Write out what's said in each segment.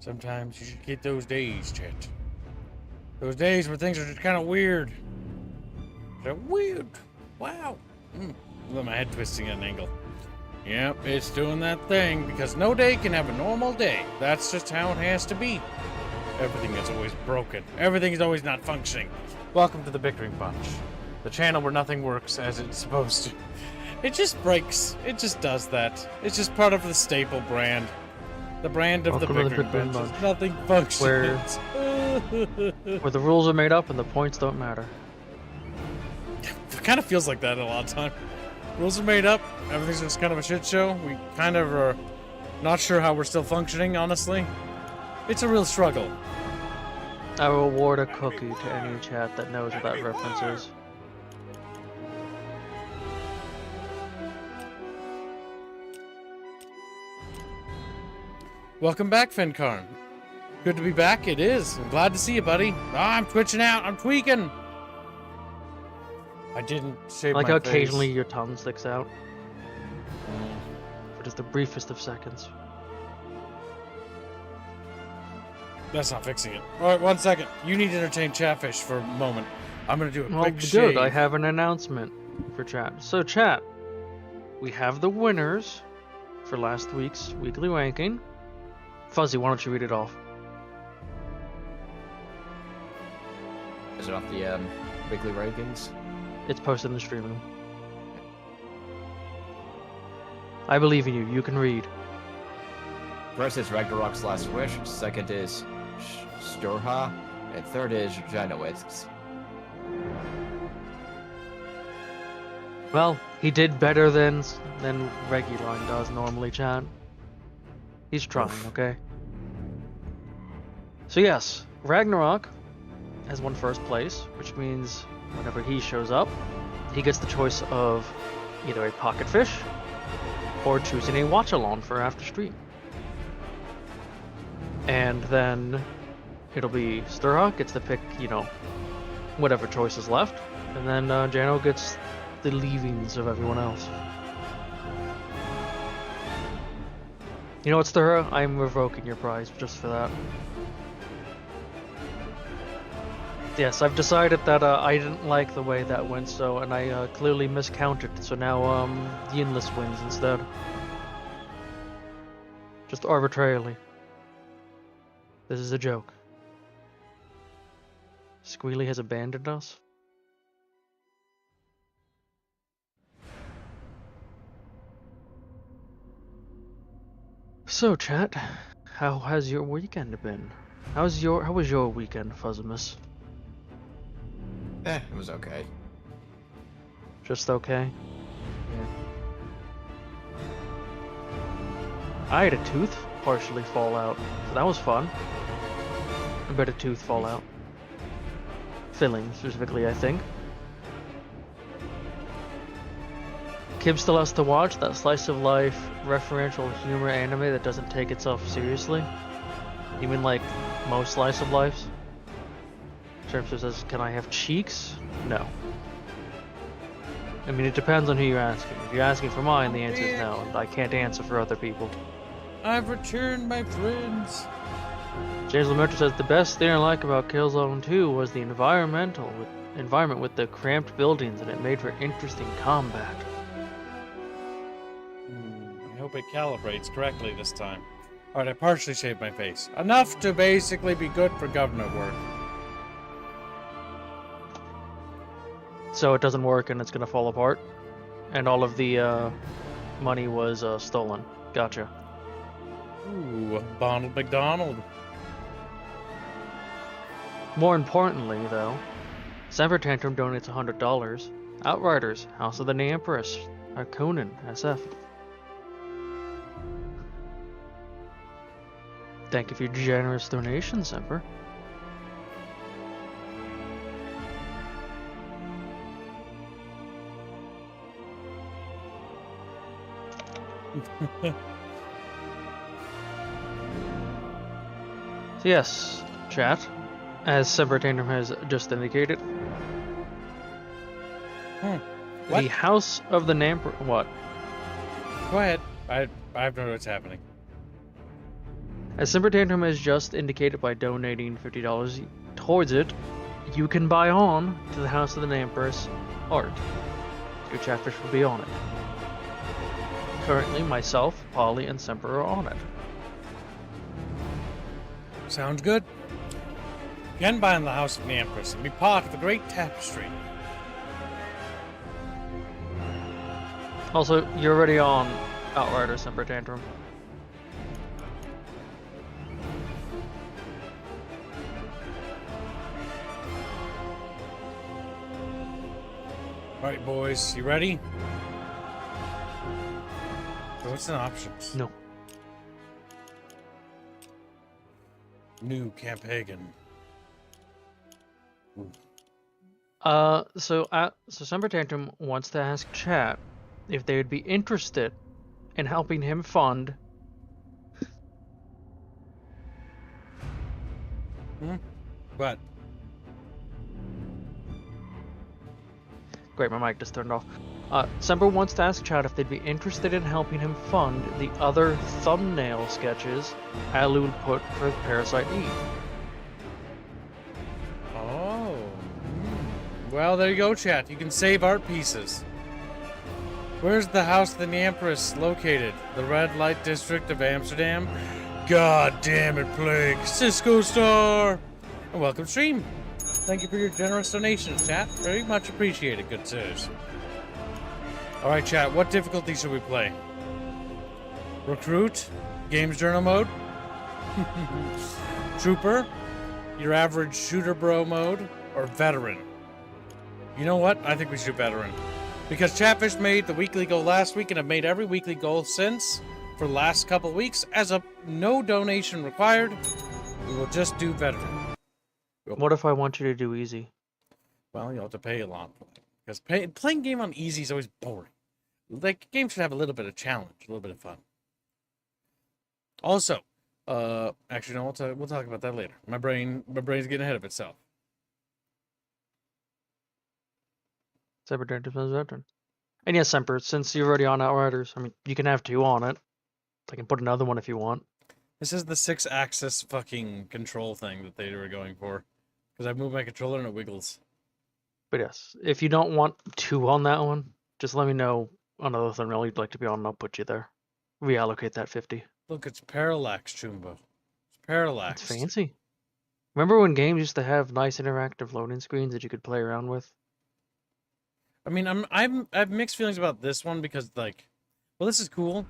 Sometimes you should get those days, Chet. Those days where things are just kind of weird. They're weird. Wow. Look at my head twisting at an angle. Yep, it's doing that thing because no day can have a normal day. That's just how it has to be. Everything is always broken. Everything is always not functioning. Welcome to the Bickering Bunch, the channel where nothing works as it's supposed to. It just breaks. It just does that. It's just part of the staple brand. The brand of Welcome the to the Bickering Bickering Bunch. Bunch, Nothing functions. where the rules are made up and the points don't matter. It kind of feels like that a lot of time. Rules are made up. Everything's just kind of a shit show. We kind of are not sure how we're still functioning, honestly. It's a real struggle. I will award a cookie to any chat that knows what that reference is. Welcome back, Fincarn. Good to be back. It is. I'm glad to see you, buddy. Oh, I'm twitching out. I'm tweaking. I didn't shave my I like how face. occasionally your tongue sticks out. For just the briefest of seconds. That's not fixing it. All right, 1 second. You need to entertain Chatfish for a moment. I'm going to do a quick shave. Good. I have an announcement for chat. So, chat, we have the winners for last week's weekly ranking. Fuzzy, why don't you read it off? Is it off the weekly rankings? It's posted in the stream room. I believe in you. You can read. First is Ragnarok's Last Wish, second is Sturha, and third is Janowitz. Well, he did better than Reguline does normally, chat. He's trying, okay? So yes, Ragnarok has won first place, which means whenever he shows up, he gets the choice of either a pocket fish or choosing a watch-along for after stream. And then it'll be Sturha gets to pick, whatever choice is left, and then Jano gets the leavings of everyone else. You know what, Sturha? I'm revoking your prize just for that. Yes, I've decided that I didn't like the way that went, and I clearly miscounted, so now Yinless wins instead. Just arbitrarily. This is a joke. Squealy has abandoned us? So, chat, how has your weekend been? How was your weekend, Fuzzimus? It was okay. Just okay? Yeah. I had a tooth partially fall out, so that was fun. A bit of tooth fallout. Filling, specifically, I think. Kib still has to watch that slice of life referential humor anime that doesn't take itself seriously. You mean like most slice of lives? Sherpster says, can I have cheeks? No. I mean, it depends on who you're asking. If you're asking for mine, the answer is no. I can't answer for other people. I've returned, my friends. James Lemaitre says, the best thing I like about Kilzone 2 was the environment with the cramped buildings, and it made for interesting combat. I hope it calibrates correctly this time. Alright, I partially shaved my face. Enough to basically be good for government work. So it doesn't work and it's gonna fall apart? And all of the money was stolen. Gotcha. Ooh, Bonald McDonald. More importantly, though, Semper Tantrum donates $100. Outriders, House of the Empress, Arconan, SF. Thank you for your generous donation, Semper. So yes, chat, as Semper Tantrum has just indicated, the House of the Namper. What? Go ahead. I have no idea what's happening. As Simper Tantrum has just indicated by donating $50 towards it, you can buy on to the House of the Empress art. Your Chatfish will be on it. Currently, myself, Polly, and Semper are on it. Sounds good. You can buy in the House of the Empress and be part of the great tapestry. Also, you're already on Outrider Simper Tantrum. Alright, boys, you ready? So what's the options? No. New Camp Hagen. So Simper Tantrum wants to ask chat if they would be interested in helping him fund. What? Great, my mic just turned off. Semper wants to ask chat if they'd be interested in helping him fund the other thumbnail sketches Alu would put for Parasite Eve. Oh. Well, there you go, chat. You can save art pieces. Where's the House of the Empress located? The red light district of Amsterdam? God damn it, Plague. Cisco Star! And welcome stream. Thank you for your generous donations, chat. Very much appreciated, good sirs. Alright, chat, what difficulty should we play? Recruit? Games Journal mode? Trooper? Your average shooter bro mode? Or veteran? You know what? I think we should do veteran. Because Chatfish made the weekly goal last week and have made every weekly goal since for the last couple of weeks. As a no donation required, we will just do veteran. What if I want you to do easy? Well, you'll have to pay a lot for that. Because playing game on easy is always boring. Like, games should have a little bit of challenge, a little bit of fun. Also, actually, no, we'll talk about that later. My brain's getting ahead of itself. Simper Tantrum is veteran. And yes, Semper, since you're already on Outriders, I mean, you can have two on it. I can put another one if you want. This is the 6-axis fucking control thing that they were going for. Because I move my controller and it wiggles. But yes, if you don't want two on that one, just let me know another thumbnail you'd like to be on and I'll put you there. Reallocate that 50. Look, it's parallax, Chumbo. It's parallax. It's fancy. Remember when games used to have nice interactive loading screens that you could play around with? I mean, I have mixed feelings about this one because, like, well, this is cool.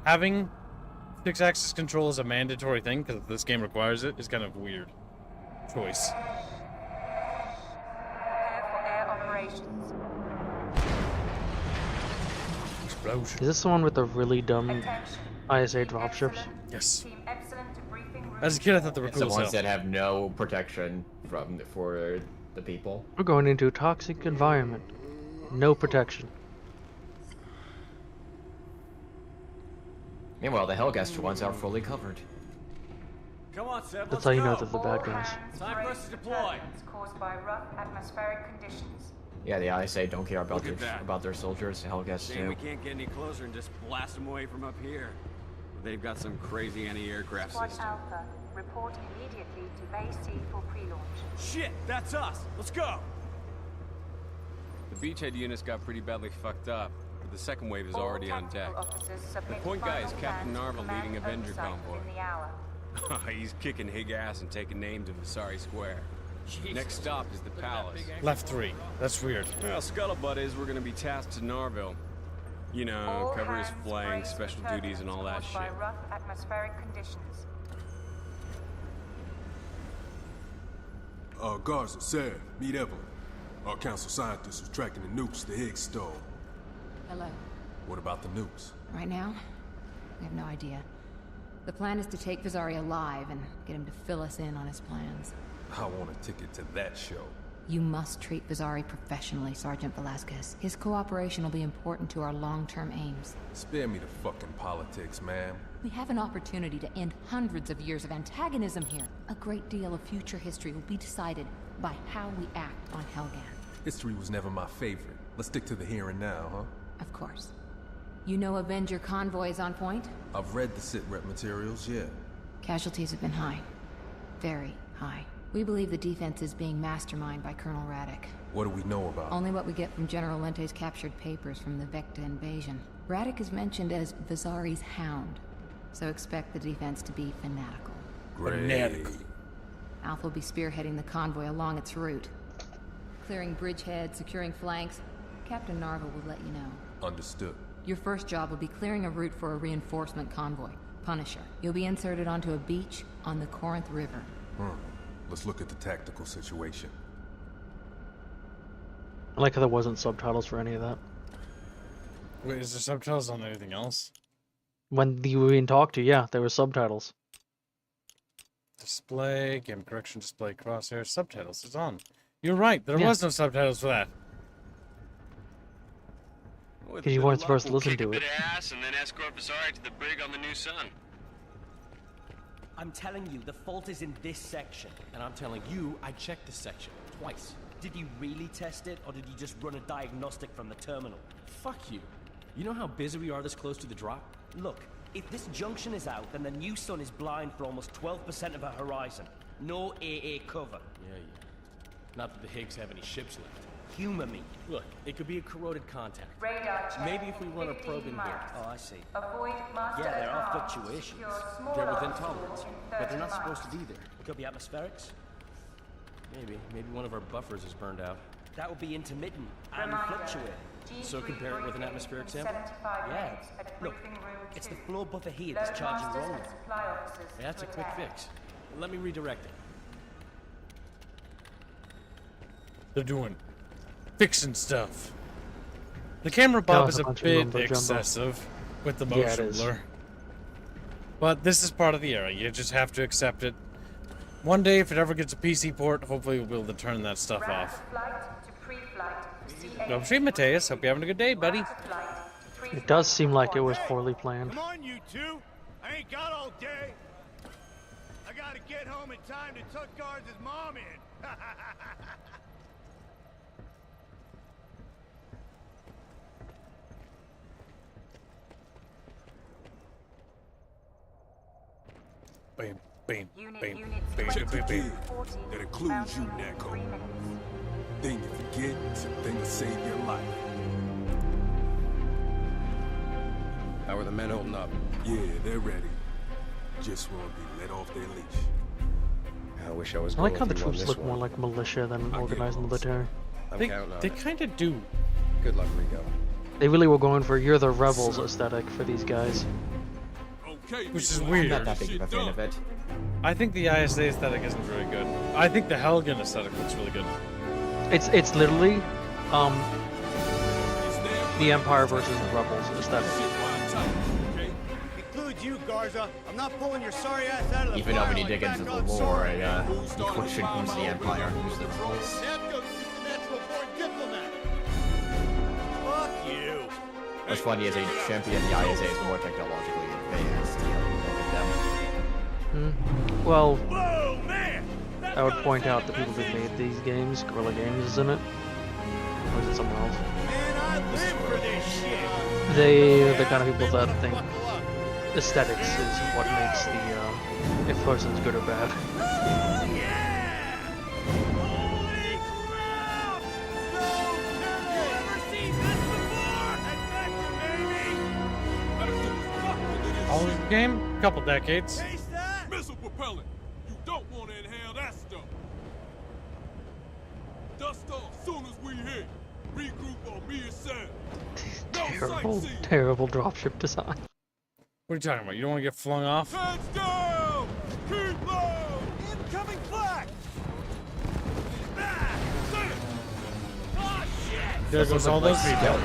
Having 6-axis control is a mandatory thing because this game requires it is kind of weird choice. Explosion. Is this the one with the really dumb ISA dropships? Yes. As a kid, I thought they were It's cool the as ones hell. that have no protection for the people. We're going into a toxic environment. No protection. Meanwhile, the Helghast ones are fully covered. Come on, Seb, That's how you know that the bad guys. Time for us to deploy. Caused by rough atmospheric conditions. Yeah, the ISA don't care about Look at that. their soldiers. The Helghast Shame do. we can't get any closer and just blast them away from up here. They've got some crazy anti-aircraft Squad system. Alpha, report immediately to Base C for pre-launch. Shit, that's us. Let's go. The beachhead units got pretty badly fucked up, but the second wave is All already on tactical deck. officers submit point guy is final Captain plans to Narva command leading Avenger oversight convoy. within the hour. He's kicking Helghast and taking names in Visari Square. Next stop is the palace. Left 3. That's weird. Well, scuttlebutt is we're gonna be tasked to Narville. You know, All cover his hands flanks, brace special for duties, and all that turbulence shit. caused by rough atmospheric conditions. Garza, Sarah, meet Evelyn. Our council scientists are tracking the nukes the Higgs stole. Hello. What about the nukes? Right now, we have no idea. The plan is to take Visari alive and get him to fill us in on his plans. I want a ticket to that show. You must treat Visari professionally, Sergeant Velasquez. His cooperation will be important to our long-term aims. Spare me the fucking politics, ma'am. We have an opportunity to end hundreds of years of antagonism here. A great deal of future history will be decided by how we act on Helghan. History was never my favorite. Let's stick to the here and now, huh? Of course. You know Avenger convoy is on point? I've read the sit rep materials, yeah. Casualties have been high. Very high. We believe the defense is being masterminded by Colonel Radic. What do we know about? Only what we get from General Lente's captured papers from the Vecta invasion. Radic is mentioned as Visari's hound, so expect the defense to be fanatical. Great. Alpha will be spearheading the convoy along its route. Clearing bridgeheads, securing flanks. Captain Narva will let you know. Understood. Your first job will be clearing a route for a reinforcement convoy. Punisher. You'll be inserted onto a beach on the Corinth River. Let's look at the tactical situation. I like how there wasn't subtitles for any of that. Wait, is there subtitles on anything else? When you were being talked to, yeah, there were subtitles. Display, game correction display, crosshair, subtitles is on. You're right, there was no subtitles for that. Because you weren't supposed to listen Kick to a bit it. of ass and then escort Visari to the brig on the new sun. I'm telling you, the fault is in this section. And I'm telling you, I checked this section twice. Did you really test it, or did you just run a diagnostic from the terminal? Fuck you. You know how busy we are this close to the drop? Look, if this junction is out, then the new sun is blind for almost 12% of our horizon. No AA cover. Yeah. Not that the Higgs have any ships left. Humor me. Look, it could be a corroded contact. Radar check. Maybe if we run a probe in here. Oh, I see. Avoid master Yeah, there are alarms. fluctuations. Secure small They're within arms tolerance, in but they're not 30 supposed to be miles. there. It could be atmospherics. Maybe one of our buffers is burned out. That would be intermittent and Reminder, fluctuating. So compare it with an atmospheric sample? 75 Yeah. minutes at Look, briefing room it's 2. the flow buffer here that's Load charging masters wrongly. and supply officers Yeah, that's to a quick attack. fix. Let me redirect it. They're doing fixing stuff. The camera bob it's is a a bunch of bit mumbo jumbo. excessive with the Yeah, it motion is. blur. But this is part of the era. You just have to accept it. One day, if it ever gets a PC port, hopefully we'll be able to turn that stuff Route off. to flight to pre-flight. CA. No, stream Mateus. Hope you're having a good day, buddy. Route to flight, pre-flight It does seem like it was required. poorly planned. Come on, you two. I ain't got all day. I gotta get home in time to tuck guards' mom in. Bam, bam, Unit, bam, units bam, Check the bam, bam. gear. 14. That includes you, Bounty in Neko. 3 minutes. Thing you forget, it's a thing to save your life. How are the men holding up? Yeah, they're ready. Just won't be let off their leash. I wish I was I going like how the with you on troops this look one. more like militia than I get organized lost. military. I'm They, counting on they it. kind of do. Good luck, Rico. They really were going for "you're the rebels" aesthetic for these guys. Okay, Which is people, weird. I'm not that big of a fan of it. I think the ISA aesthetic isn't very good. I think the Helghan aesthetic looks really good. It's literally It's their the Empire versus the Rebels aesthetic. shit wild tight, okay? Includes you, Garza. I'm not pulling your sorry ass out of the Even though fire when you like dig into the back on lore, sorry. you question who's the Empire, who's the Rebels. Namco's just a natural born diplomat. Fuck you. What's funny is a champion the ISA is more technologically advanced. Than them. Well, Whoa, man! I would point out the people that made these games, Guerrilla Games, is in it. Or is it someone else? Man, I live for this shit. They are the kind of people that think Buckle up. aesthetics is what makes the if person's good or bad. Oh, yeah! Holy crap! No kidding! Never seen this before! Adventure, baby! How old is the game? Couple decades. Taste that? Missile propellant! You don't want to inhale that stuff! Dust off soon as we hit. Regroup on me and Sam. No Terrible, sightseeing. terrible dropship design. What are you talking about? You don't want to get flung off? Hands down! Keep low! Incoming flak! Ah! Sam! Oh, shit! There goes all those people.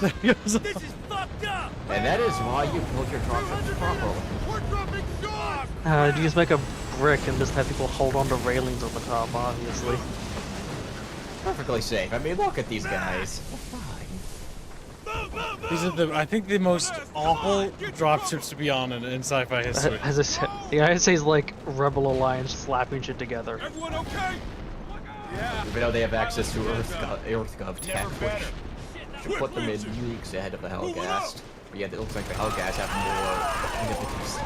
There goes all- This is fucked up! And that is why you build your dropships properly. We're dropping shots! You just make a brick and just have people hold on to railings on the top, obviously. Perfectly safe. I mean, look at these guys. These are the, I think, the most awful dropships to be on in sci-fi history. As I said, the ISA is like Rebel Alliance slapping shit together. Everyone okay? Even though they have access to EarthGov tech, which should put them in leagues ahead of the Helghast. But yeah, it looks like the Helghast have more significance.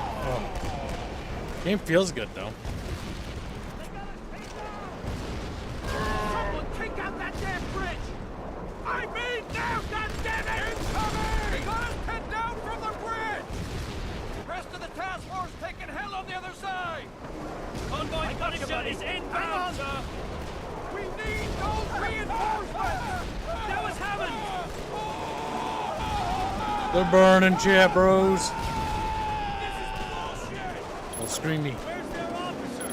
Game feels good though. Someone take out that damn bridge! I mean now, goddammit! Incoming! They got us pinned down from the bridge! The rest of the task force taking hell on the other side! Convoy gunship is inbound, sir! We need those reinforcements! That was heaven! They're burning, chat bros. Well, screamy. Where's their officer?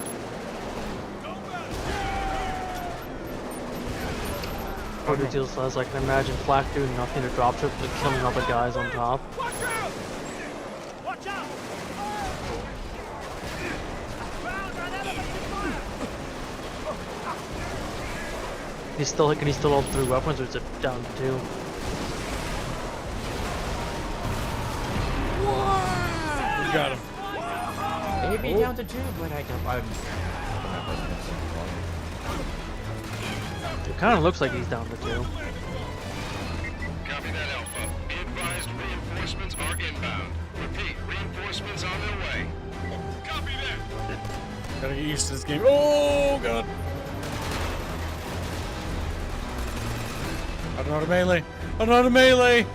What it deals as I can imagine Flak doing nothing to dropship but killing all the guys on top. Watch out! Watch out! Found an elevated fire! Can he still hold 3 weapons or is it down to 2? We got him. Maybe down to 2, but I don't. It kind of looks like he's down to 2. Copy that, Alpha. Be advised, reinforcements are inbound. Repeat, reinforcements on their way. Copy that. Gotta get used to this game. Oh god. I don't know how to melee. I don't know how to melee.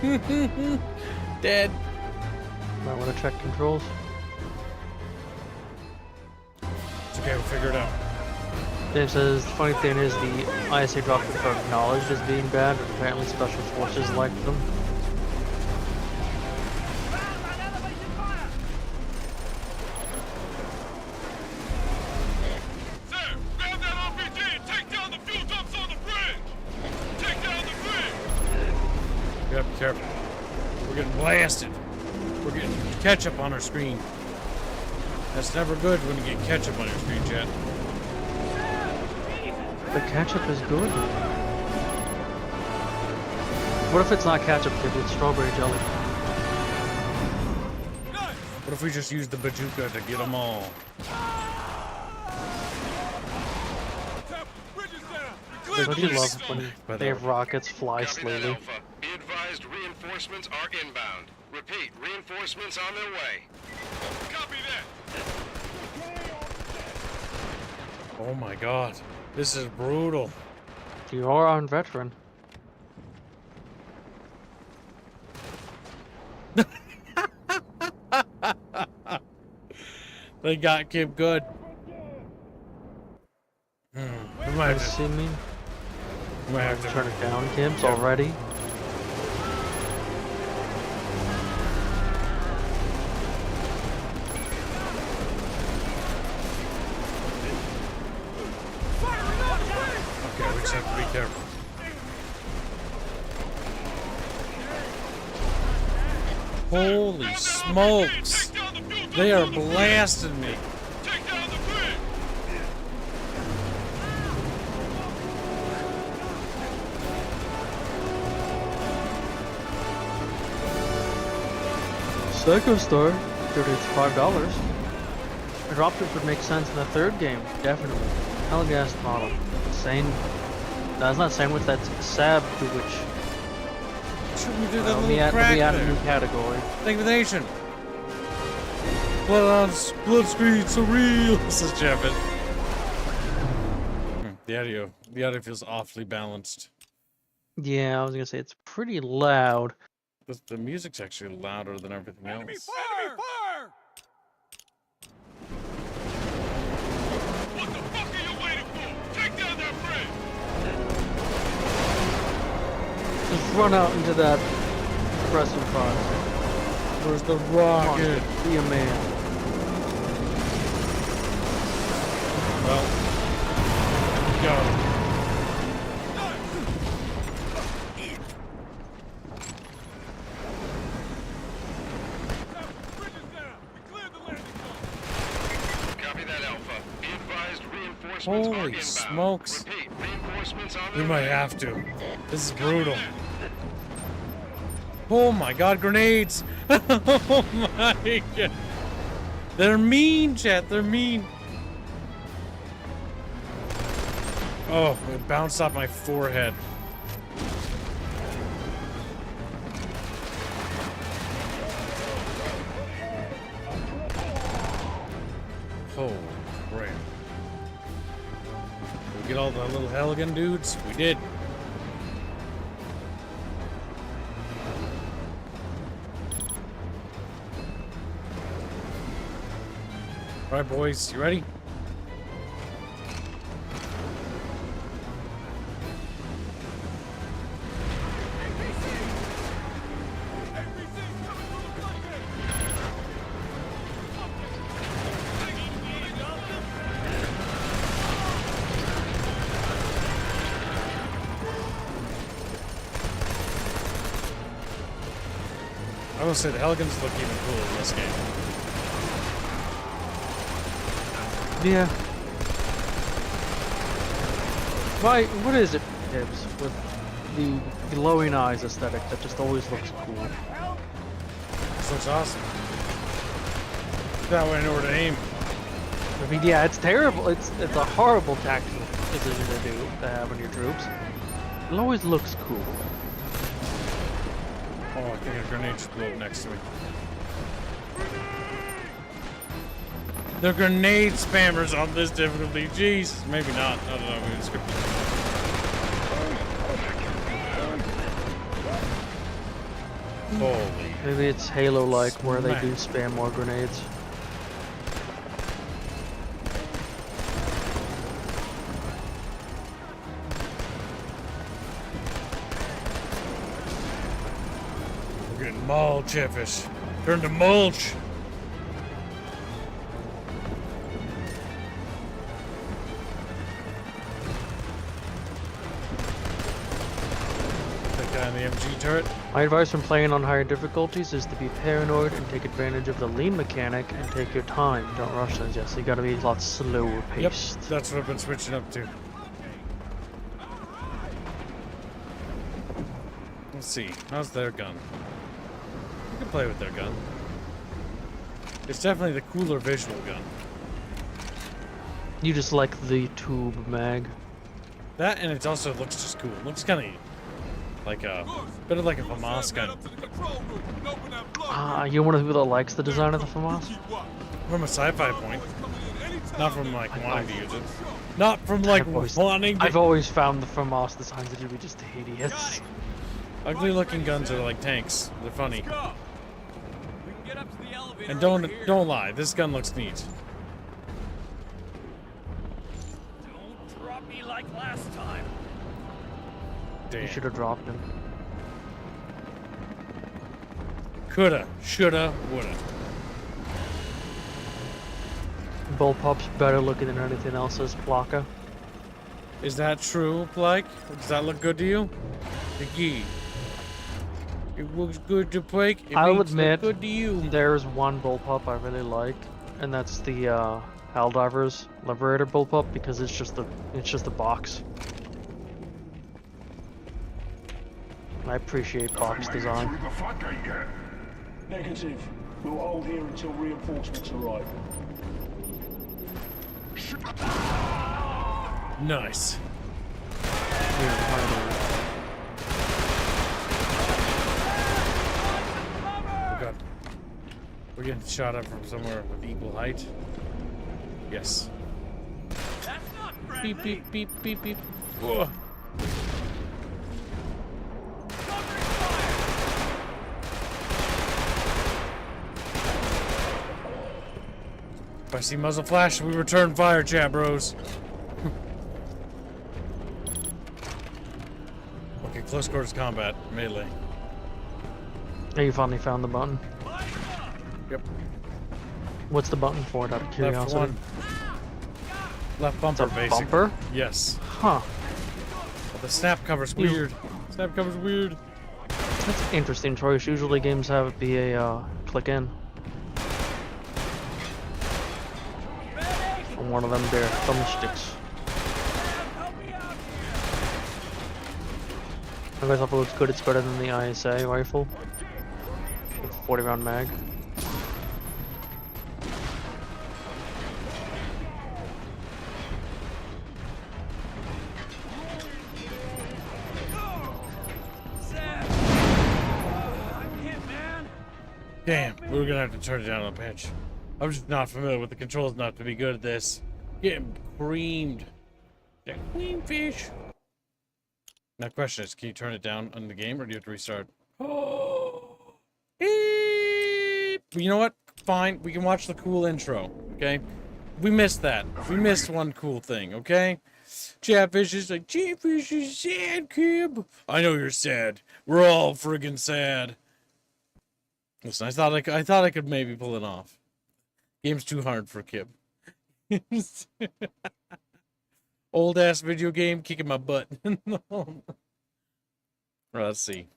Dead. Might want to check controls. It's okay, we'll figure it out. Dave says the funny thing is the ISA dropships are acknowledged as being bad, but apparently special forces like them. Sir, grab that RPG and take down the fuel dumps on the bridge. Take down the bridge. Yep, careful. We're getting blasted. We're getting ketchup on our screen. That's never good when you get ketchup on your screen, chat. The ketchup is good. What if it's not ketchup, kid? It's strawberry jelly. What if we just use the bazooka to get them all? Don't you love when they have rockets fly slowly? Be advised, reinforcements are inbound. Repeat, reinforcements on their way. Copy that. Oh my god. This is brutal. You are on veteran. They got Kip good. We might have to, See me? we might have to Turn it down, Gibbs, already. Okay, we just have to be careful. Holy smokes! They are blasting me. Take down the bridge. Psycho Star, $35. A dropship would make sense in the third game, definitely. Helghast model. Same. That's not same with that Sab to which. Should we do that Let little me add crack a there? new category. Thank you, nation. Blood screen, so real. Says Jeff. The audio feels awfully balanced. Yeah, I was gonna say it's pretty loud. The music's actually louder than everything else. Enemy fire! What the fuck are you waiting for? Take down that bridge. Just run out into that pressing fire. Where's the Come on, rocket? be a man. Well, go. Copy that, Alpha. Be advised, reinforcements are Holy inbound. smokes. Repeat, reinforcements on We their might way. have to. This is brutal. Oh my god, grenades! Oh my god. They're mean, chat. They're mean. Oh, it bounced off my forehead. Oh, crap. Did we get all the little Helghan dudes? We did. All right, boys, you ready? I will say the Helghans look even cooler in this game. Yeah. Why? What is it, Gibbs, with the glowing eyes aesthetic that just always looks cool? This looks awesome. That way I know where to aim. I mean, yeah, it's terrible. It's a horrible tactical decision to have on your troops. It always looks cool. Oh, I think a grenade just blew up next to me. The grenade spammers on this difficulty. Jeez. Maybe not. I don't know. Maybe it's scripted. Holy. Maybe it's Halo-like where they do spam more grenades. We're getting mauled, Chatfish. Turn to mulch. The MG turret. My advice when playing on higher difficulties is to be paranoid and take advantage of the lean mechanic and take your time. Don't rush things. Yes, you gotta be a lot slower paced. Yep, that's what I've been switching up to. Let's see. How's their gun? You can play with their gun. It's definitely the cooler visual gun. You just like the tube mag. That, and it also looks just cool. It looks kind of like a bit of like a FAMAS gun. You're one of the people that likes the design of the FAMAS? From a sci-fi point. Not from like wanting to use it. Not from like wanting to. I've always found the FAMAS designs to be just hideous. Ugly looking guns are like tanks. They're funny. And don't lie, this gun looks neat. Don't drop me like last time. You should have dropped him. Coulda, shoulda, woulda. Bullpup's better looking than anything else as Plaka. Is that true, Blake? Does that look good to you? The key. It looks good to Blake. I'll admit, good to you. There's one bullpup I really like, and that's the Helldivers Liberator bullpup because it's just a box. I appreciate box design. Negative. We'll hold here until reinforcements arrive. Nice. Oh god. We're getting shot up from somewhere with equal height. Yes. Beep, beep, beep, beep, beep. Whoa. If I see muzzle flash, we return fire, chat bros. Okay, close quarters combat, melee. Hey, you finally found the button. Yep. What's the button for it, out of curiosity? Left one. Left bumper, it's a basically. Bumper? Yes. Huh. But the snap cover's weird. Snap cover's weird. That's an interesting choice. Usually games have it be a click in. On one of them there thumbsticks. I guess if it looks good, it's better than the ISA rifle. With 40 round mag. Damn, we were gonna have to turn it down on the pitch. I'm just not familiar with the controls enough to be good at this. Getting creamed. That queen fish. Now, question is, can you turn it down on the game, or do you have to restart? Oh, you know what? Fine, we can watch the cool intro. Okay, we missed that. We missed one cool thing. Okay, Chatfish is like, Chatfish is sad, Kib. I know you're sad. We're all friggin' sad. Listen, I thought I could maybe pull it off. Game's too hard for Kib. Old ass video game kicking my butt. Let's see.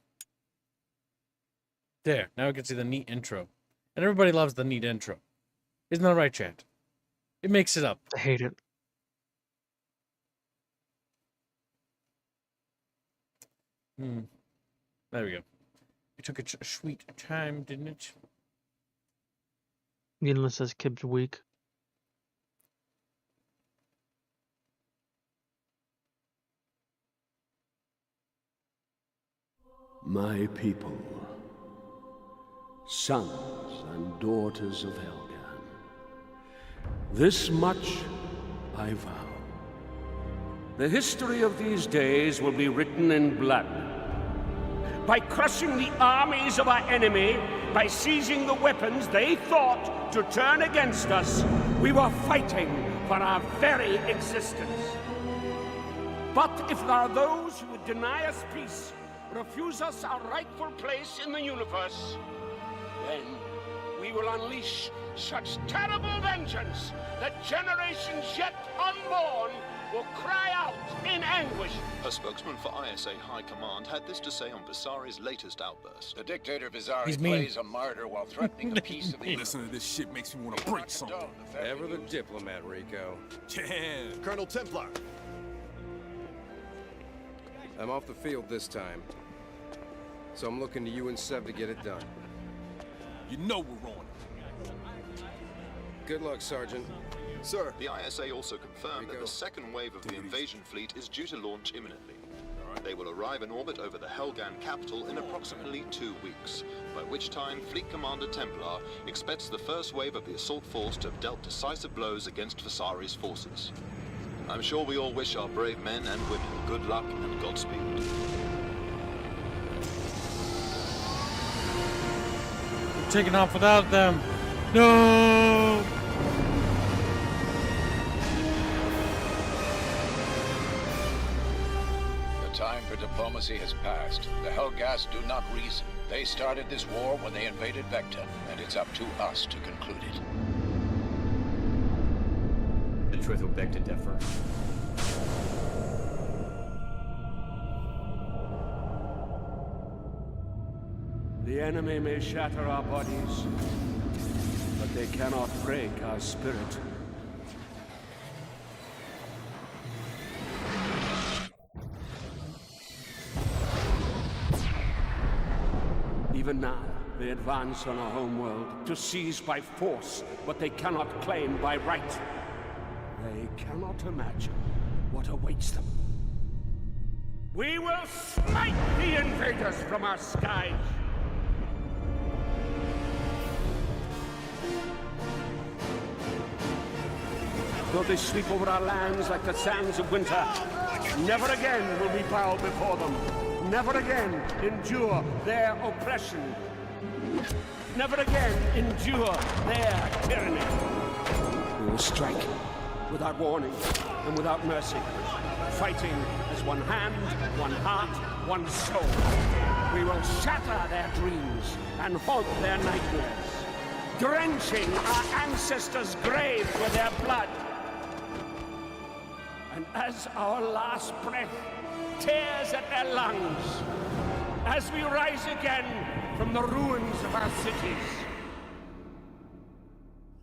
There, now we can see the neat intro. And everybody loves the neat intro. Isn't that right, chat? It makes it up. I hate it. There we go. It took a sweet time, didn't it? Needless says Kib's weak. My people, sons and daughters of Helghan, this much I vow. The history of these days will be written in blood. By crushing the armies of our enemy, by seizing the weapons they thought to turn against us, we were fighting for our very existence. But if there are those who would deny us peace, refuse us our rightful place in the universe, then we will unleash such terrible vengeance that generations yet unborn will cry out in anguish. A spokesman for ISA High Command had this to say on Visari's latest outburst. The dictator Visari plays a martyr while threatening the peace of the Listen to this shit makes me want to break something. Ever the diplomat, Rico. Yeah. Colonel Templar. I'm off the field this time. So I'm looking to you and Sev to get it done. You know we're on it. Good luck, Sergeant. Sir. The ISA also confirmed that the second wave of the invasion fleet is due to launch imminently. They will arrive in orbit over the Helghan capital in approximately 2 weeks, by which time Fleet Commander Templar expects the first wave of the assault force to have dealt decisive blows against Visari's forces. I'm sure we all wish our brave men and women good luck and Godspeed. Taking off without them. No! The time for diplomacy has passed. The Helghast do not reason. They started this war when they invaded Vecton, and it's up to us to conclude it. The truth will beg to differ. The enemy may shatter our bodies, but they cannot break our spirit. Even now, they advance on our homeworld to seize by force what they cannot claim by right. They cannot imagine what awaits them. We will smite the invaders from our skies! Though they sweep over our lands like the sands of winter, never again will we bow before them. Never again endure their oppression. Never again endure their tyranny. We will strike without warning and without mercy, fighting as one hand, one heart, one soul. We will shatter their dreams and haunt their nightmares, drenching our ancestors' graves with their blood. And as our last breath tears at their lungs, as we rise again from the ruins of our cities,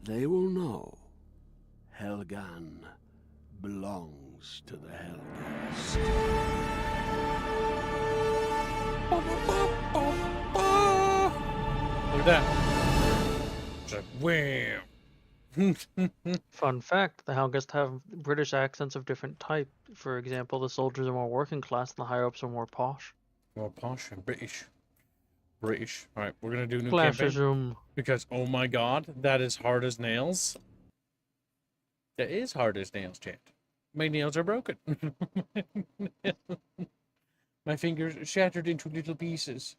they will know Helghan belongs to the Helghast. Look at that. It's like, wham. Fun fact, the Helghast have British accents of different type. For example, the soldiers are more working class and the higher-ups are more posh. More posh and British. British. All right, we're gonna do new campaign Classism. because oh my god, that is hard as nails. That is hard as nails, chat. My nails are broken. My fingers shattered into little pieces.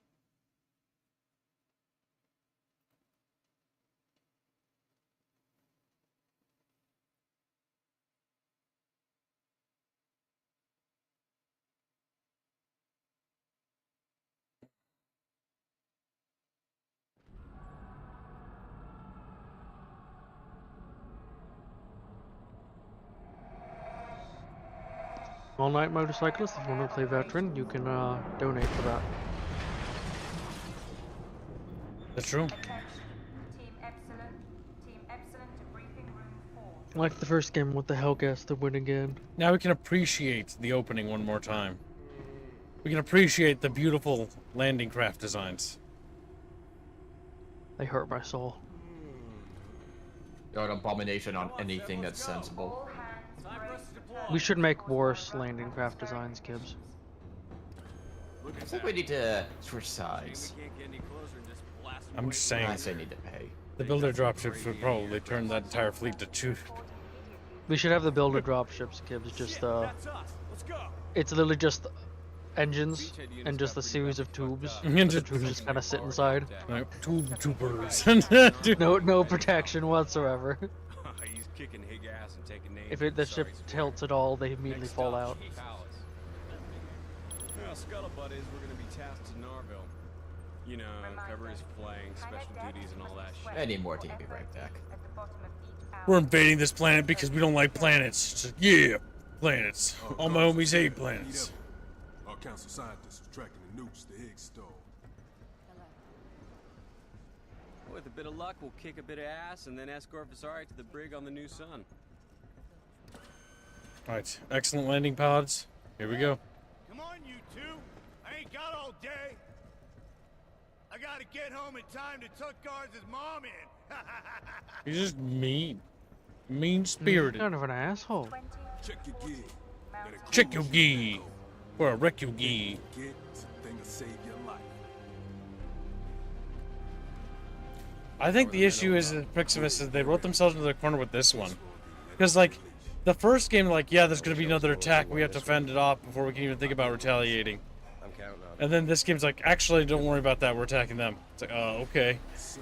All-night motorcyclist, if you want to play veteran, you can donate for that. That's true. Like the first game with the Helghast to win again. Now we can appreciate the opening one more time. We can appreciate the beautiful landing craft designs. They hurt my soul. You're an abomination on anything that's sensible. We should make worse landing craft designs, Kibbs. I think we need to switch sides. I'm just saying. I say need to pay. The builder dropships would probably turn that entire fleet to two. We should have the builder dropships, Kibbs. Just it's literally just engines and just a series of tubes. The tubes just kind of sit inside. Like tubers. No protection whatsoever. He's kicking Helghast and taking names. If the ship tilts at all, they immediately fall out. Well, scuttlebutt is we're gonna be tasked to Narville. You know, cover his flank, special duties, and all that shit. Any more TV right back. We're invading this planet because we don't like planets. It's like, yeah, planets. All my homies hate planets. Our council scientists are tracking the nukes the Higgs stole. With a bit of luck, we'll kick a bit of ass and then escort Visari to the brig on the new sun. Alright, excellent landing pods. Here we go. Come on, you two. I ain't got all day. I gotta get home in time to tuck guards' mom in. He's just mean. Mean-spirited. Kind of an asshole. Check your gear. Check your gear. Or a wreck your gear. Get something to save your life. I think the issue is that Piximus is they wrote themselves into the corner with this one. Because, like, the first game, like, yeah, there's going to be another attack. We have to fend it off before we can even think about retaliating. I'm counting on it. And then this game's like, actually, don't worry about that. We're attacking them. It's like, oh, okay.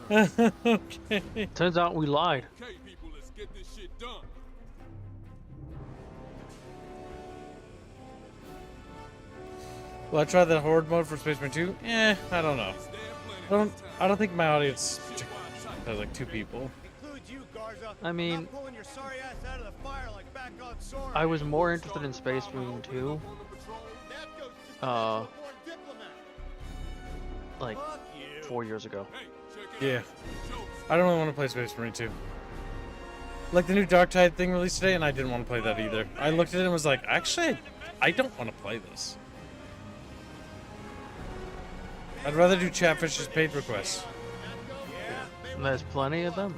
Okay. Turns out we lied. Okay, people, let's get this shit done. Will I try the horde mode for Spaceman 2? I don't know. I don't think my audience has like 2 people. I mean, I was more interested in Space Marine 2. Like 4 years ago. Yeah. I don't really want to play Space Marine 2. Like the new Dark Tide thing released today, and I didn't want to play that either. I looked at it and was like, actually, I don't want to play this. I'd rather do Chatfish's paid requests. And there's plenty of them.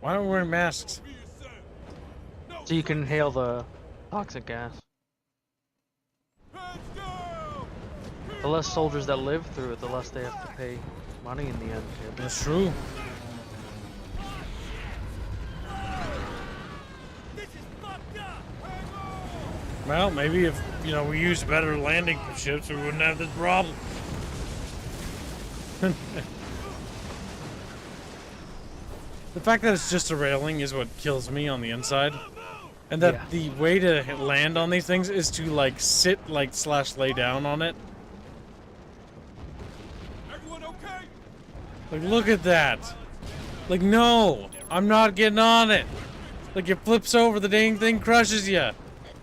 Why aren't we wearing masks? So you can inhale the toxic gas. The less soldiers that live through it, the less they have to pay money in the end. Kid. That's true. Well, maybe if, you know, we used better landing ships, we wouldn't have this problem. The fact that it's just a railing is what kills me on the inside. And that the way to land on these things is to, like, sit, like, / lay down on it. Like, look at that. Like, no, I'm not getting on it. Like, it flips over, the dang thing crushes you.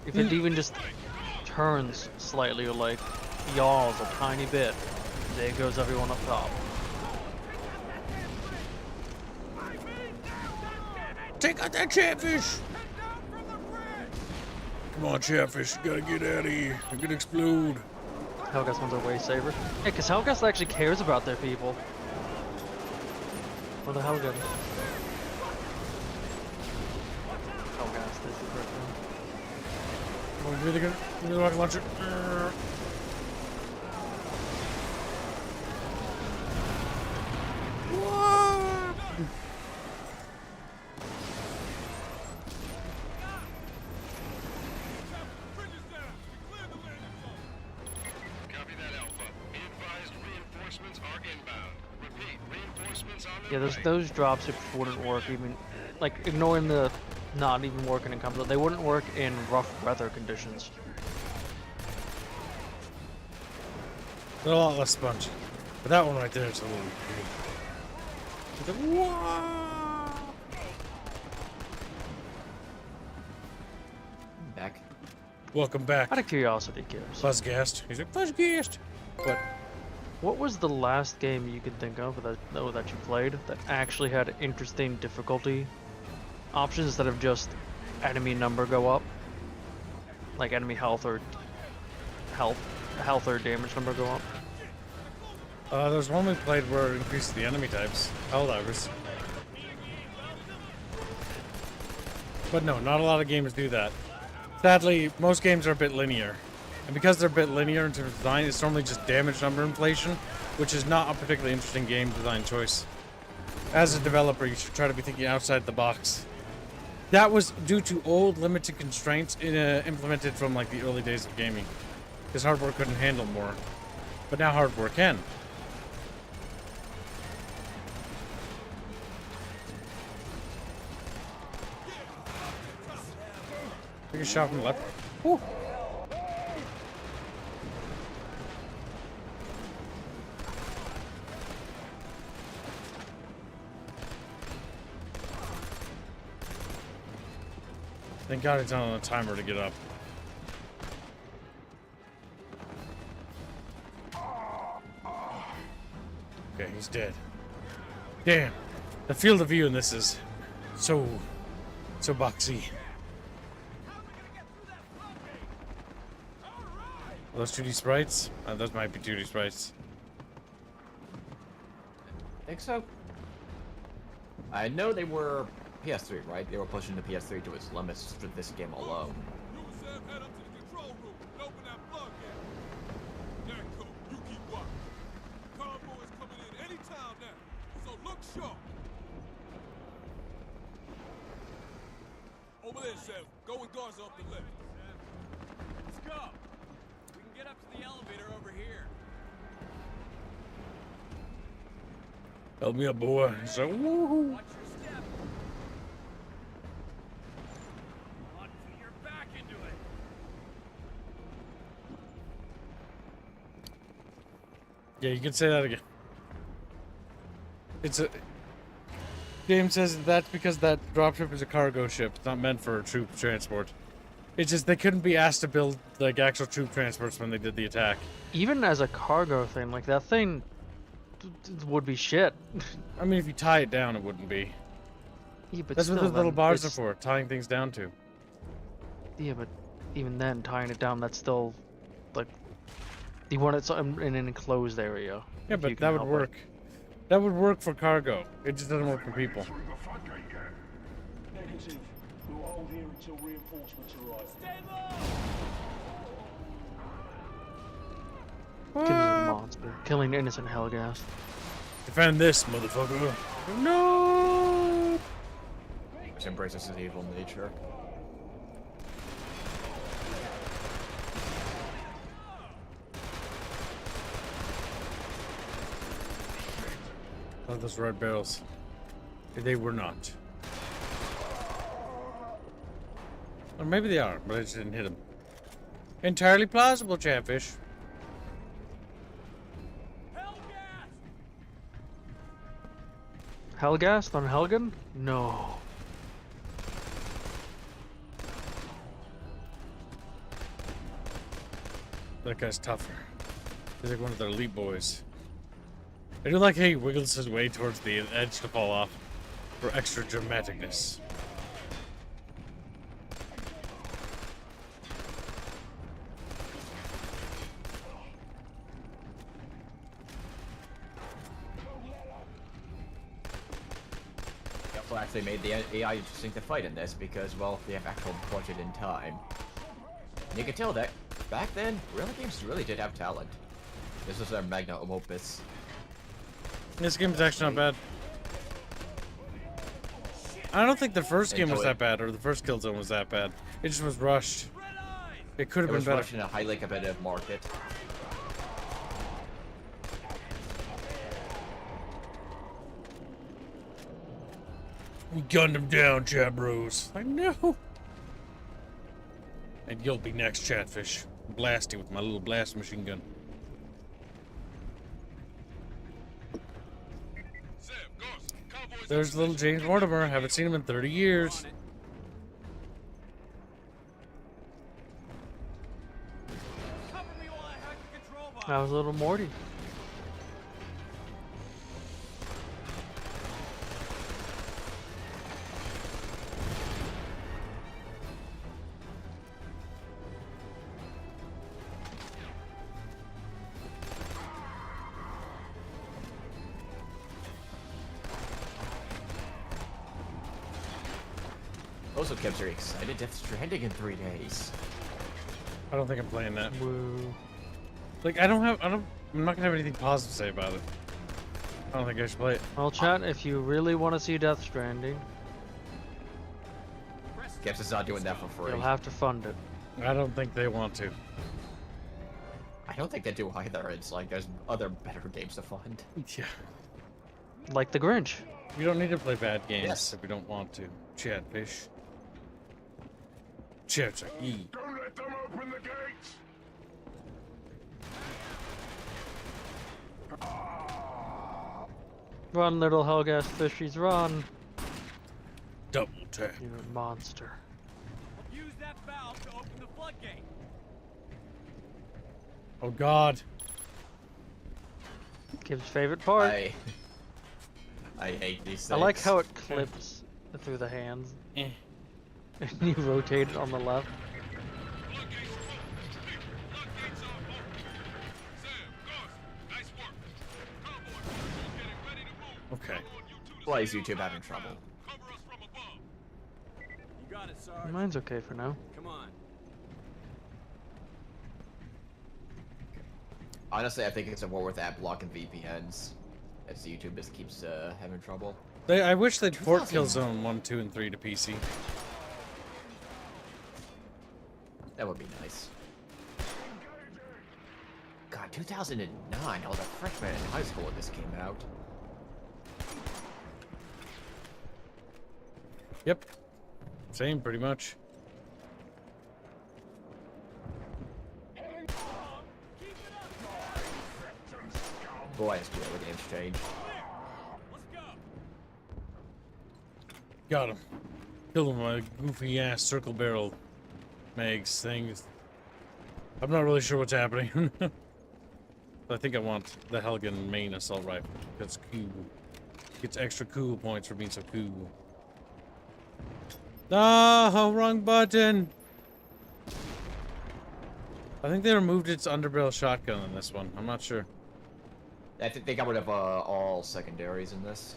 If it even just turns slightly or, like, yaws a tiny bit, there goes everyone up top. Take out that chatfish! Come on, chatfish, you gotta get out of here. You're gonna explode. Helghast ones are way safer. Yeah, because Helghast actually cares about their people. What the Helghan? Helghast is the correct one. Oh, really good. Really rocket launcher. What? Copy that, Alpha. Be advised, reinforcements are inbound. Repeat, reinforcements on Yeah, their way. those dropships wouldn't work even, like, ignoring the not even working in combat, they wouldn't work in rough weather conditions. They're a lot less spongy. But that one right there is a little weird. Whoa! Back. Welcome back. Out of curiosity, Gibbs. Fuzzgast. He's like, Fuzzgast! But what was the last game you can think of that you played that actually had interesting difficulty options instead of just enemy number go up? Like enemy health or damage number go up? There's one we played where it increased the enemy types. Helldivers. But no, not a lot of games do that. Sadly, most games are a bit linear. And because they're a bit linear in terms of design, it's normally just damage number inflation, which is not a particularly interesting game design choice. As a developer, you should try to be thinking outside the box. That was due to old limited constraints implemented from like the early days of gaming. Because hardware couldn't handle more. But now hardware can. Take a shot from the left. Woo. Thank God it's not on a timer to get up. Okay, he's dead. Damn. The field of view in this is so boxy. Are those 2D sprites? Those might be 2D sprites. I think so. I know they were PS3, right? They were pushing the PS3 to its limits for this game alone. Head up to the control room and open that plug in. Danko, you keep watching. Convoy is coming in any time now, so look sharp. Over there, Chef. Go and guards up the left. Let's go. We can get up to the elevator over here. Help me up, boy. He's like, woohoo. Watch your step. On, put your back into it. Yeah, you can say that again. It's a... Game says that's because that dropship is a cargo ship. It's not meant for troop transport. It's just they couldn't be asked to build like actual troop transports when they did the attack. Even as a cargo thing, like that thing would be shit. I mean, if you tie it down, it wouldn't be. Yeah, but that's still, what the little bars are it's... for, tying things down to. Yeah, but even then, tying it down, that's still like you want it in an enclosed area. Yeah, but that would work. That would work for cargo. It just doesn't work for people. Negative. We'll hold here until reinforcements arrive. Stay low. Killing a monster, killing innocent Helghast. Defend this, motherfucker. No. Which embraces his evil nature. Oh, those red barrels. They were not. Or maybe they are, but I just didn't hit them. Entirely plausible, Chatfish. Helghast on Helghan? No. That guy's tougher. He's like one of their elite boys. I do like how he wiggles his way towards the edge to fall off for extra dramaticness. what actually made the AI interesting to fight in this, because, well, they have actual budget and time. And you can tell that back then, Guerrilla Games really did have talent. This was their magnum opus. This game's actually not bad. I don't think the first game was that bad, or the first Killzone was that bad. It just was rushed. It could have been better. It was rushed in a highly competitive market. We gunned him down, Jabros. I know. And you'll be next, Chatfish. Blast you with my little blast machine gun. There's little James Mortimer. Haven't seen him in 30 years. That was little Morty. Also, Kev's very excited. Death Stranding in 3 days. I don't think I'm playing that. Woo. Like, I'm not gonna have anything positive to say about it. I don't think I should play it. Well, chat, if you really want to see Death Stranding, Kev's is not doing that for free. you'll have to fund it. I don't think they want to. I don't think they do either. It's like there's other better games to fund. Yeah. Like the Grinch. You don't need to play bad games if you don't want to. Chatfish. Chat's like, Don't let them open the gates! Run, little Helghast fishies, run! Double tap. You monster. Use that valve to open the floodgate. Oh God. Kib's favorite part. I hate these things. I like how it clips through the hands. And you rotate it on the left. Okay. Why is YouTube having trouble? You got it, Sarge. Mine's okay for now. Come on. Honestly, I think it's a war with ad block and VPNs. As YouTube just keeps having trouble. I wish they'd port Killzone 1, 2, and 3 to PC. That would be nice. God, 2009. I was a freshman in high school when this came out. Yep. Same, pretty much. Boy, it's good with games change. Got him. Killed him with a goofy ass circle barrel mags things. I'm not really sure what's happening. I think I want the Helghan main assault rifle. That's cool. Gets extra cool points for being so cool. Oh, wrong button. I think they removed its underbarrel shotgun in this one. I'm not sure. I think they got rid of all secondaries in this.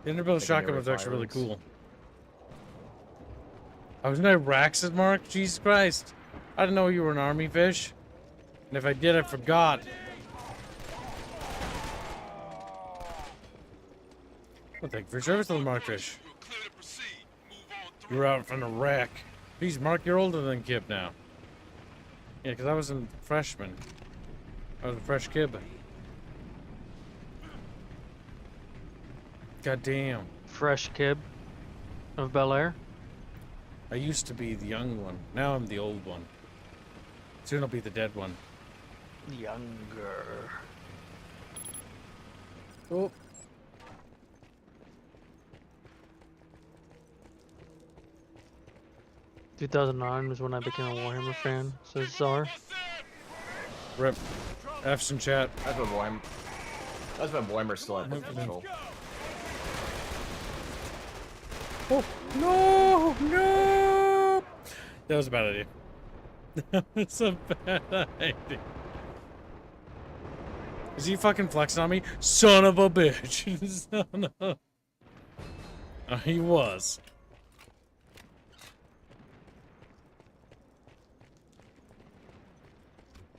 The underbarrel shotgun was actually really cool. I was in Iraq's Mark. Jesus Christ! I didn't know you were an army fish, and if I did, I forgot. Well, thank you for your service, little Mark fish. You're out from Iraq. Please, Mark, you're older than Kib now. Yeah, because I was a freshman. I was a fresh Kib. God damn. Fresh Kib of Bel Air. I used to be the young one. Now I'm the old one. Soon I'll be the dead one. Younger. Oh. In 2009 was when I became a Warhammer fan, says Czar. Rip. F's in chat. That's when Warhammer still had potential. Oh, no! No! That was a bad idea. That was a bad idea. Is he fucking flexing on me? Son of a bitch. Son of... He was.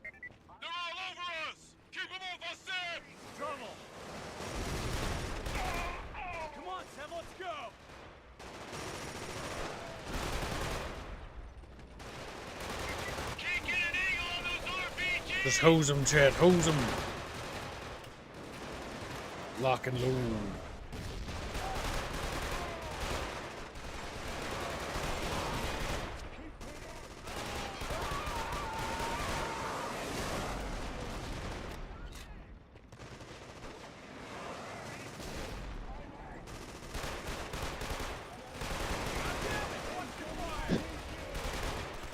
They're all over us! Keep them off us, Sam! Trouble! Come on, Sam, let's go! Can't get an angle on those RPGs! Just hose him, Chad. Hose him. Lock and load.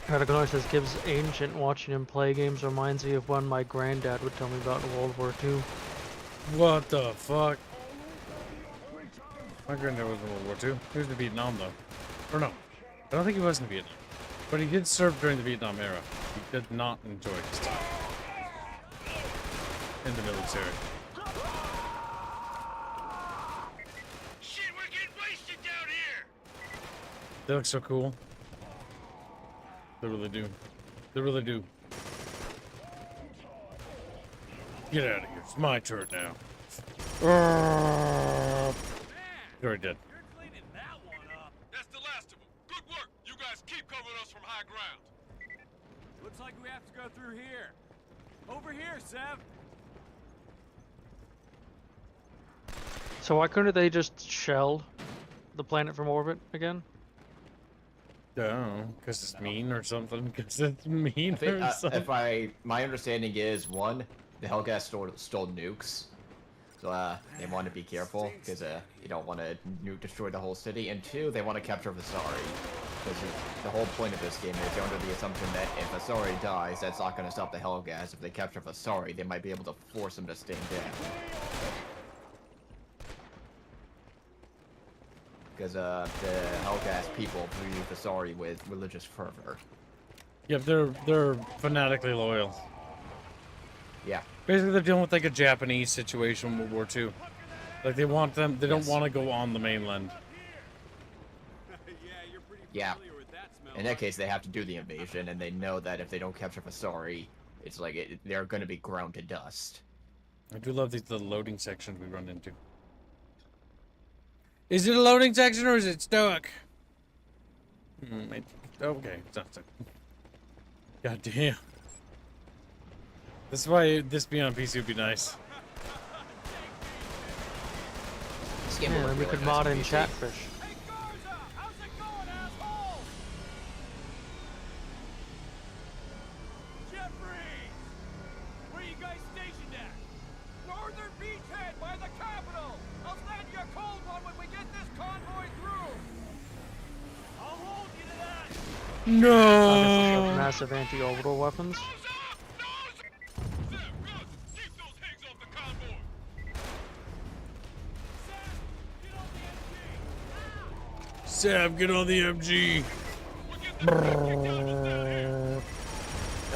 Radic says Gibbs ancient watching him play games reminds me of when my granddad would tell me about World War II. What the fuck? My granddad was in World War II. He was in Vietnam though. Or no. I don't think he was in Vietnam. But he did serve during the Vietnam era. He did not enjoy his time in the military. Shit, we're getting wasted down here! They look so cool. They really do. They really do. Get out of here. It's my turn now. You're already dead. You're cleaning that one up. That's the last of them. Good work. You guys keep covering us from high ground. Looks like we have to go through here. Over here, Sev. So why couldn't they just shell the planet from orbit again? Oh, because it's mean or something. Because it's mean think, or something. My understanding is, one, the Helghast stole nukes, so they want to be careful because you don't want to destroy the whole city. And two, they want to capture Visari, because the whole point of this game is you're under the assumption that if Visari dies, that's not going to stop the Helghast. If they capture Visari, they might be able to force him to stay down. Because the Helghast people view Visari with religious fervor. Yep, they're fanatically loyal. Yeah. Basically, they're dealing with like a Japanese situation in World War II. Like they want them, they don't want to go on the mainland. Yeah. In that case, they have to do the invasion, and they know that if they don't capture Visari, it's like they're going to be ground to dust. I do love the loading sections we run into. Is it a loading section or is it stuck? Okay, it's not stuck. God damn. This is why this being on PC would be nice. Yeah, we could mod in Chatfish. No! Massive anti-orbital weapons. Sav, get on the MG.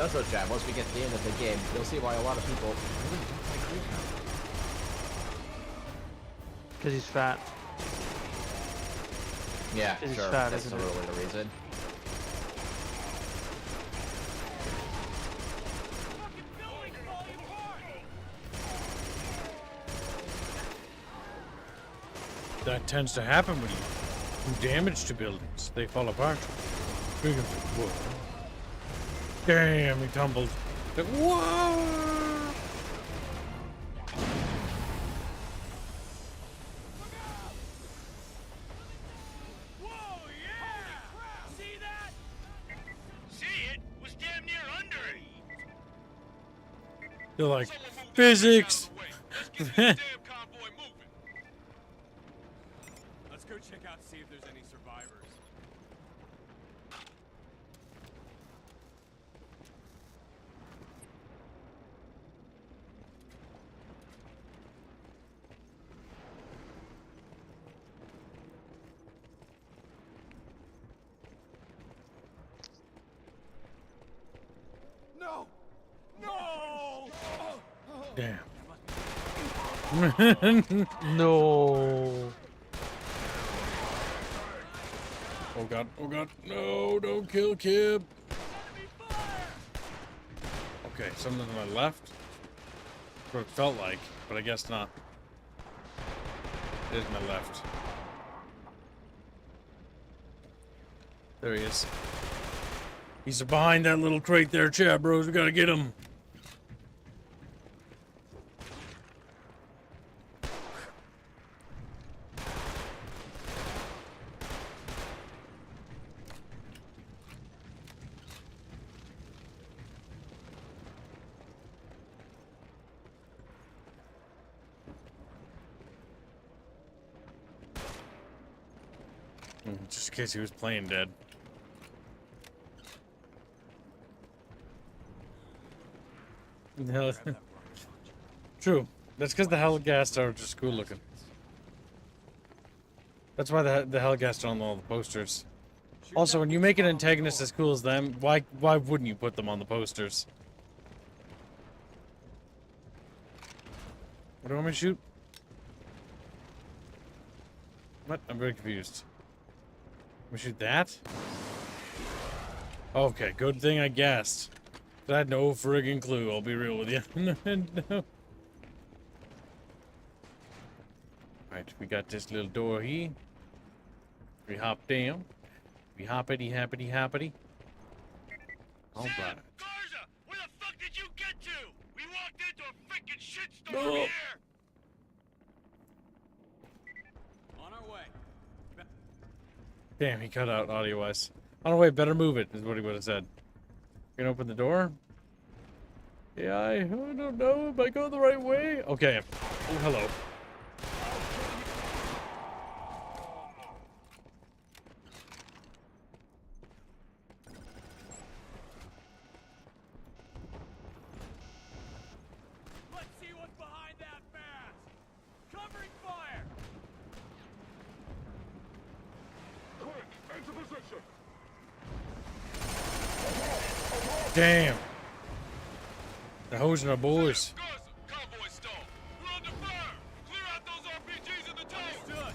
Also, Chad, once we get to the end of the game, you'll see why a lot of people really don't like Helghan. Because he's fat. Yeah, he's sure. Fat, That's totally the reason. That tends to happen when you do damage to buildings. They fall apart. Whoa. Damn, he tumbled. Like, whoa! They're like, physics! Let's go check out to see if there's any survivors. No! No! Damn. No. Oh god, oh god. No, don't kill Kib. Okay, something to my left. That's what it felt like, but I guess not. It is my left. There he is. He's behind that little crate there, Chad Bros. We gotta get him. Just in case he was playing dead. True. That's because the Helghast are just cool looking. That's why the Helghast are on all the posters. Also, when you make an antagonist as cool as them, why wouldn't you put them on the posters? What do you want me to shoot? What? I'm very confused. We shoot that? Okay, good thing I guessed. I had no friggin' clue, I'll be real with you. No. Alright, we got this little door here. We hop down. We hoppity happity happity. Alright. Garza, where the fuck did you get to? We walked into a freaking shitstorm Oh. here! On our way. Damn, he cut out audio-wise. On the way, better move it, is what he would have said. You gonna open the door? Yeah, I don't know. Am I going the right way? Okay. Oh, hello. Let's see what's behind that mask! Covering fire! Quick, into position! Damn. They're hosing our boys. Convoy stall! We're under fire! Clear out those RPGs in the tower!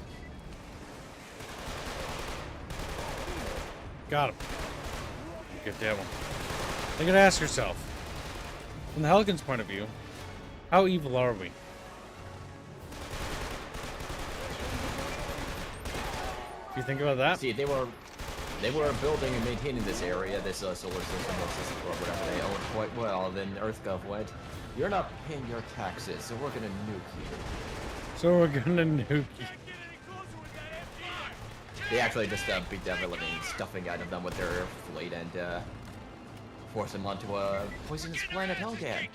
Got him. Get that one. You gotta ask yourself, from the Helghan's point of view, how evil are we? Do you think about that? See, they were building and maintaining this area, this solar system, or whatever they own quite well. Then EarthGov went, "You're not paying your taxes, so we're gonna nuke you." So we're gonna nuke you. They actually just beat the living stuffing out of them with their fleet and force them onto a poisonous planet Helghan.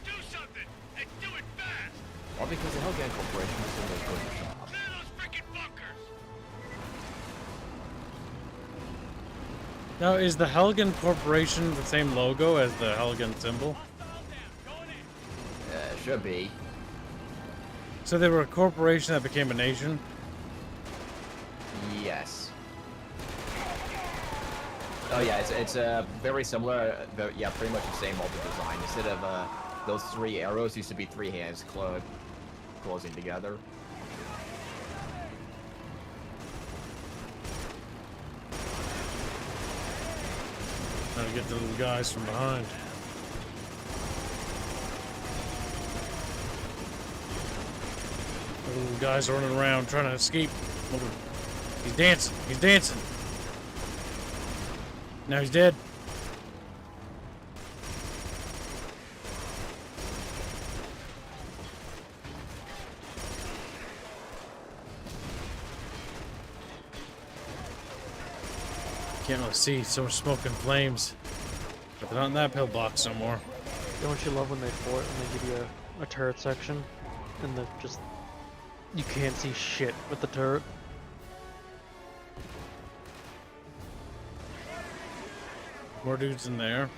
Do something! And do it fast! All because the Helghan Corporation is doing a good job. Clear those freaking bunkers! Now, is the Helghan Corporation the same logo as the Helghan symbol? Should be. So they were a corporation that became a nation? Yes. Oh yeah, it's very similar. Yeah, pretty much the same alter design. Instead of those three arrows, used to be three hands closing together. Trying to get the little guys from behind. The little guys are running around trying to escape. He's dancing. He's dancing. Now he's dead. Can't really see, so much smoke and flames. But they're not in that pillbox no more. Don't you love when they fort and they give you a turret section and you can't see shit with the turret? More dudes in there.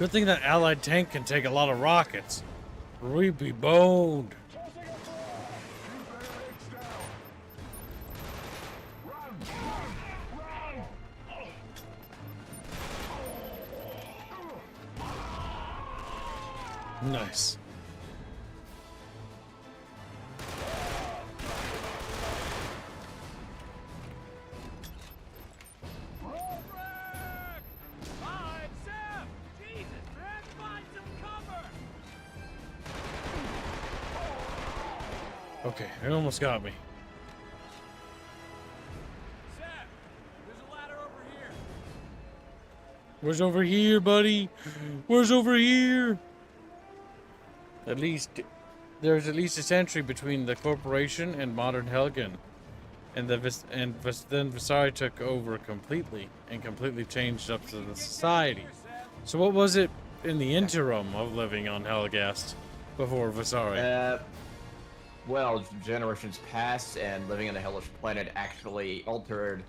Good thing that allied tank can take a lot of rockets. Or we'd be boned. Nice. Okay, it almost got me. Seth, there's a ladder over here. Where's over here, buddy? Where's over here? At least, there's at least a century between the corporation and modern Helghan. And then Visari took over completely and completely changed up to the society. So what was it in the interim of living on Helghast before Visari? Well, generations passed, and living on a hellish planet actually altered.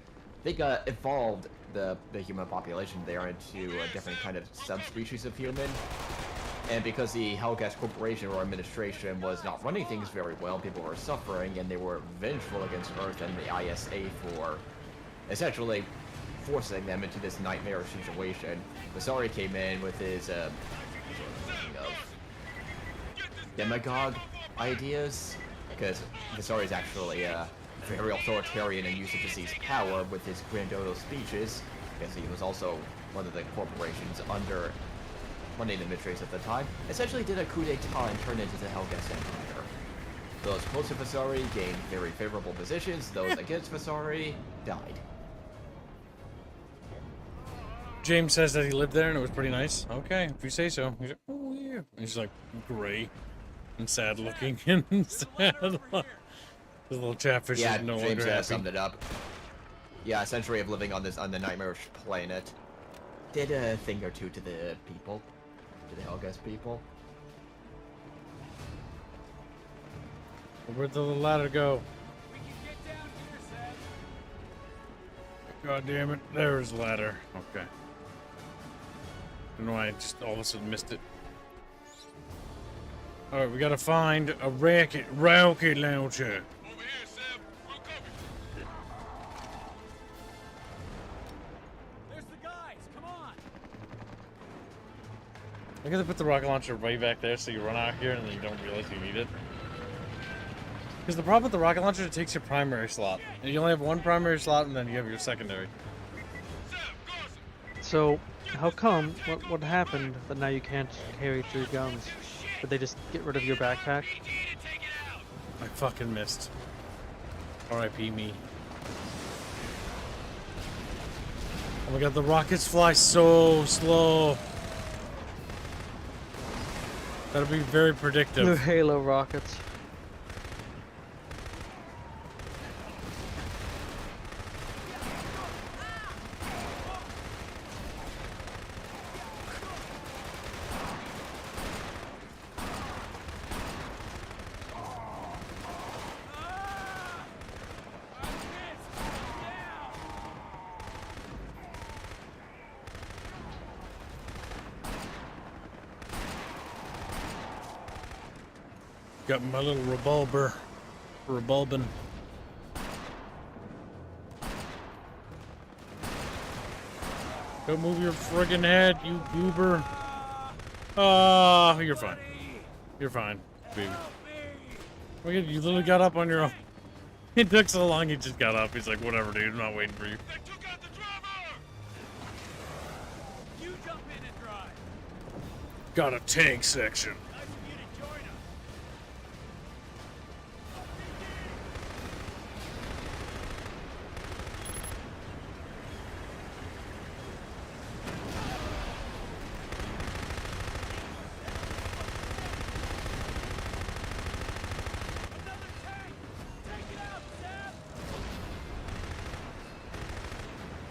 They evolved the human population there into a different kind of subspecies of human. And because the Helghast Corporation or administration was not running things very well, people were suffering, and they were vengeful against Earth and the ISA for essentially forcing them into this nightmare situation. Visari came in with his demagogue ideas, because Visari is actually very authoritarian and used to seize power with his grandiose speeches, because he was also one of the corporations under one of the administrators at the time, essentially did a coup d'etat and turned into the Helghast Empire. Those close to Visari gained very favorable positions, those against Visari died. James says that he lived there and it was pretty nice. Okay, if you say so. He's like, oh yeah. And he's like gray and sad looking and sad. The little chatfish is no longer happy. Summed it up. Yeah, a century of living on the nightmarish planet. Did a thing or two to the people. To the Helghast people. Where'd the ladder go? God damn it. There's the ladder. Okay. I don't know why I just all of a sudden missed it. Alright, we gotta find a rocket launcher. I gotta put the rocket launcher way back there so you run out here and then you don't realize you need it. Because the problem with the rocket launcher, it takes your primary slot. And you only have one primary slot and then you have your secondary. So, how come? What happened that now you can't carry 3 guns? Did they just get rid of your backpack? I fucking missed. R.I.P. me. Oh my god, the rockets fly so slow. That'll be very predictive. The Halo rockets. Got my little rebulbin. Don't move your friggin' head, you goober. Oh, you're fine. You're fine, baby. Look at you, literally got up on your own. It took so long, he just got up. He's like, whatever, dude, I'm not waiting for you. You jump in and drive. Got a tank section.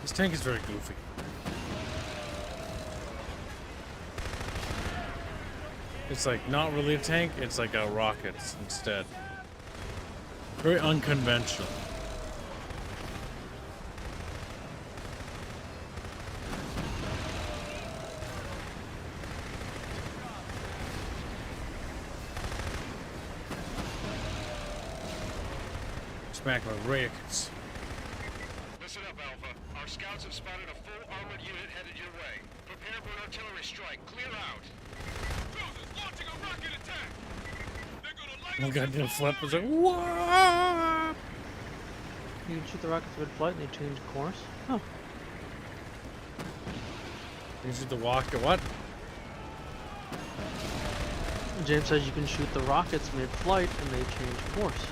This tank is very goofy. It's like not really a tank, it's like a rocket instead. Very unconventional. Smack my rockets. Listen up, Alpha. Our scouts have spotted a full armored unit headed your way. Prepare for an artillery strike. Clear out. Launching a rocket attack. They're gonna light Oh god, the flip was like, what? You can shoot the rockets mid-flight and they change course? Huh. You shoot the walk, what? James says you can shoot the rockets mid-flight and they change course.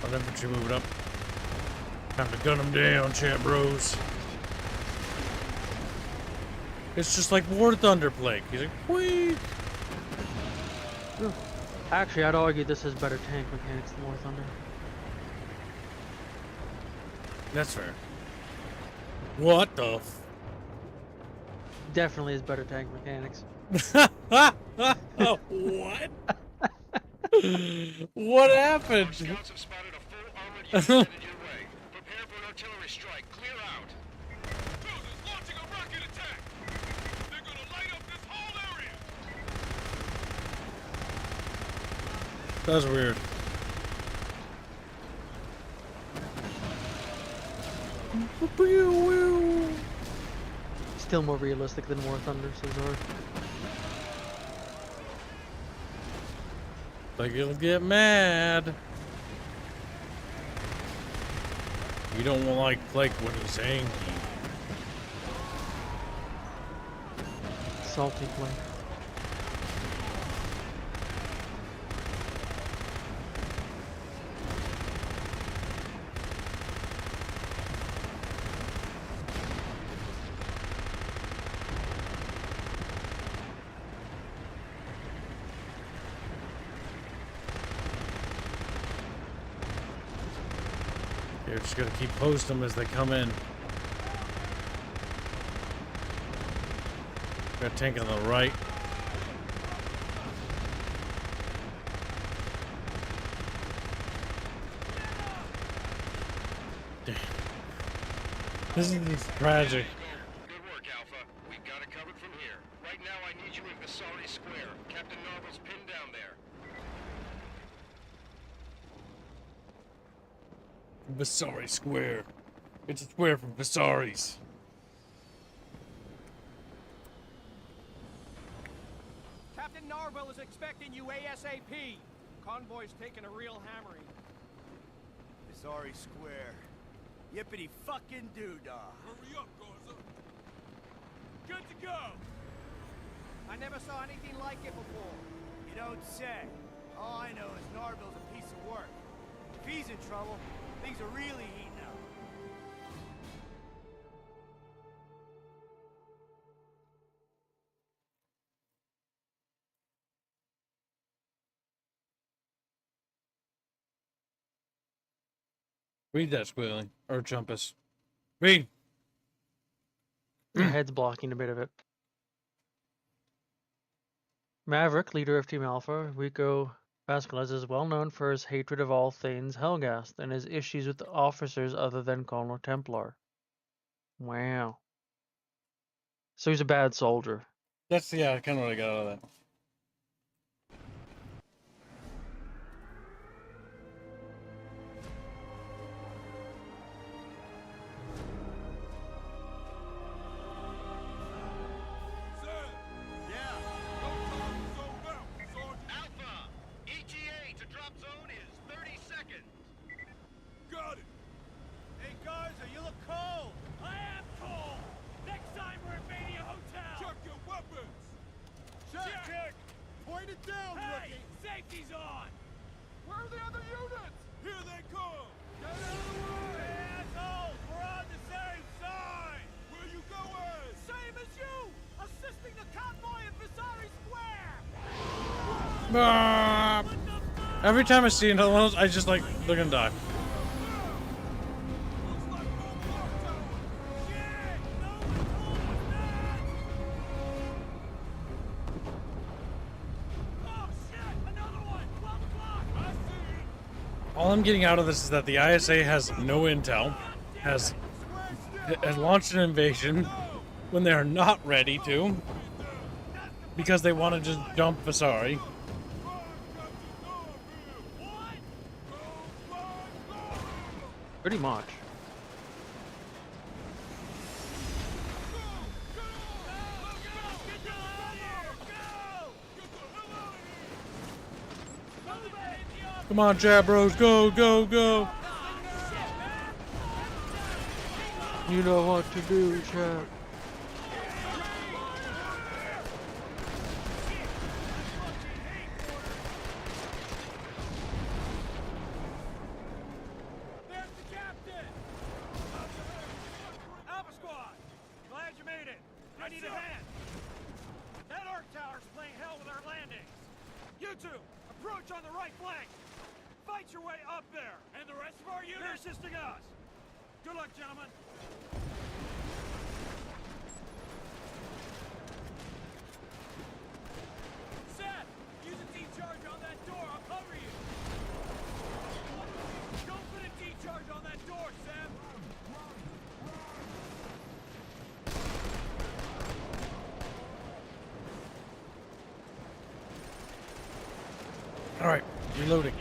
I'll infantry moving up. Time to gun them down, chat bros. It's just like War Thunder Plague. He's like, whee! Actually, I'd argue this has better tank mechanics than War Thunder. That's fair. What the f... Definitely has better tank mechanics. What? What happened? Scouts have spotted a full armored unit headed your way. Prepare for an artillery strike. Clear out. Cruisers launching a rocket attack! They're gonna light up this whole area! That's weird. Still more realistic than War Thunder, says Zord. Like he'll get mad. You don't like Blake when he's angry. Salty Blake. You're just gonna keep posting them as they come in. Got a tank on the right. Damn. This is tragic. Good work, Alpha. We've got it covered from here. Right now, I need you in Visari Square. Captain Narvel's pinned down there. Visari Square. It's a square from Visaris. Captain Narvel is expecting you ASAP. Convoy's taking a real hammering. Visari Square. Yippity fucking doodah. Hurry up, Garza! Good to go. I never saw anything like it before. You don't say. All I know is Narvel's a piece of work. If he's in trouble, things are really heating up. Read that, Squealing. Or Chumpus. Read! Your head's blocking a bit of it. Maverick, leader of Team Alpha, Rico Vasquez, is well known for his hatred of all things Helghast and his issues with officers other than Colonel Templar. Wow. So he's a bad soldier. That's, yeah, kind of what I got out of that. Every time I see another one of those, I just like, they're gonna die. All I'm getting out of this is that the ISA has no intel, has launched an invasion when they are not ready to, because they want to just dump Visari. Pretty much. Come on, chat bros, go, go, go. You know what to do, chat. There's the captain! Alpha Squad! Glad you made it. I need a hand. That arc tower's playing hell with our landings. You two, approach on the right flank. Fight your way up there. And the rest of our units? They're assisting us. Good luck, gentlemen. Seth, use a T-charge on that door. I'll cover you. Don't put a T-charge on that door, Seth. All right, reloading.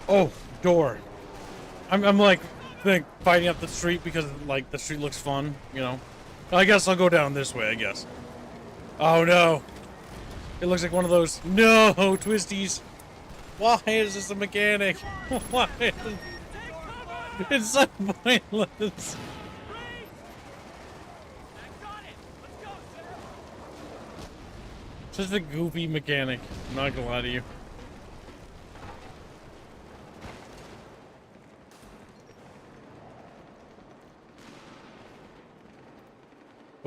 Oh, door. I'm like fighting up the street because like the street looks fun, you know. I guess I'll go down this way, I guess. Oh no. It looks like one of those twisties. Why is this a mechanic? Why? It's so pointless. Just a goofy mechanic. I'm not gonna lie to you.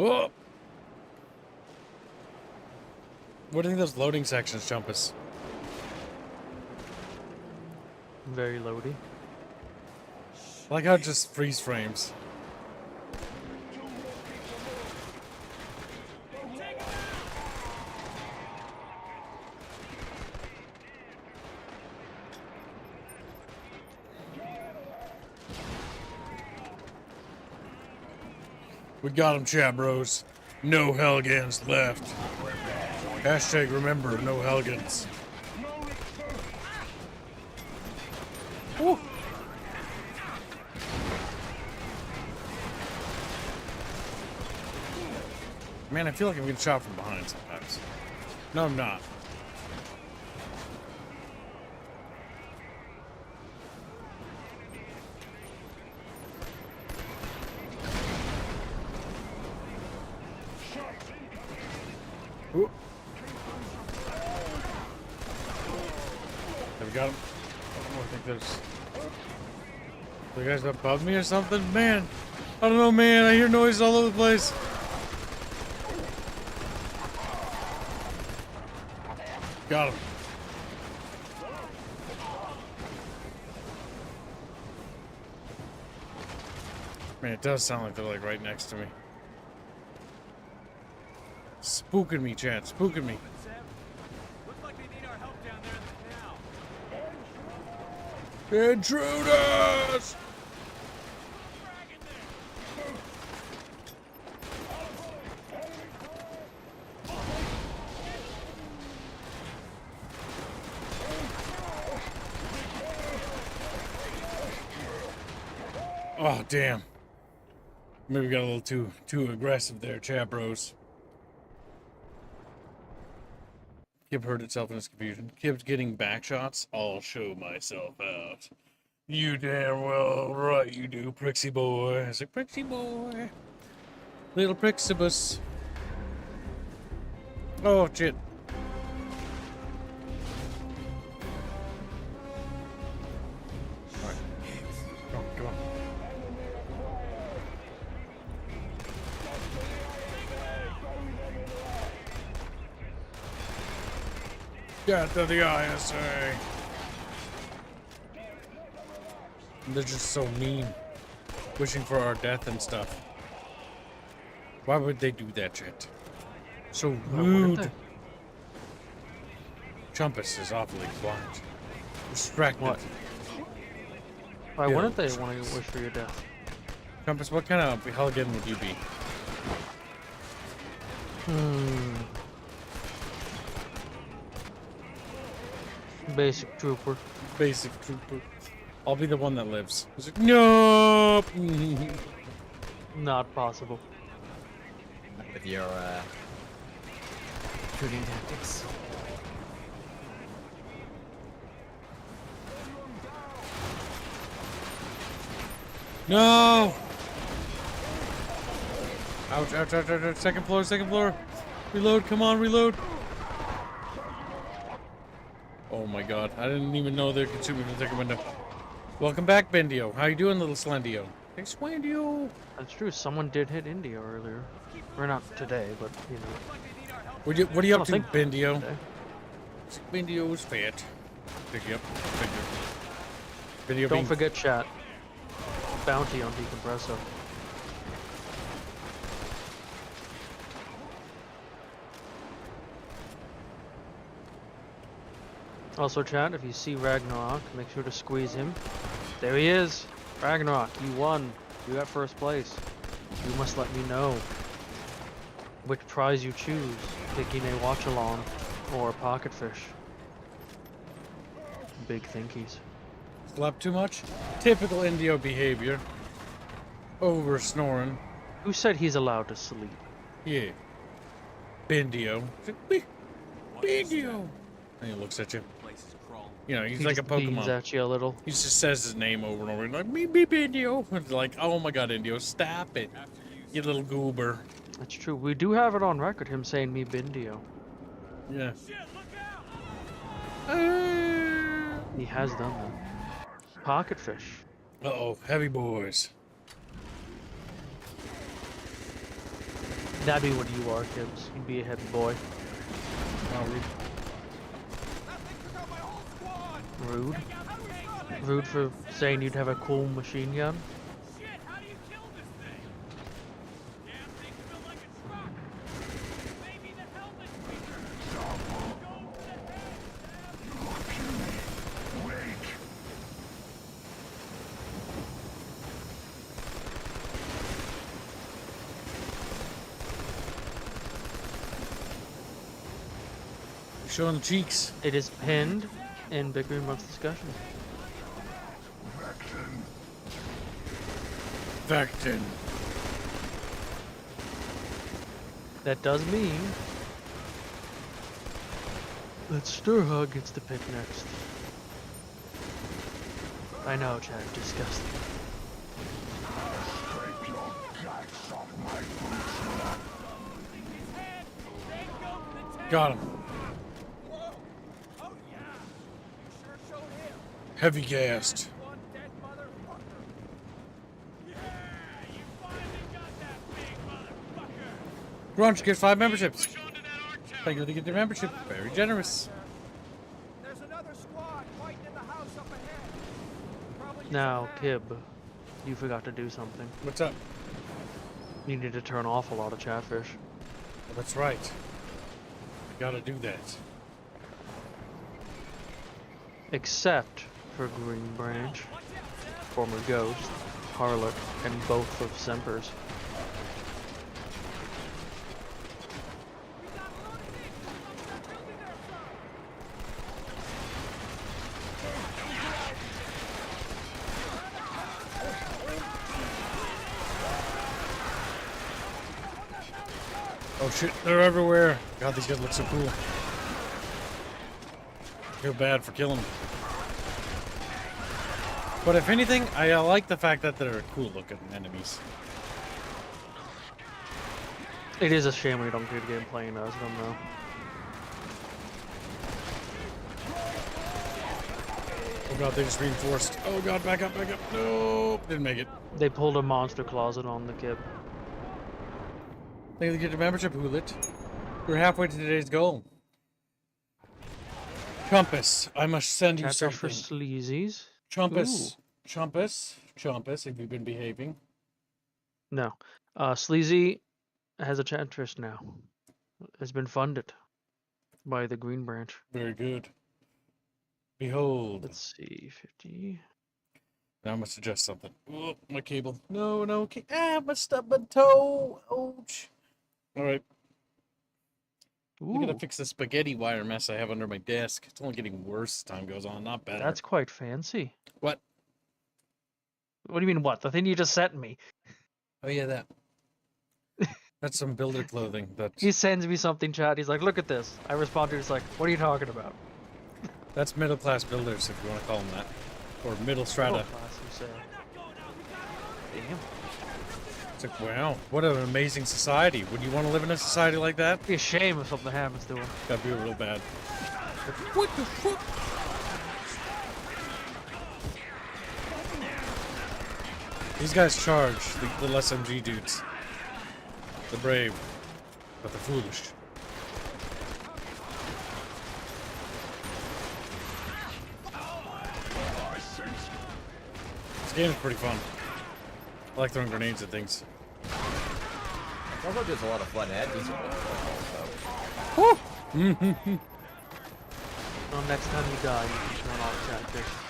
Oh! What do you think those loading sections jump us? Very loady. I like how it just freeze frames. We got him, chat bros. No Helghans left. Hashtag remember, no Helghans. Woo. Man, I feel like I'm getting shot from behind sometimes. No, I'm not. Ooh. Have we got him? I think there's... The guys above me or something? Man, I don't know, man. I hear noises all over the place. Got him. Man, it does sound like they're like right next to me. Spooking me, chat. Spooking me. Looks like they need our help down there in the canal. Intruders! Oh, damn. Maybe we got a little too aggressive there, chat bros. Kib hurt itself in his confusion. Kib's getting back shots. I'll show myself out. You damn well right you do, Prixie boy. I said, Prixie boy. Little Prixibus. Oh, shit. Alright. Come on, come on. Get to the ISA. They're just so mean. Wishing for our death and stuff. Why would they do that shit? So rude. Chumpus is awfully blind. Distracted. What? Why wouldn't they want to wish for your death? Chumpus, what kind of Helghan would you be? Basic trooper. Basic trooper. I'll be the one that lives. He's like, nope. Not possible. With your shooting tactics. No! Ouch, ouch, ouch, ouch, ouch. Second floor, second floor. Reload, come on, reload. Oh my god, I didn't even know they could shoot me from the second window. Welcome back, Bendio. How you doing, little Slendio? Hey, Slendio. That's true, someone did hit India earlier. Or not today, but, you know. What are you up to, Bendio? Bendio was fat. Pick you up. Bendio Don't forget chat. Bounty on decompressor. Also, chat, if you see Ragnarok, make sure to squeeze him. There he is! Ragnarok, you won. You got first place. You must let me know which prize you choose, picking a watch-along or a pocket fish. Big thinkies. Slept too much? Typical Indio behavior. Over snoring. Who said he's allowed to sleep? Yeah. Bendio. Bendio! And he looks at you. You know, he's he like a just beams Pokemon. at you a little. He just says his name over and over. Like, me, Bendio. It's like, oh my god, Indio, stop it. You little goober. That's true. We do have it on record, him saying me Bindio. Yeah. He has done that. Pocket fish. Uh-oh, heavy boys. That'd be what you are, Kibbs. You'd be a heavy boy. Rude. Rude for saying you'd have a cool machine gun. Showing the cheeks. It is pinned in Bickering amongst discussions. Vectin. That does mean that Stirhug gets to pick next. I know, Chad, disgusting. Got him. Heavy gassed. Grunch gets 5 memberships. Thank you for getting the membership. Very generous. There's another squad fighting in the house up ahead. Now, Kib, you forgot to do something. What's up? You need to turn off a lot of Chatfish. Well, that's right. Gotta do that. Except for Green Branch, former Ghost, Harlot, and both of Semper's. Oh shit, they're everywhere. God, these guys look so cool. Feel bad for killing them. But if anything, I like the fact that they're cool looking enemies. It is a shame we don't get a game playing as them though. Oh god, they just reinforced. Oh god, back up, back up. No, didn't make it. They pulled a monster closet on the Kib. Thank you for getting a membership, Hoolit. We're halfway to today's goal. Compass, I must send you Chatfish something. for sleazies. Chumpus, Ooh. Chumpus, have you been behaving? No. Sleazy has a Chatfish now. Has been funded by the Green Branch. Very good. Behold. Let's see, 50. Now I must adjust something. Oh, my cable. No, my stubborn toe. Ouch. Alright. I gotta fix the spaghetti wire mess I have under my desk. It's only getting worse as time goes on, not better. That's quite fancy. What? What do you mean, what? The thing you just sent me. Oh, yeah, that. That's some builder clothing. He sends me something, chat. He's like, look at this. I respond to it. He's like, what are you talking about? That's middle class builders, if you want to call them that. Or middle strata. Middle class, you say. Damn. It's like, wow, what an amazing society. Would you want to live in a society like that? It'd be a shame if something happens to him. That'd be real bad. What the fuck? These guys charge, the little SMG dudes. They're brave, but they're foolish. This game is pretty fun. I like throwing grenades at things. Sounds like there's a lot of fun at these. Woo! Well, next time you die, you can turn off Chatfish.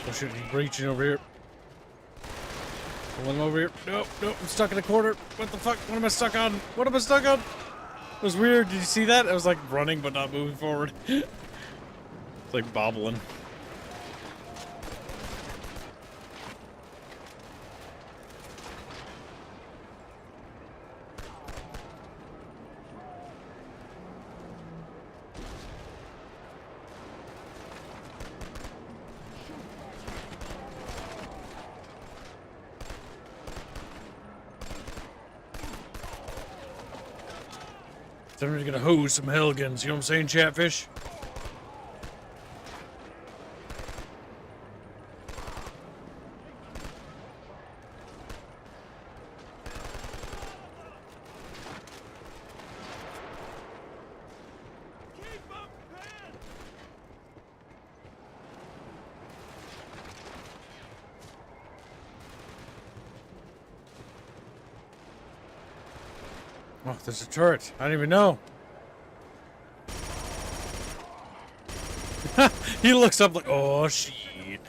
Oh shit, he's breaching over here. Pulling him over here. Nope, nope, I'm stuck in a corner. What the fuck? What am I stuck on? What am I stuck on? It was weird. Did you see that? I was like running but not moving forward. It's like bobbling. Somebody's gonna hose some Helghans, you know what I'm saying, Chatfish? Oh, there's a turret. I didn't even know. He looks up like, oh shit.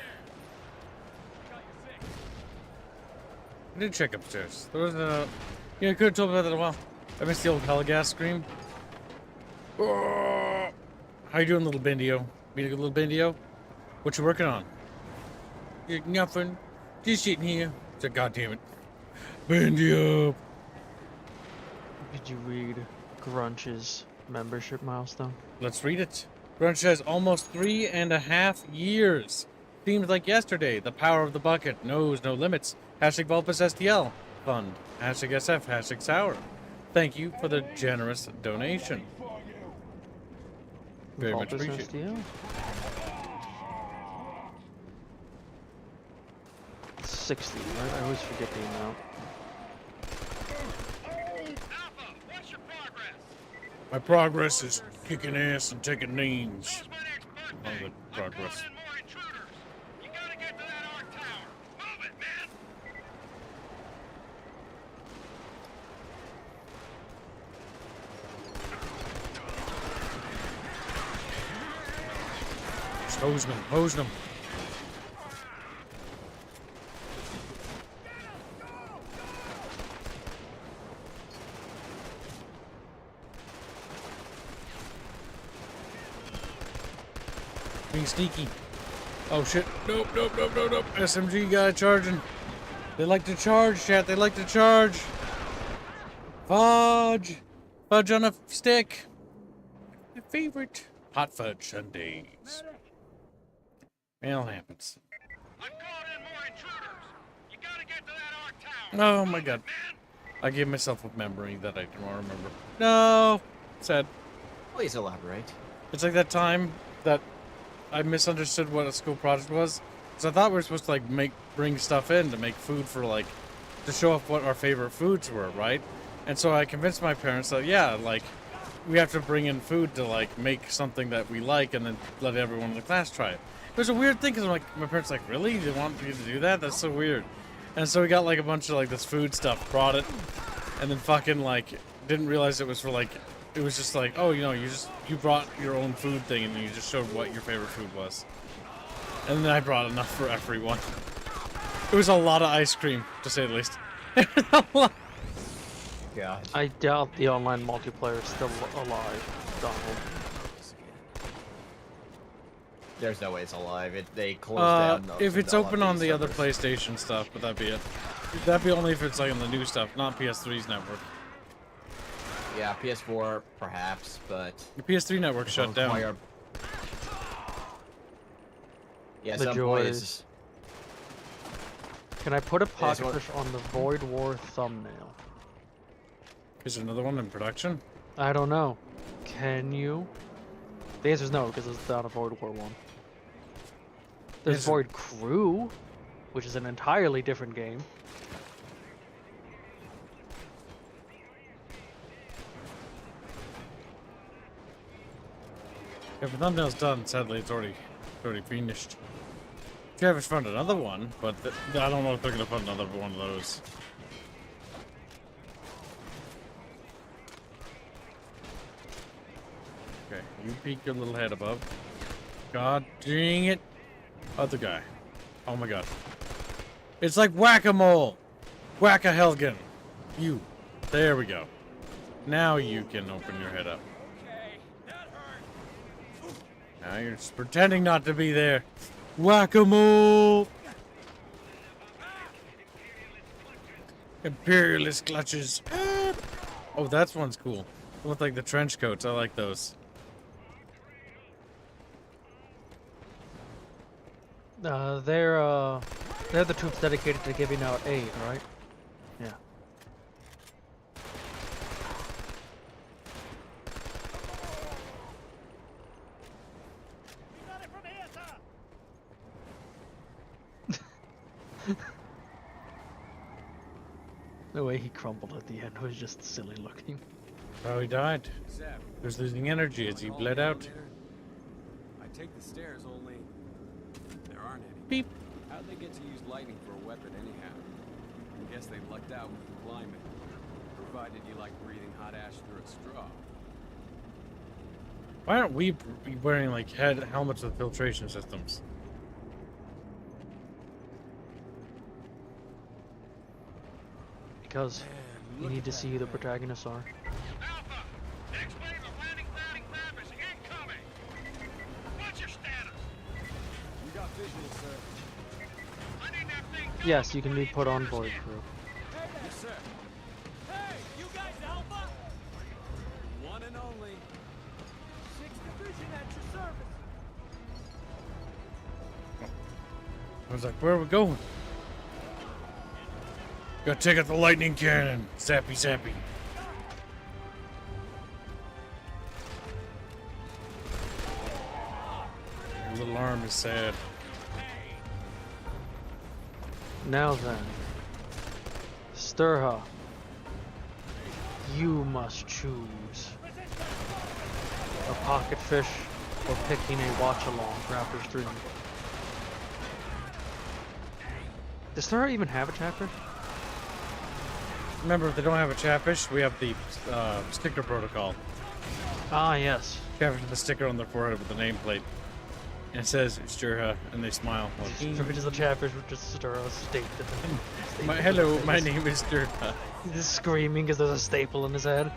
I did check upstairs. There was a... Yeah, you could have told me about that a while. I missed the old Helghast scream. Oh. How you doing, little Bendio? Being a good little Bendio? What you working on? Nothing. Just sitting here. It's like, God damn it. Bendio. Did you read Grunch's membership milestone? Let's read it. Grunch says almost 3.5 years. Seems like yesterday. The power of the bucket knows no limits. Hashtag Vulpus STL Fund. Hashtag SF. Hashtag Sour. Thank you for the generous donation. Very much appreciated. STL? 60, right? I always forget the amount. My progress is kicking ass and taking names. All the progress. Just hosing them, hosing them. Being sneaky. Oh shit. Nope, nope, nope, nope, nope. SMG guy charging. They like to charge, chat. They like to charge. Fudge. Fudge on a stick. My favorite. Hot fudge sundaes. Well, happens. Oh my god. I gave myself a memory that I don't remember. No. Sad. Please elaborate. It's like that time that I misunderstood what a school project was. So I thought we were supposed to like bring stuff in to make food for like, to show off what our favorite foods were, right? And so I convinced my parents that, yeah, like, we have to bring in food to like make something that we like and then let everyone in the class try it. It was a weird thing because I'm like, my parents like, really? They want you to do that? That's so weird. And so we got like a bunch of like this food stuff, brought it, and then fucking like, didn't realize it was for like, it was just like, oh, you know, you brought your own food thing and you just showed what your favorite food was. And then I brought enough for everyone. It was a lot of ice cream, to say the least. God. I doubt the online multiplayer is still alive, Donald. There's no way it's alive. They closed down. If it's open on the other PlayStation stuff, but that'd be it. That'd be only if it's like on the new stuff, not PS3's network. Yeah, PS4 perhaps, but the PS3 network shut down. Yeah, The some joys. point is. Can I put a Yeah, so what- pocketfish on the Void War thumbnail? Is there another one in production? I don't know. Can you? The answer is no, because it's not a Void War one. There's Is it- Void Crew, which is an entirely different game. If the thumbnail's done, sadly it's already finished. Travis found another one, but I don't know if they're gonna put another one of those. Okay, you peek your little head above. God dang it! Other guy. Oh my god. It's like whack-a-mole! Whack-a-Helghan! You. There we go. Now you can open your head up. Now you're just pretending not to be there. Whack-a-mole! Imperialist clutches. Oh, that one's cool. They look like the trench coats. I like those. They're the troops dedicated to giving out aid, right? Yeah. The way he crumbled at the end was just silly looking. Oh, he died. He was losing energy as he bled out. I take the stairs, only there aren't any. Beep. How'd they get to use lightning for a weapon anyhow? I guess they lucked out with the climate. Provided you like breathing hot ash through a straw. Why aren't we wearing like helmets with filtration systems? Because you need to see who the protagonists are. We got visual, sir. Yes, you can be put on board crew. Yes, sir. Hey, you guys Alpha? One and only. 6th Division at your service. I was like, where are we going? Gotta take out the lightning cannon. Sappy, sappy. Your little arm is sad. Now then, Sturha, you must choose a pocket fish or picking a watch-along for after stream. Does Sturha even have a chatfish? Remember, if they don't have a chatfish, we have the sticker protocol. Ah, yes. Chatfish with a sticker on their forehead with the nameplate. And it says, Sturha, and they smile. Which is a chatfish with just Sturha stapled. Hello, my name is Sturha. He's just screaming because there's a staple in his head.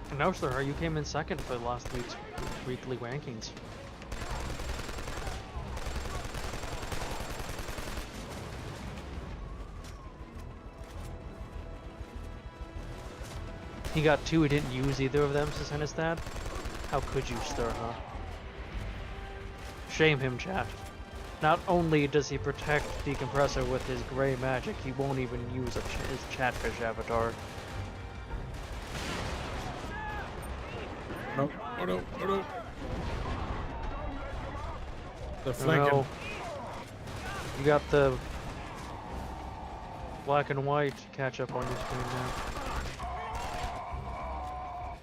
And now, Sturha, you came in second for last week's weekly rankings. He got 2, he didn't use either of them, says Hennestad. How could you, Sturha? Shame him, chat. Not only does he protect the compressor with his gray magic, he won't even use his chatfish avatar. No, oh no, oh no. The flanking. No. You got the black and white catch up on your screen now.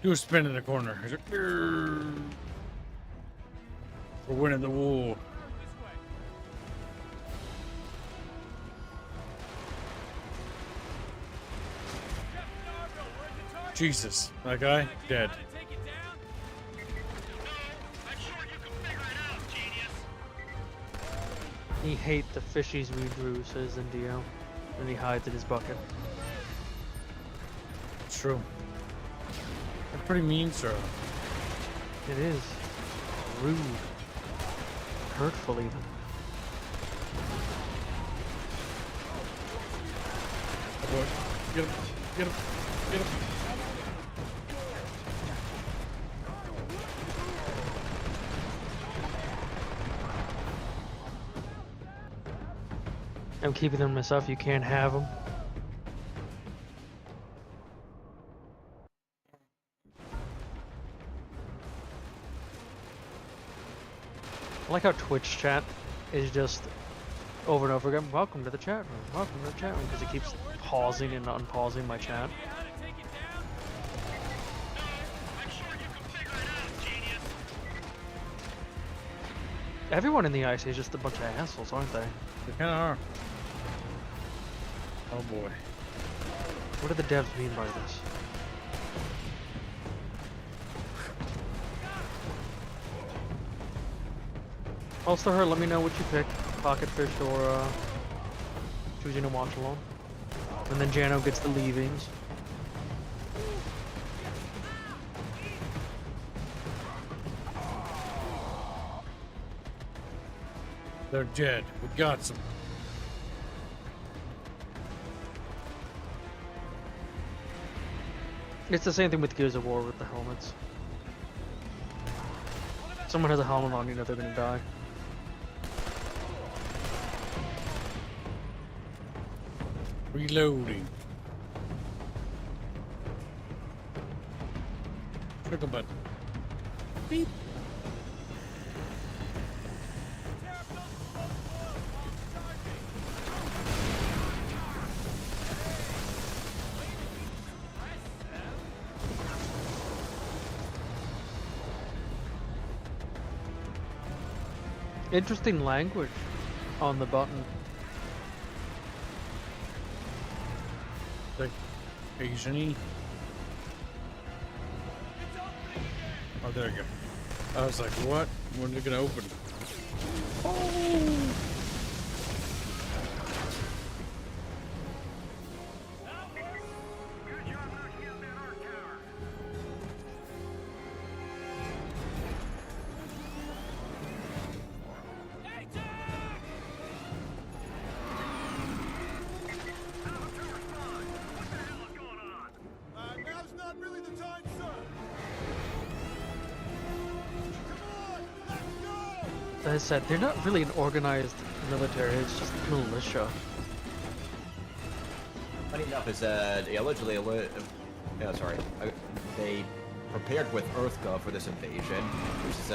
Do a spin in the corner. We're winning the war. Jesus, that guy dead. He hate the fishies we drew, says Indio, and he hides in his bucket. It's true. They're pretty mean, sir. It is. Rude. Hurtful, even. boy. Get him. Get him. Get him. I'm keeping them myself. You can't have them. I like how Twitch chat is just over and over again. Welcome to the chat room. Welcome to the chat room, because it keeps pausing and unpausing my chat. Everyone in the IC is just a bunch of assholes, aren't they? They kind of are. Oh boy. What do the devs mean by this? Also, her, let me know what you pick. Pocket fish or choosing to watch along. And then Jano gets the leavings. They're dead. We got some. It's the same thing with Gears of War with the helmets. If someone has a helmet on, you know they're gonna die. Reloading. Trickle button. Beep. Interesting language on the button. Like Asian-y. Oh, there you go. I was like, what? When are they gonna open? Oh! Now's not really the time, sir. As I said, they're not really an organized military, it's just militia. Funny enough is that they they prepared with EarthGov for this invasion, which is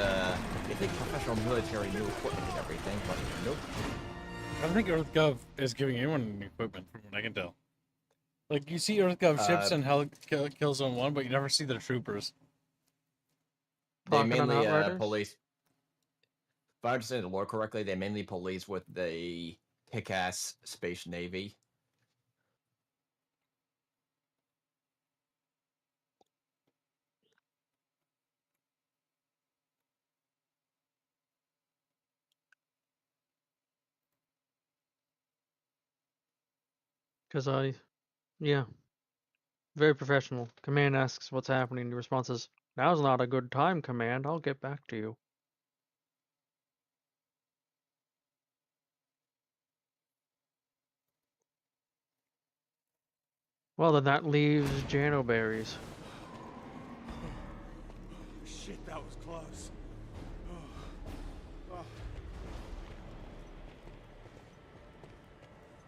they think professional military new equipment and everything, but nope. I don't think EarthGov is giving anyone any equipment, from what I can tell. Like, you see EarthGov ships in Kilzone 1, but you never see their troopers. They mainly police. If I understand the lore correctly, they mainly police with the kick-ass space navy. Because yeah. Very professional. Command asks what's happening. The response is, now's not a good time, Command. I'll get back to you. Well, then that leaves Jano berries. Shit, that was close.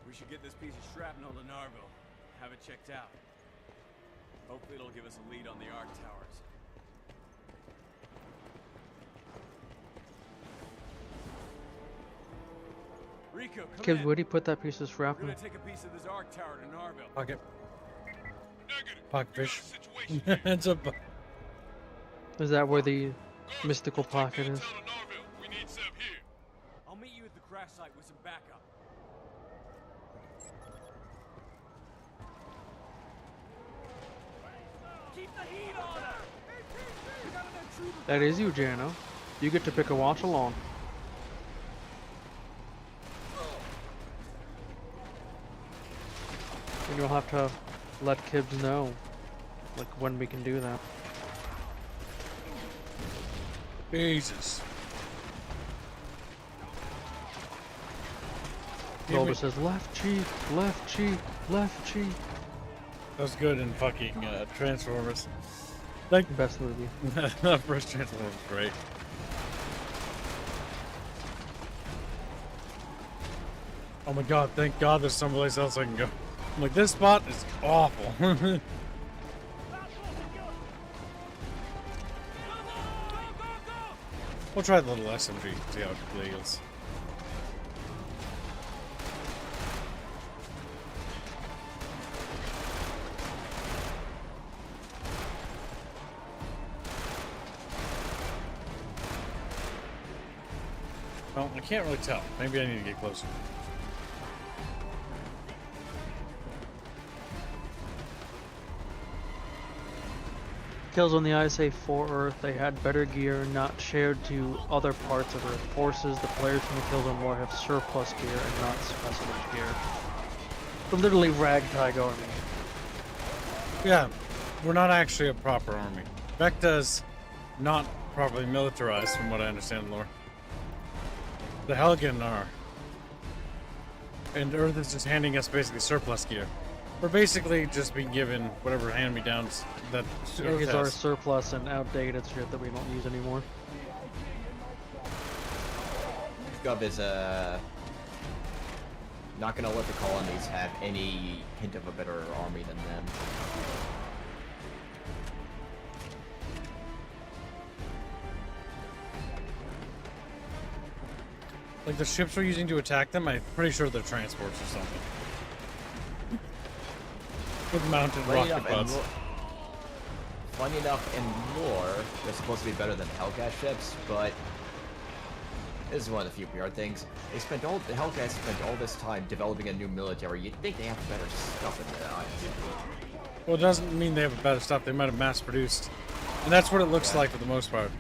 We should get this piece of shrapnel to Narville. Have it checked out. Hopefully it'll give us a lead on the arc towers. Rico, come Kid, in. where'd he put that piece of We're shrapnel? gonna take a piece of this arc tower to Narville. Pocket. Pocket fish. It's a... Is that where the mystical pocket is? I'll meet you at the crash site with some backup. Keep the heat on her! That is you, Jano. You get to pick a watch along. And you'll have to let Kibbs know, like, when we can do that. Jesus. It always says left cheek, left cheek, left cheek. That was good in fucking Transformers. Like best movie. The first Transformers was great. Oh my god, thank god there's someplace else I can go. I'm like, this spot is awful. We'll try the little SMG, see how it feels. Well, I can't really tell. Maybe I need to get closer. Kills on the ISA for Earth, they had better gear not shared to other parts of Earth forces. The players from the Killzone War have surplus gear and not specimen gear. They're literally ragtag army. Yeah, we're not actually a proper army. Vecta's not properly militarized from what I understand, lore. The Helghan are. And Earth is just handing us basically surplus gear. We're basically just being given whatever hand-me-downs that Earth Is has. our surplus and outdated shit that we don't use anymore. Gov is not gonna let the colonies have any hint of a better army than them. Like the ships we're using to attack them, I'm pretty sure they're transports or something. With mounted rocket pods. Funny enough, in lore, they're supposed to be better than Helghast ships, but this is one of the few weird things. The Helghast spent all this time developing a new military. You'd think they have better stuff in the ISP. Well, it doesn't mean they have better stuff. They might have mass-produced. And that's what it looks like for the most part.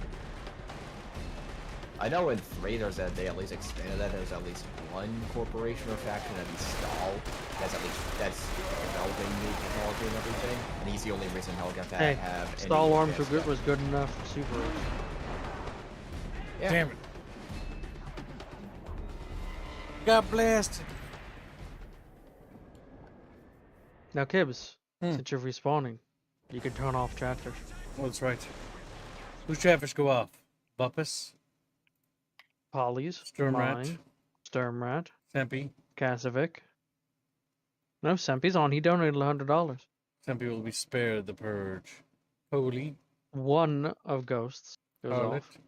I know in 3 they at least expanded that. There's at least one corporation or faction, at least Stahl, that's developing new technology and everything. And he's the only reason Helghan Hey, have any Stahl Arms advanced was good enough for Super. Yeah. Damn it. Got blasted. Now, Kibbs, since you're respawning, you can turn off Chatfish. Oh, that's right. Whose Chatfish go off? Buppus? Polly's, Sturmrat. mine, Sturmrat, Sempi. Kasovic. No, Sempi's on. He donated $100. Sempi will be spared the purge. Holy. One of Ghosts goes Harlot. off.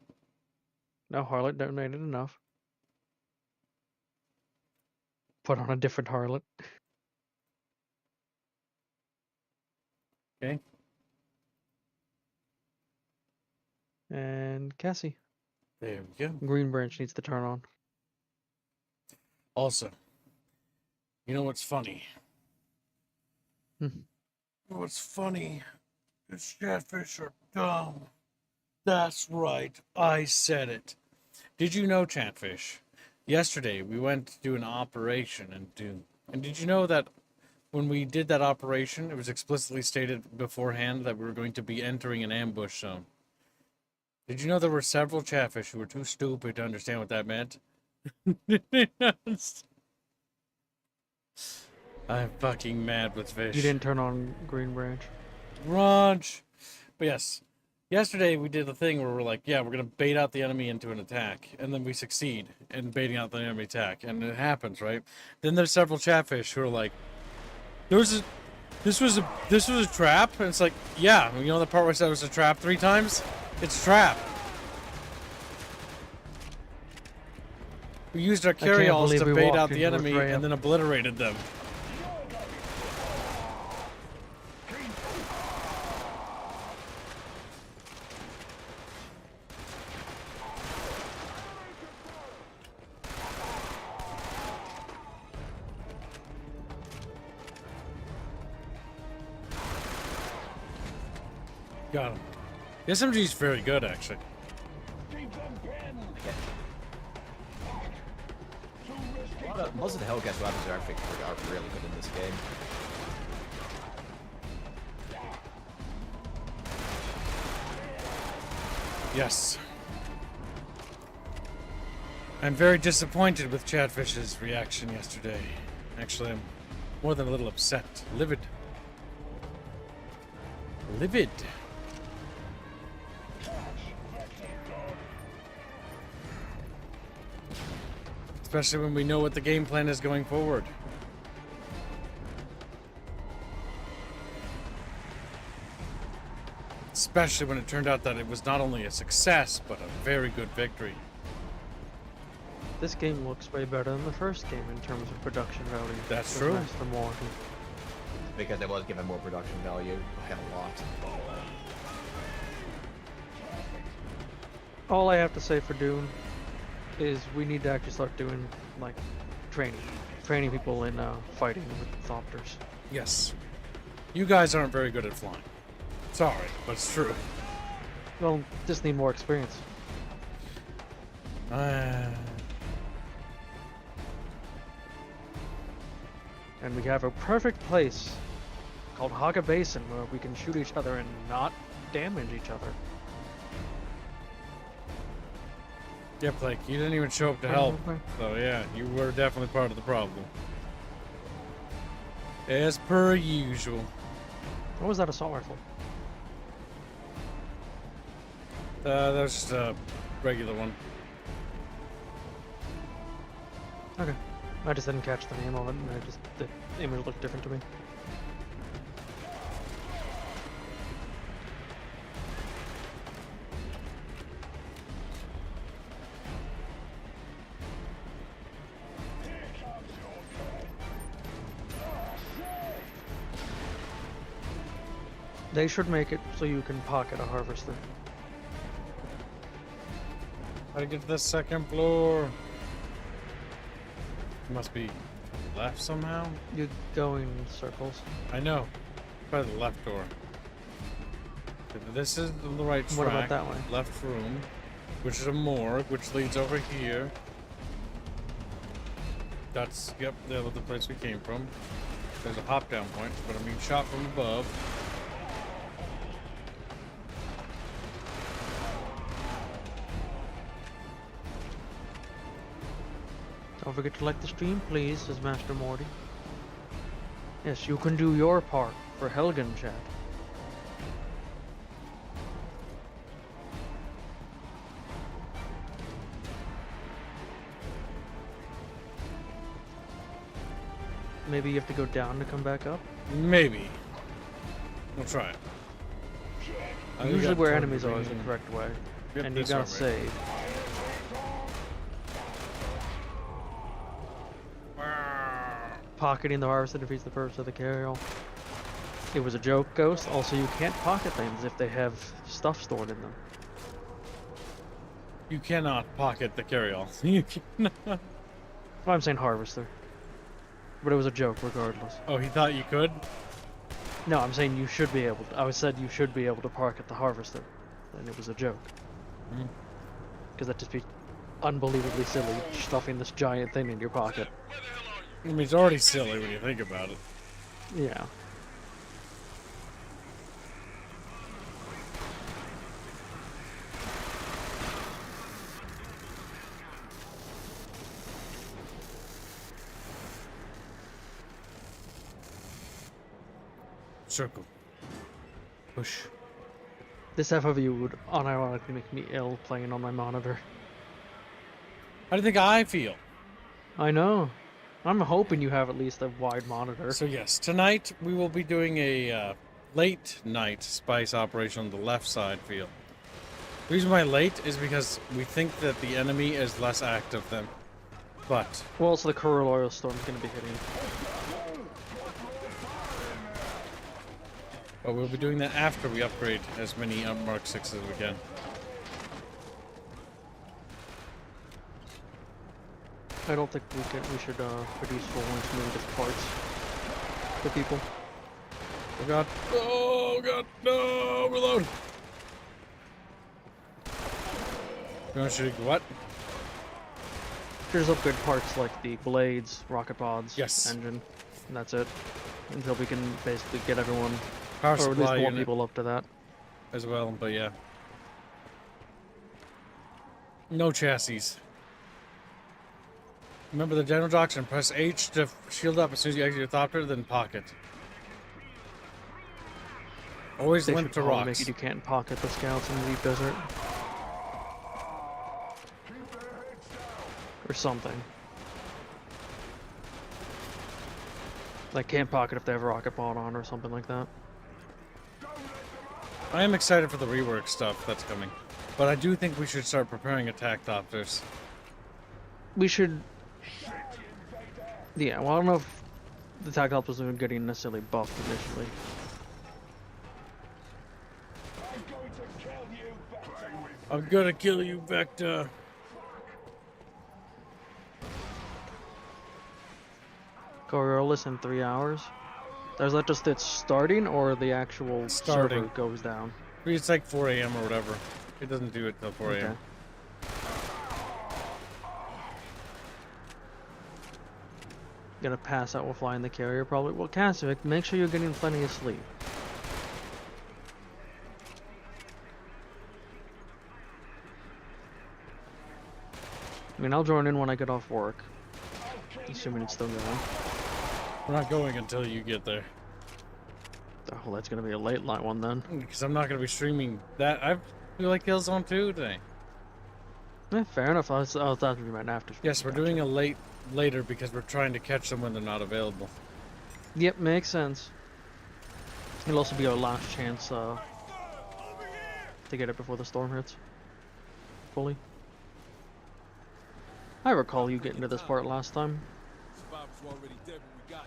No, Harlot donated enough. Put on a different Harlot. Okay. And Cassie. There we go. Green Branch needs to turn on. Also, you know what's funny? What's funny is Chatfish are dumb. That's right. I said it. Did you know, Chatfish? Yesterday, we went to do an operation in Doom. And did you know that when we did that operation, it was explicitly stated beforehand that we were going to be entering an ambush zone? Did you know there were several Chatfish who were too stupid to understand what that meant? I'm fucking mad with fish. You didn't turn on Green Branch. Brunch. But yes, yesterday we did the thing where we're like, yeah, we're going to bait out the enemy into an attack. And then we succeed in baiting out the enemy attack. And it happens, right? Then there's several Chatfish who are like, this was a trap? And it's like, yeah, you know the part where I said it was a trap 3 times? It's a trap. We used our carry-alls to bait out the enemy and then obliterated them. Got him. The SMG is very good, actually. Most of the Helghast weapons are actually really good in this game. Yes. I'm very disappointed with Chatfish's reaction yesterday. Actually, I'm more than a little upset. Livid. Livid. Especially when we know what the game plan is going forward. Especially when it turned out that it was not only a success, but a very good victory. This game looks way better than the first game in terms of production value. That's true. Master Morgan. Because it was given more production value by a lot. All I have to say for Dune is we need to actually start doing, like, training people in fighting with thopters. Yes. You guys aren't very good at flying. Sorry, but it's true. Well, just need more experience. And we have a perfect place called Haga Basin where we can shoot each other and not damage each other. Yep, like, you didn't even show up to help. So yeah, you were definitely part of the problem. As per usual. What was that assault rifle? That was just a regular one. Okay. I just didn't catch the name of it, and the image looked different to me. They should make it so you can pocket a harvester. How to get to the second floor? Must be left somehow? You go in circles. I know. By the left door. This is the right track. What about that way? Left room, which is a morgue, which leads over here. That's, yep, the other place we came from. There's a hop down point, but I'm being shot from above. Don't forget to like the stream, please, says Master Morty. Yes, you can do your part for Helghan, chat. Maybe you have to go down to come back up? Maybe. We'll try it. Usually where enemies are is the correct way. Yep, and you gotta save. Pocketing the harvester defeats the purpose of the carry-all. It was a joke, Ghost. Also, you can't pocket things if they have stuff stored in them. You cannot pocket the carry-all. You cannot. Well, I'm saying harvester. But it was a joke regardless. Oh, he thought you could? No, I'm saying you should be able to. I said you should be able to pocket the harvester. And it was a joke. Because that'd just be unbelievably silly, stuffing this giant thing in your pocket. I mean, it's already silly when you think about it. Yeah. Circle. Push. This FOV would unironically make me ill playing on my monitor. How do you think I feel? I know. I'm hoping you have at least a wide monitor. So yes, tonight we will be doing a late night spice operation on the left side field. The reason why late is because we think that the enemy is less active than, but... Well, also the Coral Oil Storm is going to be hitting. But we'll be doing that after we upgrade as many Mark 6s as we can. I don't think we should produce full length movement parts for people. Oh god. Oh god. No, reload. You want to shoot what? There's upgrade parts like the blades, rocket pods, yes, engine, and that's it. Until we can basically get everyone, power or at supply least more unit people up to that. as well, but yeah. No chassis. Remember the general doctrine. Press H to shield up as soon as you exit your thopter, then pocket. Always They limp should to probably rocks. make it you can't pocket the scouts in the deep desert. Or something. Like can't pocket if they have a rocket pod on or something like that. I am excited for the rework stuff that's coming. But I do think we should start preparing attack thopters. We should... Yeah, well I don't know if the attack helpers are getting necessarily buffed initially. I'm gonna kill you, Vector. Coriolis in 3 hours? Is that just it starting or the actual server goes down? It's like 4 a.m. or whatever. It doesn't do it till 4 a.m. Okay. Gonna pass out while flying the carrier probably. Well, Kasvik, make sure you're getting plenty of sleep. I mean, I'll join in when I get off work. Assuming it's still going. We're not going until you get there. Oh, that's gonna be a late night one then. Because I'm not gonna be streaming that. I feel like Kilzone 2 today. Yeah, fair enough. I thought we meant after. Yes, we're doing a later because we're trying to catch them when they're not available. Yep, makes sense. It'll also be our last chance to get it before the storm hits. Fully. I recall you getting to this part last time. Survivors were already dead when we got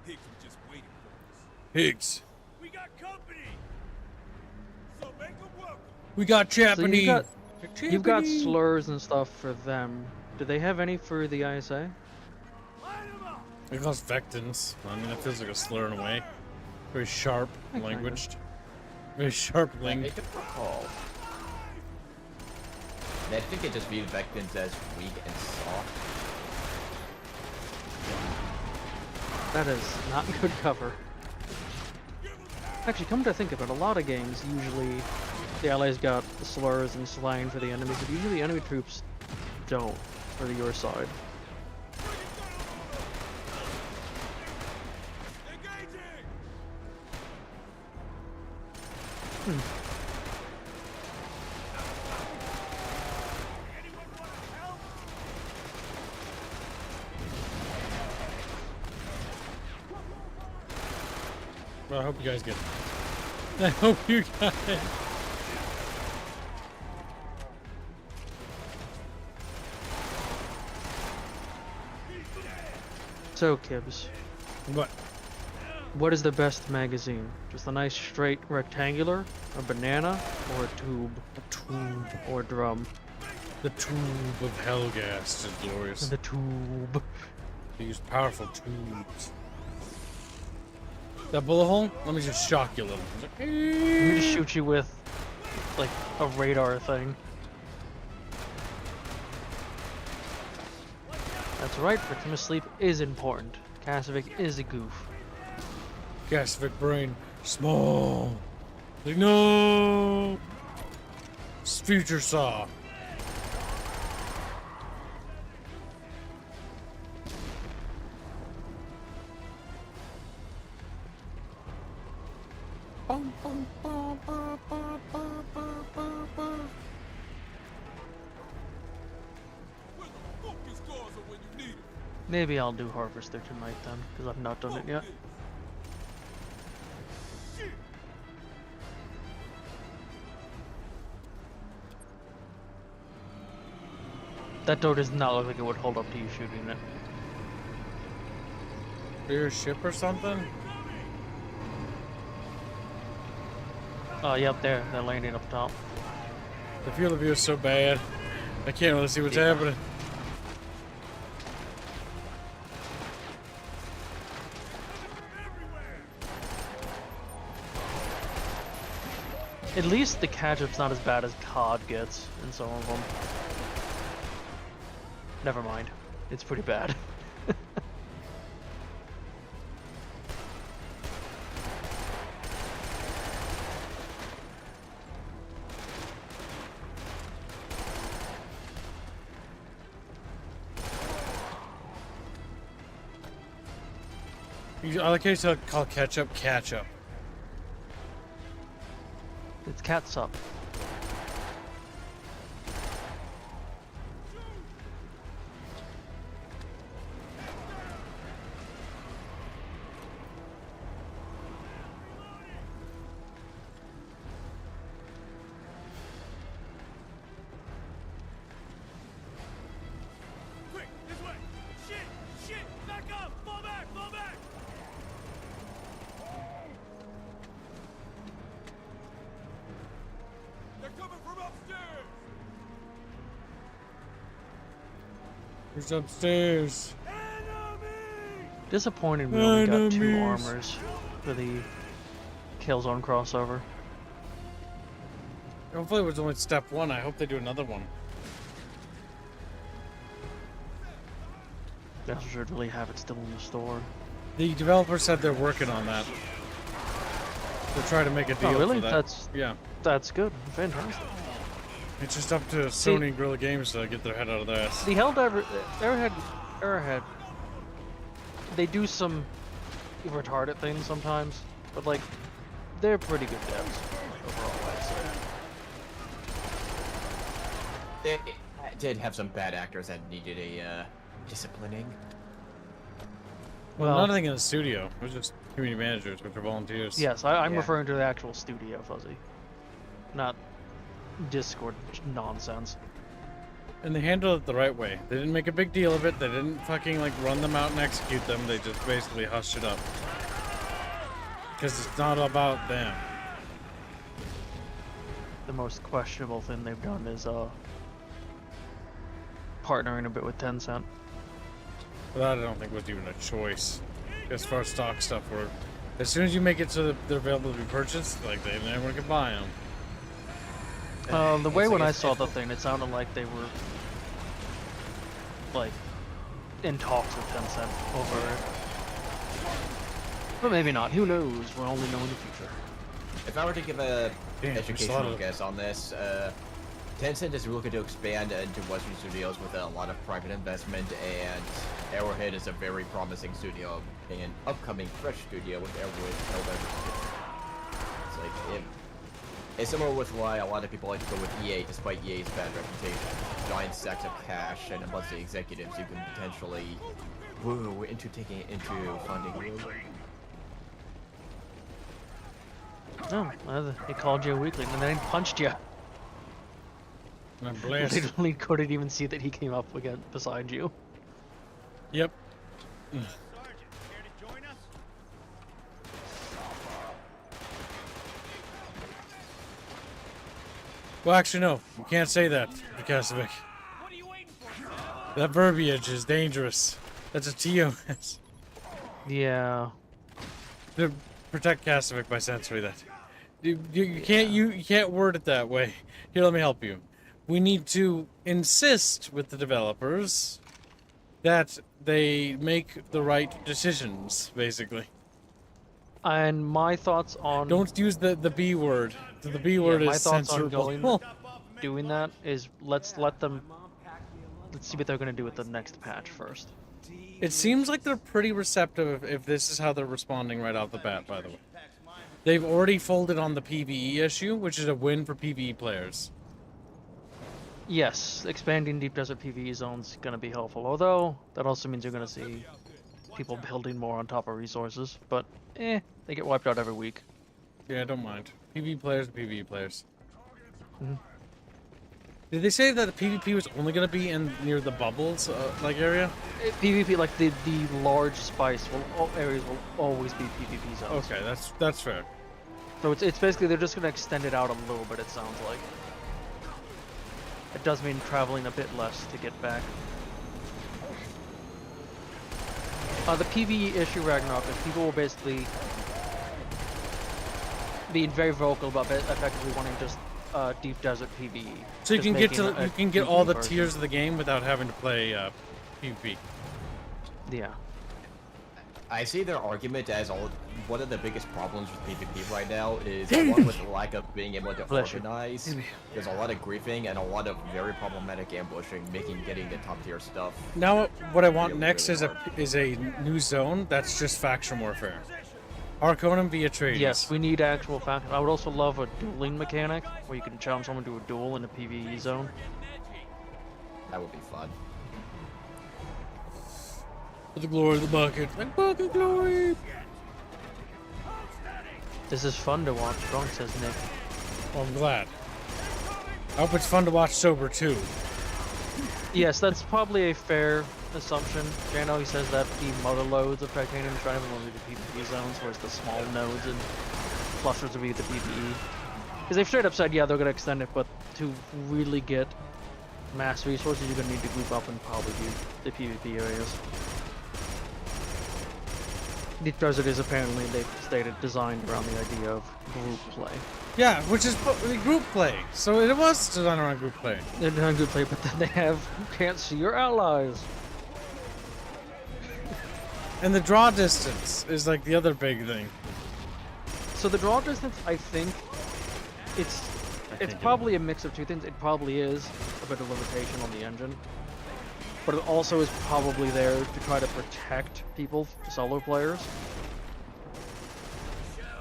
here. Higgs was just waiting for us. Higgs. We got company. So make them welcome. We got Japanese. So you've got slurs and stuff for them. Do they have any for the ISA? It calls Vectins. I mean, that feels like a slur in a way. Very sharp languaged. Very sharp language. I can recall. I think it just viewed Vectins as weak and soft. That is not good cover. Actually, come to think of it, a lot of games usually the allies got the slurs and slang for the enemies, but usually the enemy troops don't for your side. Well, I hope you guys get it. I hope you got it. So, Kibbs. What? What is the best magazine? Just a nice straight rectangular, a banana, or a tube? A tube. Or a drum? The tube of Helghast is glorious. The tube. They use powerful tubes. That bullet hole? Let me just shock you a little. Let me just shoot you with, like, a radar thing. That's right, Christmas sleep is important. Kasvik is a goof. Kasvik brain. Small. Like, no! Future saw. Maybe I'll do Harvester tonight then, because I've not done it yet. That door does not look like it would hold up to you shooting it. Your ship or something? Oh, yep, there. They're landing up top. The field of view is so bad. I can't really see what's happening. At least the catch-up's not as bad as COD gets in some of them. Never mind. It's pretty bad. I like how you call ketchup catch-up. It's catsup. Quick, this way! Shit! Back up! Fall back! They're coming from upstairs! Who's upstairs? Disappointed we only got 2 Enemies. armors for the Kilzone crossover. Hopefully it was only step 1. I hope they do another one. Guess we should really have it still in the store. The developer said they're working on that. They're trying to make a deal Oh, really? for that. That's good. Fantastic. It's just up to Sony and Guerrilla Games to get their head out of their ass. The Arrowhead, they do some retarded things sometimes, but like, they're pretty good devs overall, I'd say. They did have some bad actors that needed a disciplining. Well, nothing in the studio. It was just community managers, which are volunteers. Yes, I'm referring to the actual studio, Fuzzy. Not Discord nonsense. And they handled it the right way. They didn't make a big deal of it. They didn't fucking like run them out and execute them. They just basically hushed it up. Because it's not about them. The most questionable thing they've done is partnering a bit with Tencent. But that I don't think was even a choice. As far as stock stuff were, as soon as you make it so that they're available to be purchased, like everyone can buy them. The way when I saw the thing, it sounded like they were like in talks with Tencent over it. But maybe not. Who knows? We'll only know in the future. If I were to give a educational guess on this, Tencent is looking to expand into Western studios with a lot of private investment, and Arrowhead is a very promising studio, an upcoming fresh studio with Arrowhead. It's like it's similar with why a lot of people like to go with EA despite EA's bad reputation. Giant stacks of cash and a bunch of executives you can potentially woo into taking it into funding. No, he called you a weakling and then he punched you. I'm You blessed. literally couldn't even see that he came up again beside you. Yep. Well, actually, no. You can't say that, Kasovic. That verbiage is dangerous. That's a TOS. Yeah. To protect Kasovic by censoring that. You can't word it that way. Here, let me help you. We need to insist with the developers that they make the right decisions, basically. And my thoughts on... Don't use the B word. The B word is my thoughts on censorable. doing that is let's see what they're going to do with the next patch first. It seems like they're pretty receptive if this is how they're responding right off the bat, by the way. They've already folded on the PvE issue, which is a win for PvE players. Yes, expanding Deep Desert PvE zones going to be helpful, although that also means you're going to see people building more on top of resources, but they get wiped out every week. Yeah, I don't mind. PvE players, PvE players. Mm-hmm. Did they say that the PvP was only going to be in near the bubbles like area? PvP, like the large spice areas will always be PvP zones. Okay, that's fair. So it's basically they're just going to extend it out a little bit. It sounds like. It does mean traveling a bit less to get back. The PvE issue, Ragnarok, is people will basically be very vocal about effectively wanting just Deep Desert PvE. So you can get all the version. tiers of the game without having to play PvP. Yeah. I see their argument as one of the biggest problems with PvP right now is along with the lack of being able to organize. There's a lot of griefing and a lot of very problematic ambushing, making getting the top tier stuff. Now, what I want next is a new zone that's just faction warfare. Harkonnen via trades. Yes, we need actual faction. I would also love a dueling mechanic where you can challenge someone to a duel in a PvE zone. That would be fun. For the glory of the bucket. Like bucket glory! This is fun to watch, drunk, says Nick. Well, I'm glad. I hope it's fun to watch sober, too. Yes, that's probably a fair assumption. Jano, he says that the mother loads of titanium trying to be the PvE zones, whereas the small nodes and clusters would be the PvE. Because they've straight up said, yeah, they're going to extend it, but to really get mass resources, you're going to need to group up and probably do the PvP areas. Because it is apparently, they've stated, designed around the idea of group play. Yeah, which is group play. So it was designed around group play. They're designed group play, but then they have, you can't see your allies. And the draw distance is like the other big thing. So the draw distance, I think, it's probably a mix of two things. It probably is a bit of limitation on the engine. But it also is probably there to try to protect people, solo players.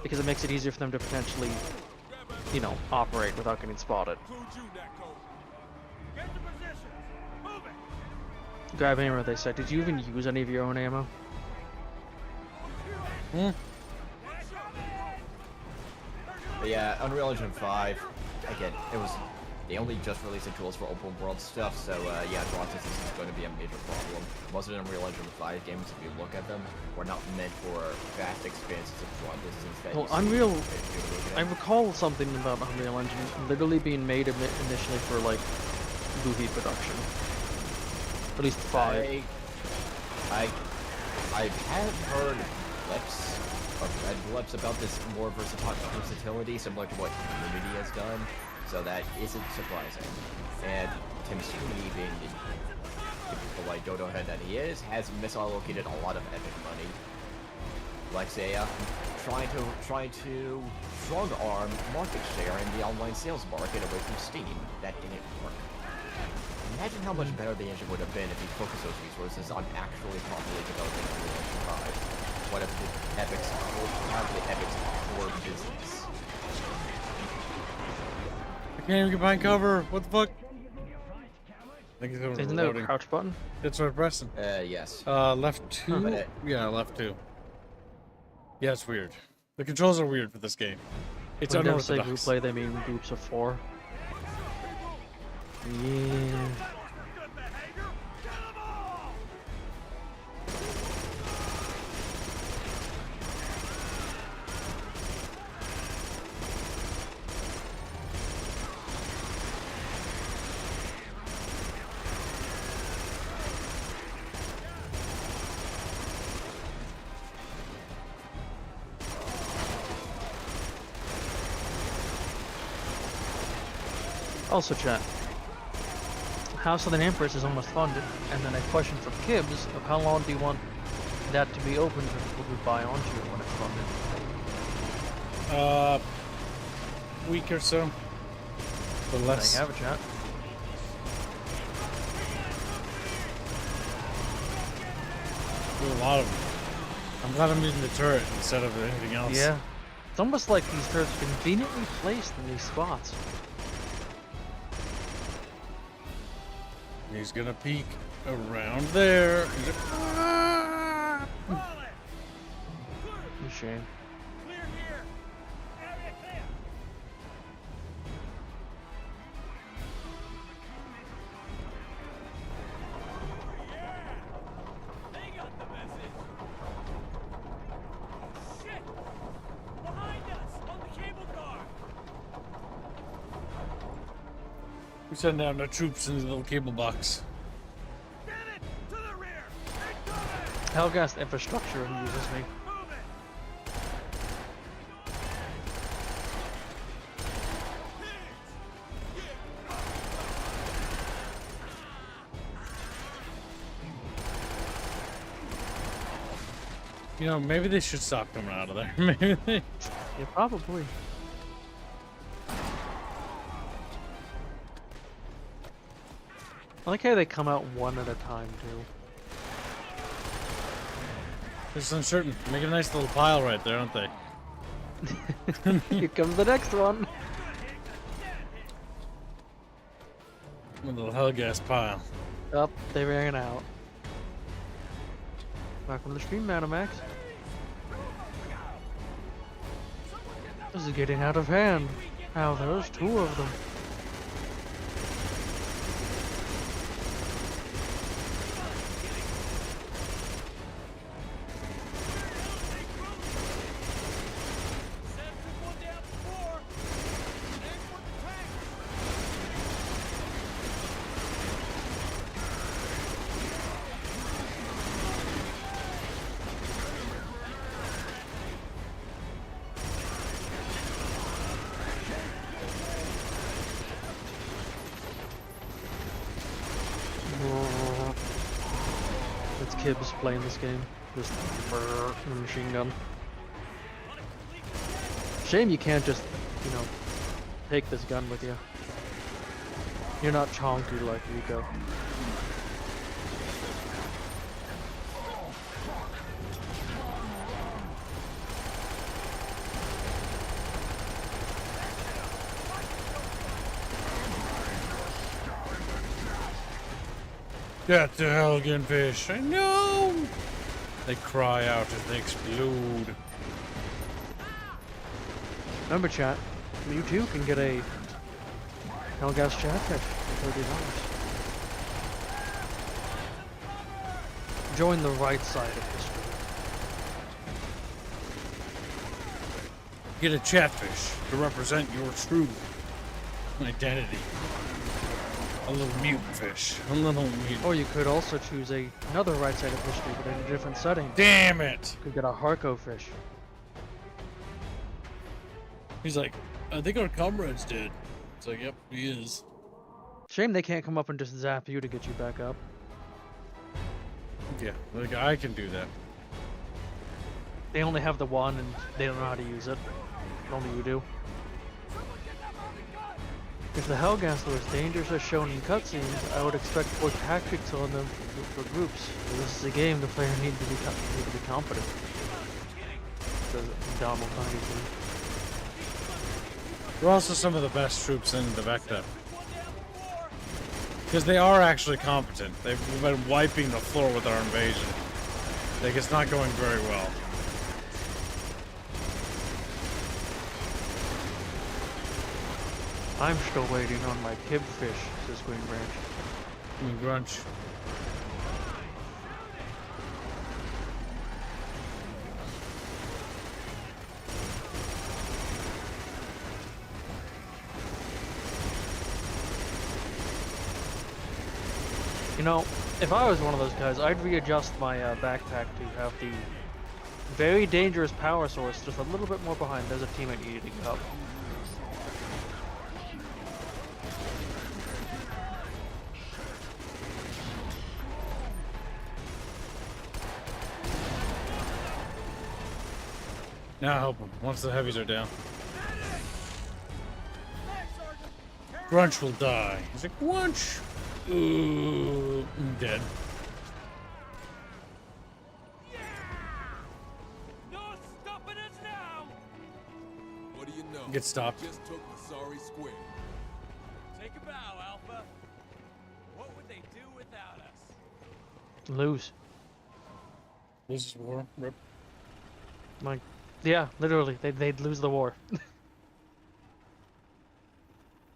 Because it makes it easier for them to potentially, you know, operate without getting spotted. Grab ammo, they said. Did you even use any of your own ammo? But yeah, Unreal Engine 5, again, they only just released the tools for open world stuff, so yeah, draw distance is going to be a major problem. Most of the Unreal Engine 5 games, if you look at them, were not meant for vast expanses of draw distance. That Well, Unreal, I recall something about Unreal Engine literally being made initially for like movie production. At least 5. I have heard blips about this more versatility, similar to what Unity has done. So that isn't surprising. And Tim Sweeney, being the typical like dodo head that he is, has misallocated a lot of epic money. Like say, trying to strong arm market share in the online sales market away from Steam. That didn't work. Imagine how much better the engine would have been if he focused those resources on actually properly developing Unreal Engine 5. One of the Epic's core business. I can't even get behind cover. What the fuck? I think it's Isn't there a crouch button? That's what I'm pressing. Yes. Left 2? Yeah, left 2. Yeah, it's weird. The controls are weird for this game. It's when unorthodox. They say group play, they mean groups of 4. Yeah. Also, chat. House of the Empress is almost funded, and then a question for Kibbs of how long do you want that to be open for people to buy onto when it's funded? Week or so. But less. I have a chat. There's a lot of them. I'm glad I'm using the turret instead of anything else. Yeah. It's almost like these turrets are conveniently placed in these spots. He's gonna peek around there. Shame. We send down the troops in the little cable box. Helghast infrastructure amuses me. You know, maybe they should stop coming out of there. Maybe they... Yeah, probably. I like how they come out one at a time, too. Just uncertain. Make a nice little pile right there, aren't they? Here comes the next one. A little Helghast pile. Up, they ran out. Back from the stream, Madam Max. This is getting out of hand. Now there's two of them. It's Kibbs playing this game. Just brrr, a machine gun. Shame you can't just, you know, take this gun with you. You're not chonky like Rico. Get the Helghan fish. I know. They cry out as they explode. Remember, chat, you too can get a Helghast Chatfish for $30. Join the right side of history. Get a chatfish to represent your true identity. A little mutant fish. A little mutant. Or you could also choose another right side of history, but in a different setting. Damn it! You could get a Harco fish. He's like, I think our comrade's dead. It's like, yep, he is. Shame they can't come up and just zap you to get you back up. Yeah, like I can do that. They only have the one and they don't know how to use it. Only you do. If the Helghast were as dangerous as shown in cutscenes, I would expect more tactics on them for groups. But this is a game, the player need to be competent. Says Dom O'Connor. We're also some of the best troops in the Vecta. Because they are actually competent. They've been wiping the floor with our invasion. Like, it's not going very well. I'm still waiting on my kib fish, says Green Branch. Grunch. You know, if I was one of those guys, I'd readjust my backpack to have the very dangerous power source just a little bit more behind. There's a teammate eating up. Now help him, once the heavies are down. Grunch will die. He's like, Grunch! Ooh, I'm dead. No stopping us now! What do you know? Get stopped. Just took Visari Square. Take a bow, Alpha. What would they do without us? Lose. This is war. Rip. Like, yeah, literally, they'd lose the war. Come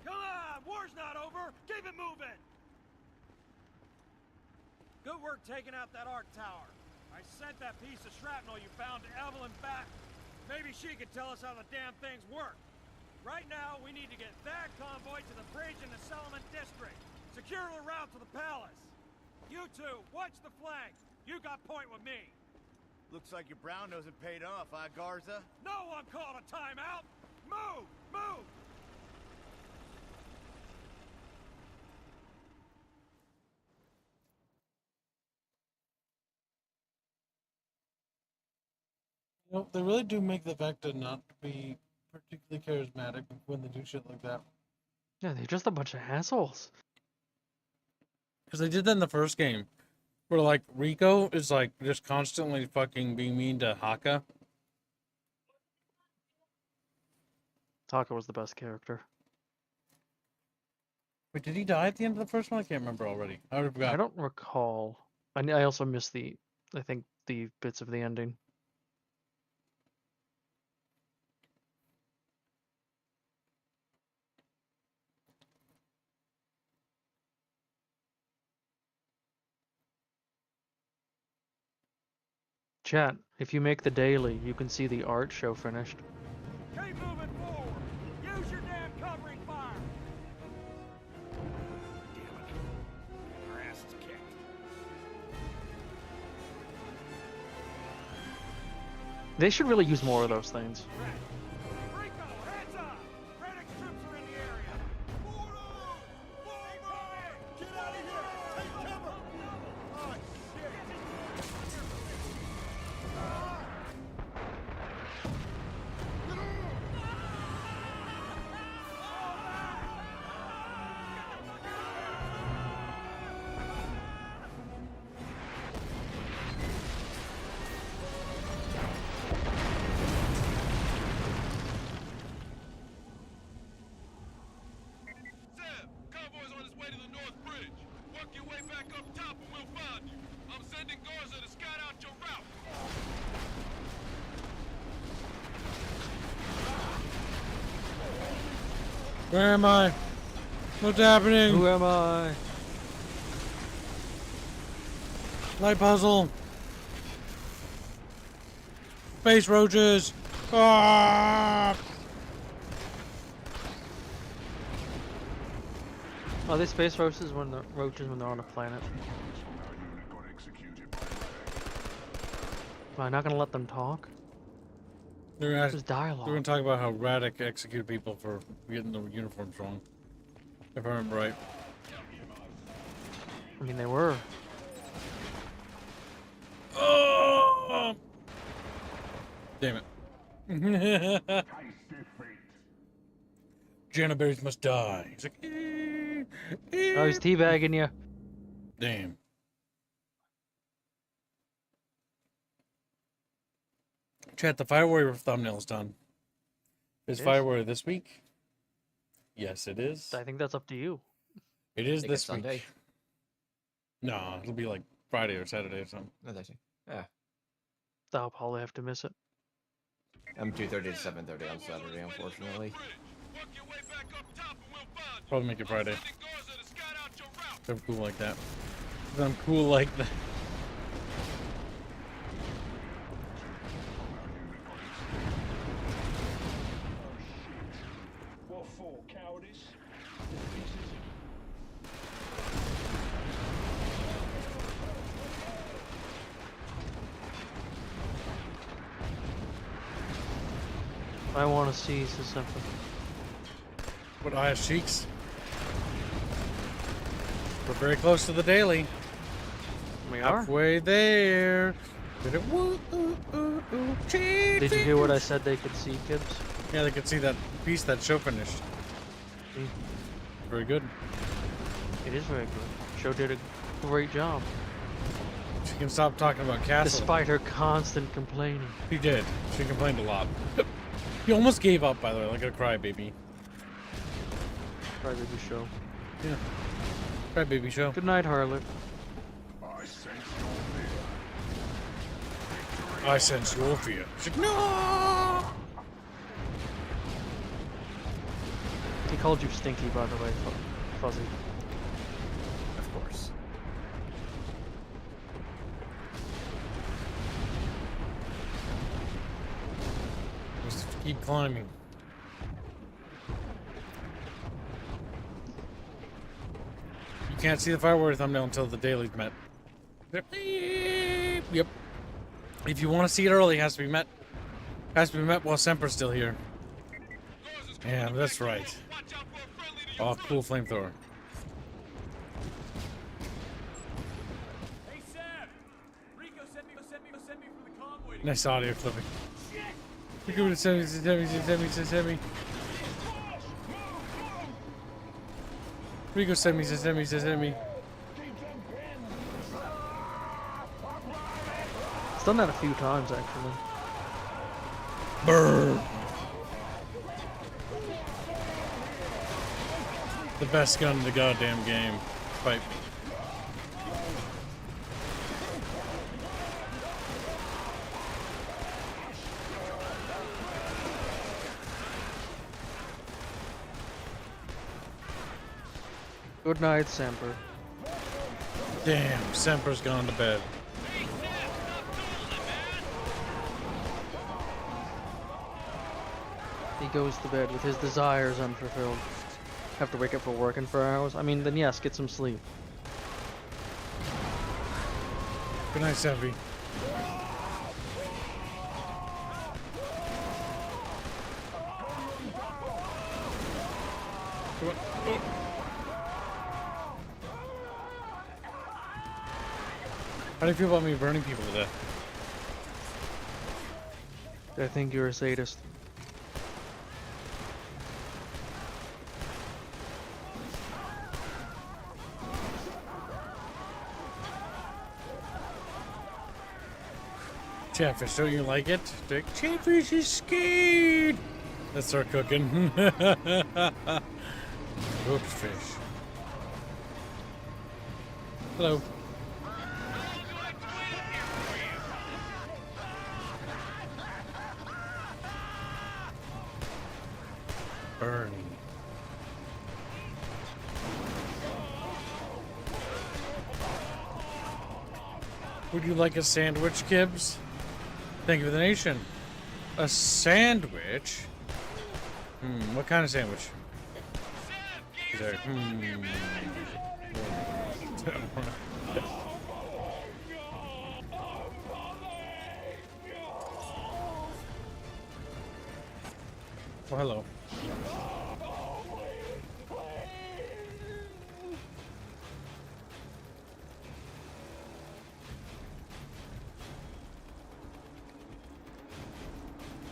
on, war's not over. Keep it moving. Good work taking out that arc tower. I sent that piece of shrapnel you found to Evelyn back. Maybe she could tell us how the damn things work. Right now, we need to get that convoy to the bridge in the Settlement District. Secure the route to the palace. You two, watch the flank. You got point with me. Looks like your brown nosing paid off, huh, Garza? No one called a timeout. Move! Move! You know, they really do make the Vecta not be particularly charismatic when they do shit like that. Yeah, they're just a bunch of assholes. Because they did that in the first game. Where, like, Rico is, like, just constantly fucking being mean to Haka. Taka was the best character. Wait, did he die at the end of the first one? I can't remember already. I already forgot. I don't recall. I also missed I think the bits of the ending. Chat, if you make the daily, you can see the art show finished. Keep moving forward. Use your damn covering fire. Damn it. Our ass is kicked. They should really use more of those things. Rico, heads up! Radic's troops are in the area. Get out of here! Take cover! Oh, shit! Convoy's on his way to the North Bridge. Work your way back up top and we'll find you. I'm sending Garza to scout out your route. Where am I? What's happening? Who am I? Light puzzle. Space roaches. Ah! Are they space roaches when they're on a planet? Am I not gonna let them talk? There's dialogue. We're gonna talk about how Radic executed people for getting the uniforms wrong. If I remember right. I mean, they were. Oh! Damn it. Janaberries must die. He's like, Oh, he's teabagging you. damn. Chat, the Fire Warrior thumbnail's done. Is It Fire is? Warrior this week? Yes, it is. I think that's up to you. It is Think this it's Sunday? week. No, it'll be like Friday or Saturday or something. No, that's it. Yeah. I'll probably have to miss it. I'm 2:30 to 7:30 on Saturday, unfortunately. Probably make it Friday. If I'm cool like that. If I'm cool like that. What for, cowardice? I want to see something. What eyes cheeks? We're very close to the daily. We are. Halfway there. Did you hear what I said they could see, Kibbs? Yeah, they could see that piece that show finished. Very good. It is very good. Show did a great job. She can stop talking about Castle. Despite her constant complaining. She did. She complained a lot. He almost gave up, by the way, like a crybaby. Crybaby show. Yeah. Crybaby show. Good night, Harlot. I sense your fear. She's like, no! He called you Stinky, by the way, Fuzzy. Of course. Just keep climbing. You can't see the Fire Warrior thumbnail until the daily's met. Yep. If you want to see it early, it has to be met. Has to be met while Semper's still here. Yeah, that's right. Oh, cool flamethrower. Hey, Sam! Rico sent me from the convoy. Nice audio clipping. We go to semi. We go semi. It's done that a few times actually. Brr. The best gun in the goddamn game. Fight me. Good night, Semper. Damn, Semper's gone to bed. He goes to bed with his desires unfulfilled. Have to wake up for work in 4 hours? I mean, then yes, get some sleep. Good night, Semper. How do you feel about me burning people to death? I think you're a sadist. Chatfish, don't you like it? Chatfish is scared! Let's start cooking. Cooked fish. Hello. Bernie. Would you like a sandwich, Kibbs? Thank you for the nation. A sandwich? What kind of sandwich? Is there, Oh, hello.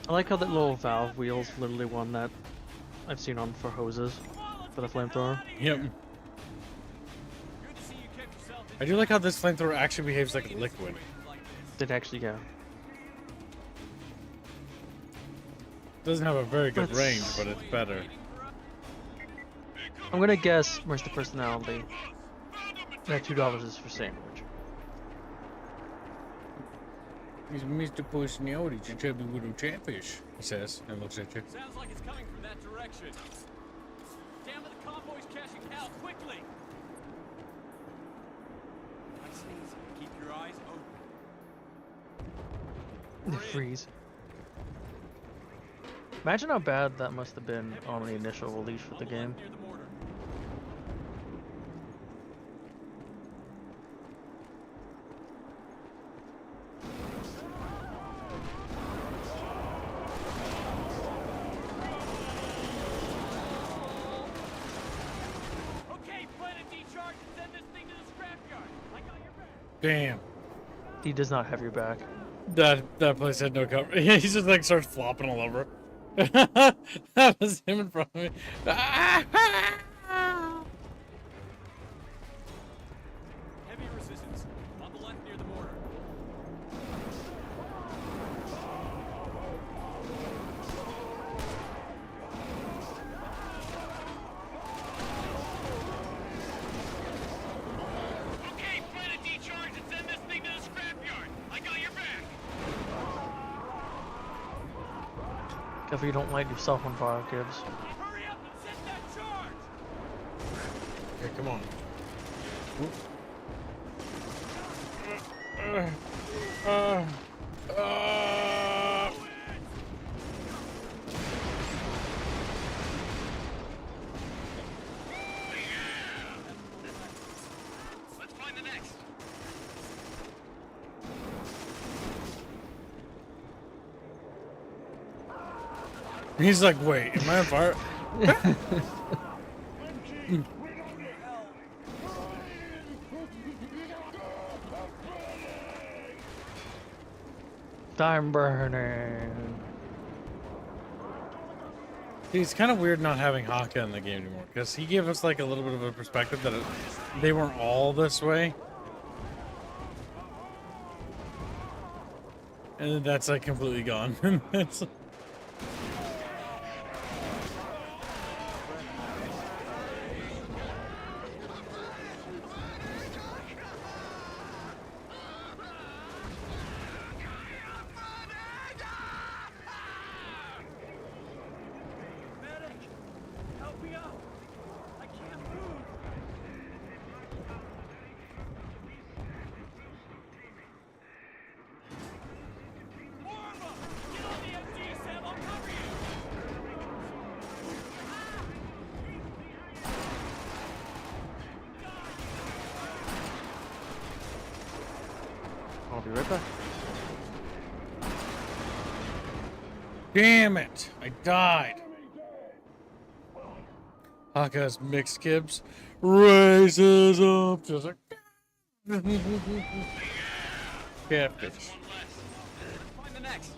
I like how that little valve wheel's literally one that I've seen on for hoses for the flamethrower. Yep. I do like how this flamethrower actually behaves like a liquid. It actually, yeah. Doesn't have a very good range, but it's better. I'm gonna guess Mr. Personality. That $2 is for sandwich. He's Mr. Personality, you chubby little chatfish, he says, and looks at you. Sounds like it's coming from that direction. Damn it, the convoy's catching hell, quickly! Nice and easy. Keep your eyes open. They freeze. Imagine how bad that must have been on the initial release for the game. Damn. He does not have your back. That place had no cover. Yeah, he just like starts flopping all over. That was him in front of me. Heavy resistance. On the left near the mortar. Okay, plan a decharge and send this thing to the scrapyard. I got your back. Careful you don't light yourself on fire, kids. Hurry up and set that charge! Okay, come on. Let's find the next. He's like, wait, am I on fire? Time burning. See, it's kind of weird not having Haka in the game anymore, because he gave us like a little bit of a perspective that they weren't all this way. And then that's like completely gone. It's, Help me out! I can't move! Orma! Get on the MG, Sam! I'll cover you! I'll be right back. damn it! I died. Haka's mixed kibs. Racism! Just like... Catfish. Find the next.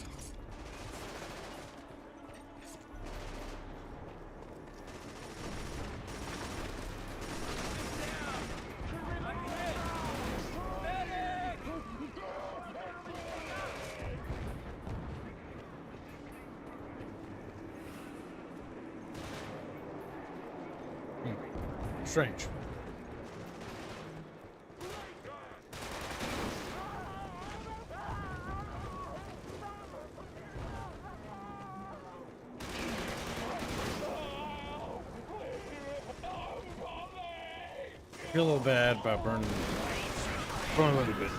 Strange. I feel a little bad about burning a little bit.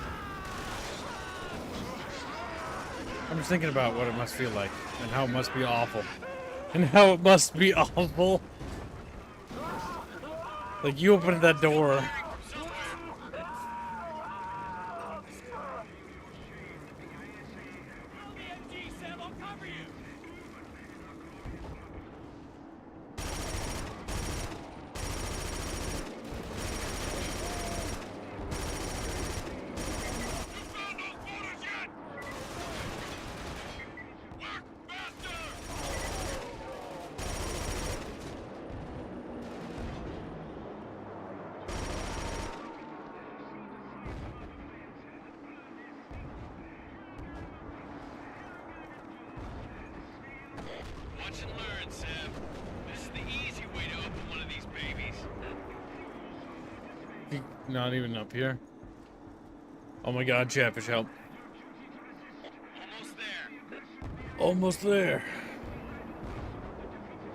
I'm just thinking about what it must feel like and how it must be awful. And how it must be awful. Like, you opened that door. Watch and learn, Sam. This is the easy way to open one of these babies. Not even up here. Oh my god, Chatfish, help. Almost there. Almost there.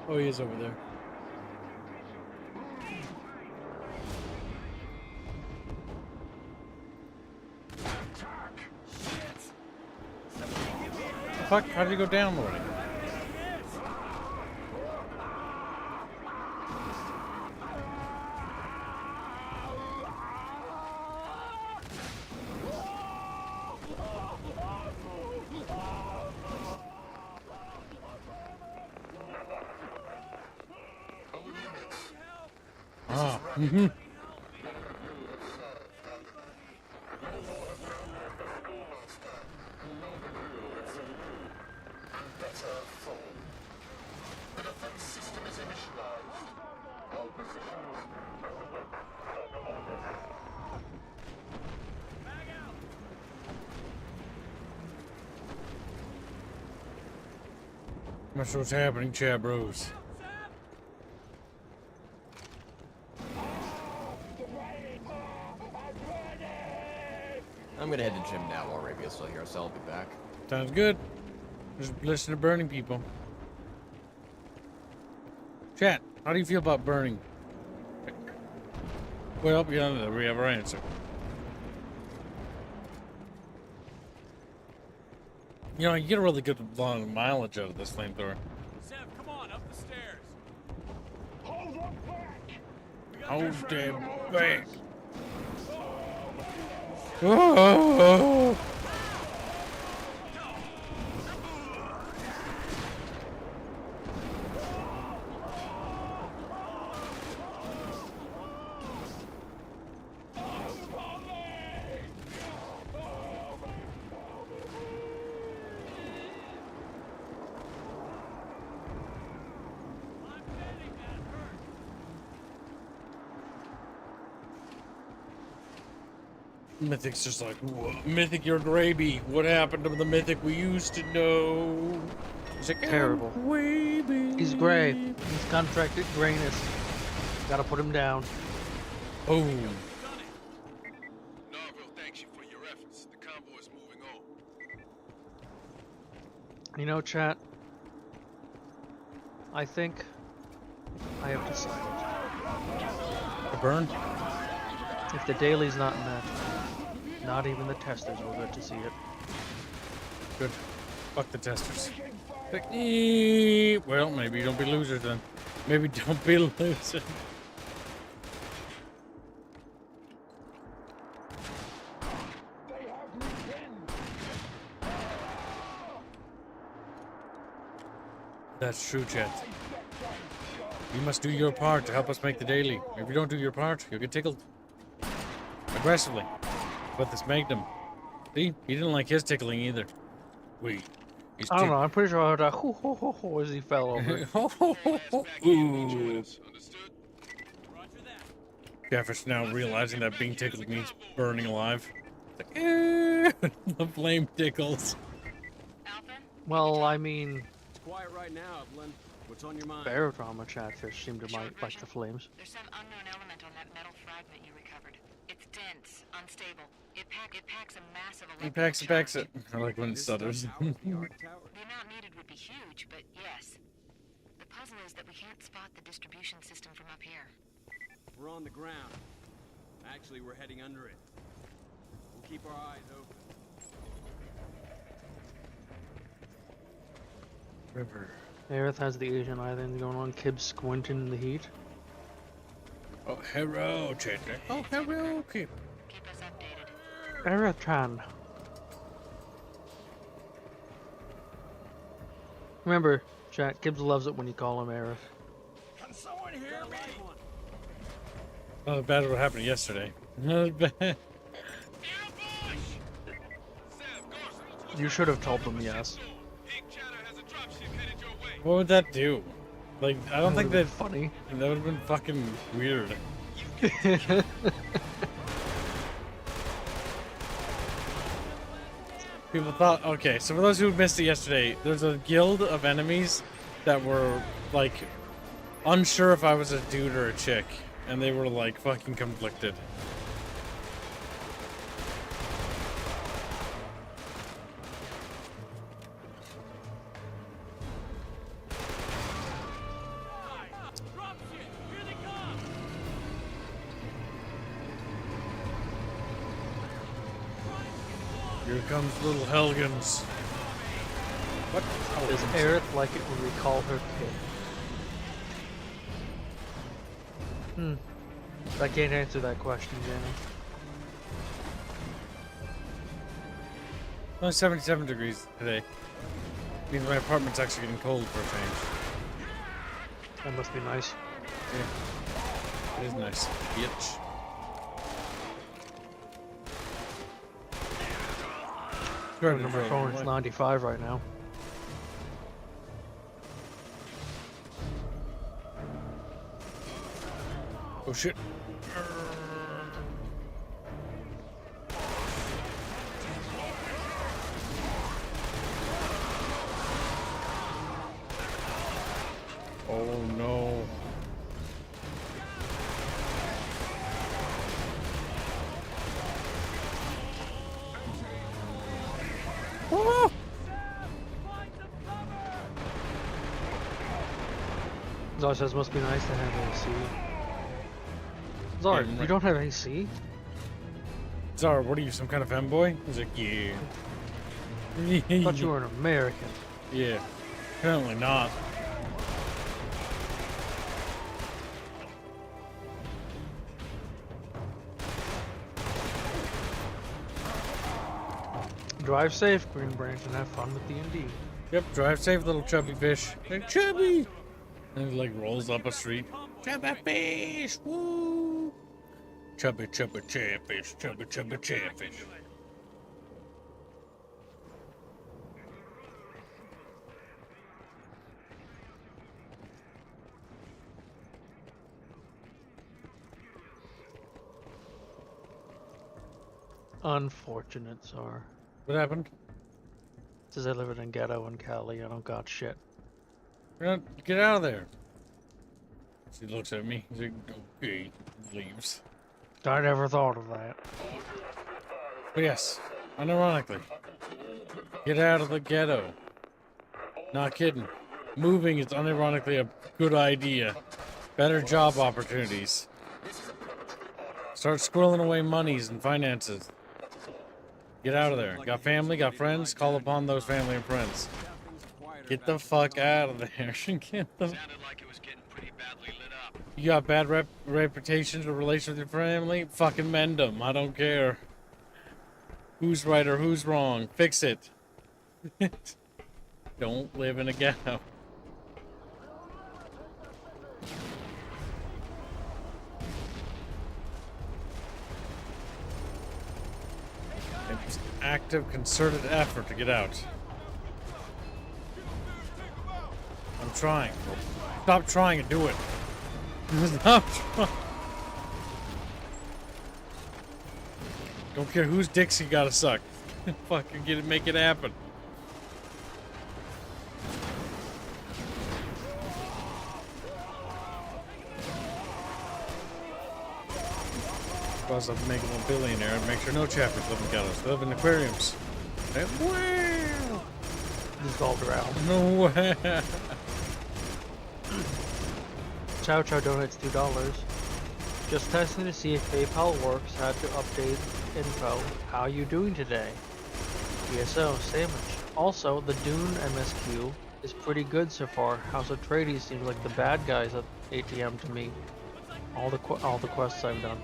Oh, he is over there. Fuck, how did he go down already? Ah, mm-hmm. I'm not sure what's happening, Chad Bros. I'm gonna head to the gym now while Arabia's still here, so I'll be back. Sounds good. Just listen to burning people. Chat, how do you feel about burning? Well, we have our answer. You know, you get a really good long mileage out of this flamethrower. Sam, come on, up the stairs. Hold them back! Hold them back. Oh! Mythic's just like, whoa. Mythic, you're gravy. What happened to the Mythic we used to know? He's like, Terrible. He's gray. He's contracted grayness. Gotta put him down. Boom. Narville thanks you for your efforts. The convoy's moving on. You know, chat, I think I have decided. A burn? If the daily's not met, not even the testers will get to see it. Good. Fuck the testers. Well, maybe don't be losers then. Maybe don't be losers. That's true, chat. You must do your part to help us make the daily. If you don't do your part, you'll get tickled. Aggressively. But this Magnum. See? He didn't like his tickling either. I don't know, I'm pretty sure I heard a hoo ho ho ho as he fell over. Ooh. Jefferson now realizing that being tickled means burning alive. It's like, the flame tickles. Well, I mean, It's quiet right now, Evelyn. What's on your mind? barotrauma chatfish seem to like the flames. There's some unknown element on that metal fragment you recovered. It's dense, unstable. It packs a massive electrical Packs it. I like when it stutters. The amount needed would be huge, but yes. The puzzle is that we can't spot the distribution system from up here. We're on the ground. Actually, we're heading under it. We'll keep our eyes open. River. Aerith has the Asian eye thing going on. Kib's squinting in the heat. Oh, hello, chat. Oh, hello, Kib. Keep us updated. Aerith-chan. Remember, chat, Kibbs loves it when you call him Aerith. Can someone hear me? Not as bad as what happened yesterday. Not as bad. You should have told them yes. What would that do? Like, I don't think that funny. That would have been fucking weird. People thought, okay, so for those who missed it yesterday, there's a guild of enemies that were, like, unsure if I was a dude or a chick. And they were, like, fucking conflicted. Here comes little Helghans. What? Does Aerith like it when we call her kid? I can't answer that question, Jenny. Only 77 degrees today. Means my apartment's actually getting cold for a change. That must be nice. Yeah. It is nice. Bitch. On my phone, it's 95 right now. Oh shit. Oh no. Oh! Zara says must be nice to have AC. Zara, you don't have AC? Zara, what are you, some kind of femboy? He's like, yeah. I thought you were an American. Yeah. Apparently not. Drive safe, Green Branch, and have fun with D&D. Yep, drive safe, little chubby fish. Hey, chubby! And he like rolls up a street. Chubby fish! Woo! Chubby, chubby, chatfish. Chubby, chubby, chatfish. Unfortunate, sir. What happened? Says I live in a ghetto in Cali. I don't got shit. Get out of there. She looks at me. She's like, okay. Leaves. I never thought of that. But yes, unironically, get out of the ghetto. Not kidding. Moving is unironically a good idea. Better job opportunities. Start squirreling away monies and finances. Get out of there. Got family, got friends, call upon those family and friends. Get the fuck out of there. Get the... You got bad reputations or relations with your family? Fucking mend them. I don't care. Who's right or who's wrong? Fix it. Don't live in a ghetto. It's active, concerted effort to get out. I'm trying. Stop trying and do it. Stop trying. Don't care whose dicks you gotta suck. Fucking get it, make it happen. Because I'm making a billionaire and make sure no chapters live in ghettos. They live in aquariums. Wow! Just all around. No way! Chow Chow donates $2. Just testing to see if PayPal works. Had to update info. How you doing today? PSO sandwich. Also, the Dune MSQ is pretty good so far. House of Trades seems like the bad guys at ATM to me. All the quests I've done.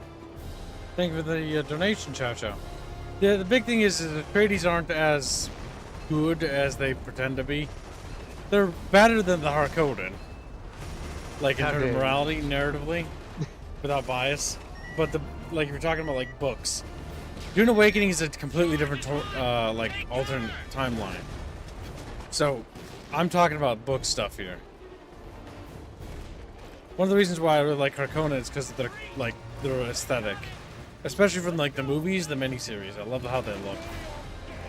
Thank you for the donation, Chow Chow. The big thing is the tradies aren't as good as they pretend to be. They're better than the Harkonnen. Like in terms of morality, narratively, without bias. But like if you're talking about like books, Dune Awakening is a completely different like alternate timeline. So I'm talking about book stuff here. One of the reasons why I really like Harkonnen is because of their aesthetic. Especially from like the movies, the miniseries. I love how they look.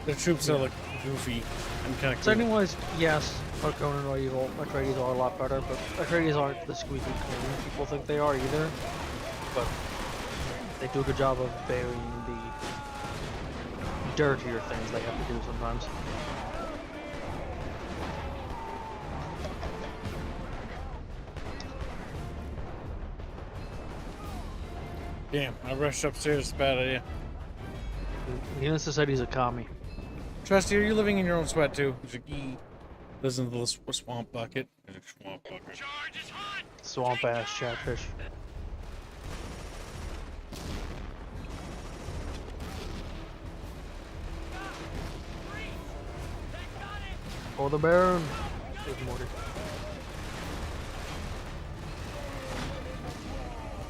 The troops are like goofy and kind of cool. Setting-wise, yes, Harkonnen are evil. Atreides are a lot better, but Atreides aren't the squeaky clean people think they are either. But they do a good job of burying the dirtier things they have to do sometimes. Damn, I rushed upstairs. It's a bad idea. Enos said he's a commie. Trusty, are you living in your own sweat too? Lives in the little swamp bucket. Swamp bucket. Swamp ass chatfish. For the Baron. Good morning.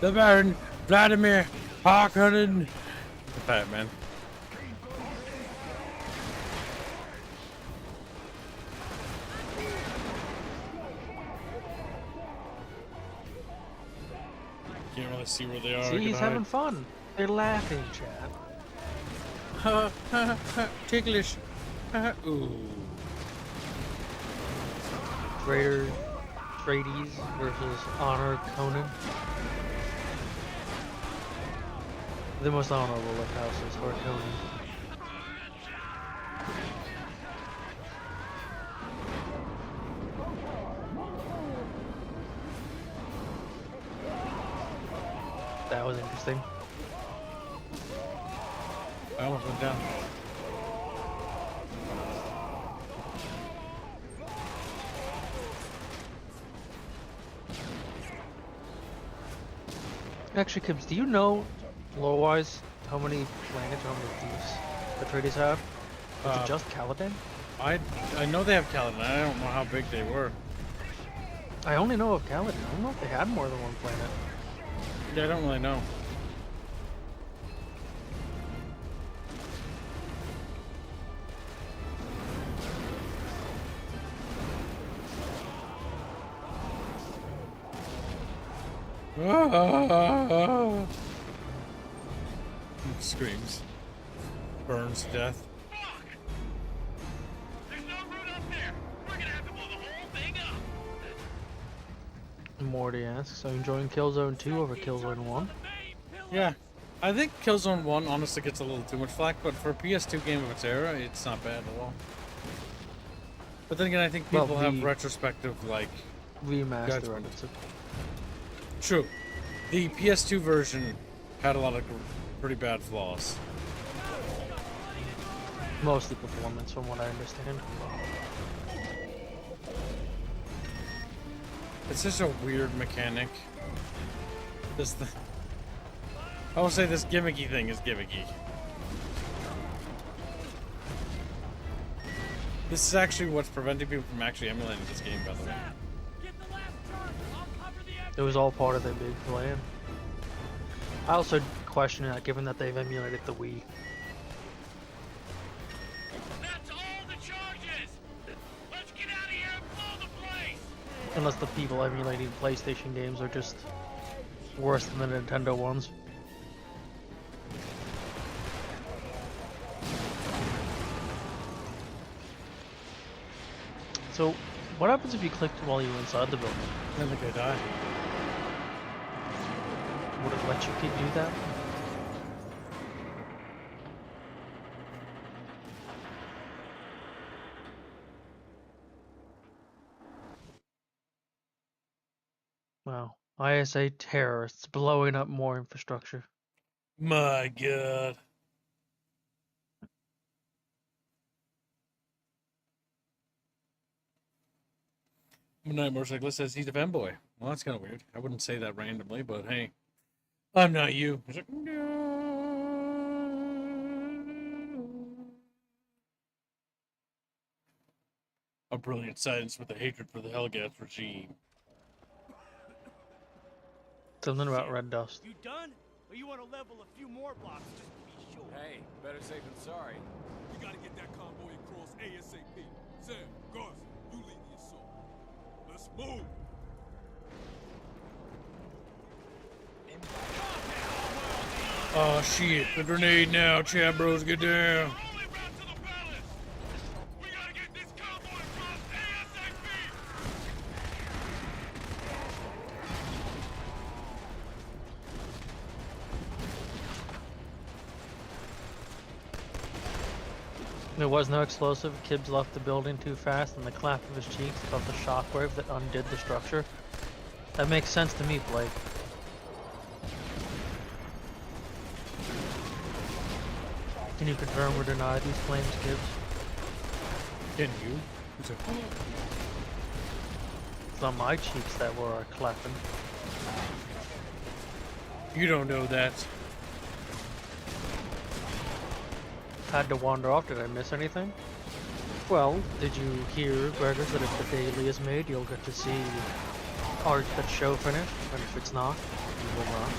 The Baron, Vladimir Harkonnen. The fat man. Can't really see where they are. See, he's having fun. They're laughing, Chad. Ha ha ha! Ticklish. Ha, ooh. Trades versus Honor Conan. The most honorable of houses are Conan. That was interesting. I almost went down. Actually, Kibbs, do you know, lore-wise, how many planets, how many thieves Atreides have? Is it just Caladan? I know they have Caladan. I don't know how big they were. I only know of Caladan. I don't know if they had more than one planet. Yeah, I don't really know. Screams. burns to death. There's no route up there. We're gonna have to blow the whole thing up. Morty asks, are you enjoying Killzone 2 over Killzone 1? Yeah. I think Killzone 1 honestly gets a little too much flack, but for a PS2 game of its era, it's not bad at all. But then again, I think people have retrospective, like... Remaster on it. True. The PS2 version had a lot of pretty bad flaws. Mostly performance, from what I understand. It's just a weird mechanic. I will say this gimmicky thing is gimmicky. This is actually what's preventing people from actually emulating this game, by the way. It was all part of their big plan. I also question that, given that they've emulated the Wii. That's all the charges. Let's get out of here and blow the place. Unless the people emulating PlayStation games are just worse than the Nintendo ones. So, what happens if you clicked while you were inside the building? Then the guy die. Would it let you do that? Wow. ISA terrorists blowing up more infrastructure. My god. Midnight Motorcyclist says he's a fanboy. Well, that's kind of weird. I wouldn't say that randomly, but hey. I'm not you. He's like, a brilliant science with a hatred for the Helghast regime. Something about red dust. You done? Or you want to level a few more blocks just to be sure? Hey, better safe than sorry. We gotta get that convoy across ASAP. Sam, Garza, you lead the assault. Let's move! Oh shit, the grenade now, Chad Bros, get down. There was no explosive. Kibbs left the building too fast, and the clap of his cheeks felt the shockwave that undid the structure. That makes sense to me, Blake. Can you confirm or deny these claims, Kibbs? Can you? It's not my cheeks that were clapping. You don't know that. Had to wander off. Did I miss anything? Well, did you hear, Gregor, that if the daily is made, you'll get to see art that's show finished, and if it's not, you will not.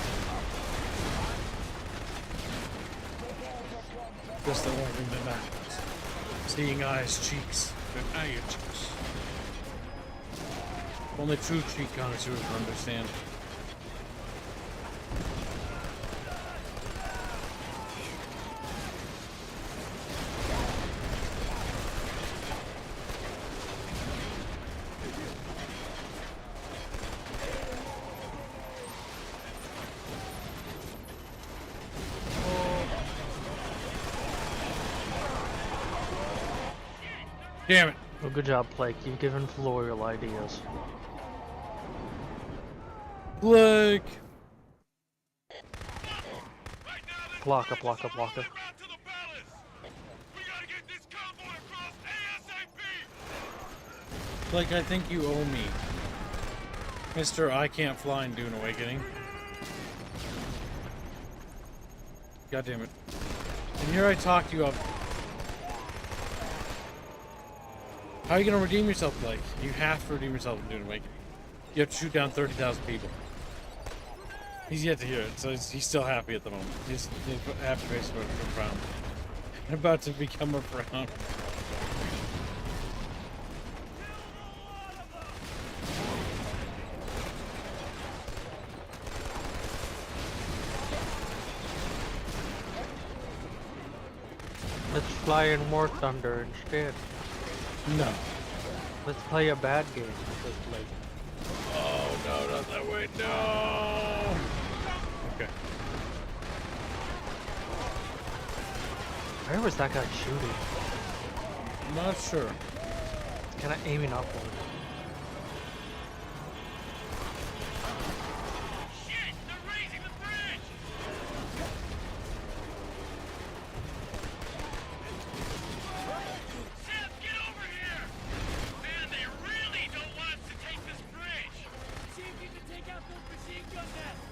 Just the one thing that matters. Seeing eyes, cheeks, and eye cheeks. Only true cheek connoisseurs will understand. Damn it. Well, good job, Blake. You've given Floor real ideas. Blake! Blocka, blocka, blocka. Blake, I think you owe me. Mr. I Can't Fly and Dune Awakening. God damn it. And here I talk you up. How are you going to redeem yourself, Blake? You have to redeem yourself in Dune Awakening. You have to shoot down 30,000 people. He's yet to hear it, so he's still happy at the moment. He's happy face about to frown. About to become a frown. fly in War Thunder instead. No. Let's play a bad game. Like, oh no, not that way. No. Okay. Where was that guy shooting? Not sure. Kind of aiming upward. Shit! They're raising the bridge! Seth, get over here! Man, they really don't want us to take this bridge! See if you can take out those machine gun nests!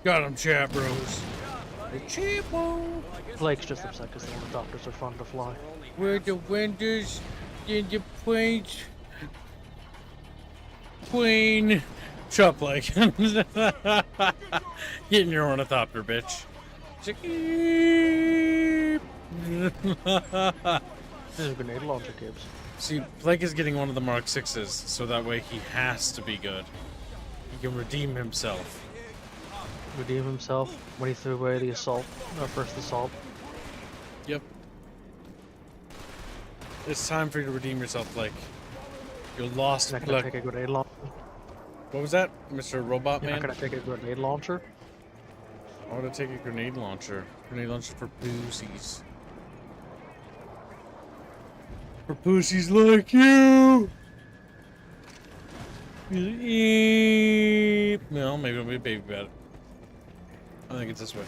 Got him, chat bros. The cheapo. Blake's just upset because the helicopters are fun to fly. Where the windows in the planes. Queen. Shut Blake. Get in your ornithopter, bitch. There's a grenade launcher, Gibbs. See, Blake is getting one of the Mark 6s, so that way he has to be good. He can redeem himself. Redeem himself when he threw away the assault, our first assault. Yep. It's time for you to redeem yourself, Blake. You lost. You're not gonna take a grenade launcher. What was that, Mr. Robot You're Man? not gonna take a grenade launcher. I want to take a grenade launcher. Grenade launcher for pussies. For pussies like you. No, maybe it'll be a baby bat. I think it's this way.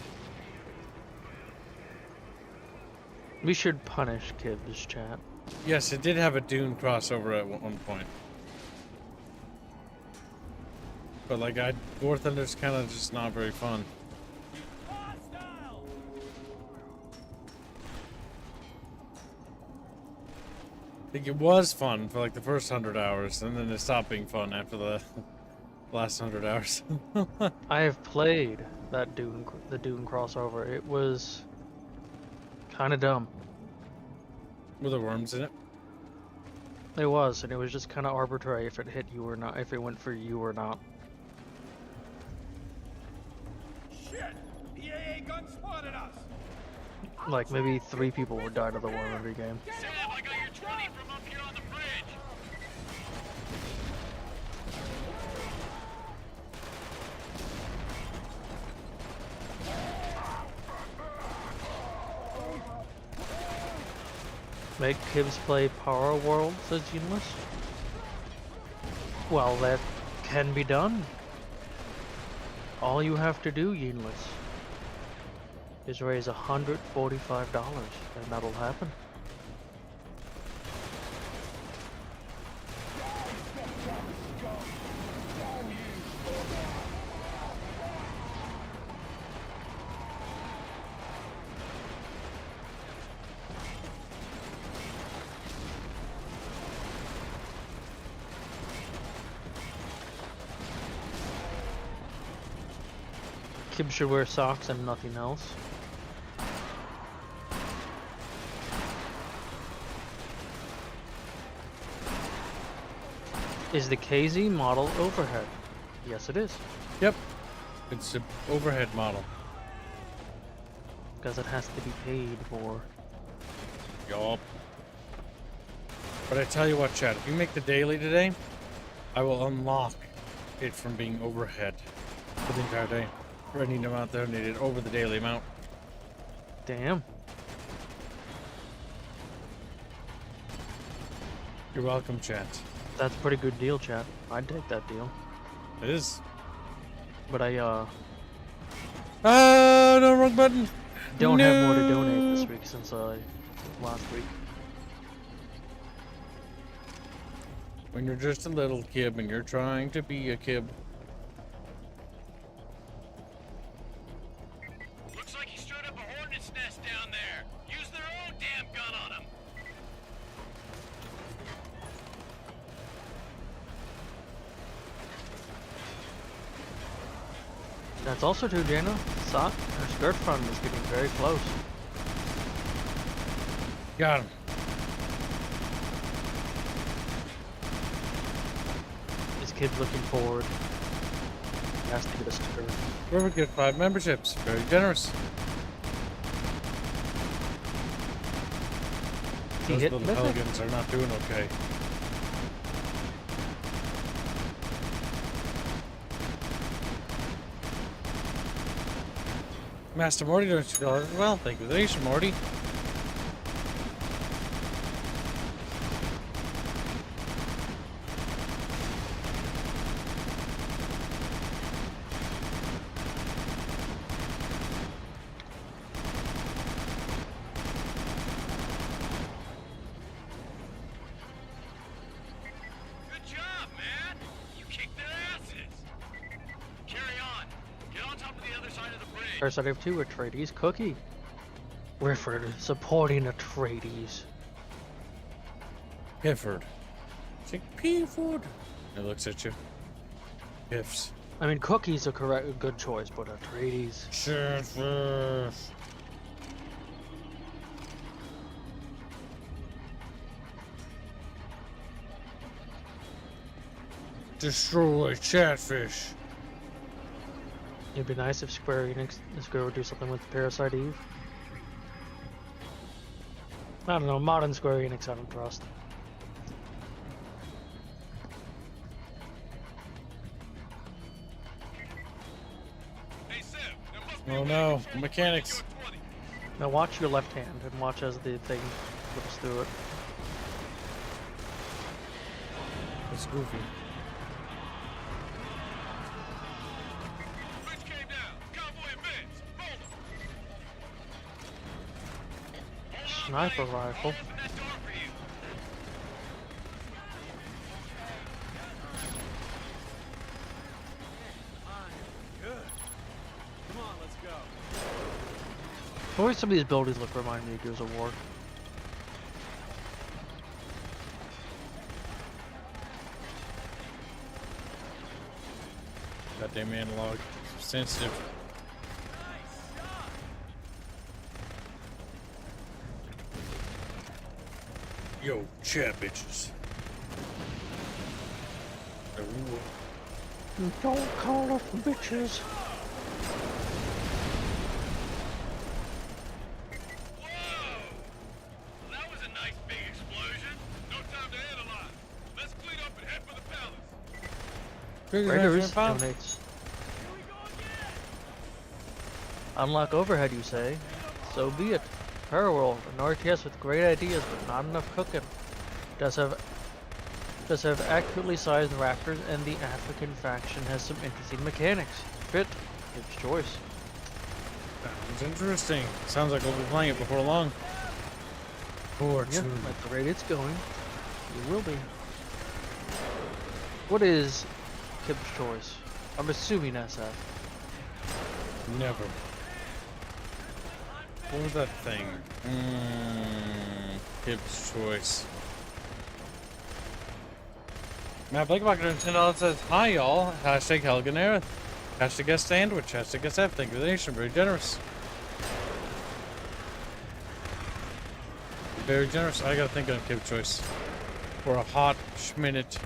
We should punish Kibbs, chat. Yes, it did have a Dune crossover at one point. But like, War Thunder's kind of just not very fun. I think it was fun for like the first 100 hours, and then it stopped being fun after the last 100 hours. I have played that the Dune crossover. It was kind of dumb. Were there worms in it? It was, and it was just kind of arbitrary if it hit you or not, if it went for you or not. Shit! The AA gun spotted us! Like maybe 3 people would die to the worm every game. Sam, I got your 20 from up here on the bridge! Make Kibbs play Power World, says Unless. Well, that can be done. All you have to do, Yinless, is raise $145, and that'll happen. Kib should wear socks and nothing else. Is the KZ model overhead? Yes, it is. Yep. It's an overhead model. Because it has to be paid for. Yup. But I tell you what, Chad, if you make the daily today, I will unlock it from being overhead for the entire day. For any amount there needed over the daily amount. Damn. You're welcome, chat. That's a pretty good deal, chat. I'd take that deal. It is. But I, no, wrong button. Don't have more to donate this week since, last week. When you're just a little kid and you're trying to be a kid. Looks like he stirred up a hornet's nest down there. Use their own That's also true, Jana. Her skirt front is getting very close. Got him. This kid's looking forward. He has to get a skirt. Perfect, get 5 memberships. Very generous. Those little Helghans are not doing okay. Master Morty doing $2 as well. Thank you for the donation, Morty. Good job, man! You kicked their asses! Carry on. Get on top of the other side of the bridge. First out of 2 with Trades Cookie. Rifford supporting the Trades. Pifford. Pifford. It looks at you. Piffs. I mean, Cookie's a good choice, but a Trades. Sure. Destroy Chatfish. It'd be nice if Square Enix would do something with Parasite Eve. I don't know, modern Square Enix I don't trust. Oh no, mechanics. Now watch your left hand and watch as the thing flips through it. It's goofy. Sniper rifle. Come on, let's go. Always some of these buildings remind me of Gears of War. Goddamn analog. Sensitive. Yo, chat bitches. Don't call us bitches. That was a nice big explosion. No time to analyze. Let's clean up and head for the palace. Raiders donates. Unlock overhead, you say? So be it. Paraworld, an RTS with great ideas but not enough cooking. Does have accurately sized raptors, and the African faction has some interesting mechanics. Fit, its choice. Sounds interesting. Sounds like we'll be playing it before long. Yeah, at the rate it's going, you will be. What is Kip's choice? I'm assuming SF. Never. What was that thing? Kip's choice. Matt Blakebacher $10 says, hi y'all. Hashtag Helghan. Hashtag S sandwich. Hashtag SF. Thank you for the donation. Very generous. Very generous. I gotta think of Kip's choice. For a hot minute.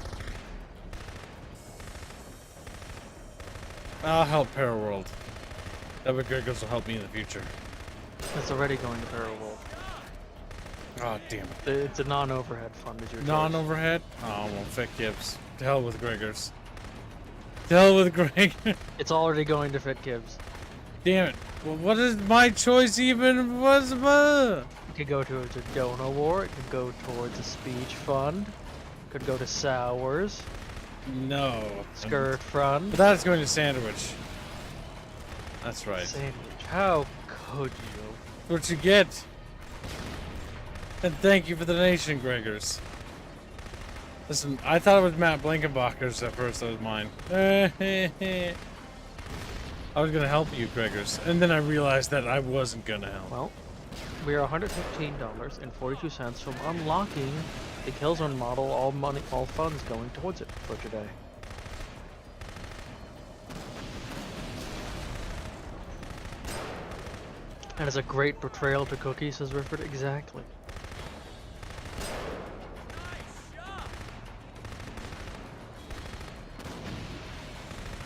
I'll help Paraworld. That would great will help me in the future. It's already going to Paraworld. Oh, damn it. It's a non-overhead fund is your choice. Non-overhead? Oh, well, Fit Gibbs. To hell with Gregors. To hell with Greg. It's already going to Fit Gibbs. Damn it. Well, what is my choice even? What's It could go towards a Dono War. It could go towards a speech fund. It could go to Sours. No. Skirt fund. But that's going to Sandwich. That's right. Sandwich. How could you? What you get. And thank you for the donation, Gregors. Listen, I thought it was Matt Blankenbacher's at first. That was mine. I was gonna help you, Gregors, and then I realized that I wasn't gonna help. Well, we are $115.42 from unlocking the Kilzone model. All money, all funds going towards it for today. And it's a great portrayal to Cookie, says Rifford. Exactly.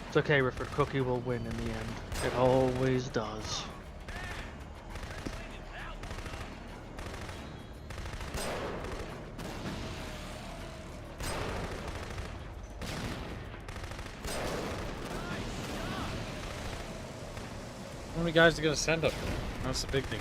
It's okay, Rifford. Cookie will win in the end. It always does. How many guys are gonna send up? That's the big thing.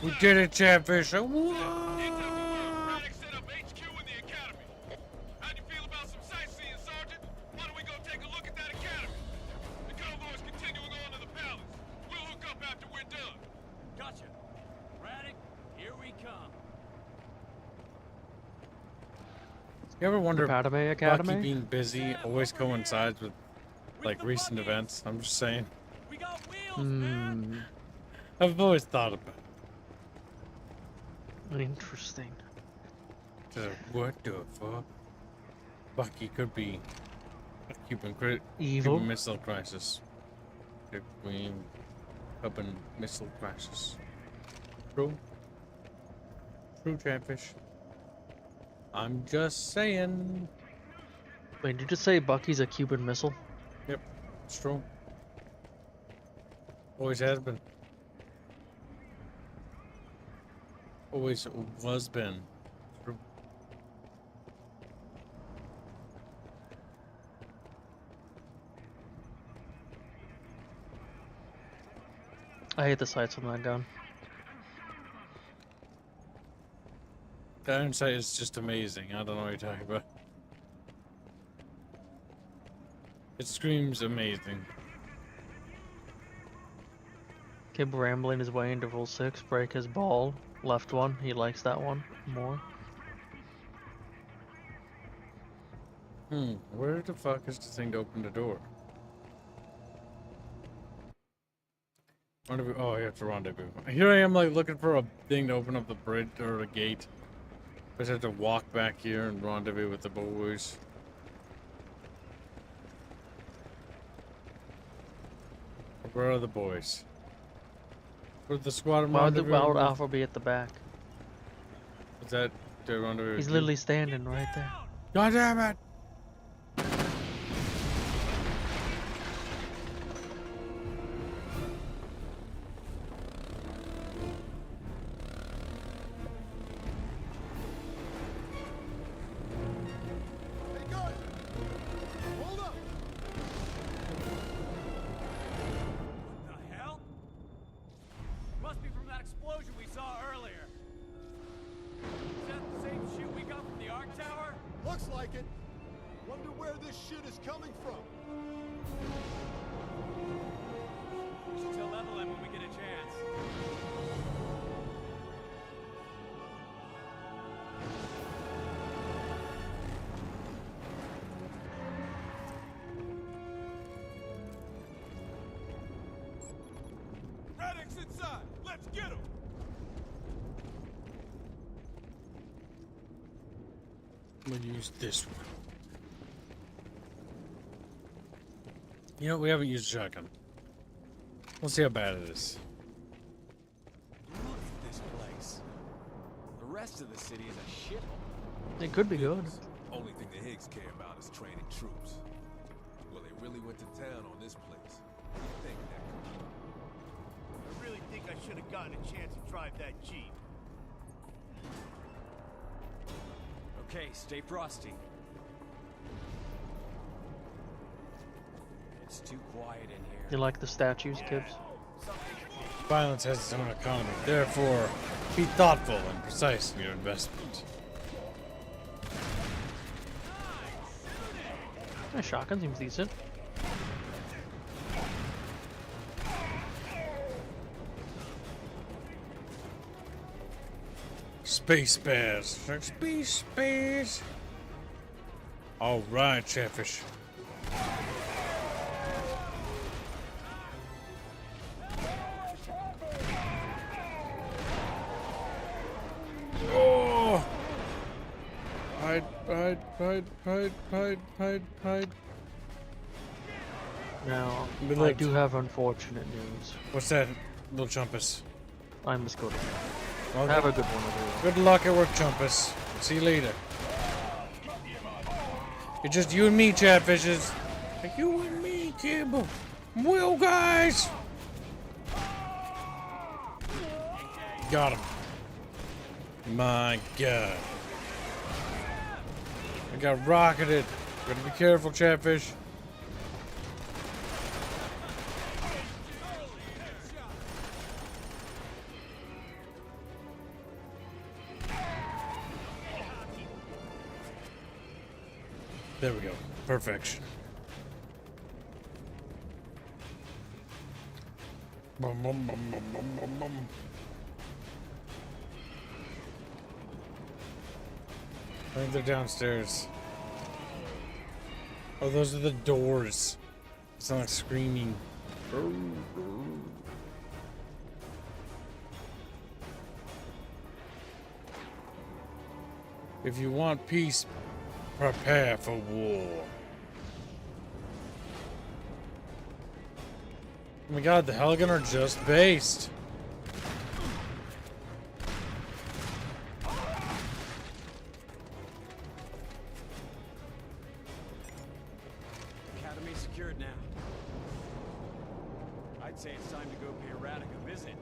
We did it, Chatfish. Radic set up HQ in the academy. How do you feel about some sightseeing, Sergeant? Why don't we go take a look at that academy? The convoy's continuing on to the palace. We'll hook up after we're done. Gotcha. Radic, here we come. You ever wonder if Padme Bucky Academy? being busy always coincides with like recent events? I'm just saying. We got wheels, man. I've always thought about it. Interesting. What the fuck? Bucky could be a Cuban Evil Missile Crisis. Cuban Missile Crisis. True. True, Chatfish. I'm just saying. Wait, did you just say Bucky's a Cuban missile? Yep, it's true. Always has been. Always was been. True. I hate the sights on that gun. The iron sight is just amazing. I don't know what you're talking about. It screams amazing. Kid rambling his way into Rule 6, break his ball. Left one, he likes that one more. Where the fuck is the thing to open the door? Rendezvous. Oh, you have to rendezvous. Here I am, like, looking for a thing to open up the bridge or the gate. I just have to walk back here and rendezvous with the boys. Where are the boys? Where's the squad? Why would Alpha be at the back? Is that the rendezvous? He's literally standing right there. God damn it! Radic's inside. Let's get him. I'm gonna use this one. You know, we haven't used a shotgun. We'll see how bad it is. Look at this place. The rest of the city is a shithole. It could be good. Only thing the Higgs care about is training troops. Well, they really went to town on this place. Think that. I really think I should have gotten a chance to drive that Jeep. Okay, stay frosty. It's too quiet in here. You like the statues, Tibbs? Violence has its own economy. Therefore, be thoughtful and precise in your investment. My shotgun seems decent. Space bears. Space bears. All right, Chatfish. Oh! Hide. Now, I do have unfortunate news. What's that, little Chumpus? I must go to bed. Well, have a good one over here. Good luck at work, Chumpus. See you later. It's just you and me, Chatfishes. You and me, Kibble. Well, guys. Got him. My God. I got rocketed. Gotta be careful, Chatfish. There we go. Perfection. Bum, bum, bum, bum, bum, bum, bum. I think they're downstairs. Oh, those are the doors. It sounds like screaming. If you want peace, prepare for war. Oh my God, the Helghan are just based. Academy secured now. I'd say it's time to go pay Radic a visit.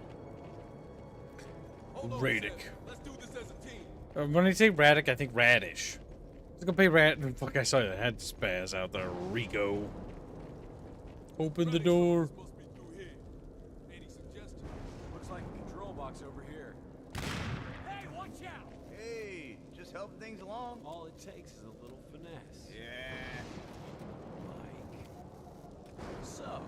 Radic. Let's do this as a team. When I say Radic, I think Radish. Let's go pay Fuck, I saw you. I had spaz out there. Rico. Open the door. Looks like a control box over here. Hey, watch out! Hey, just helping things along. All it takes is a little finesse. Yeah. Like so.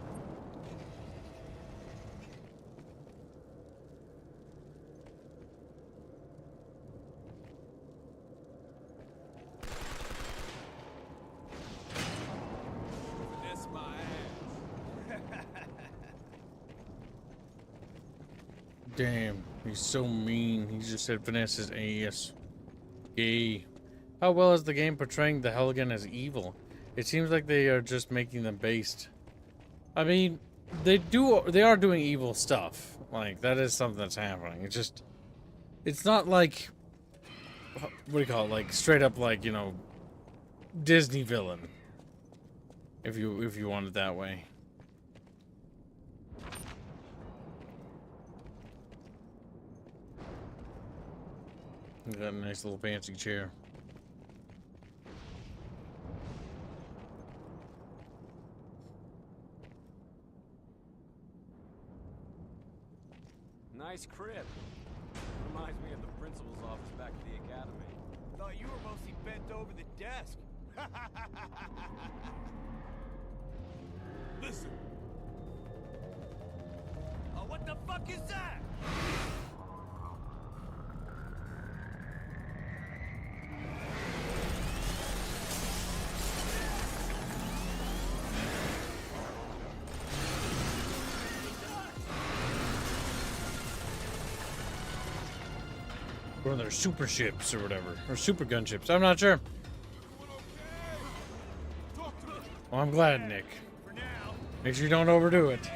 Finesse my ass. Damn, he's so mean. He just said finesse his ass. Gay. How well is the game portraying the Helghan as evil? It seems like they are just making them based. I mean, they are doing evil stuff. Like, that is something that's happening. It's just, it's not like, what do you call it? Like, straight up, like, you know, Disney villain. If you want it that way. Got a nice little fancy chair. Nice crib. Reminds me of the principal's office back at the academy. Thought you were mostly bent over the desk. Listen. Oh, what the fuck is that? One of their super ships or whatever. Or super gunships. I'm not sure. Well, I'm glad, Nick. Make sure you don't overdo it.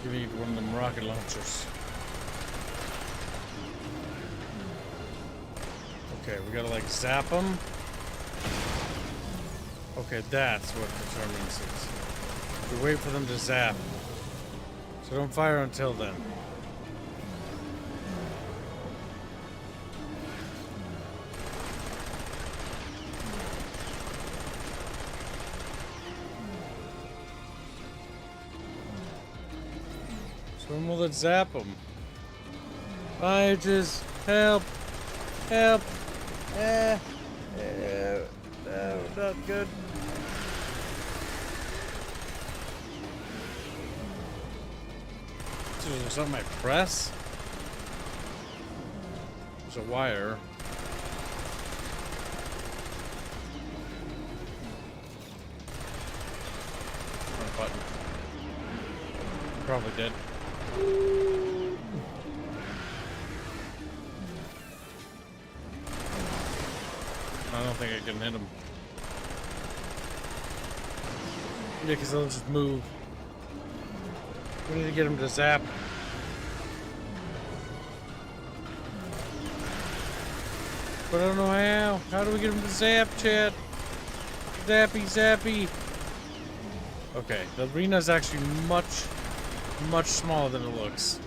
You need one of them rocket launchers. Okay, we gotta like zap them. Okay, that's what determines it. We wait for them to zap. So don't fire until then. So when will it zap them? I just help. Help. No, not good. So is there something I press? There's a wire. One button. Probably dead. I don't think I can hit him. Yeah, because they'll just move. We need to get him to zap. But I don't know how. How do we get him to zap, chat? Zappy, zappy. Okay, the arena's actually much, much smaller than it looks.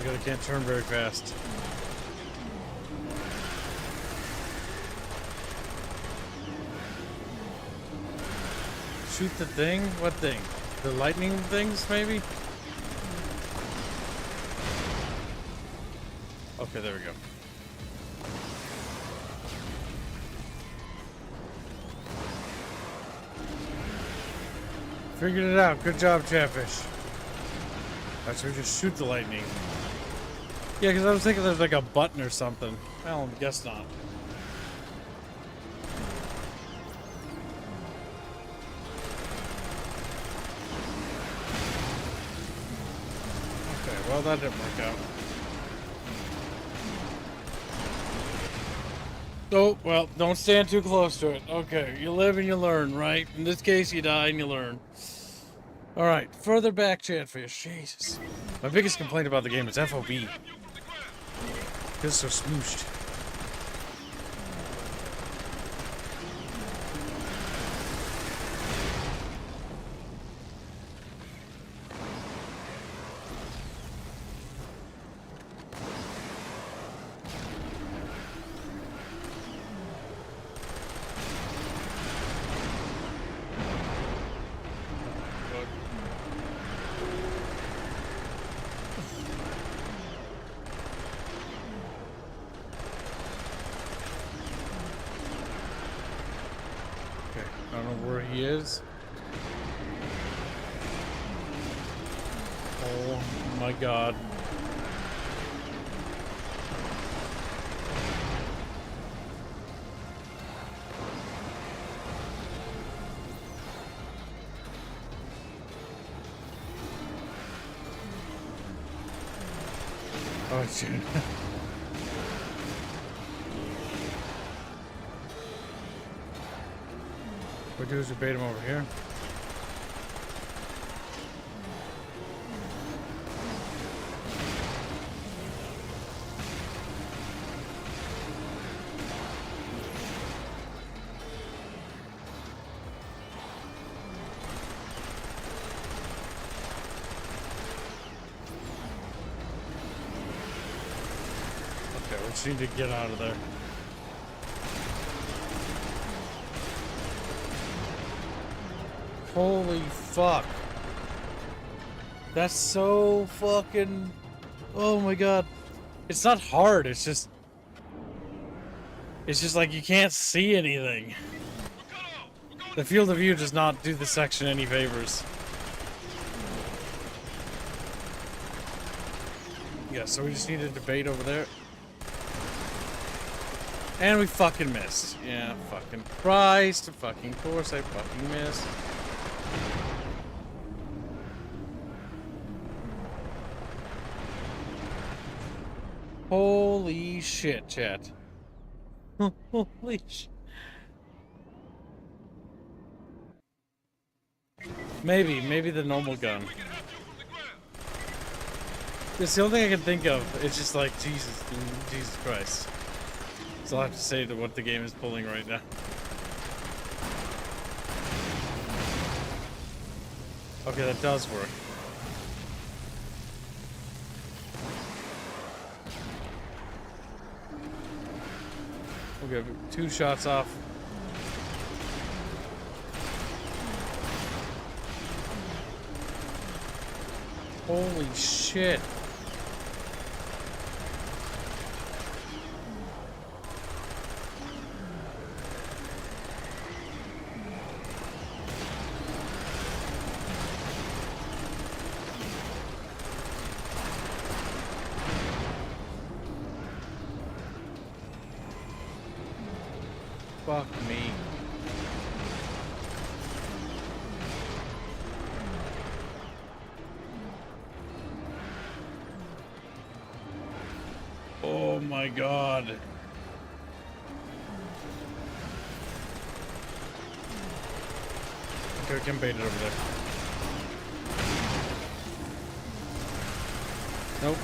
I can't turn very fast. Shoot the thing? What thing? The lightning things, maybe? Okay, there we go. Figured it out. Good job, Chatfish. Alright, so we just shoot the lightning. Yeah, because I was thinking there's like a button or something. Well, I guess not. Okay, well that didn't work out. Oh, well, don't stand too close to it. Okay, you live and you learn, right? In this case, you die and you learn. Alright, further back, Chatfish. Jesus. My biggest complaint about the game is FOB. Feels so smooshed. Oh my god. Oh shit. What we do is we bait him over here. Need to get out of there. Holy fuck. That's so fucking... Oh my god. It's not hard, it's just like you can't see anything. The field of view does not do the section any favors. Yeah, so we just need to debate over there. And we fucking missed. Yeah, fucking Christ. Fucking course I fucking missed. Holy shit, chat. Holy sh... Maybe the normal gun. It's the only thing I can think of. It's just like, Jesus Christ. So I'll have to say to what the game is pulling right now. Okay, that does work. Okay, 2 shots off. Holy shit. Fuck me. Oh my god. Okay, we can bait it over there. Nope.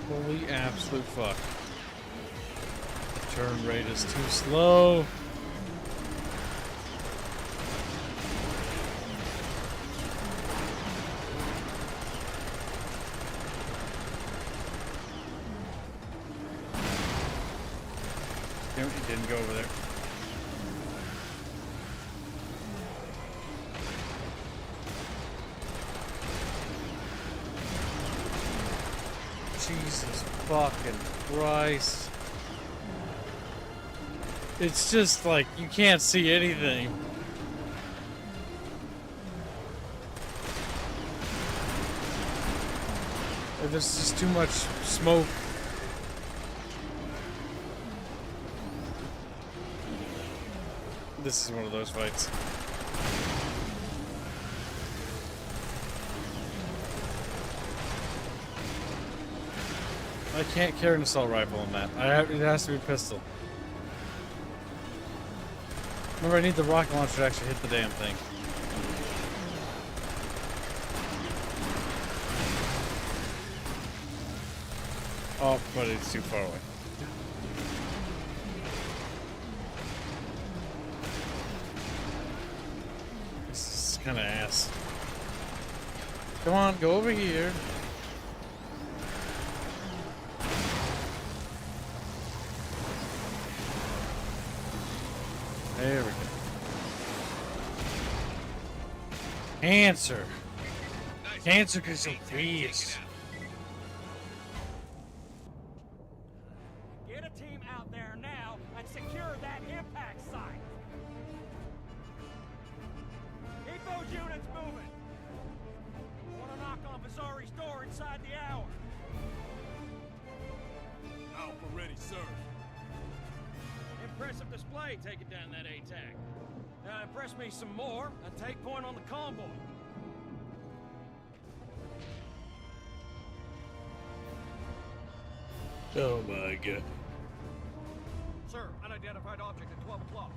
Holy absolute fuck. Turn rate is too slow. Damn it, he didn't go over there. Jesus fucking Christ. It's just like, you can't see anything. There's just too much smoke. This is one of those fights. I can't carry an assault rifle on that. It has to be a pistol. Remember, I need the rocket launcher to actually hit the damn thing. Oh, but it's too far away. This is kind of ass. Come on, go over here. There we go. Answer. Answer because you're beast. Get a team out there now and secure that impact site. Keep those units moving. Want to knock on Visari's door inside the hour. Alpha ready, sir. Impressive display taking down that ATAC. Now impress me some more and take point on the convoy. Oh my god. Sir, unidentified object at 12 o'clock.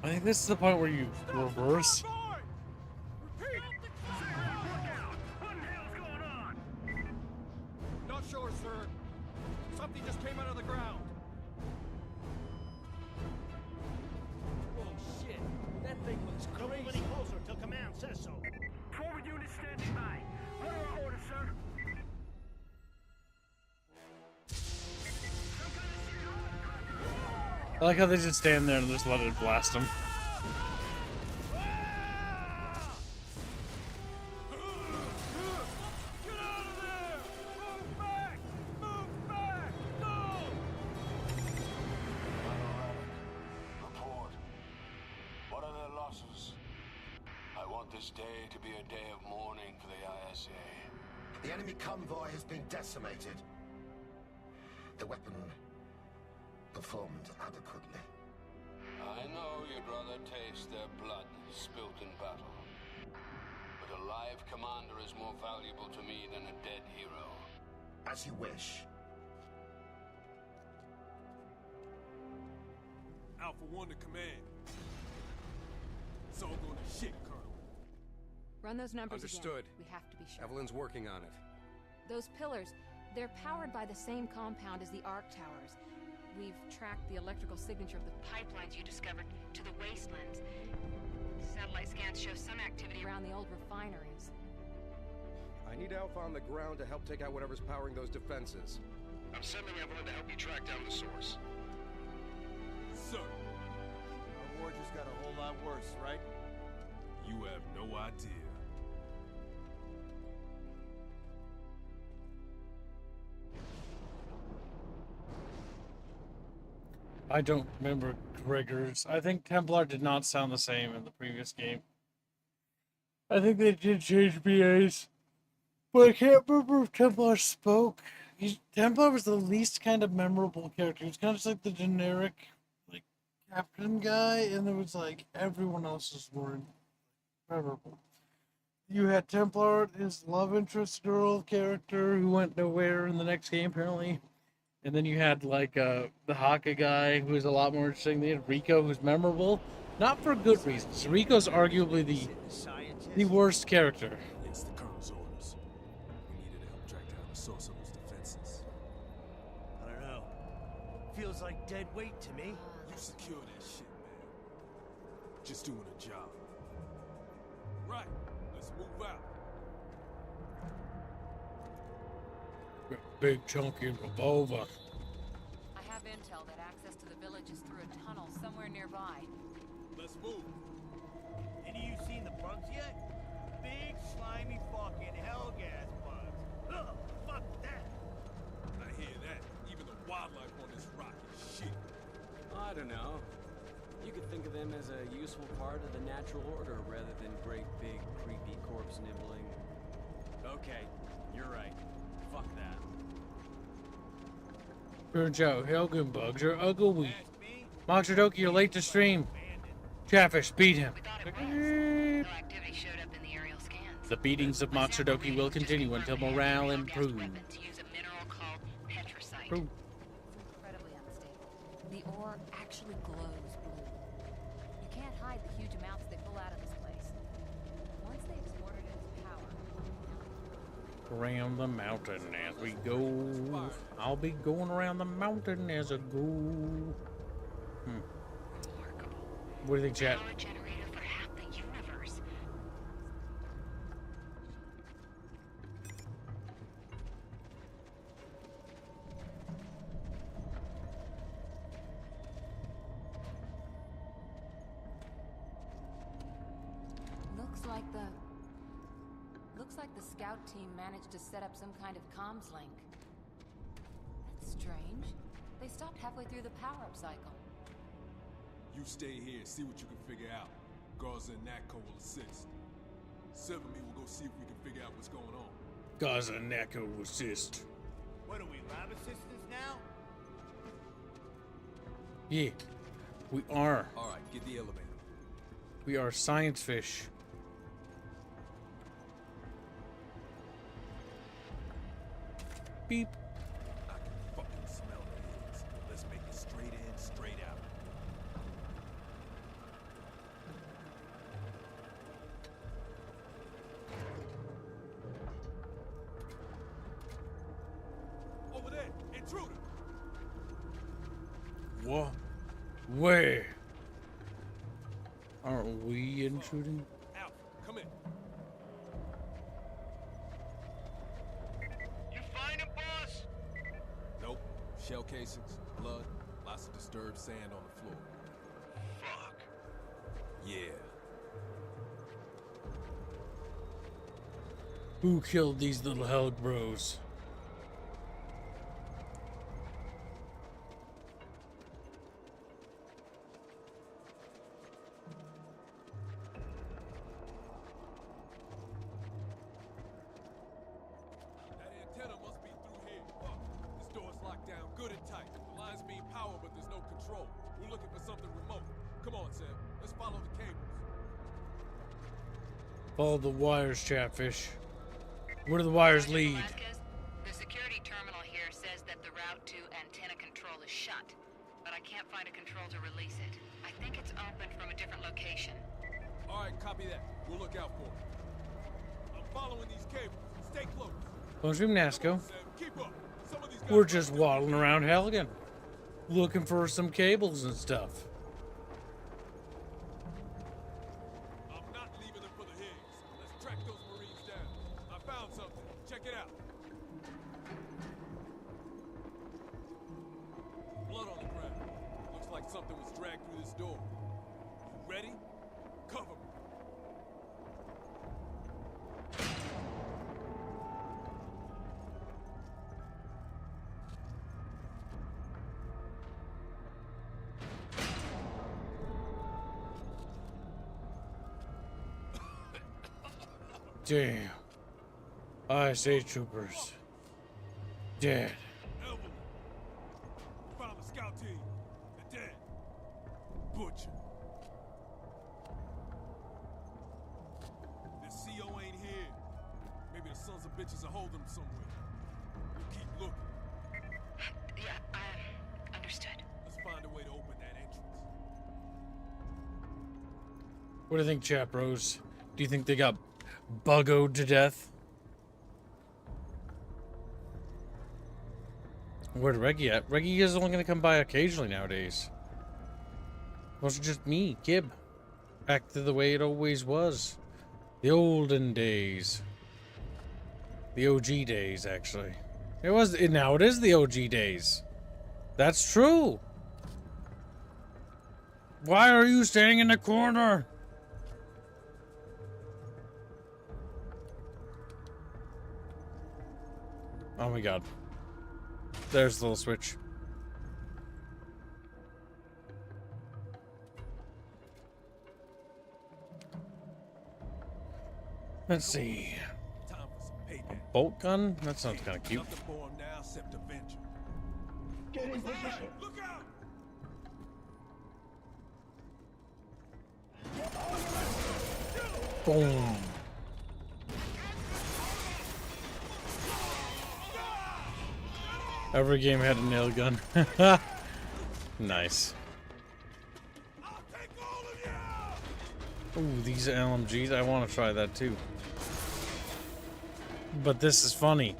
I think this is the point where you reverse. Not sure, sir. Something just came out of the ground. Oh shit, that thing looks crazy. Don't move any closer till command says so. Forward unit standing by. What are our orders, sir? I like how they just stand there and just let it blast them. Report. What are their losses? I want this day to be a day of mourning for the ISA. The enemy convoy has been decimated. The weapon performed adequately. I know you'd rather taste their blood spilt in battle. But a live commander is more valuable to me than a dead hero. As you wish. Alpha 1 to command. It's all going to shit, Colonel. Run those numbers Understood. again. We have to be sure. Evelyn's working on it. Those pillars, they're powered by the same compound as the arc towers. We've tracked the electrical signature of the pipelines you discovered to the Wastelands. Satellite scans show some activity around the old refineries. I need Alpha on the ground to help take out whatever's powering those defenses. I'm sending Evelyn to help you track down the source. Sir. Our war just got a whole lot worse, right? You have no idea. I don't remember Gregors. I think Templar did not sound the same in the previous game. I think they did change BAs. But I can't remember if Templar spoke. Templar was the least kind of memorable character. He was kind of just like the generic, like, captain guy, and there was like everyone else's were memorable. You had Templar, his love interest girl character, who went nowhere in the next game apparently. And then you had like the Haka guy, who was a lot more interesting. They had Rico, who's memorable, not for good reasons. Rico's arguably the worst character. It's the Colonel's orders. We needed to help track down the source of those defenses. I don't know. Feels like dead weight to me. You secure that shit, man. Just doing a job. Right, let's move out. Big chunky revolver. I have intel that access to the village is through a tunnel somewhere nearby. Let's move. Any of you seen the bugs yet? Big, slimy fucking Helghast bugs. Ugh, fuck that. I hear that. Even the wildlife on this rock is shit. I don't know. You could think of them as a useful part of the natural order rather than great big creepy corpse nibbling. Okay, you're right. Fuck that. Turns out Helghan bugs are ugly. Moxadoki, you're late to stream. Chatfish, beat him. The beatings of Moxadoki will continue until morale improves. Incredibly unstable. The ore actually glows blue. You can't hide the huge amounts they pull out of this place. Once they exported its power. Around the mountain as we go. I'll be going around the mountain as I go. What do you think, chat? Looks like the scout team managed to set up some kind of comms link. That's strange. They stopped halfway through the power-up cycle. You stay here and see what you can figure out. Garza and Natco will assist. Seven me will go see if we can figure out what's going on. Garza and Natco will assist. What are we, lab assistants now? Yeah, we are. Alright, get the elevator. We are science fish. Beep. I can fucking smell the heads. Let's make it straight in, straight out. Over there, intruder. What? Where? Aren't we intruding? Out. Come in. You find him, boss? Nope. Shell casings, blood, lots of disturbed sand on the floor. Fuck. Yeah. Who killed these little Helg bros? That antenna must be through here. Fuck. This door's locked down good and tight. The line's being powered, but there's no control. We're looking for something remote. Come on, Sam. Let's follow the cables. Follow the wires, Chatfish. Where do the wires lead? The security terminal here says that the route to antenna control is shut, but I can't find a control to release it. I think it's open from a different location. All right, copy that. We'll look out for it. I'm following these cables. Stay close. Bonjour, Nasco. Keep up. Some of these guys We're just waddling around Helghan, looking for some cables and stuff. I'm not leaving them for the Higgs. Let's track those Marines down. I found something. Check it out. Blood on the ground. Looks like something was dragged through this door. You ready? Cover me. Damn. I say troopers. Dead. Found the scout team. They're dead. Butcher. The CO ain't here. Maybe the sons of bitches are holding them somewhere. We'll keep looking. Yeah, understood. Let's find a way to open that entrance. What do you think, Chat Bros? Do you think they got buggoed to death? Where'd Reggie at? Reggie is only gonna come by occasionally nowadays. It wasn't just me, Kib. Back to the way it always was. The olden days. The OG days, actually. Now it is the OG days. That's true. Why are you staying in the corner? Oh my god. There's the little switch. Let's see. Bolt gun? That sounds kind of cute. Get in position. Look out! Boom. Every game had a nail gun. Nice. Ooh, these LMGs. I want to try that too. But this is funny.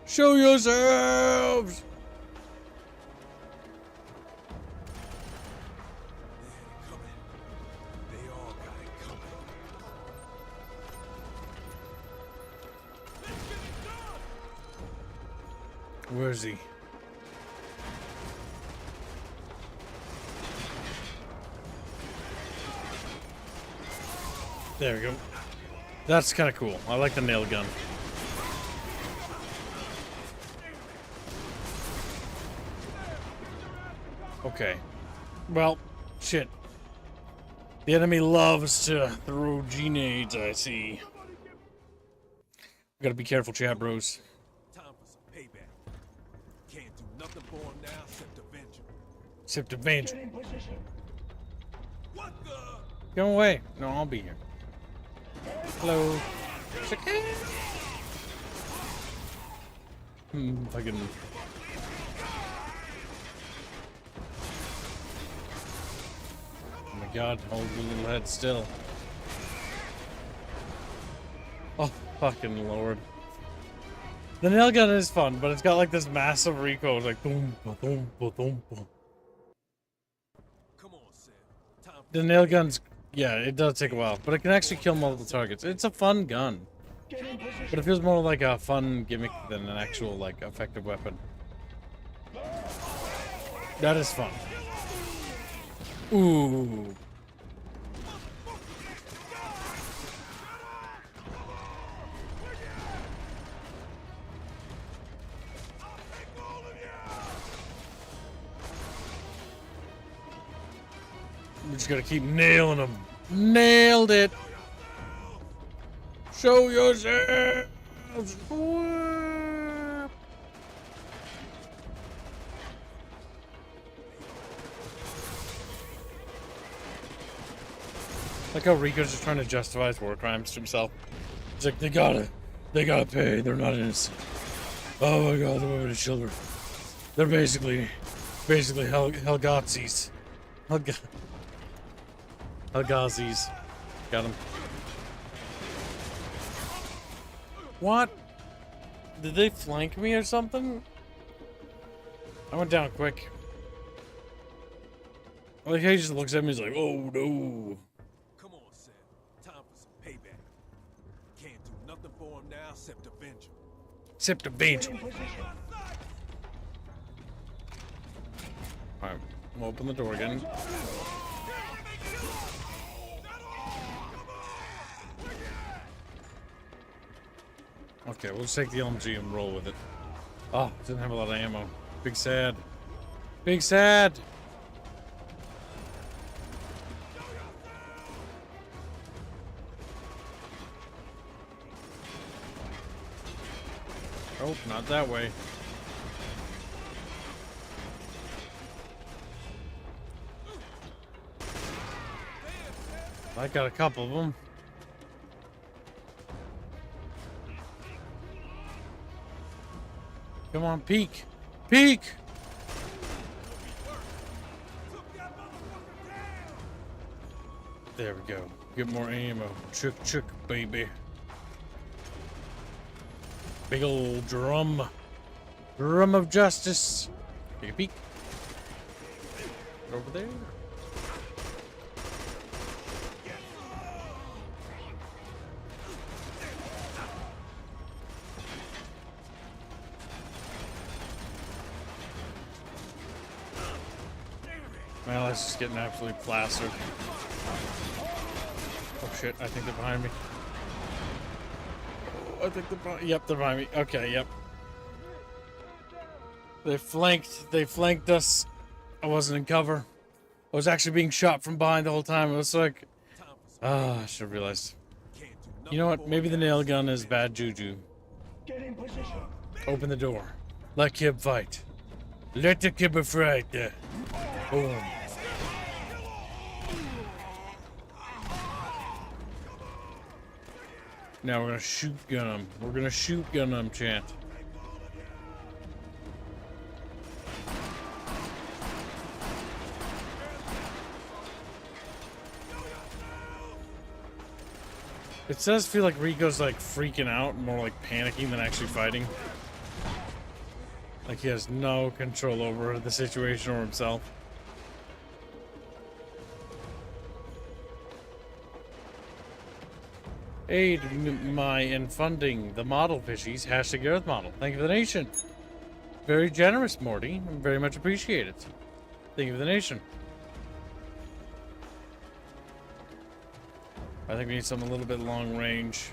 Show yourselves! Where is he? There we go. That's kind of cool. I like the nail gun. Okay. Well, shit. The enemy loves to throw grenades, I see. We gotta be careful, chat bros. Time for some payback. Can't do nothing for him now except avenge him. Except avenge. Get in position. What the? Go away. No, I'll be here. Hello. Fucking. Oh my god, hold the little head still. Oh, fucking lord. The nail gun is fun, but it's got like this massive recoil. It's like boom, boom, boom, boom, boom. Come on, Sam. Time for The nail gun's, yeah, it does take a while, but it can actually kill multiple targets. It's a fun gun. But it feels more like a fun gimmick than an actual, like, effective weapon. That is fun. Ooh. We just gotta keep nailing them. Nailed it! Show yourselves! Like how Rico's just trying to justify his war crimes to himself. He's like, they gotta pay. They're not innocent. Oh my god, the women and children. They're basically Helghazis. Helghazis. Got him. What? Did they flank me or something? I went down quick. Like he just looks at me, he's like, oh no. Come on, Sam. Time for some payback. Can't do nothing for him now except avenge him. Except avenge him. Alright, we'll open the door again. Okay, we'll just take the LMG and roll with it. Oh, didn't have a lot of ammo. Big sad. Big sad! Oh, not that way. I got a couple of them. Come on, peek! Peek! There we go. Get more ammo. Chook, chook, baby. Big old drum. Drum of justice. Take a peek. Over there. Well, it's just getting absolutely plastered. Oh shit, I think they're behind me. I think yep, they're behind me. Okay, yep. They flanked us. I wasn't in cover. I was actually being shot from behind the whole time. It was like, I should have realized. You know what? Maybe the nail gun is bad juju. Get in position. Open the door. Let Kib fight. Let the Kibber fight. Boom. Now we're gonna shoot gun him. We're gonna shoot gun him, chant. It does feel like Rico's like freaking out, more like panicking than actually fighting. Like he has no control over the situation or himself. Aid my in funding the model fishies. Hashtag Earth Model. Thank you for the nation. Very generous, Morty. Very much appreciated. Thank you for the nation. I think we need something a little bit long range.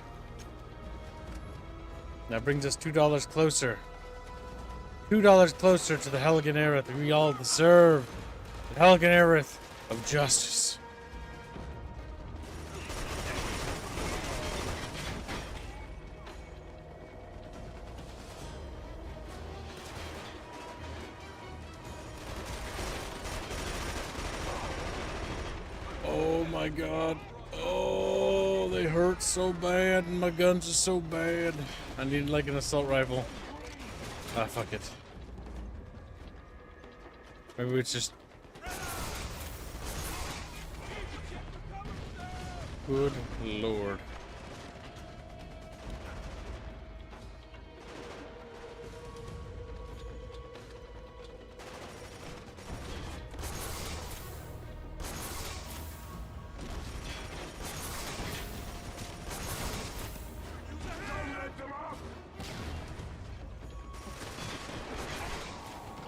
That brings us $2 closer. $2 closer to the Helghan era that we all deserve. The Helghan era of justice. Oh my god. Oh, they hurt so bad and my guns are so bad. I need like an assault rifle. Ah, fuck it. Maybe it's just... Good lord.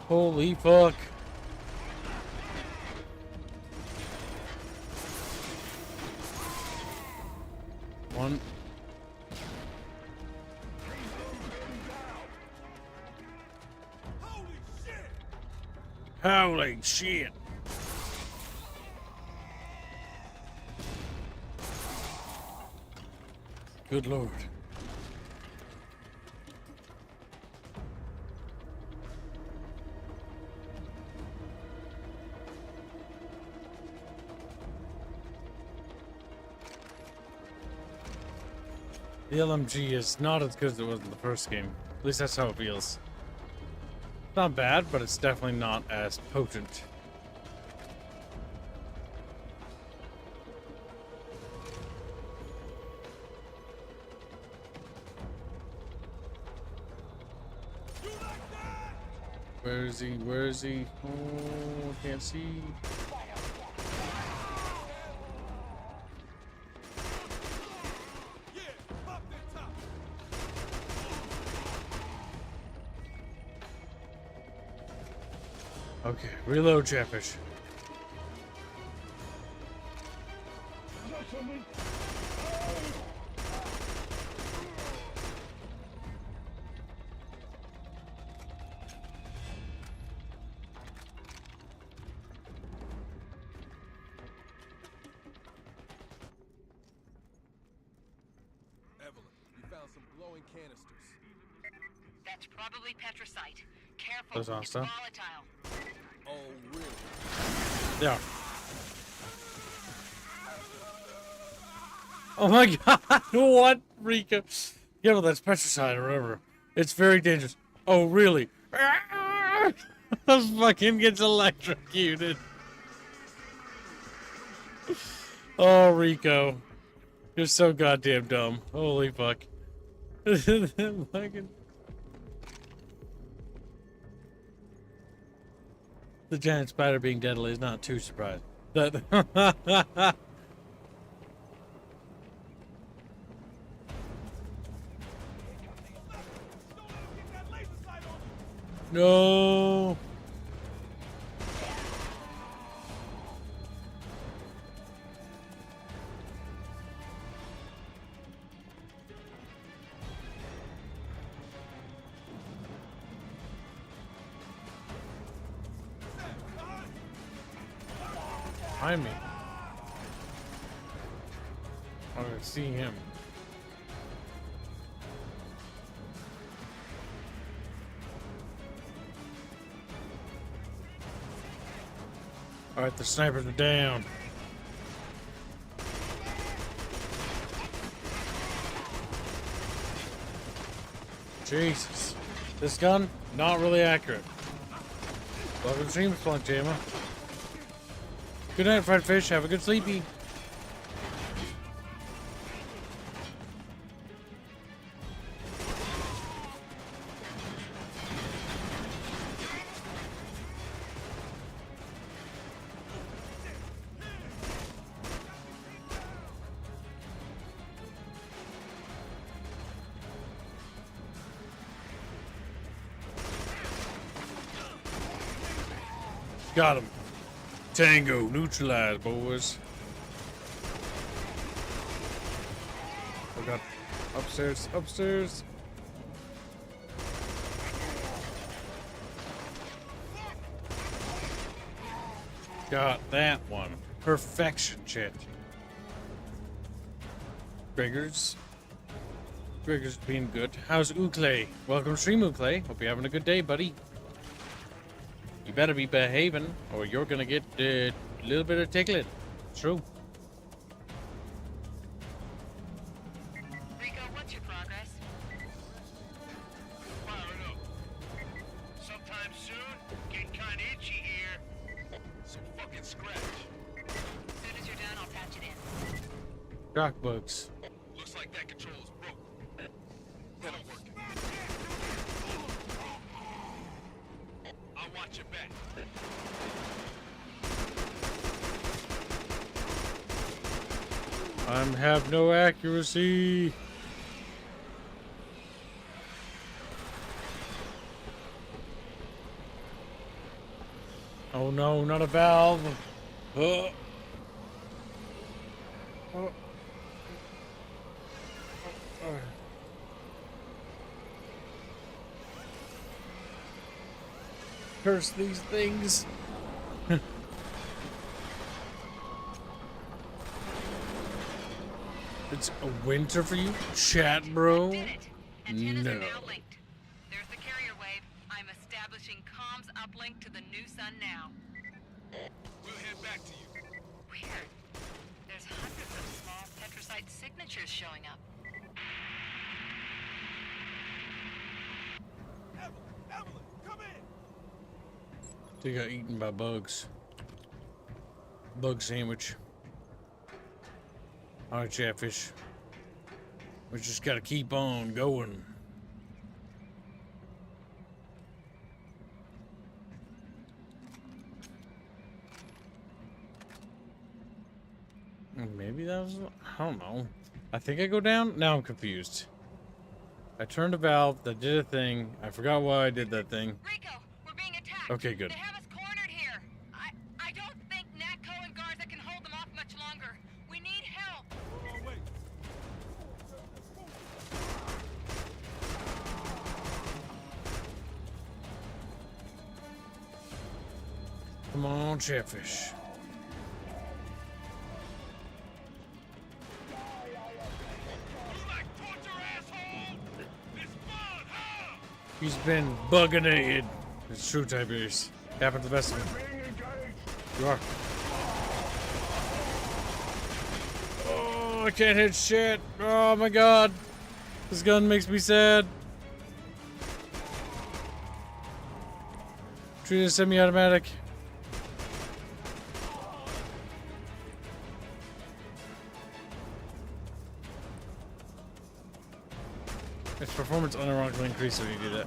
Holy fuck. One. Holy shit. Good lord. The LMG is not as good as it was in the first game. At least that's how it feels. Not bad, but it's definitely not as potent. Where is he? Where is he? Oh, can't see. Okay, reload Chatfish. That's probably petricite. Careful, That's it's awesome. volatile. Oh, really? Yeah. Oh my god, what, Rika? Yeah, well, that's petricide or whatever. It's very dangerous. Oh, really? Fucking gets electrocuted. Oh, Rico. You're so goddamn dumb. Holy fuck. Fucking... The giant spider being deadly is not too surprised. That... No. Behind me. I can see him. Alright, the snipers are down. Jesus. This gun, not really accurate. Welcome to Stream Plunk Jammer. Good night, fried fish. Have a good sleepy. Got him. Tango neutralized, boys. Oh god. Upstairs, upstairs. Got that one. Perfection, chat. Griggers. Griggers being good. How's Uklay? Welcome to stream, Uklay. Hope you're having a good day, buddy. You better be behaving, or you're gonna get a little bit of tickling. True. Rico, what's your progress? Firing up. Sometime soon, getting kinda itchy here. So fucking scratch. As soon as you're done, I'll patch it in. Shock bugs. Looks like that control's broke. That don't work. I'll watch your back. I have no accuracy. Oh no, not a valve. Oh. Oh. Curse these things. It's a winter for you, chat bro. Antennas No. are now linked. There's the carrier wave. I'm establishing comms uplink to the new sun now. We'll head back to you. Weird. There's hundreds of small petricite signatures showing up. They got eaten by bugs. Bug sandwich. Alright, Chatfish. We just gotta keep on going. Maybe that was... I don't know. I think I go down? Now I'm confused. I turned a valve, that did a thing. I forgot why I did that thing. Rico, we're being attacked. Okay, good. They have us cornered here. I don't think Natco and Garza can hold them off much longer. We need help. Come on, Chatfish. He's been bugging it. It's true, Tiberius. Happened to the best of him. You are. Oh, I can't hit shit. Oh my god. This gun makes me sad. Treat it semi-automatic. Its performance unironically increases when you do that.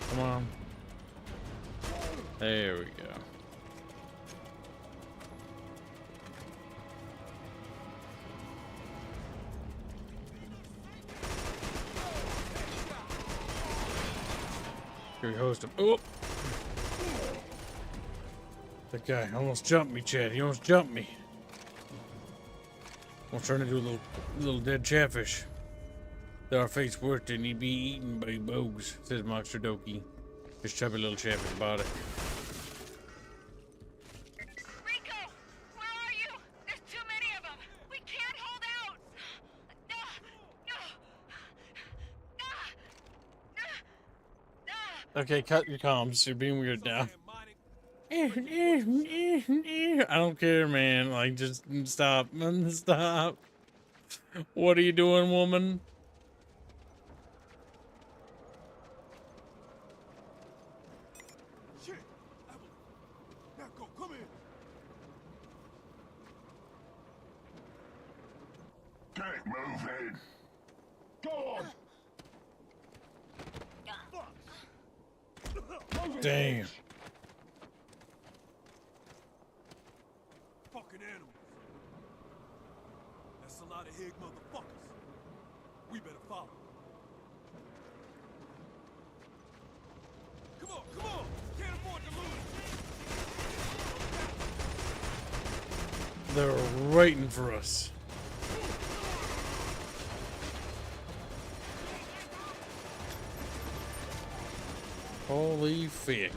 Come on. There we go. Here we host him. Oh! That guy almost jumped me, Chad. He almost jumped me. I'm trying to do a little dead Chatfish. That our fate's worth and he'd be eaten by bugs, says Monster Doki. His chubby little Chatfish body. Rico, where are you? There's too many of them. We can't hold out. Okay, cut your comms. You're being weird now. I don't care, man. Like, just stop. Stop. What are you doing, woman? Shit! Natco, come here! Get moving! Go on! Damn. Fucking animals. That's a lot of Hig motherfuckers. We better follow. Come on, come on! Can't afford to lose. They're waiting for us. Holy fick.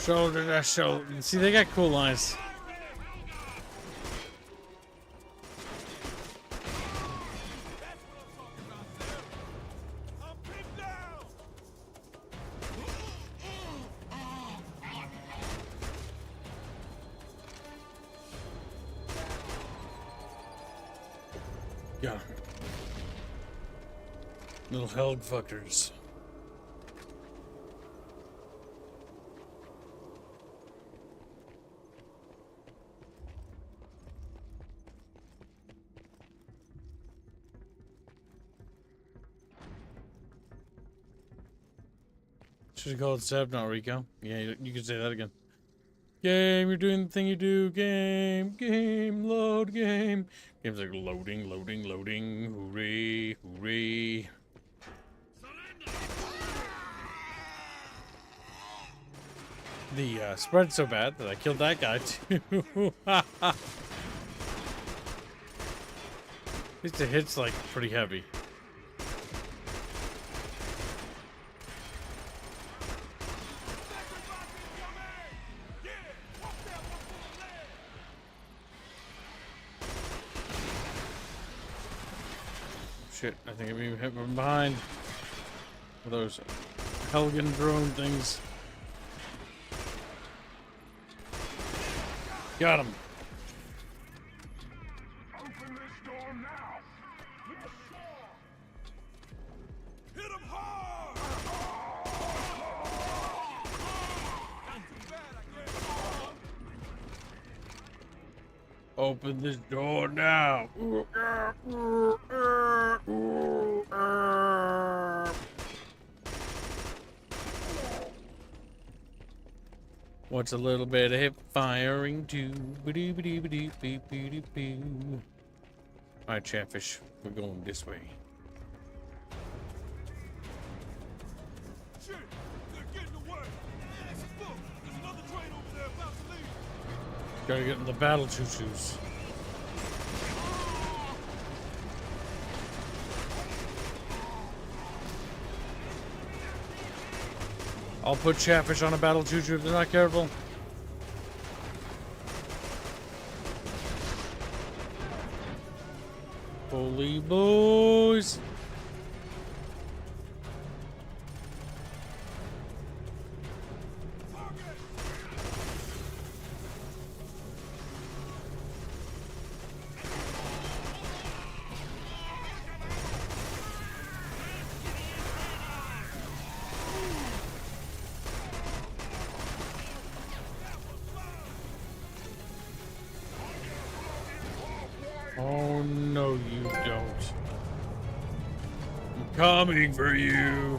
Shoulder to shoulder. See, they got cool lines. Got him. Little Helg fuckers. Should have called Seb, not Rico. Yeah, you can say that again. Game, you're doing the thing you do. Game, load, game. Game's like loading, loading, loading. Hooray, hooray. The spread's so bad that I killed that guy too. At least the hit's like pretty heavy. shit, I think I'm being hit from behind. With those Helghan drone things. Got him. Open this door now. Hit him hard! Not too bad, I guess. Open this door now. What's a little bit of hip firing too? Alright, Chatfish, we're going this way. Shit! They're getting away! Look, there's another train over there about to leave! Gotta get in the battle choo-choos. I'll put Chatfish on a battle choo-choo if they're not careful. Holy boys! Oh, no, you don't. I'm coming for you.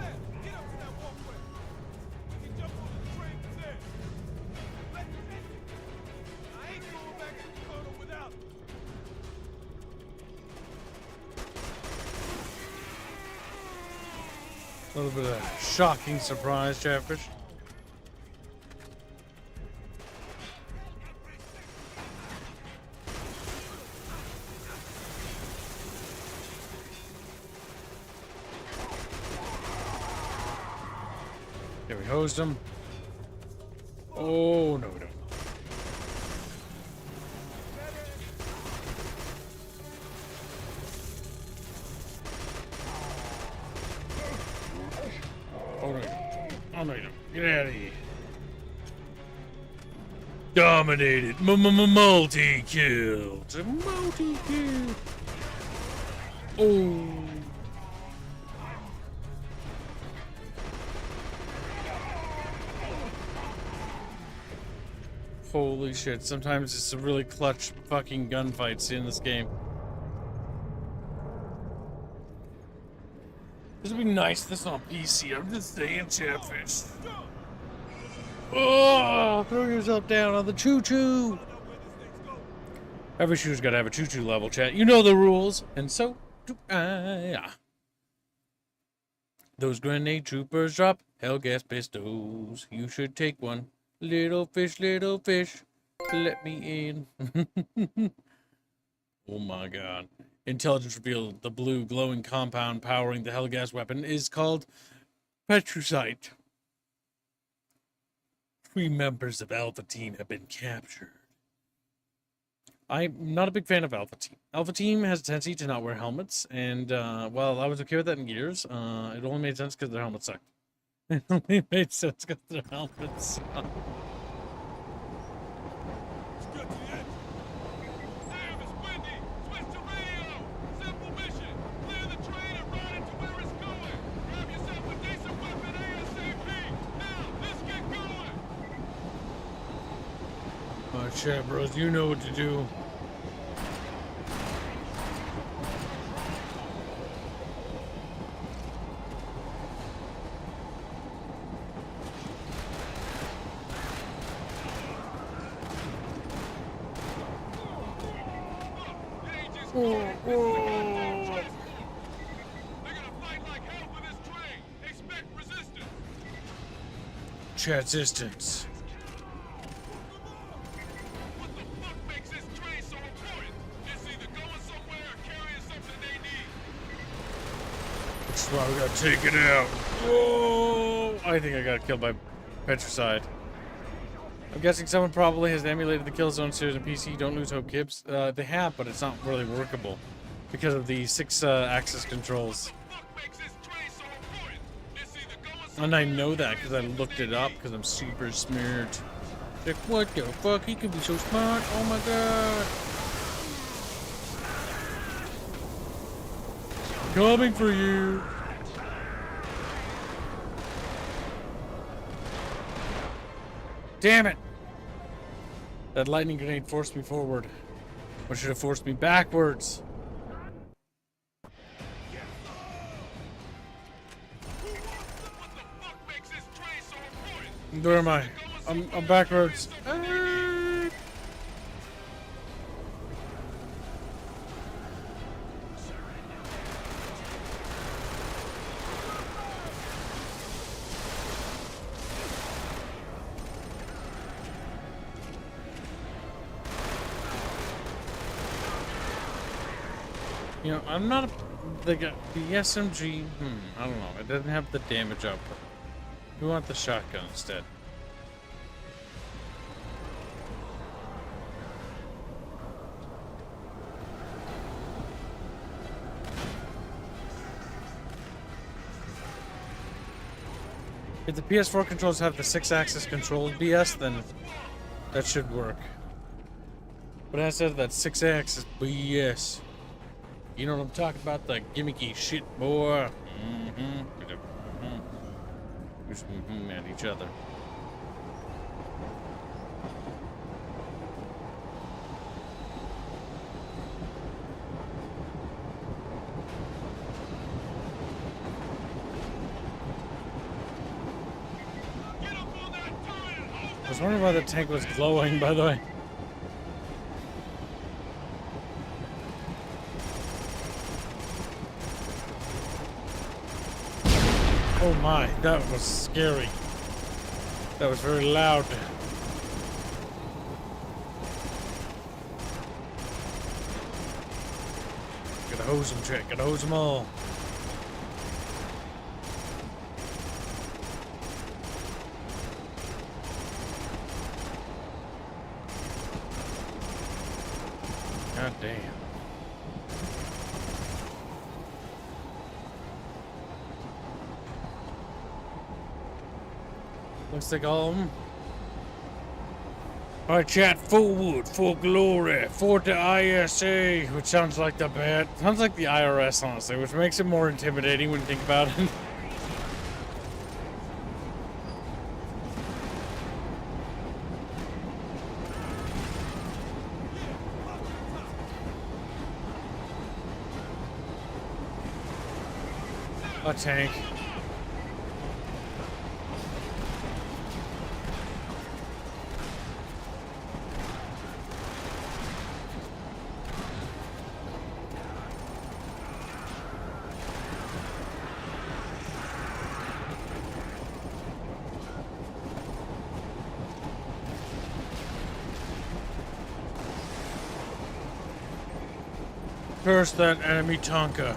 A little bit of a shocking surprise, Chatfish. Okay, we hosed him. Oh, no, no. Oh, no, you don't. Oh, no, you don't. Get out of here. Dominated. Multi-kill. Multi-kill. Oh. Holy shit, sometimes it's a really clutch fucking gunfights in this game. This would be nice if this is on PC. I'm just saying, Chatfish. Oh, throw yourself down on the choo-choo. Every shooter's gotta have a choo-choo level, chat. You know the rules, and so do I. Those grenade troopers drop Helghast pistols. You should take one. Little fish, let me in. Oh my god. Intelligence revealed the blue glowing compound powering the Helghast weapon is called Petrusite. 3 members of Alpha Team have been captured. I'm not a big fan of Alpha Team. Alpha Team has a tendency to not wear helmets, and, well, I was okay with that in Gears. It only made sense because their helmets sucked. It only made sense because their helmets sucked. Chat bros, you know what to do. Chat distance. That's why we gotta take it out. Whoa! I think I got killed by Petricide. I'm guessing someone probably has emulated the Killzone series on PC. Don't lose hope, Gibbs. They have, but it's not really workable. because of the 6-axis controls. And I know that because I looked it up because I'm super smart. Like, what the fuck? He could be so smart. Oh my god. Coming for you. Damn it. That lightning grenade forced me forward. Or should have forced me backwards. Where am I? I'm backwards. You know, I'm not the SMG. I don't know. It doesn't have the damage output. We want the shotgun instead. If the PS4 controls have the 6-axis control BS, then that should work. But instead of that 6-axis BS, you know what I'm talking about? The gimmicky shit, boy. Just at each other. I was wondering why the tank was glowing, by the way. Oh my, that was scary. That was very loud. Gotta hose them, Jack. Gotta hose them all. God damn. Looks like all of them. Alright, chat, forward, for glory, for the ISA, which sounds like the bad. Sounds like the IRS, honestly, which makes it more intimidating when you think about it. A tank. Curse that enemy Tonka.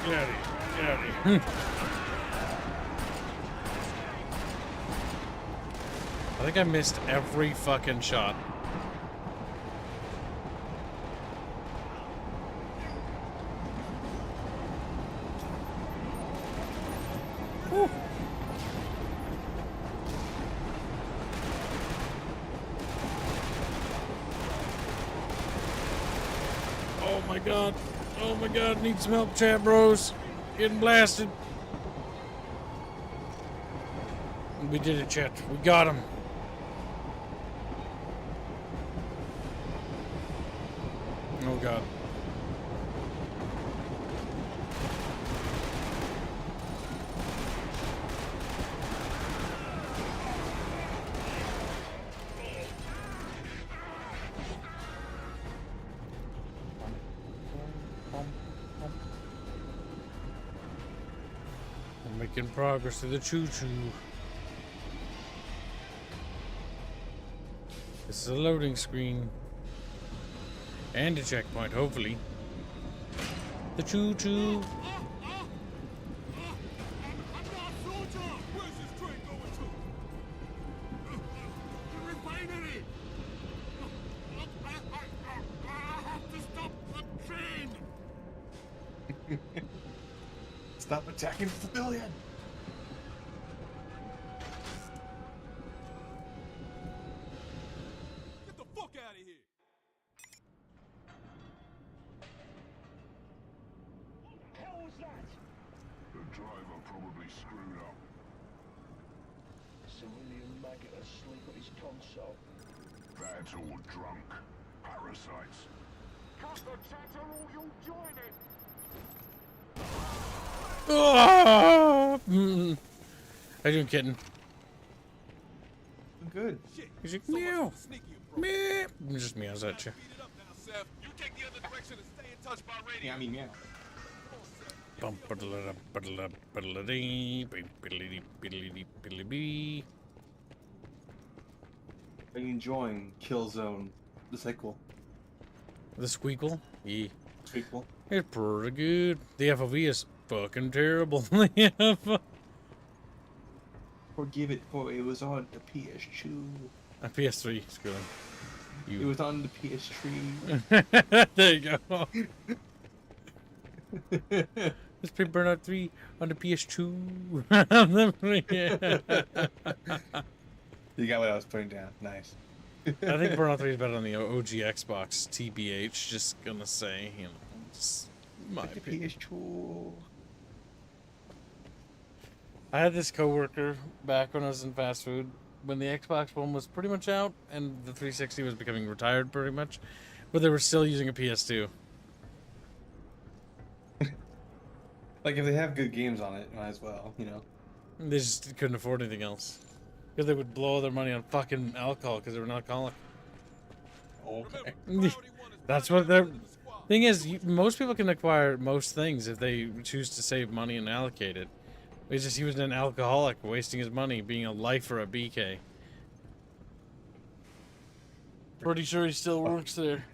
Get out of here. Get out of here. I think I missed every fucking shot. Whew. Oh my god. Oh my god, need some help, chat bros. Getting blasted. We did it, chat. We got him. Oh god. We're making progress to the choo-choo. This is a loading screen. And a checkpoint, hopefully. The choo-choo. Where's this train going to? The refinery! I have to stop the train! Stop attacking civilian! Get the fuck out of here! What the hell was that? The driver probably screwed up. Civilian maggot asleep at his console. That's all drunk. Parasites. Cut the chatter or you'll join it! Oh! How you doing, kitten? Good. He's like, meow. Meow. Just meows at you. You take the other direction and stay in touch by radio. Yeah, I mean, yeah. Are you enjoying Killzone, the sequel? The squeakle? Yeah. Sequel? It's pretty good. The FOV is fucking terrible. Forgive it, for it was on the PS2. A PS3, screw it. It was on the PS3. There you go. Let's play Burnout 3 on the PS2. You got what I was putting down. Nice. I think Burnout 3 is better on the OG Xbox. TBH, just gonna say, you know, just my opinion. PS2. I had this coworker back when I was in fast food when the Xbox One was pretty much out and the 360 was becoming retired pretty much, but they were still using a PS2. Like, if they have good games on it, might as well, you know. They just couldn't afford anything else. Because they would blow their money on fucking alcohol because they were an alcoholic. Okay. That's what the thing is. Most people can acquire most things if they choose to save money and allocate it. It's just he was an alcoholic, wasting his money, being a lifer at BK. Pretty sure he still works there.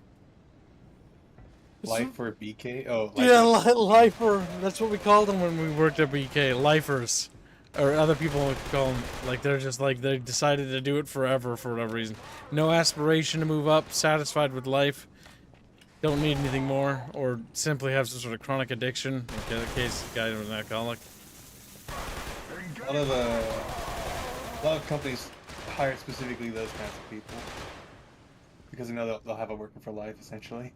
Life for BK? Oh, yeah, lifer. That's what we called them when we worked at BK. Lifers. Or other people would call them, like, they're just like, they decided to do it forever for whatever reason. No aspiration to move up, satisfied with life, don't need anything more, or simply have some sort of chronic addiction, in the case the guy was an alcoholic. A lot of companies hire specifically those kinds of people. Because they know they'll have it working for life, essentially.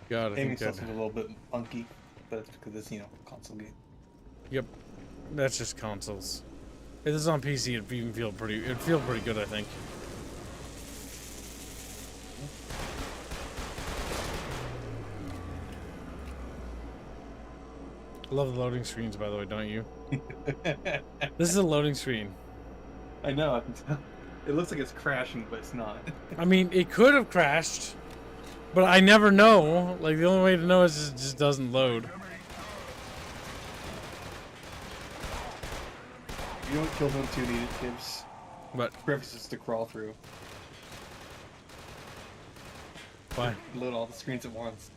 God, I Aiming think stuff's a little bit funky, but it's because it's, you know, console game. Yep, that's just consoles. If this is on PC, it'd even feel pretty good, I think. I love the loading screens, by the way, don't you? This is a loading screen. I know, I can tell. It looks like it's crashing, but it's not. I mean, it could have crashed, but I never know. Like, the only way to know is it just doesn't load. You know what Kilzone 2 needed, Tibbs? What? Crevices to crawl through. Why? Load all the screens at once.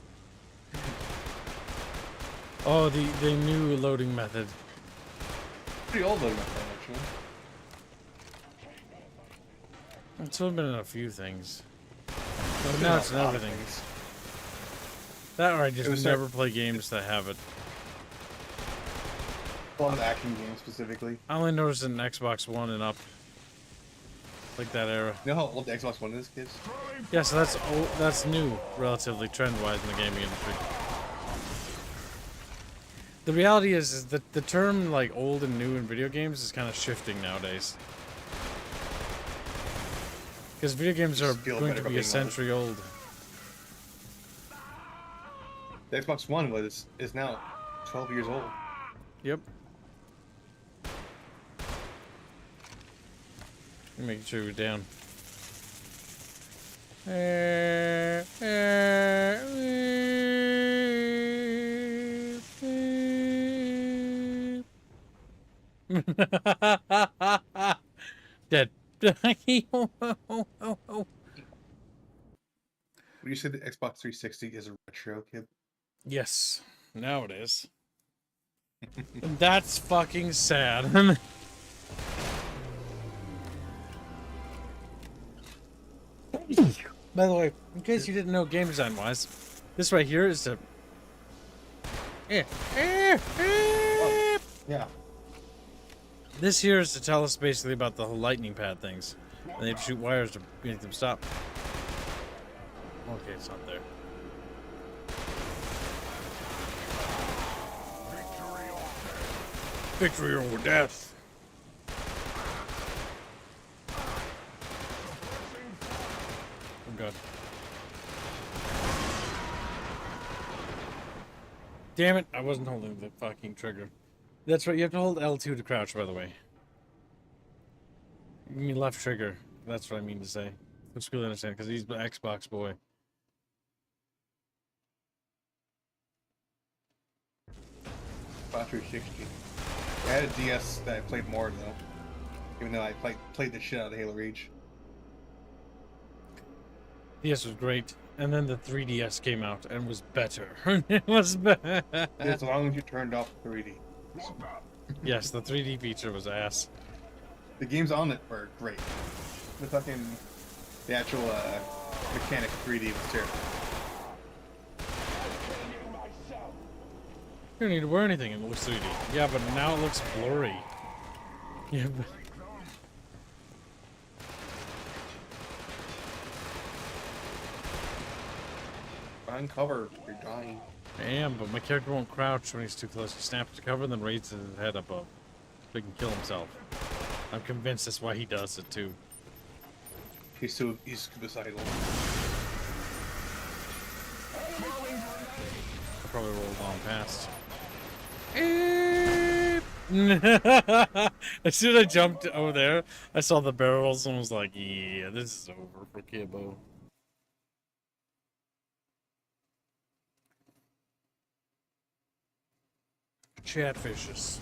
Oh, the new loading method. Pretty old loading method, actually. It's only been in a few things. But now it's in everything. That or I just never play games that have it. A lot of action games, specifically. I only noticed it in Xbox One and up. Like that era. You know how old the Xbox One is, kids? Yeah, so that's old, that's new, relatively, trend-wise in the gaming industry. The reality is that the term, like, old and new in video games is kind of shifting nowadays. Because video games are going to be a century old. The Xbox One is now 12 years old. Yep. Making sure we're down. Dead. Would you say the Xbox 360 is a retro, kid? Yes, now it is. That's fucking sad. By the way, in case you didn't know, game design wise, this right here is a. Yeah. This here is to tell us basically about the whole lightning pad things. And they have to shoot wires to make them stop. Okay, it's not there. Victory or death. Oh god. Damn it, I wasn't holding the fucking trigger. That's right, you have to hold L2 to crouch, by the way. You mean left trigger. That's what I mean to say. Let's really understand, because he's the Xbox boy. Xbox 360. I had a DS that I played more, though. Even though I played the shit out of Halo Reach. DS was great. And then the 3DS came out and was better. It was better. As long as you turned off 3D. Yes, the 3D feature was ass. The games on it were great. The actual mechanic of 3D was terrible. You don't need to wear anything and it looks 3D. Yeah, but now it looks blurry. Yeah, but... Find cover, you're dying. I am, but my character won't crouch when he's too close. He snaps to cover and then raises his head above so he can kill himself. I'm convinced that's why he does it too. He's suicidal. I probably rolled on past. As soon as I jumped over there, I saw the barrels and was like, yeah, this is over for Kibbo. Chatfishes.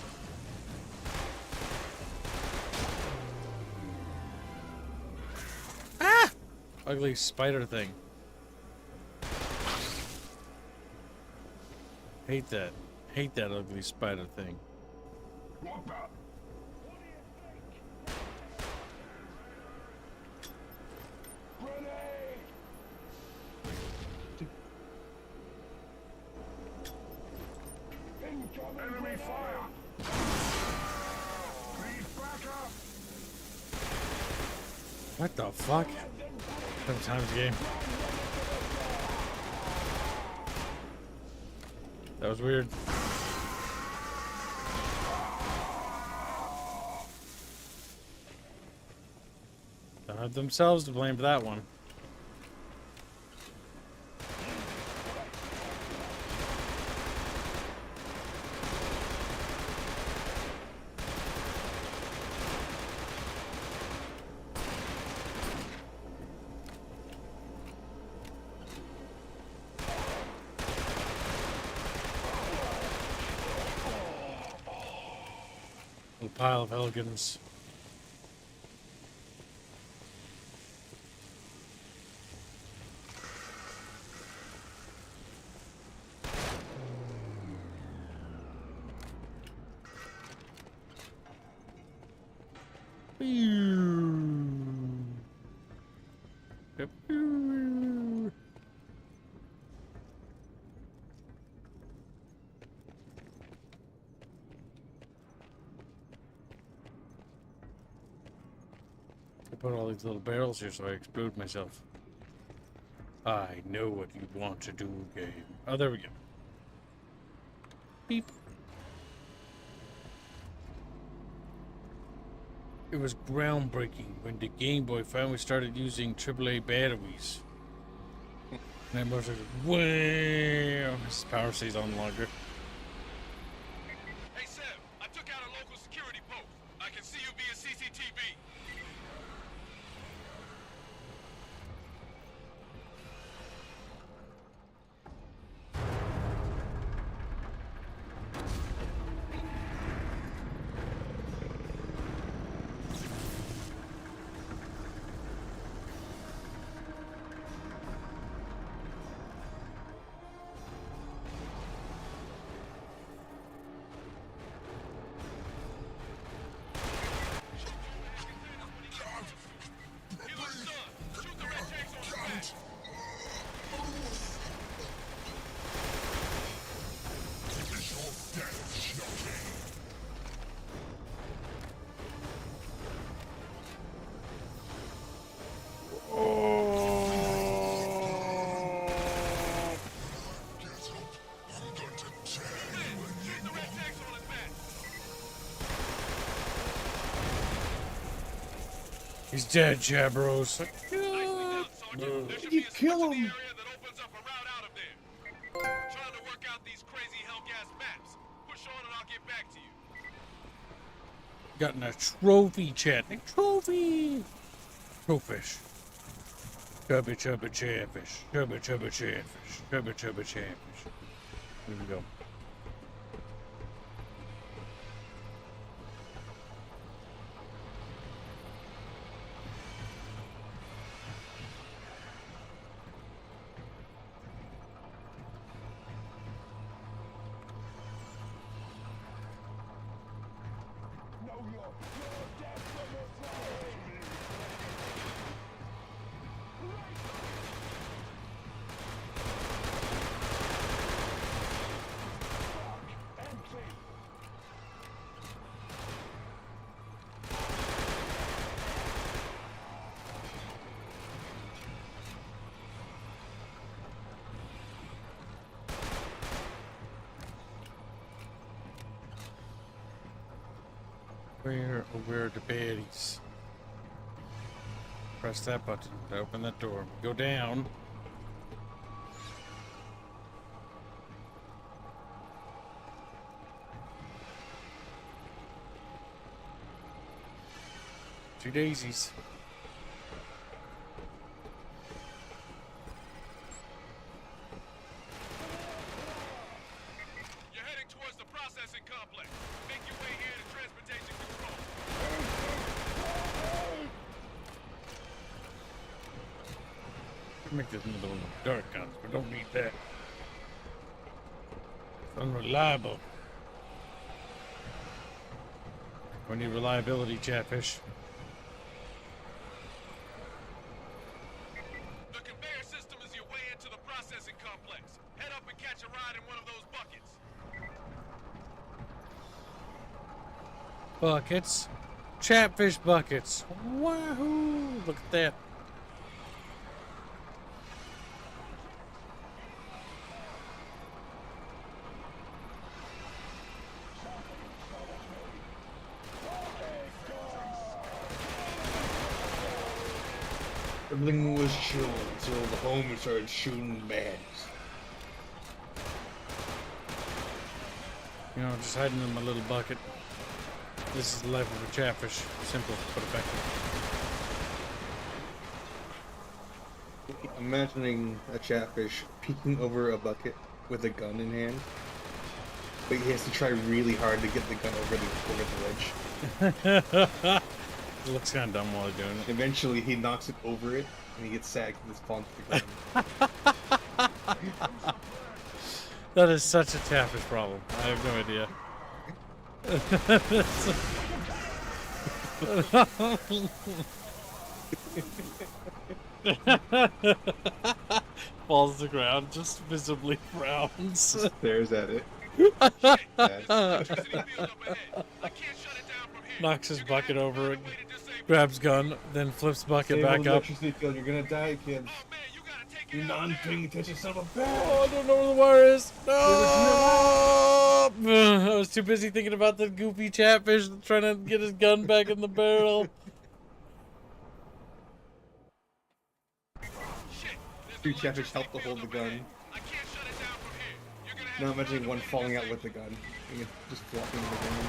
Ah! Ugly spider thing. Hate that. Hate that ugly spider thing. What the? Enemy fire! Please back up! What the fuck? Sometimes game. That was weird. They have themselves to blame for that one. Pile of Helghans. Put all these little barrels here so I explode myself. I know what you want to do, game. Oh, there we go. Beep. It was groundbreaking when the Game Boy finally started using AAA batteries. And I was like, wow, his power stays on longer. Hey, Seb, I took out a local security post. I can see you via CCTV. He's dead, chat bros. You kill him. Trying to work out these crazy Helghast maps. Push on and I'll get back to you. Gotten a trophy, chat. A trophy. Trophish. Chubby chubby chatfish. Chubby chubby chatfish. Chubby chubby chatfish. Here we go. Where are the baddies? Press that button to open that door. Go down. Two daisies. You're heading towards the processing complex. Make your way here to transportation control. Make this another one with dark guns, but don't need that. It's unreliable. We need reliability, chatfish. The conveyor system is your way into the processing complex. Head up and catch a ride in one of those buckets. Buckets. Chatfish buckets. Wahoo! Look at that. Everything was chill until the homie started shooting baddies. You know, just hiding in my little bucket. This is the life of a chatfish. Simple. Put it back in. Imagining a chatfish peeking over a bucket with a gun in hand, but he has to try really hard to get the gun over the ledge. It looks kind of dumb while he's doing it. Eventually, he knocks it over it, and he gets sagged and just falls to the ground. That is such a chatfish problem. I have no idea. Falls to the ground, just visibly frowns. Just stares at it. Knocks his bucket over it, grabs gun, then flips bucket back up. Electricity field, you're gonna die, kids. You're not paying attention, son of a bitch. Oh, I don't know where the wire is. No! I was too busy thinking about the goofy chatfish trying to get his gun back in the barrel. Two chatfish help to hold the gun. Now imagining one falling out with the gun. And just flopping in the ground.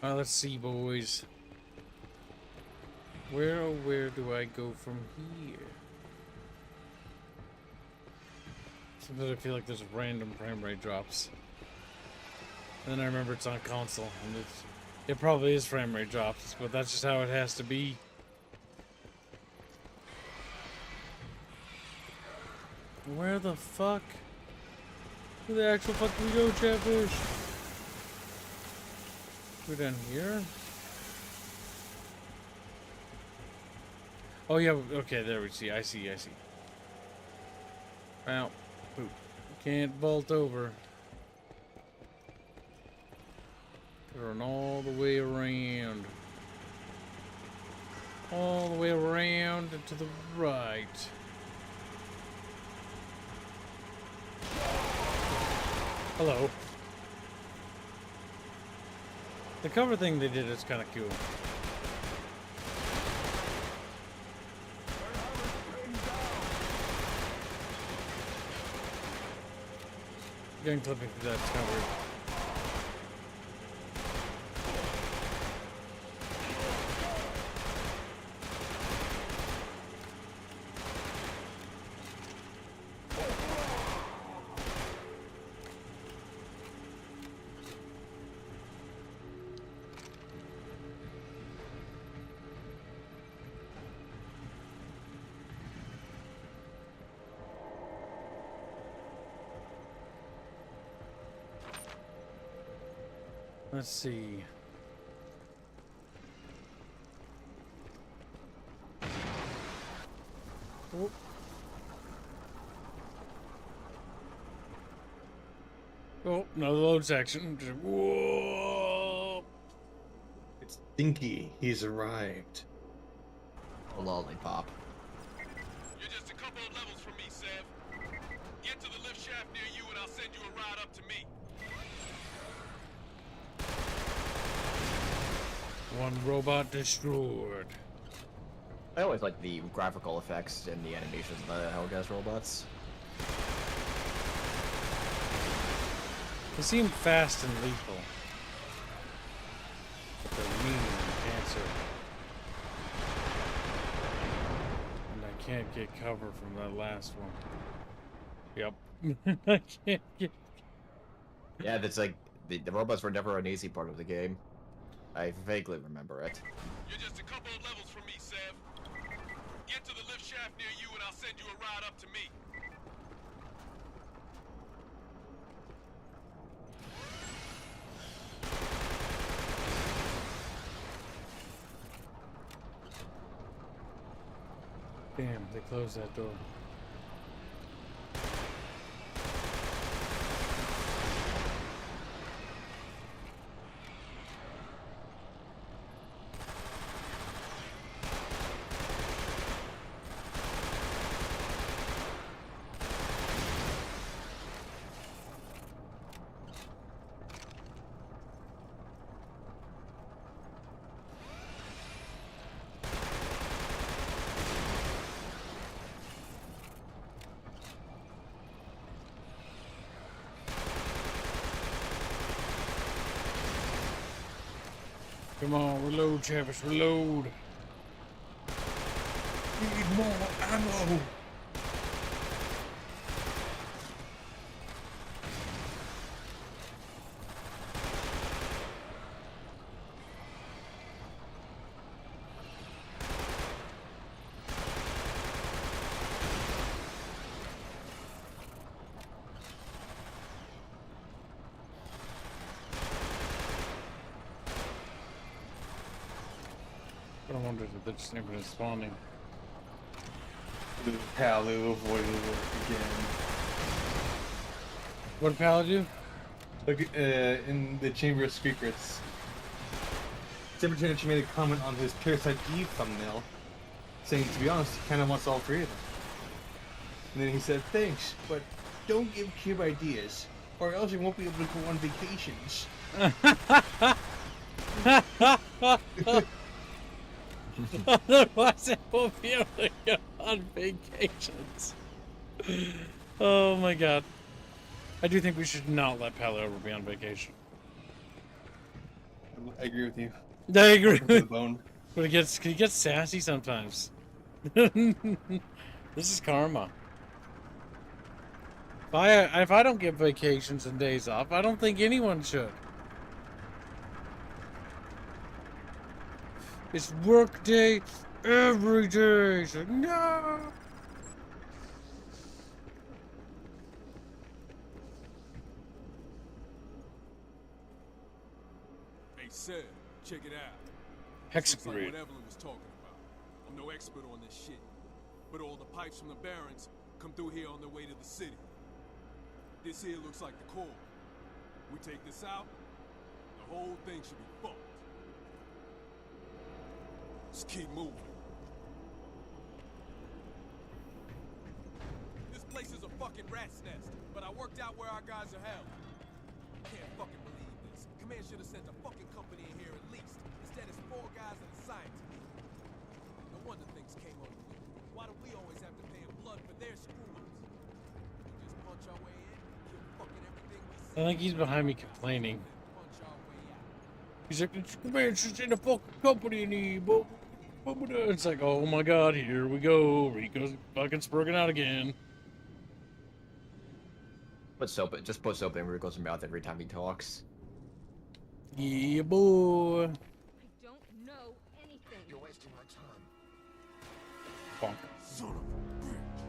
Well, let's see, boys. Where do I go from here? Sometimes I feel like there's random frame rate drops. And then I remember it's on console, and it probably is frame rate drops, but that's just how it has to be. Where the fuck? Where the actual fuck do we go, chatfish? We're down here. Oh yeah, okay, there we see. I see. Well, poop. Can't vault over. Turn all the way around. All the way around and to the right. Hello. The cover thing they did is kind of cool. Gun clipping through that's kind of weird. Let's see. Oh. Oh, another load section. Whoa! It's Dinky. He's arrived. A lollipop. You're just a couple of levels from me, Sev. Get to the lift shaft near you and I'll send you a ride up to me. One robot destroyed. I always like the graphical effects and the animations of the Helghast robots. They seem fast and lethal. But they're mean and cancer. And I can't get cover from that last one. Yep. I can't get... Yeah, that's like, the robots were never an easy part of the game. I vaguely remember it. You're just a couple of levels from me, Sev. Get to the lift shaft near you and I'll send you a ride up to me. Damn, they closed that door. Come on, reload, Chavis, reload. Need more ammo. I wonder if they're just never responding. The Palu avoiding work again. What did Palu do? Look, in the Chamber of Secrets, Secretary made a comment on his Parasite Eve thumbnail, saying, to be honest, he kind of wants all three of them. And then he said, thanks, but don't give Cube ideas, or else you won't be able to go on vacations. Otherwise, I won't be able to go on vacations. Oh my god. I do think we should not let Palo ever be on vacation. I agree with you. I agree. The bone. But he gets sassy sometimes. This is karma. If I don't get vacations and days off, I don't think anyone should. It's work day every day. So no. Hey, Seb, check it out. Hex Looks like grid. what Evelyn was talking about. I'm no expert on this shit, but all the pipes from the barons come through here on their way to the city. This here looks like the core. We take this out, the whole thing should be fucked. Just keep moving. This place is a fucking rat's nest, but I worked out where our guys are held. Can't fucking believe this. Command should have sent a fucking company in here at least. Instead it's 4 guys and a scientist. No wonder things came on the loop. Why do we always have to pay in blood for their screw-ups? We just punch our way in, kill fucking everything we see. I think he's behind me complaining. He's like, command should send a fucking company in here, but it's like, oh my god, here we go. Rico's fucking spurging out again. Just put soap in Rico's mouth every time he talks. Yeah, boy. I don't know anything. You're wasting my time. Bonk. Son of a bitch.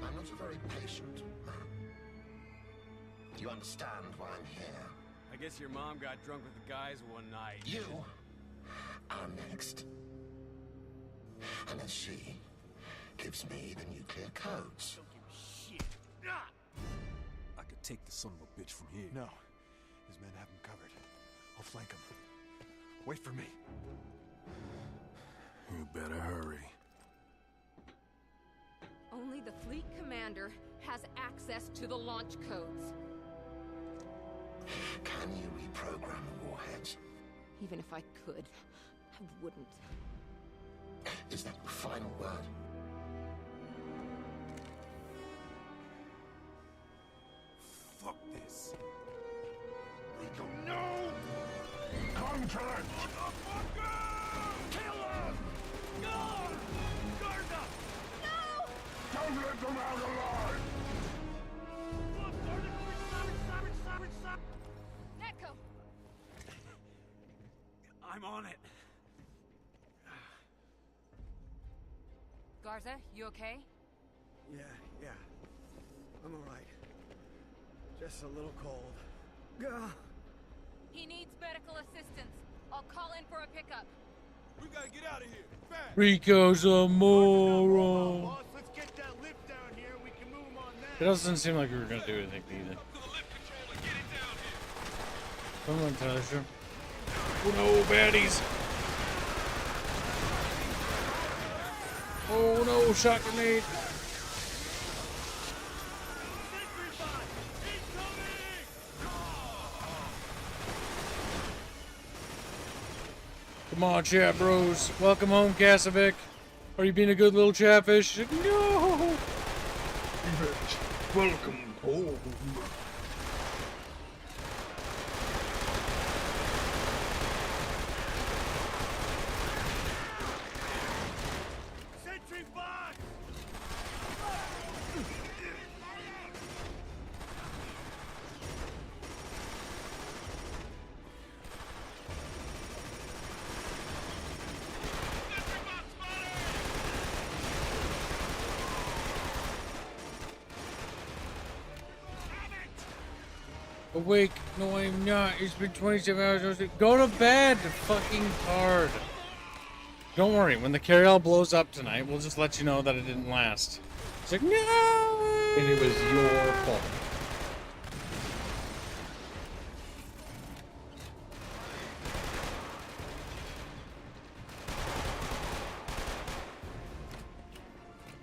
I'm not a very patient man. Do you understand why I'm here? I guess your mom got drunk with the guys one night. You are next. Unless she gives me the nuclear codes. I could take the son of a bitch from here. No. His men have him covered. I'll flank him. Wait for me. You better hurry. Only the fleet commander has access to the launch codes. Can you reprogram the warheads? Even if I could, I wouldn't. Is that the final word? Fuck this. Rico, no! Contact! Kill him! No! Garza! No! Don't let them out alive! Netco! I'm on it. Garza, you okay? Yeah. I'm alright. Just a little cold. Gah. He needs medical assistance. I'll call in for a pickup. We gotta get out of here, fast! Rico's a moron. Boss, let's get that lift down here. We can move him on that. It doesn't seem like we were gonna do anything either. Come on, Tasha. Oh no, baddies! Oh no, shot grenade! Come on, chat bros. Welcome home, Kasovic. Are you being a good little chatfish? No! Welcome home. Sentry box! Awake. No, I'm not. It's been 27 hours. Go to bed, fucking tard. Don't worry. When the carryall blows up tonight, we'll just let you know that it didn't last. It's like, no! And it was your fault.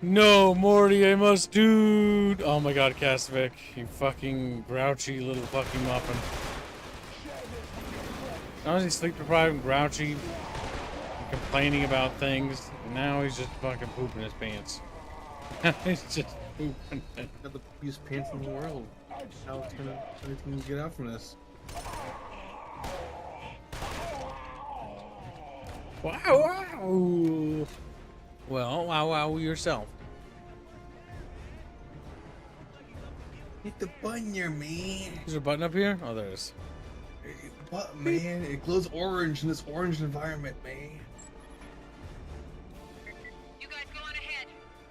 No, Morty, I must dude. Oh my god, Kasovic, you fucking grouchy little fucking muffin. Now he's sleep deprived and grouchy and complaining about things. And now he's just fucking pooping his pants. He's just pooping it. Got the biggest pants in the world. How can get out from this? Wow! Well, wow yourself. Hit the button here, man. Is there a button up here? Oh, there is. What, man? It glows orange in this orange environment, man. You guys go on ahead.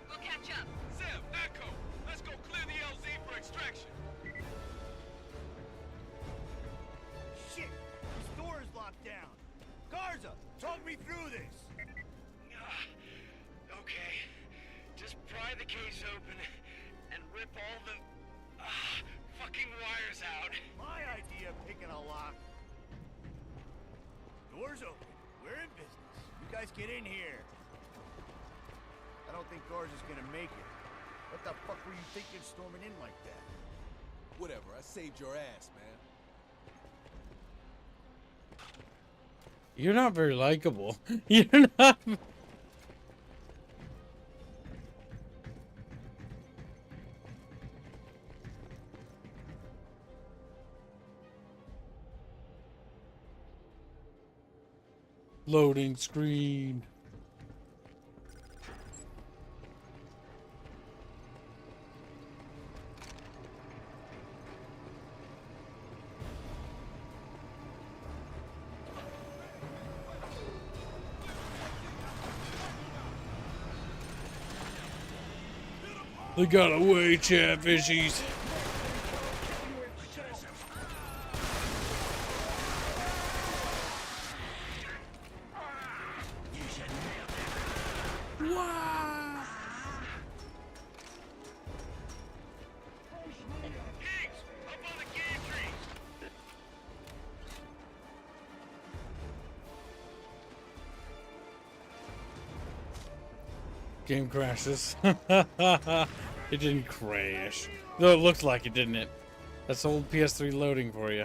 We'll catch up. Zeb, Echo, let's go clear the LZ for extraction. Shit! This door is locked down. Garza, talk me through this. case open and rip all the fucking wires out. My idea of picking a lock. Doors open. We're in business. You guys get in here. I don't think Garza's gonna make it. What the fuck were you thinking storming in like that? Whatever, I saved your ass, man. You're not very likable. You're not. Loading screen. They got away, Chatfishies. Game crashes. It didn't crash. Though it looked like it, didn't it? That's old PS3 loading for you.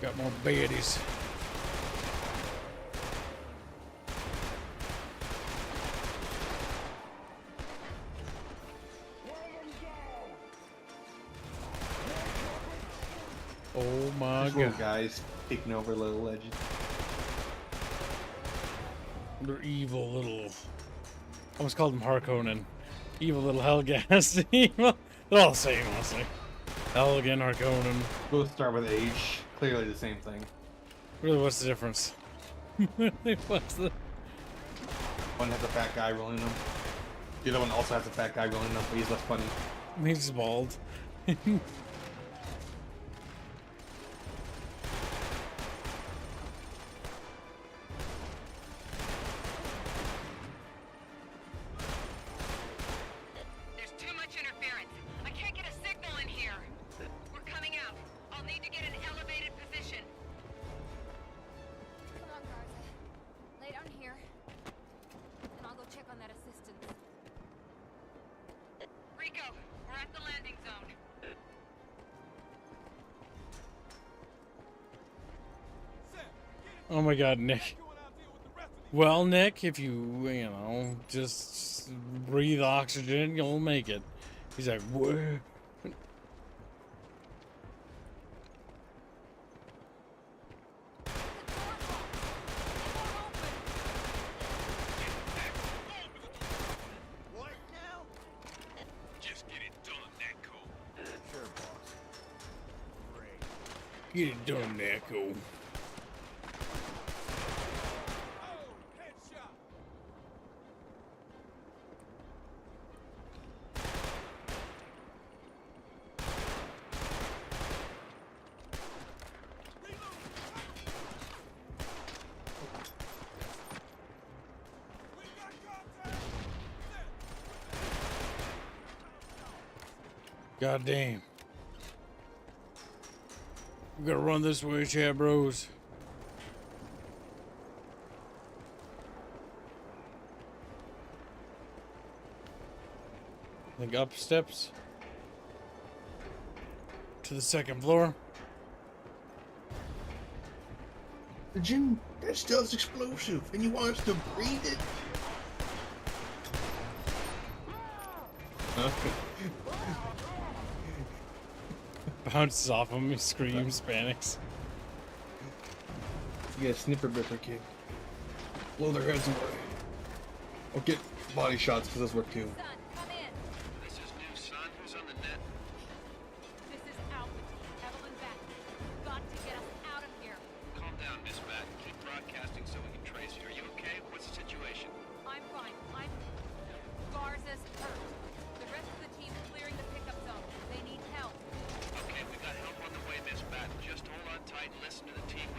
Got more baddies. Oh my These god. little guys taking over little legends. They're evil little. I almost called them Harkonnen. Evil little Helghast. Evil. They're all the same, honestly. Helghan, Harkonnen. Both start with H. Clearly the same thing. Really, what's the difference? What's the. One has a fat guy rolling them. The other one also has a fat guy rolling them, but he's less funny. He's bald. Oh my god, Nick. Well, Nick, if you just breathe oxygen, you'll make it. He's like, whoa. What now? Just get it done, Neko. Sure, boss. Great. Get it done, Nico. God damn. We gotta run this way, chat bros. I think up steps to the second floor. Jim, that stuff's explosive, and you want us to breathe it? Bounces off him, he screams, panics. You get a snipper bipper kick. Blow their heads away. Or get body shots, because those work too. This is new, son. Who's on the net? This is Alpha Team. Evelyn back. You've got to get us out of here. Calm down, Miss Bat. Keep broadcasting so we can trace you. Are you okay? What's the situation? I'm fine. Garza's hurt. The rest of the team's clearing the pickup zone. They need help. Okay, we got help on the way, Miss Bat. Just hold on tight and listen to the team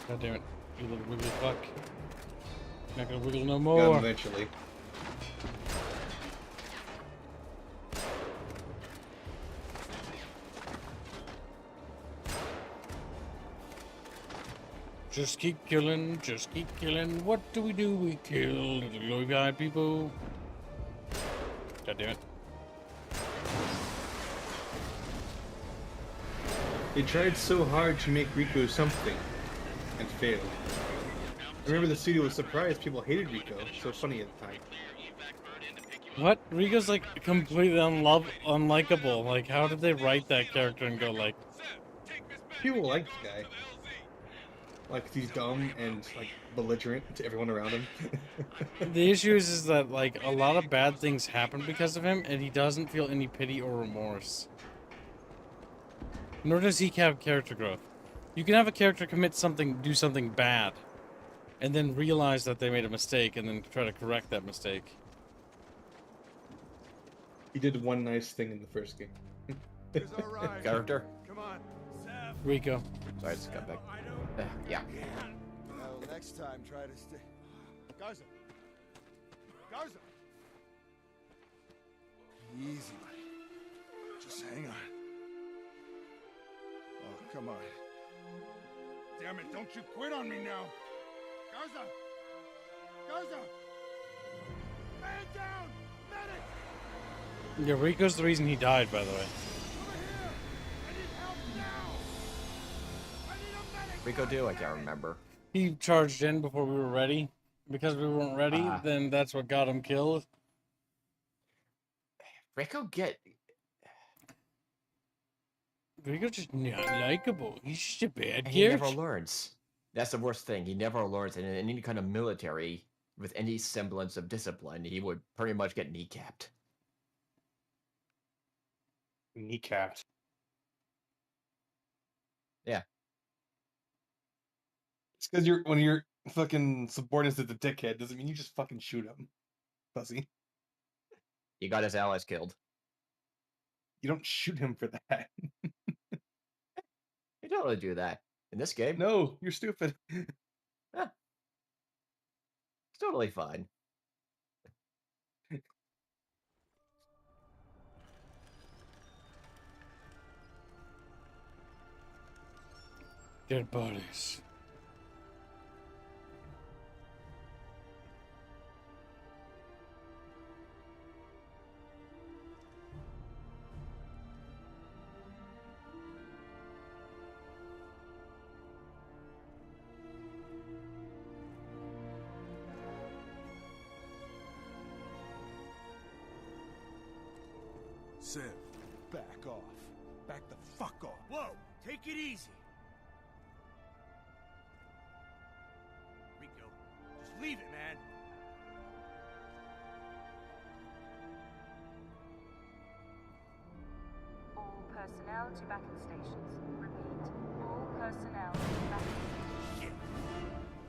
God damn it. You little wiggly fuck. Not gonna wiggle no Got him more. eventually. Just keep killing, just keep killing. What do? We kill little glowy-eyed people. God damn it. They tried so hard to make Rico something, and failed. I remember the studio was surprised people hated Rico. So funny at the time. What? Rico's like completely unlikable. Like, how did they write that character and go like... People like this guy. Like, he's dumb and, like, belligerent to everyone around him. The issue is that, like, a lot of bad things happen because of him, and he doesn't feel any pity or remorse. Nor does he have character growth. You can have a character commit something, do something bad, and then realize that they made a mistake, and then try to correct that mistake. He did one nice thing in the first game. Character? Come on, Sam. Rico. Sorry, I just got back. Yeah. Well, next time, try to stay. Garza. Garza. Easy. Just hang on. Oh, come on. Damn it, don't you quit on me now. Garza. Garza. Man down. Medic. Yeah, Rico's the reason he died, by the way. Rico do? I can't remember. He charged in before we were ready. Because we weren't ready, then that's what got him killed. Rico's just not likable. He's just a bad and he never character. learns. That's the worst thing. He never learns. And in any kind of military, with any semblance of discipline, he would pretty much get kneecapped. Kneecapped. Yeah. It's because when you're fucking subordinate to the dickhead, doesn't mean you just fucking shoot him. Pussy. He got his allies killed. You don't shoot him for that. You don't really do that. In this game? No, you're stupid. It's totally fine. Dead bodies. Sam, back off. Back the fuck off. Whoa, take it easy. Rico, just leave it, man. All personnel to backing stations. Repeat, all personnel to backing stations. Shit.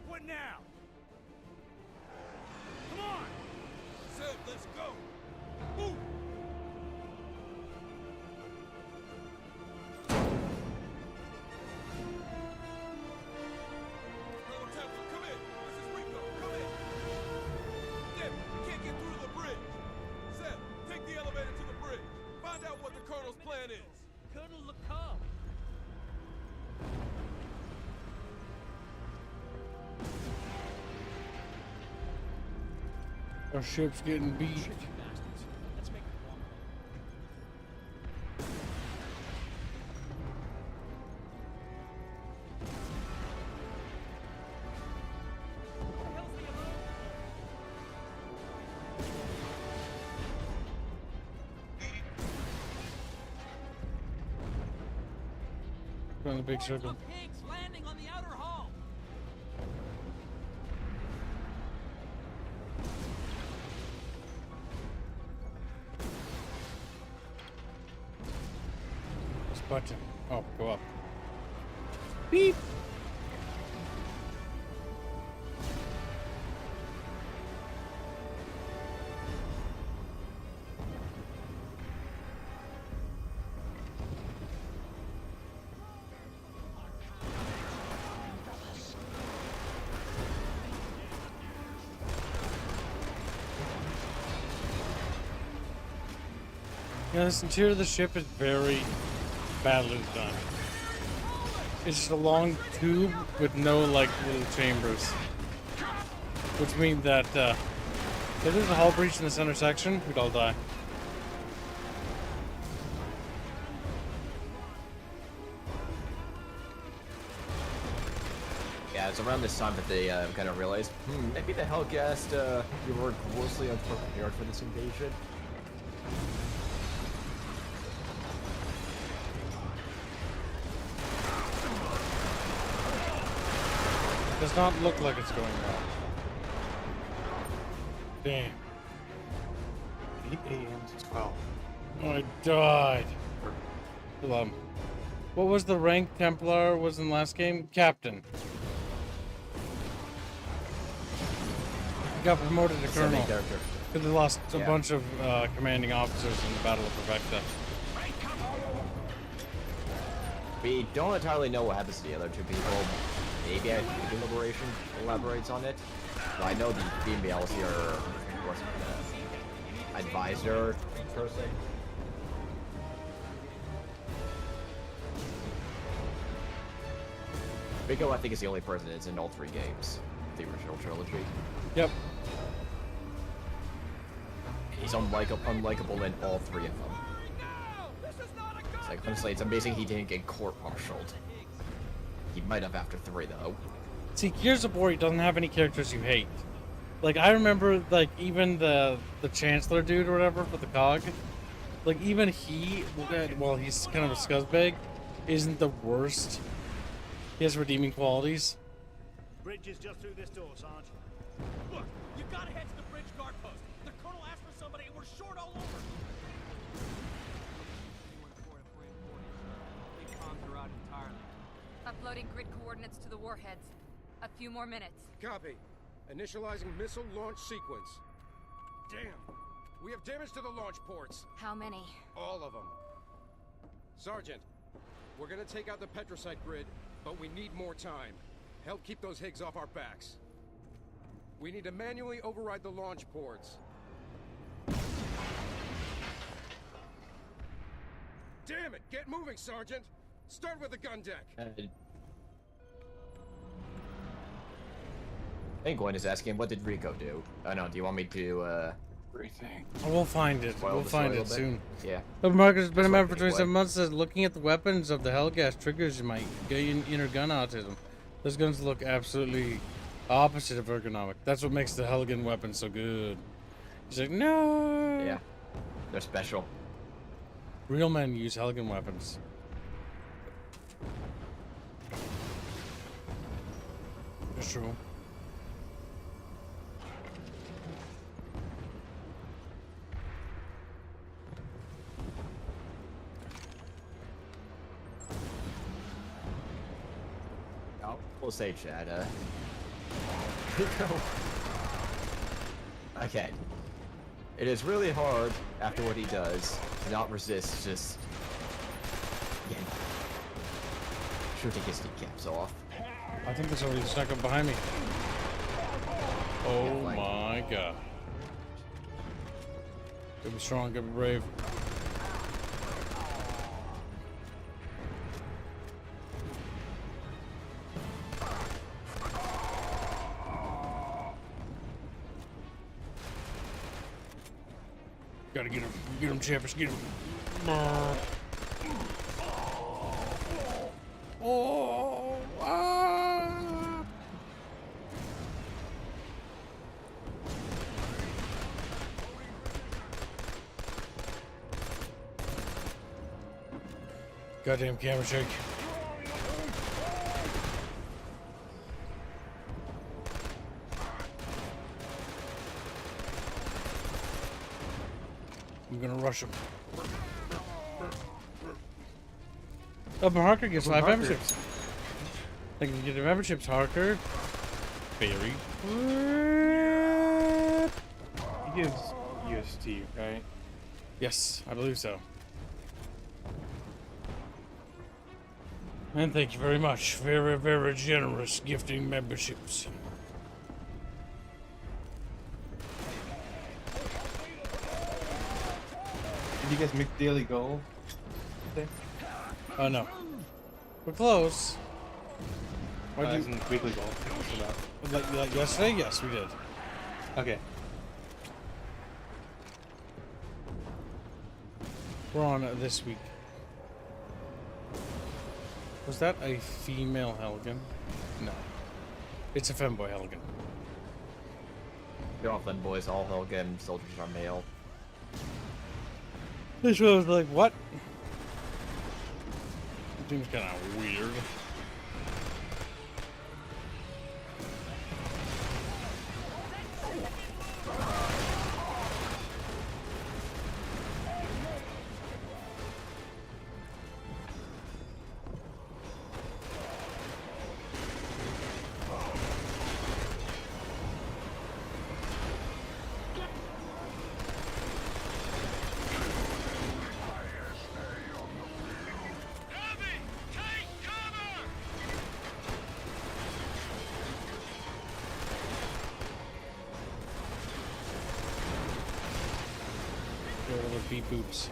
What now? Come on. Sam, let's go. Move. Our ship's getting beat. Go in the big circle. Pigs landing on the outer hull. This button. Oh, go up. Beep. Yeah, this interior of the ship is very badly done. It's just a long tube with no, like, little chambers. Which means that, if there's a hull breach in the center section, we'd all die. Yeah, it's around this time that they kind of realized, maybe the Helghast we were grossly unprepared for this invasion. Does not look like it's going well. Damn. 8 a.m. to 12. I died. What was the rank Templar was in the last game? Captain. He got promoted to colonel. Because they lost a bunch of commanding officers in the Battle of Perfecta. We don't entirely know what happens to the other two people. Maybe Liberation elaborates on it. But I know the BMBLs here was advisor person. Rico, I think, is the only person that's in all 3 games. The original trilogy. Yep. He's unlikable in all 3 of them. It's like, honestly, it's amazing he didn't get court-martialed. He might have after 3, though. See, Gears of War doesn't have any characters you hate. Like, I remember, like, even the Chancellor dude or whatever for the COG, like, even he, well, he's kind of a scuzzbag, isn't the worst. He has redeeming qualities. Bridge is just through this door, Sarge. Look, you gotta head to the bridge guard post. The colonel asked for somebody and we're short all over. Big comms are out entirely. Uploading grid coordinates to the warheads. A few more minutes. Copy. Initializing missile launch sequence. Damn. We have damage to the launch ports. How many? All of them. Sergeant, we're gonna take out the Petrosite grid, but we need more time. Help keep those Higgs off our backs. We need to manually override the launch ports. Damn it! Get moving, Sergeant! Start with the gun deck! I think Gwen is asking, what did Rico do? I know, do you want me to, Everything. We'll find it. We'll find it soon. Yeah. But Marcus has been a member for 27 months. Says looking at the weapons of the Helghast triggers my inner gun autism. Those guns look absolutely opposite of ergonomic. That's what makes the Helghan weapon so good. He's like, no. Yeah. They're special. Real men use Helghan weapons. It's true. We'll say, Chad, okay. It is really hard, after what he does, to not resist just... again, shooting his kneecaps off. I think there's already stuck up behind me. Oh my god. Gotta be strong, gotta be brave. Gotta get him, Chappers, get him. Oh, ah. Goddamn camera shake. I'm gonna rush him. Oh, but Harker gets 5 memberships. Thank you for getting memberships, Harker. Very good. He gives USD, right? Yes, I believe so. And thank you very much. Very, very generous gifting memberships. Did you guys make daily goal? Oh no. We're close. Why'd you... Isn't weekly goal. Like yesterday? Yes, we did. Okay. We're on this week. Was that a female Helghan? No. It's a femboy Helghan. You're all femboys, all Helghan soldiers are male. This was like, what? It seems kind of weird. Beep boops.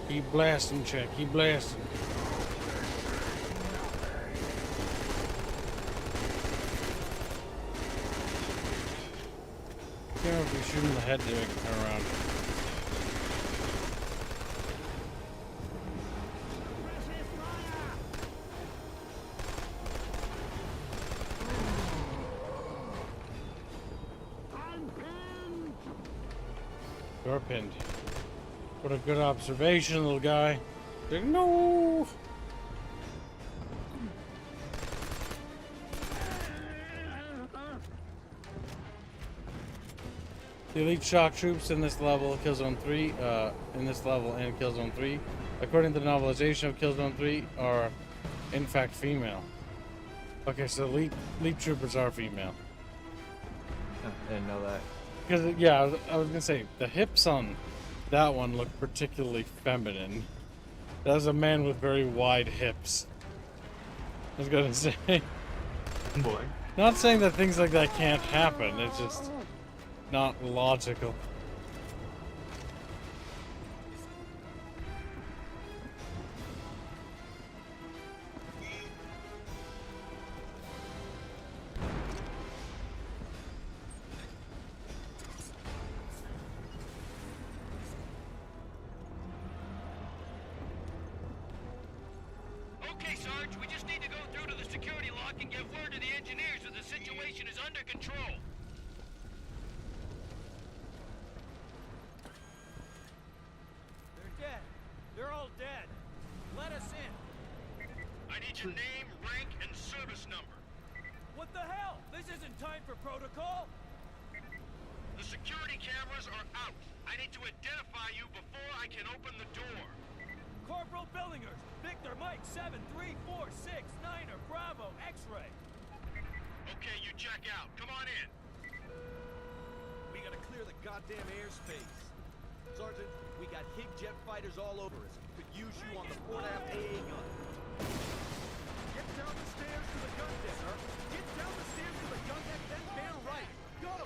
Keep blasting, check. Keep blasting. You know, if you shoot him in the head, they can turn around. You're pinned. What a good observation, little guy. No! The elite shock troops in this level, Kilzone 3, in this level and Kilzone 3, according to the novelization of Kilzone 3, are in fact female. Okay, so elite troopers are female. I didn't know that. Because, yeah, I was gonna say, the hips on that one look particularly feminine. That was a man with very wide hips. I was gonna say. Boy. Not saying that things like that can't happen, it's just not logical. Okay, Sarge, we just need to go through to the security lock and get word to the engineers that the situation is under control. They're dead. They're all dead. Let us in. I need your name, rank, and service number. What the hell? This isn't time for protocol. The security cameras are out. I need to identify you before I can open the door. Corporal Billingers, Victor Mike 73469 or Bravo X-ray. Okay, you check out. Come on in. We gotta clear the goddamn airspace. Sergeant, we got Hig jet fighters all over us. Could use you on the port aft AA gun. Get down the stairs to the gun deck, sir. Get down the stairs to the gun deck, then bear right. Go!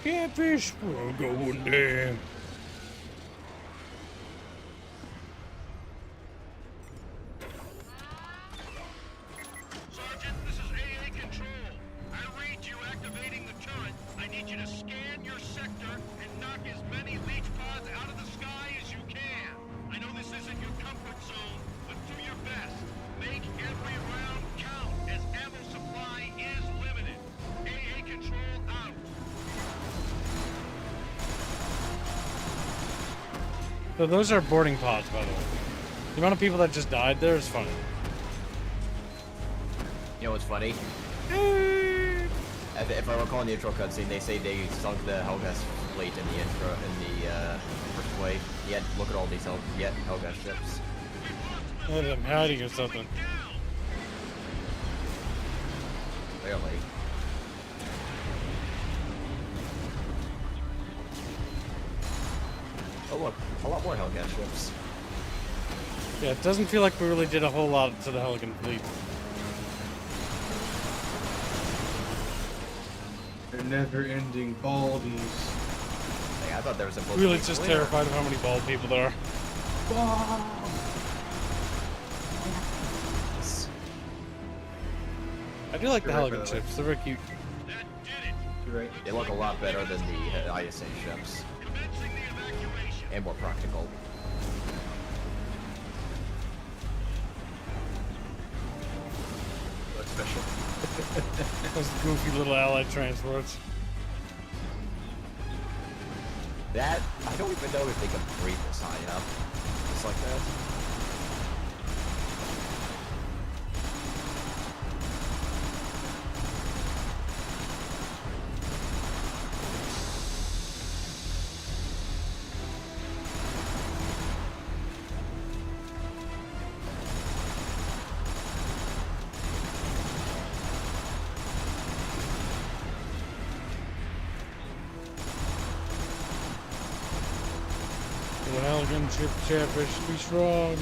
Catfish, we're going down. Sergeant, this is AA Control. I read you activating the So those are boarding pods, by the way. The amount of people that just died there is funny. You know what's funny? If I recall in the intro cutscene, they say they sunk the Helghast fleet in the intro, in the first wave. Yet, look at all these Helghast ships. I'm hiding or something. Really? Oh look, a lot more Helghast ships. Yeah, it doesn't feel like we really did a whole lot to the Helghan fleet. They're never-ending baldies. Hey, I thought there was supposed to be Really just clear. terrified of how many bald people there are. I do like the You're right, Helghan by the ships. They're very cute. You're right. They look a lot better than the ISA ships. And more practical. That's special. Those goofy little allied transports. That, I don't even know if they can breathe this high up. Just like that. Helghan ship Chatfish, be strong.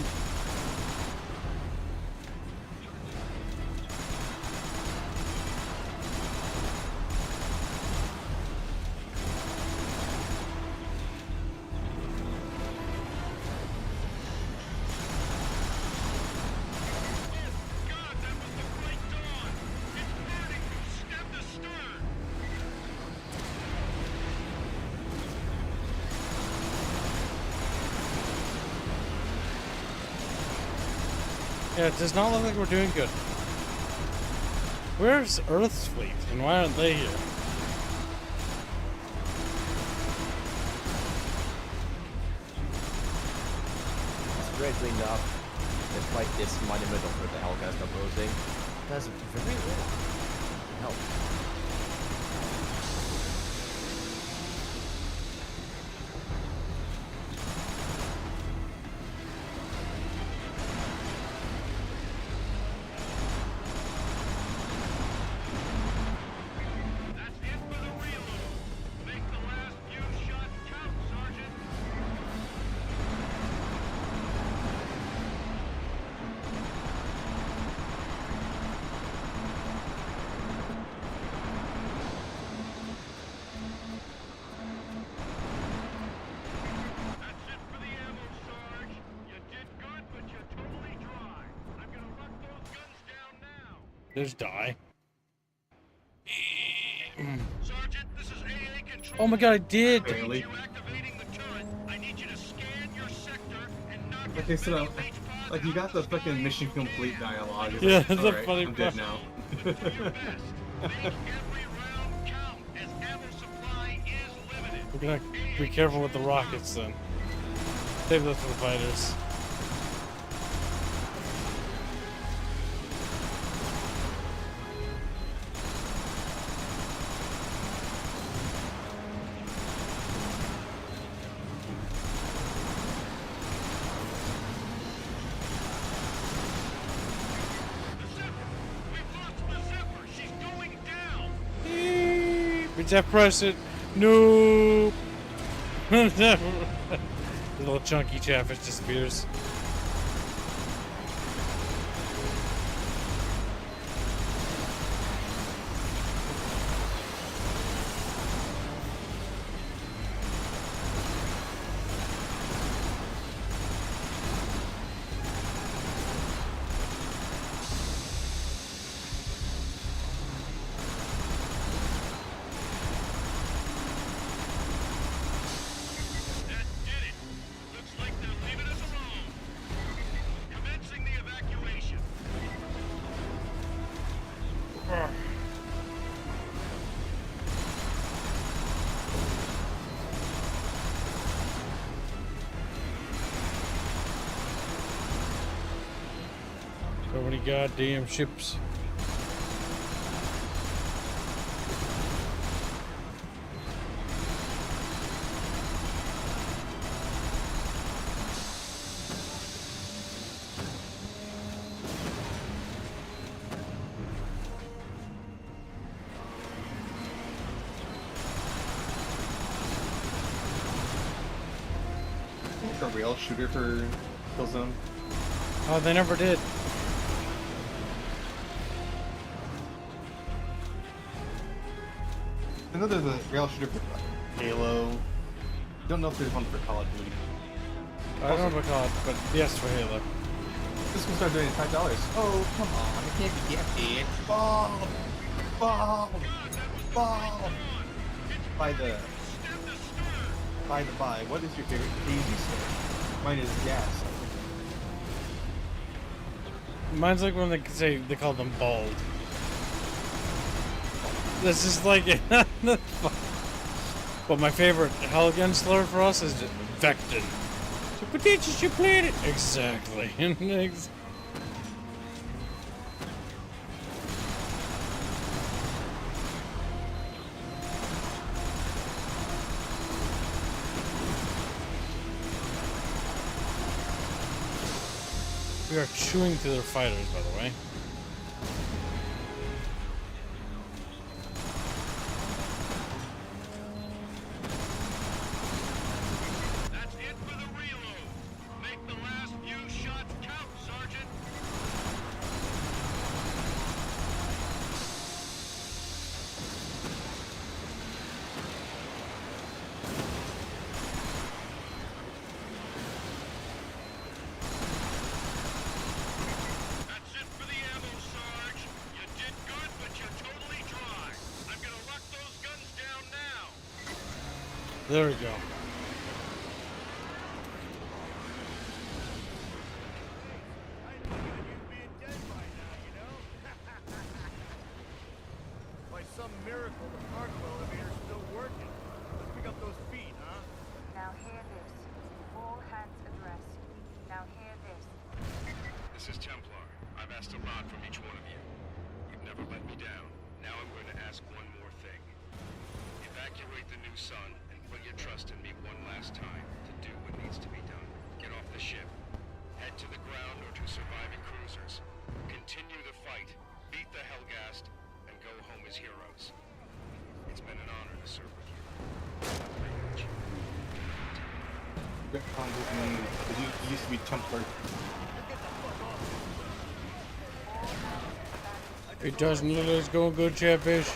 Yeah, it does not look like we're doing good. Where's Earth's fleet, and why aren't they here? Strangely enough, despite this monumental for the Helghast opposing, it has very little help. Just die. Oh my god, I did! Barely. Okay, so like you got the fucking mission complete dialogue. It's Yeah, like, that's a alright, funny I'm dead part. now. We're gonna be careful with the rockets then. Save those for the fighters. Jeff, press it. No. The little chunky Chatfish disappears. So many goddamn ships. A rail shooter for Kilzone. Oh, they never did. I know there's a rail shooter for Halo. Don't know if there's one for Call of Duty. I don't know about COD, but yes, for Halo. This one's start doing $5. Oh, come on. It can't be that bad. Bomb! By the by, what is your favorite Daisy store? Mine is gas. Mine's like when they call them bald. This is like but my favorite Helghan slur for us is Vectin. So potatoes you planted. Exactly. We are chewing through their fighters, by the way. That's it for the reload. Make the last few shots count, Sergeant. That's it for the ammo, Sarge. You did good, but you're totally dry. I'm gonna lock those guns down now. There we go. By some miracle, the cargo elevator's still working. Let's pick up those feet, huh? Now hear this. All hands addressed. Now hear this. This is Templar. I've asked a lot from each one of you. You've never let me down. Now I'm going to ask one more thing. Evacuate the new sun and put your trust in me one last time to do what needs to be done. Get off the ship. Head to the ground or to surviving cruisers. Continue the fight. Beat the Helghast and go home as heroes. It's been an honor to serve with you. Retcon his name. He used to be Templar. It doesn't look like it's going good, Chatfish.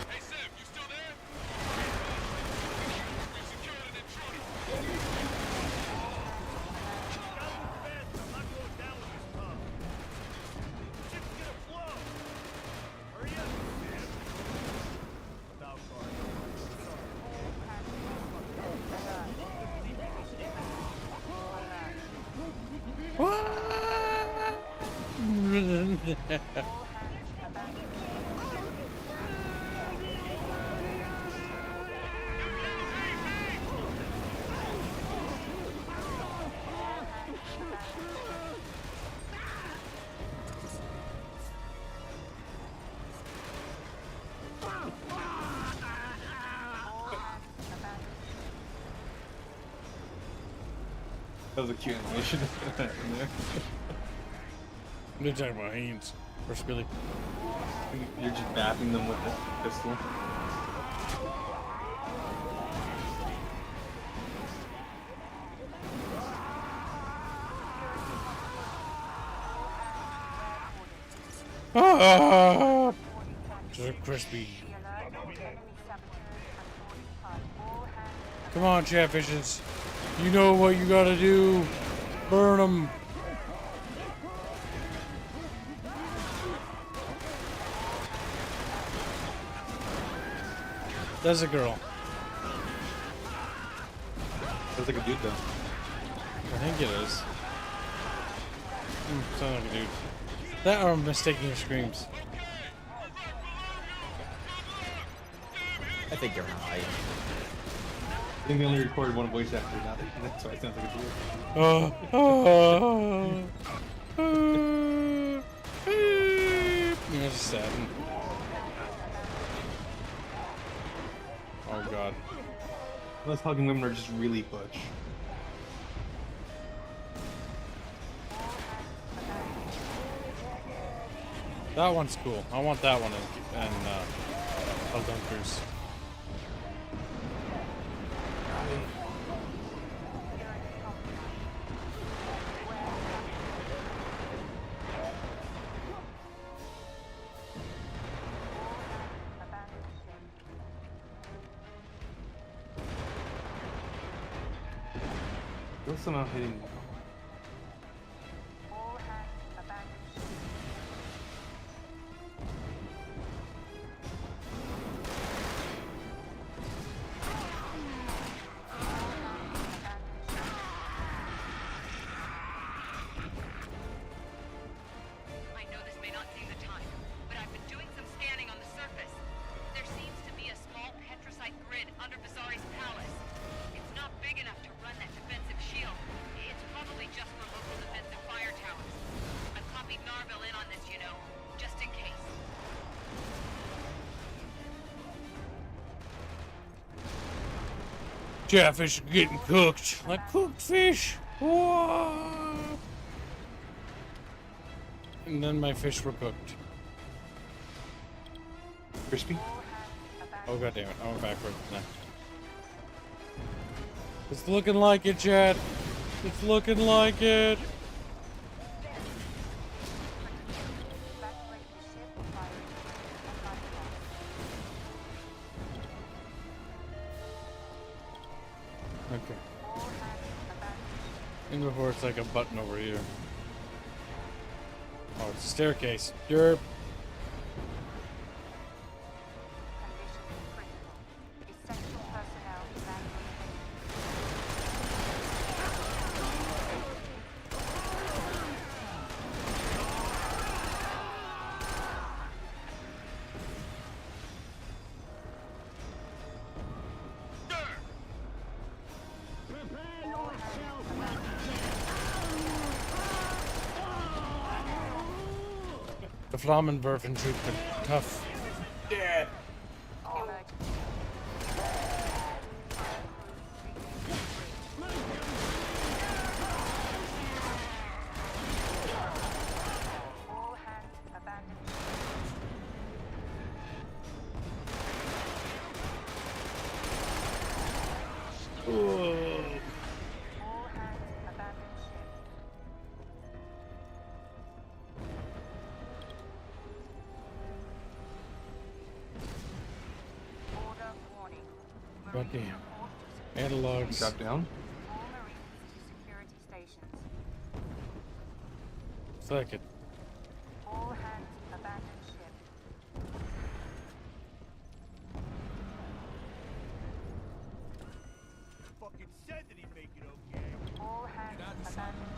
Hey, Sam, you still there? We secured an intruder. I'm not going down with this pump. Ship's gonna blow. Hurry up, man. Without That was a cute animation in there. They're talking about Haynes or Spilly. You're just bapping them with the pistol. Ah! So crispy. Come on, Chatfishes. You know what you gotta do. Burn them. That's a girl. Sounds like a dude, though. I think it is. Sounds like a dude. That or I'm mistaking your screams. I think you're high. I think they only recorded one voice actor now. That's why it sounds like it's weird. Yeah, it's sad. Oh god. Those hugging women are just really butch. That one's cool. I want that one in Helghan Cruise. Still somehow hitting me. I know this may not seem the time, but I've been doing some scanning on the surface. There seems to be a small petrosite grid under Visari's palace. It's not big enough to run that defensive shield. It's probably just for local defensive fire towers. I've copied Narville in on this, you know, just in case. Chatfish are getting cooked. Like cooked fish. Whoa. And then my fish were cooked. Crispy? Oh god damn it. I went backwards. Nah. It's looking like it, Chad. It's looking like it. Okay. And before it's like a button over here. Oh, it's a staircase. Derp. The Flammenwerfen treatment. Tough. Yeah. Goddamn. Analogs. Drop down. Second. All hands abandon ship. Fucking said that he'd make it okay. All hands abandon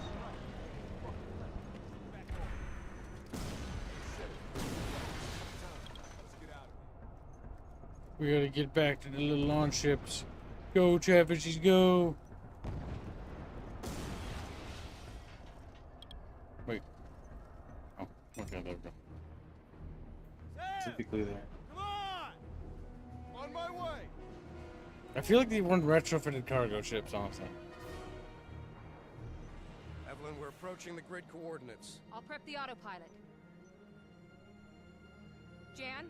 We gotta get back to the little launch ships. Go, Chatfishies, go! Wait. Oh, okay, there we go. Specifically there. Come on! On my way! I feel like they weren't retrofitted cargo ships, honestly. Evelyn, we're approaching the grid coordinates. I'll prep the autopilot. Jan?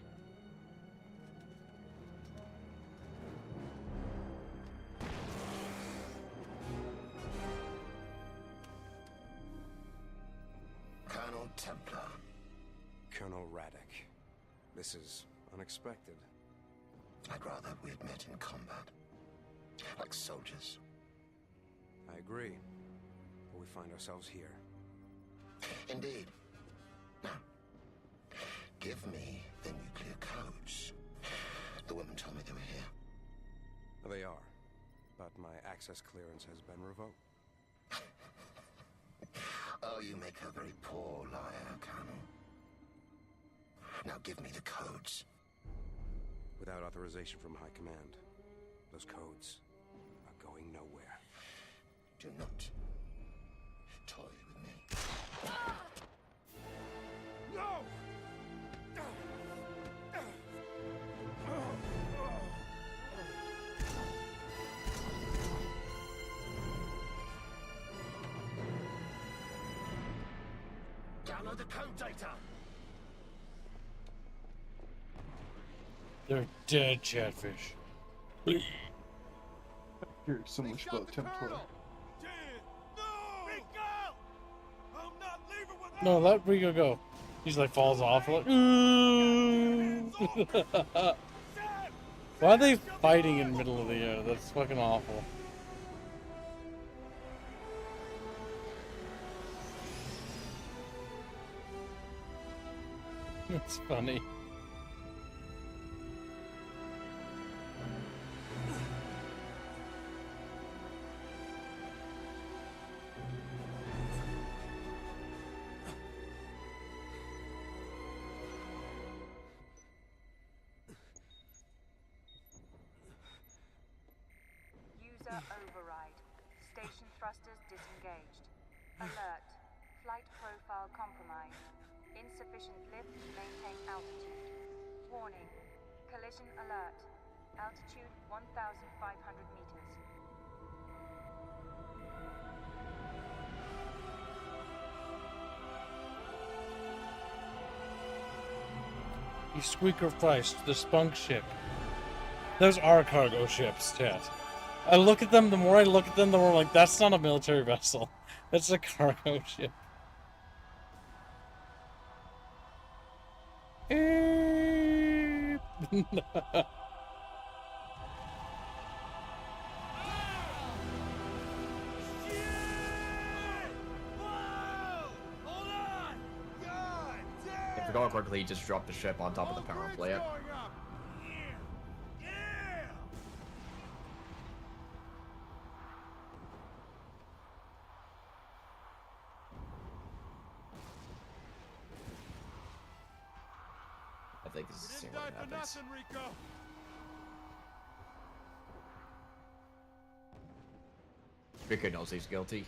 Colonel Templar. Colonel Radic. This is unexpected. I'd rather we had met in combat. Like soldiers. I agree. But we find ourselves here. Indeed. Now, give me the nuclear codes. The women told me they were here. They are. But my access clearance has been revoked. Oh, you make a very poor liar, Colonel. Now give me the codes. Without authorization from High Command, those codes are going nowhere. Do not toy with me. No! Download the code data. They're dead, Chatfish. Hear so much about Templar. No, let Rico go. He's like falls off like. Why are they fighting in the middle of the air? That's fucking awful. It's funny. User override. Station thrusters disengaged. Alert. Flight profile compromised. Insufficient lift to maintain altitude. Warning. Collision alert. Altitude 1,500 meters. You squeaker Feist, the spunk ship. Those are cargo ships, Ted. I look at them, the more I look at them, the more I'm like, that's not a military vessel. That's a cargo ship. If we're going quickly, he just dropped the ship on top of the power plant. I think this is the same way it happens. Rico knows he's guilty.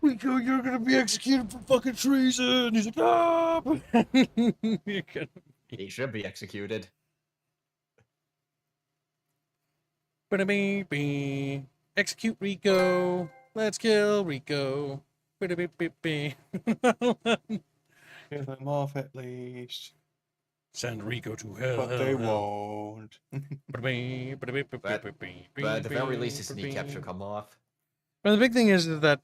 Rico, you're gonna be executed for fucking treason! He's like, ah! He should be executed. Ba-da-bee-bee. Execute Rico. Let's kill Rico. Ba-da-bee-bee-bee. Get them off at least. Send Rico to hell. But they won't. But at the very least, his kneecap should come off. But the big thing is that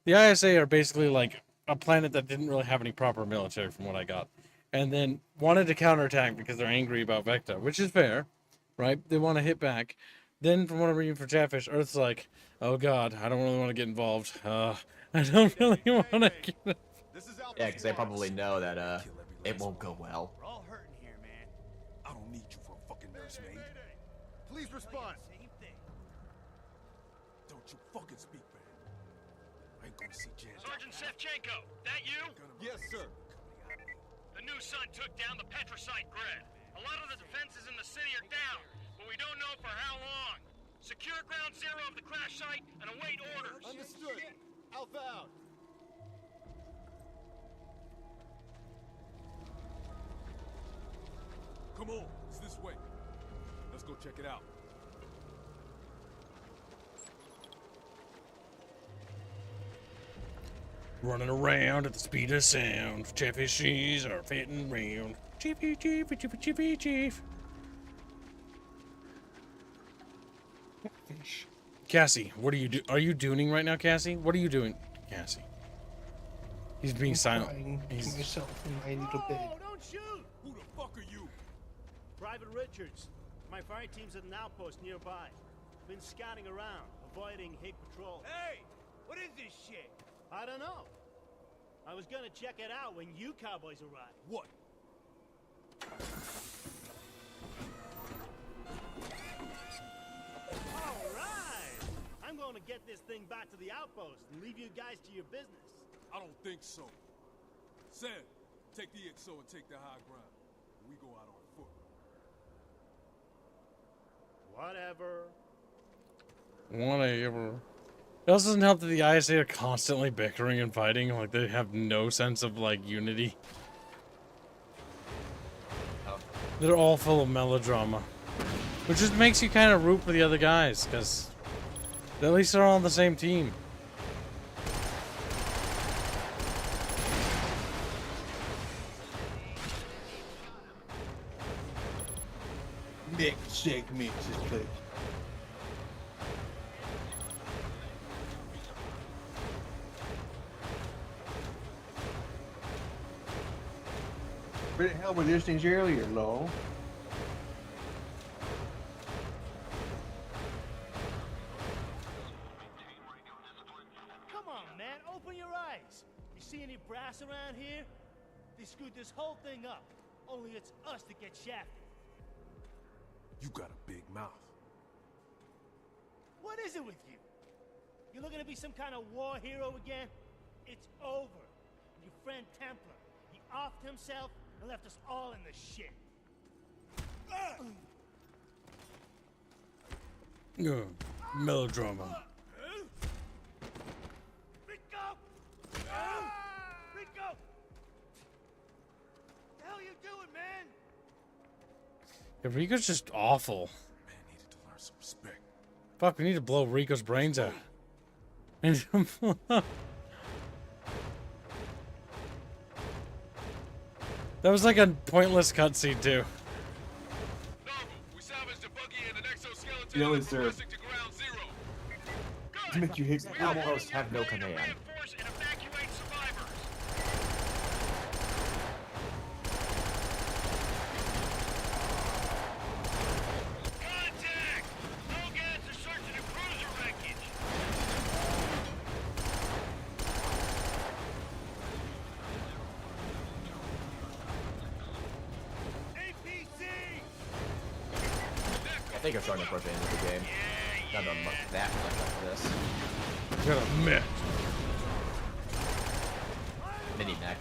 the ISA are basically like a planet that didn't really have any proper military, from what I got, and then wanted to counterattack because they're angry about Vecta, which is fair, right? They want to hit back. Then, from what I'm reading for Chatfish, Earth's like, oh god, I don't really want to get involved. I don't really want to get involved. Yeah, because they probably know that it won't go well. We're all hurting here, man. I don't need you for a fucking nursemaid. Please respond. Don't you fucking speak, man. I ain't gonna see Jan. Sergeant Shevchenko, that you? Yes, sir. The new sun took down the Petrosite grid. A lot of the defenses in the city are down, but we don't know for how long. Secure ground zero of the crash site and await orders. Understood. Alpha out. Come on, it's this way. Let's go check it out. Running around at the speed of sound. Chatfishes are fitting round. Chiefy, chiefy, chiefy, chiefy, chief. Cassie, what are you doing? Are you dooning right now, Cassie? What are you doing, Cassie? He's being silent. He's myself in my little bed. Don't shoot! Who the fuck are you? Private Richards. My fire team's at an outpost nearby. Been scouting around, avoiding Hig patrol. Hey! What is this shit? I don't know. I was gonna check it out when you cowboys arrived. What? Alright! I'm gonna get this thing back to the outpost and leave you guys to your business. I don't think so. Sam, take the XO and take the high ground. we go out on foot. Whatever. Whatever. It also doesn't help that the ISA are constantly bickering and fighting. Like, they have no sense of, like, unity. Oh. They're all full of melodrama. Which just makes you kind of root for the other guys, because at least they're all on the same team. Nick, shake me, just click. Where the hell were these things earlier, Lo? Come on, man, open your eyes. You see any brass around here? They screwed this whole thing up. Only it's us that get shafted. You got a big mouth. What is it with you? You looking to be some kind of war hero again? It's over. Your friend Templar, he offed himself and left us all in the shit. Melodrama. Rico! Rico! What the hell are you doing, man? Yeah, Rico's just awful. Man needed to learn some respect. Fuck, we need to blow Rico's brains out. That was like a pointless cutscene too. You know, it's to make you hate Outposts have no command. I think I'm starting to approach the end of the game. Not that much of this. Got a mech. Mini mech.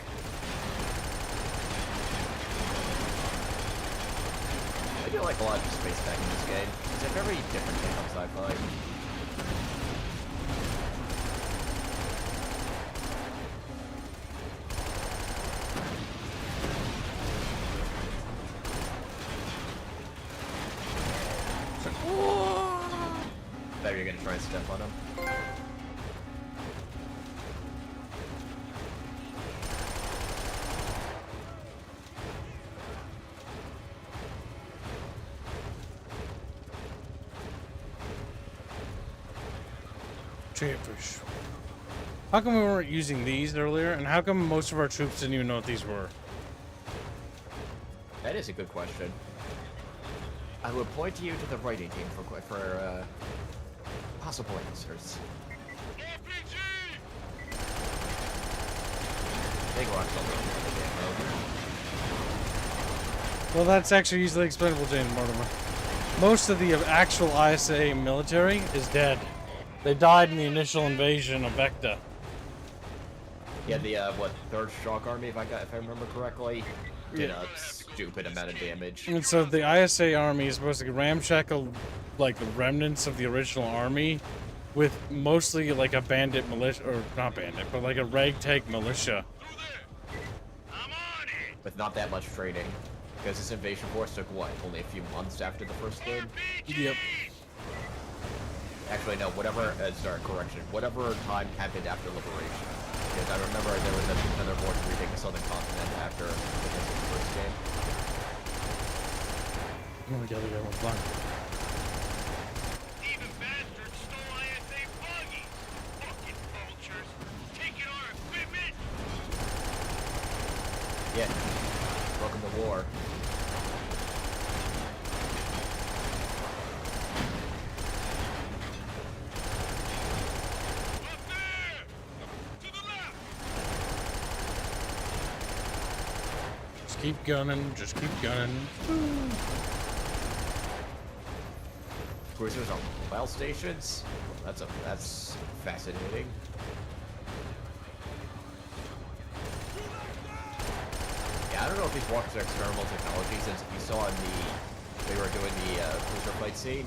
I do like a lot of space tech in this game. It's a very different take on sci-fi. Bet you're gonna try and step on him. Chatfish. How come we weren't using these earlier, and how come most of our troops didn't even know what these were? That is a good question. I will point you to the writing team for possible answers. Big rocks all over the game, though. Well, that's actually easily explainable, Jane Mortimer. Most of the actual ISA military is dead. They died in the initial invasion of Vecta. Yeah, the third shock army, if I remember correctly, did a stupid amount of damage. And so the ISA army is supposed to ramshackle like the remnants of the original army with mostly like a bandit militia, or not bandit, but like a ragtag militia. With not that much training. Because this invasion force took, what, only a few months after the first game? Yep. Actually, no, whatever time happened after Liberation. Because I remember there was another war to retake the Southern Continent after the first game. Oh my god, we got one flying. Even bastards stole ISA buggies! Fucking vultures! Taking our equipment! Yeah. Welcome to war. Just keep gunning, just keep gunning. Cruisers on mobile stations? That's fascinating. Yeah, I don't know if these walkers are experimental technology, since if you saw in they were doing the cruiser fight scene,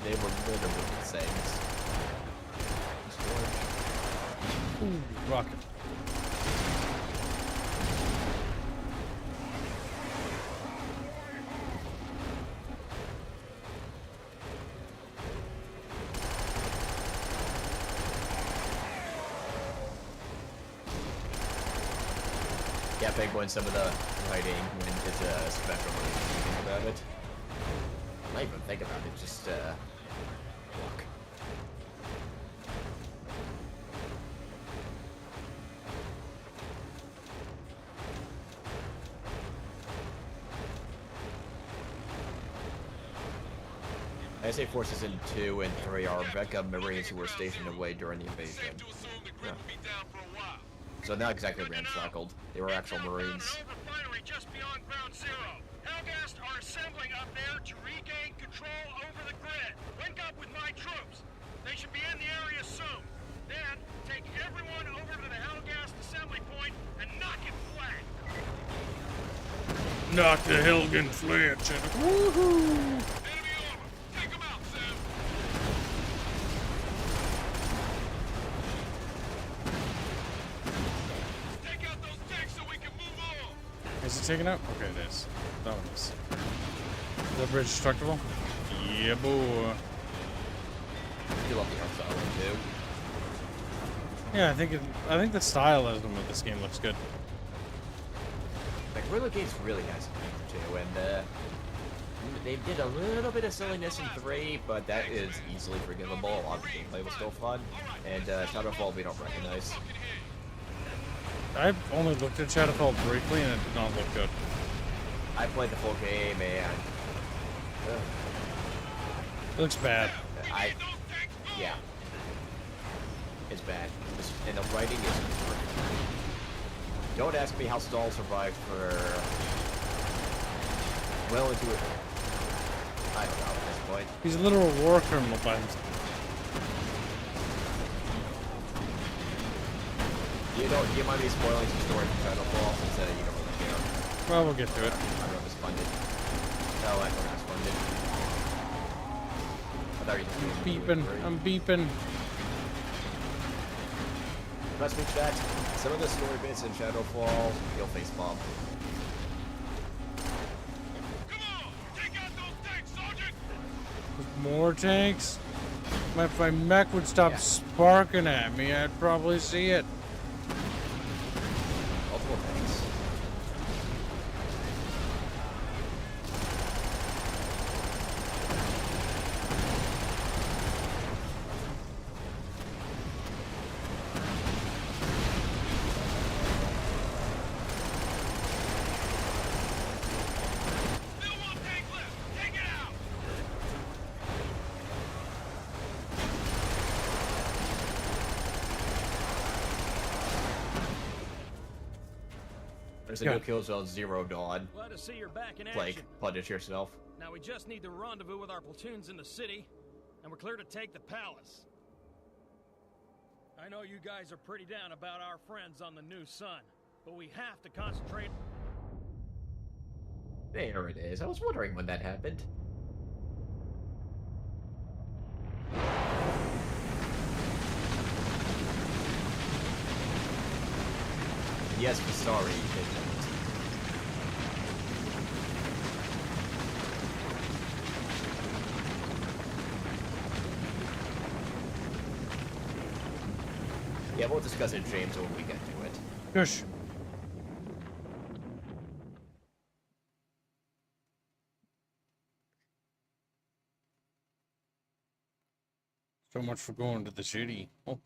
they were literally the same. Ooh, rocket. Yeah, big when some of the writing when it's a special when you think about it. Not even think about it, just walk. SA forces in 2 and 3 are backup Marines who were stationed away during the invasion. Yeah. So not exactly ramshackled. They were actual Marines. Refinery just beyond ground zero. Helghast are assembling up there to regain control over the grid. Link up with my troops. They should be in the area soon. Then take everyone over to the Helghast assembly point and knock it flat. Knock the Helghan flat. Woohoo! Is it taken out? Okay, it is. That one is. The bridge destructible? Yeah, boy. You love the art style one too. Yeah, I think the stylism of this game looks good. Like Renegade's really nice too, and they did a little bit of silliness in 3, but that is easily forgivable. A lot of the gameplay was still fun, and Shadowfall we don't recognize. I've only looked at Shadowfall briefly, and it did not look good. I played the full game, and it looks bad. Yeah, it's bad, and the writing is. Don't ask me how Stahl survived for well into it. I don't know at this point. He's a literal war criminal by himself. You might be spoiling some story from Shadowfall since you don't really care. Well, we'll get to it. I don't know if it's funded. No, I don't know if it's funded. I thought you just beeping. I'm beeping. Trust me, chat. Some of the story bits in Shadowfall, you'll face bomb. With more tanks? If my mech would stop sparking at me, I'd probably see it. Multiple tanks. There's a new KillZone 0 Dawn. Glad to see you're back in action. Like, punish yourself. Now we just need to rendezvous with our platoons in the city, and we're clear to take the palace. I know you guys are pretty down about our friends on the new sun, but we have to concentrate. There it is. I was wondering when that happened. Yes, Visari did that. Yeah, we'll discuss it, James, when we get to it. Gosh. So much for going to the city. Oh.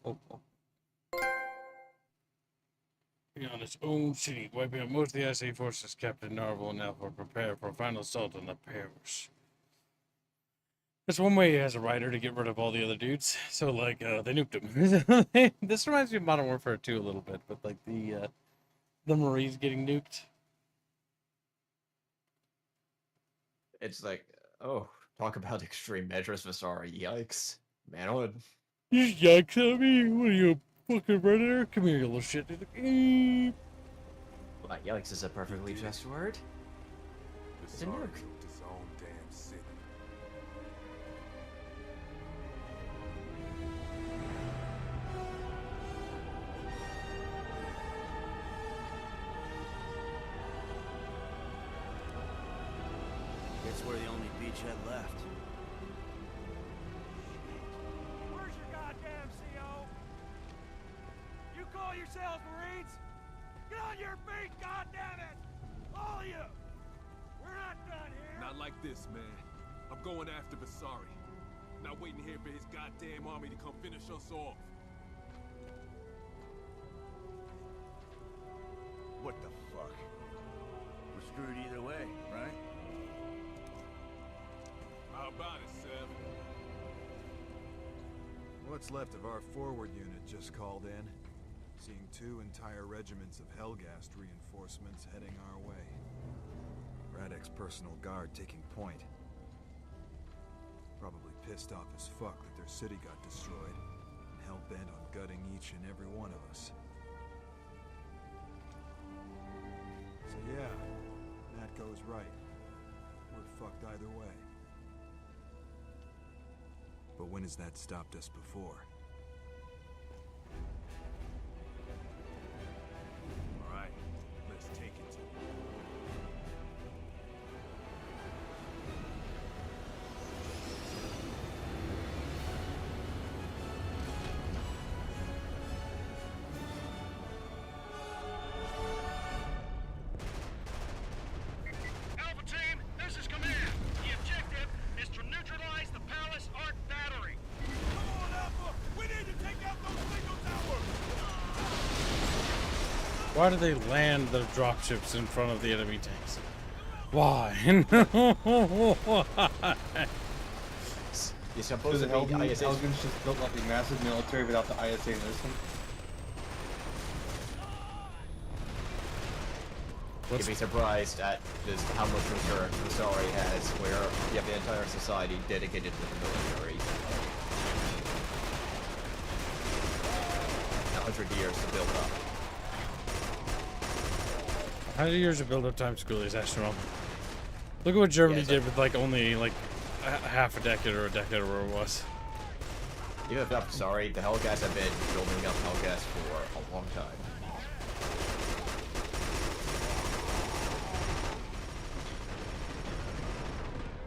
On its own city, wiping out most of the SA forces. Captain Narvel and Alpha prepare for a final assault on the Paris. That's one way as a writer to get rid of all the other dudes. So, like, they nuked him. This reminds me of Modern Warfare 2 a little bit, but like the Marines getting nuked. It's like, oh, talk about extreme measures, Visari. Yikes. Manhood. Yikes at me? What are you, a fucking predator? Come here, you little shit. Well, Yikes is a perfectly just word. It's a nuke. built his own damn city. Guess we're the only beachhead left. Where's your goddamn CO? You call yourselves Marines? Get on your feet, goddammit! All of you! We're not done here! Not like this, man. I'm going after Visari. Not waiting here for his goddamn army to come finish us off. What the fuck? We're screwed either way, right? How about it, Sev? What's left of our forward unit just called in. Seeing 2 entire regiments of Helghast reinforcements heading our way. Radic's personal guard taking point. Probably pissed off as fuck that their city got destroyed, and hell-bent on gutting each and every one of us. So yeah, that goes right. We're fucked either way. But when has that stopped us before? All right, let's take it to him. Alpha team, this is command. The objective is to neutralize the Palace Arc Battery. Come on, Alpha! We need to take out those signal towers! Why do they land the dropships in front of the enemy tanks? Why? You're supposed to be Helghan's just built like a massive military without the ISA nursing. You'd be surprised at just how much research Visari has, where you have the entire society dedicated to the military. 100 years to build up. 100 years of build-up time school is astronomical. Look at what Germany did with like only like half a decade or a decade or whatever it was. Even if I'm sorry, the Helghast have been building up Helghast for a long time.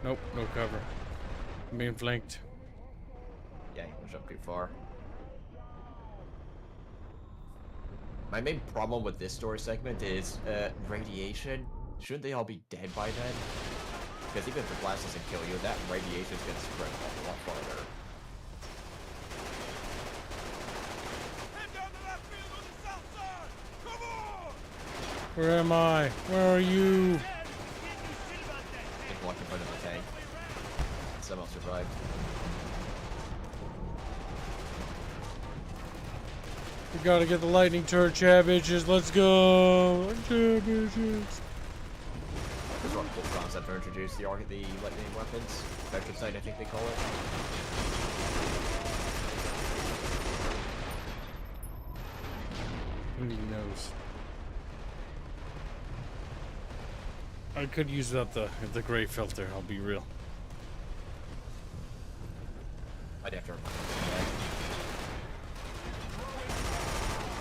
Nope, no cover. I'm being flanked. Yeah, you jump too far. My main problem with this story segment is radiation. Shouldn't they all be dead by then? Because even if the blast doesn't kill you, that radiation is going to spread a lot farther. Head down to that field on the south side! Come on! Where am I? Where are you? Just walk in front of the tank. Somehow survived. We gotta get the lightning turret, chat bitches. Let's go, chat bitches. This is one cool concept to introduce the lightning weapons. Vector sight, I think they call it. Who even knows? I could use without the gray filter. I'll be real. I'd have to remember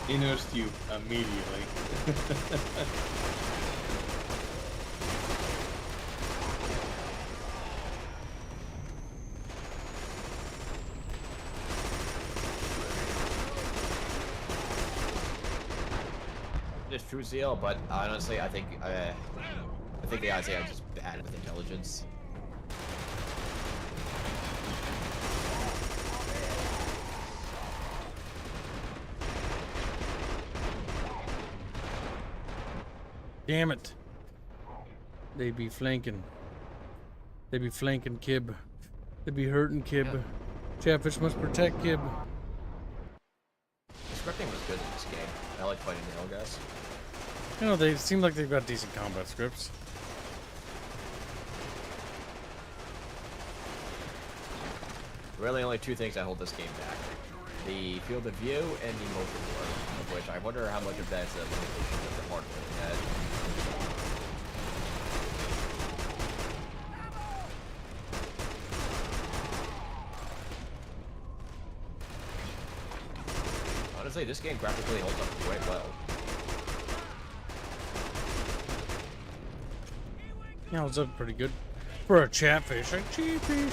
He noticed you immediately. It's true zeal, but honestly, I think the ISA are just bad with intelligence. Damn it. They be flanking. They be flanking Kib. They be hurting Kib. Yeah. Chatfish must protect Kib. The scripting was good in this game. I like fighting the Helghast. You know, they seem like they've got decent combat scripts. Really only two things that hold this game back. The field of view and the motion blur. of which, I wonder how much of that is a limitation of the hardware they had. Honestly, this game graphically holds up quite well. Yeah, holds up pretty good. For a chatfish, like cheapish.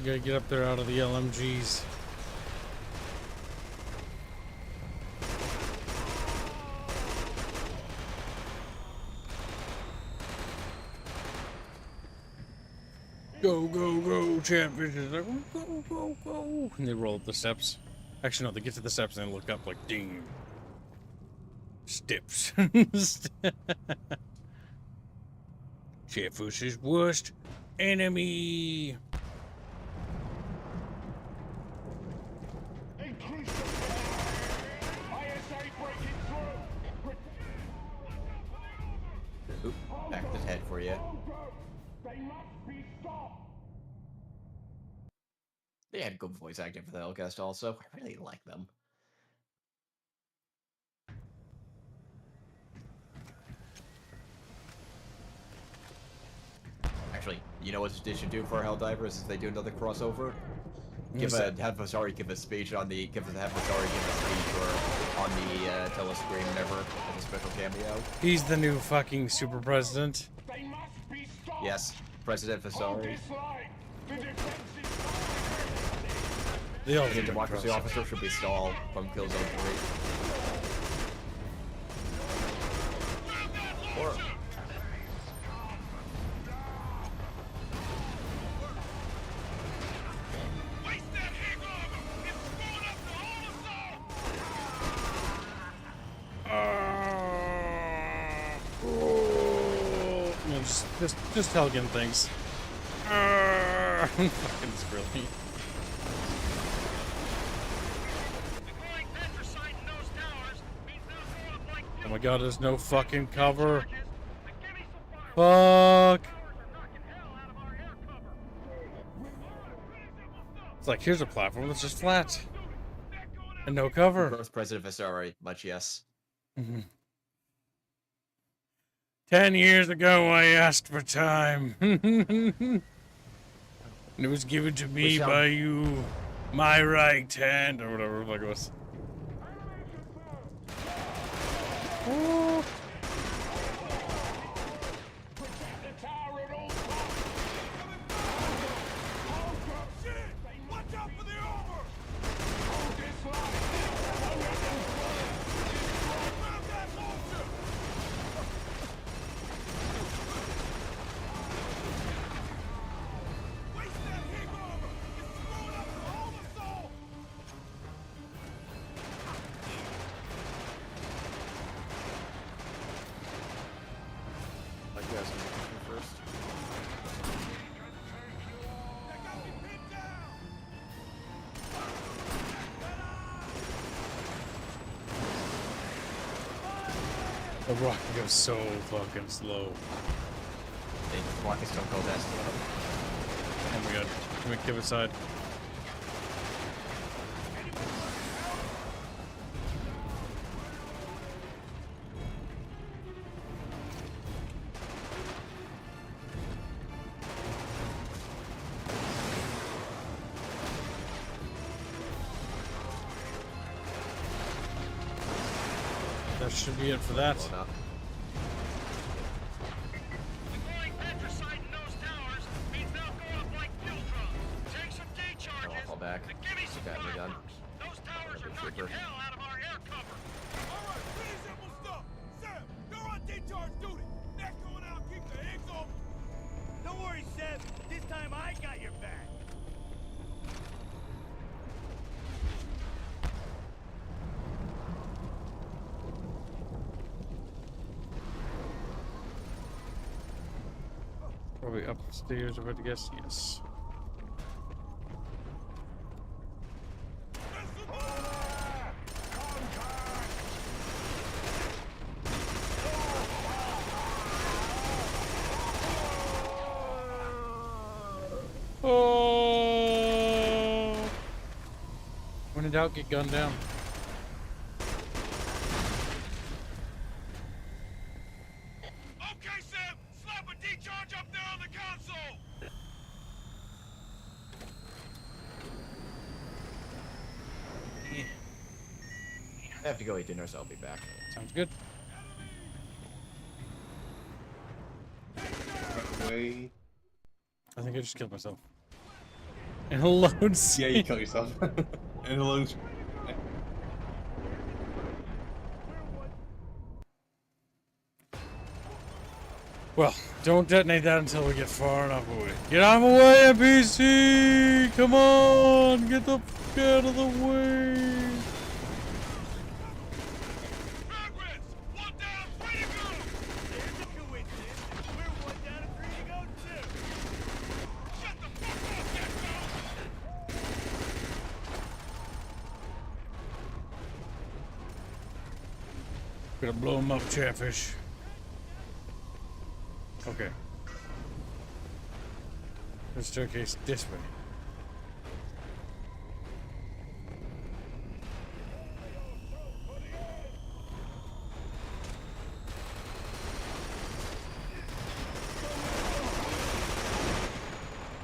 You gotta get up there out of the LMGs. Go, go, go, chatfish is like, go, go, go. And they roll up the steps. Actually, no, they get to the steps and they look up like, ding. Steps. Chatfish's worst enemy. Oop, back his head for you. They had good voice acting for the Helghast also. I really like them. Actually, you know what they should do for Helldivers is they do another crossover? Have Visari give a speech on the on the telescreen whenever as a special cameo. He's the new fucking super president. Yes, President Visari. The democracy officer should be Stahl from Kilzone 3. Or just Helghan things. Fucking Skrilly. Oh my god, there's no fucking cover. Fuck. It's like, here's a platform that's just flat. And no cover. Both President Visari, much yes. 10 years ago, I asked for time. And it was given to me by you, my right hand, or whatever the fuck it was. Oh. The rocket goes so fucking slow. The rockets don't go that slow. Oh my god. Can we give it side? That should be it for that. I'll fall back. Got me done. Those towers are knocking hell out of our air cover. All right, pretty simple stuff. Sam, you're on decharge duty. Next going out, keep the eggs open. Don't worry, Seb. This time I got your back. Probably upstairs, if I had to guess. Yes. in doubt, get gunned down. Okay, Sam, slap a decharge up there on the console. I have to go eat dinner, so I'll be back. Sounds good. Way. I think I just killed myself. And alone. Yeah, you killed yourself. And alone. Well, don't detonate that until we get far enough away. Get out of the way, NPC! Come on! Get the fuck out of the way! Gonna blow him up, Chatfish. Okay. The staircase this way.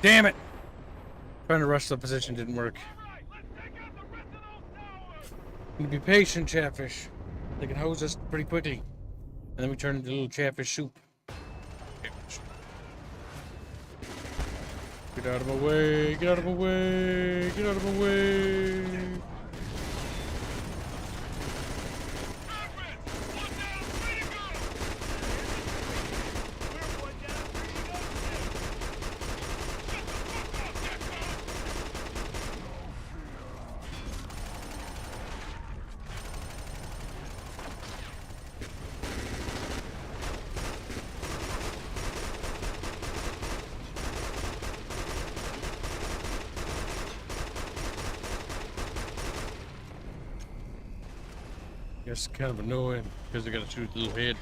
Damn it! Trying to rush the position didn't work. Need to be patient, Chatfish. They can hose us pretty quickly. And then we turn into little Chatfish soup. Get out of my way, get out of my way, get out of my way. It's kind of annoying because they got to shoot the little head.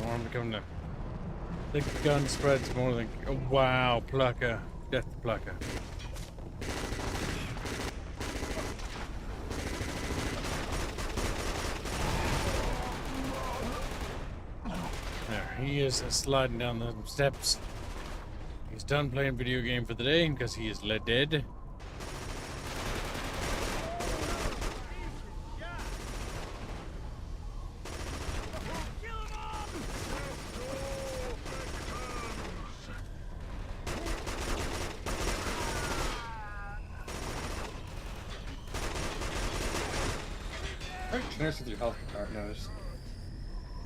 Oh, I'm coming now. The gun spreads more than. Oh, wow, plucker. Death plucker. He is sliding down the steps. He's done playing video game for the day because he is dead. Very generous with your health, I've noticed.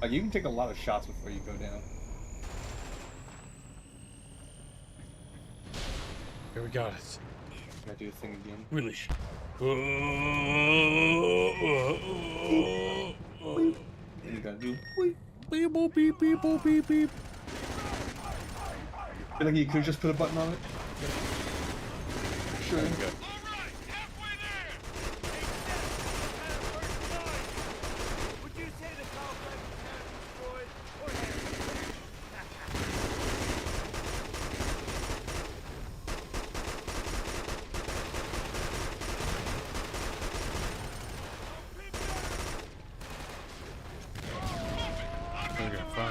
Like, you can take a lot of shots before you go down. Here we got it. Gotta do the thing again. Really? And you gotta do beep boop beep beep boop beep beep. Feel like you could just put a button on it. Sure.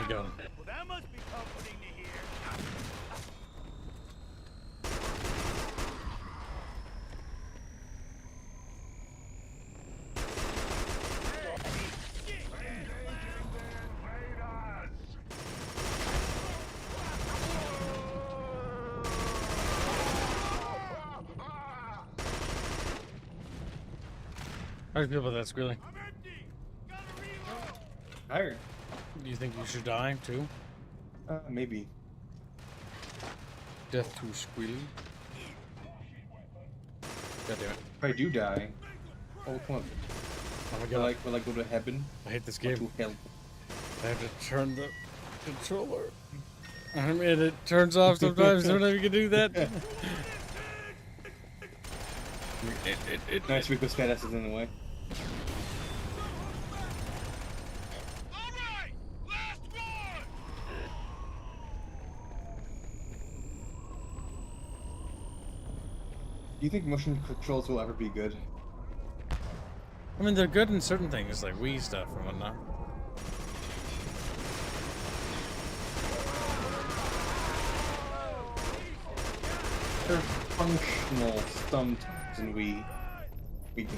Well, that must be comforting to hear. How do you feel about that, Squealy? Tired. Do you think you should die too? Maybe. Death to Squealy. God damn it. If I do die, oh come on. Oh my god. Will I go to heaven? I hate this game. To hell. I have to turn the controller. I mean, it turns off sometimes. Don't know if you can do that. Nice because Badass is in the way. you think motion controls will ever be good? I mean, they're good in certain things, like Wii stuff and whatnot. They're functional sometimes in Wii games.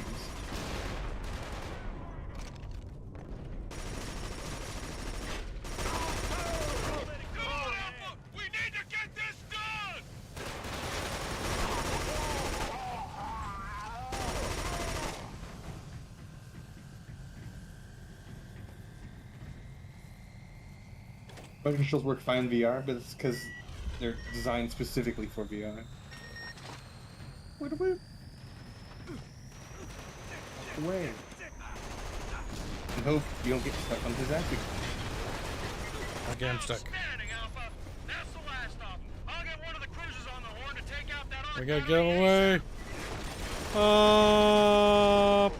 Motion controls work fine in VR, but it's because they're designed specifically for VR. Wait away. Away. And hope you don't get stuck on his acting. Okay, I'm stuck. We gotta get away. Up.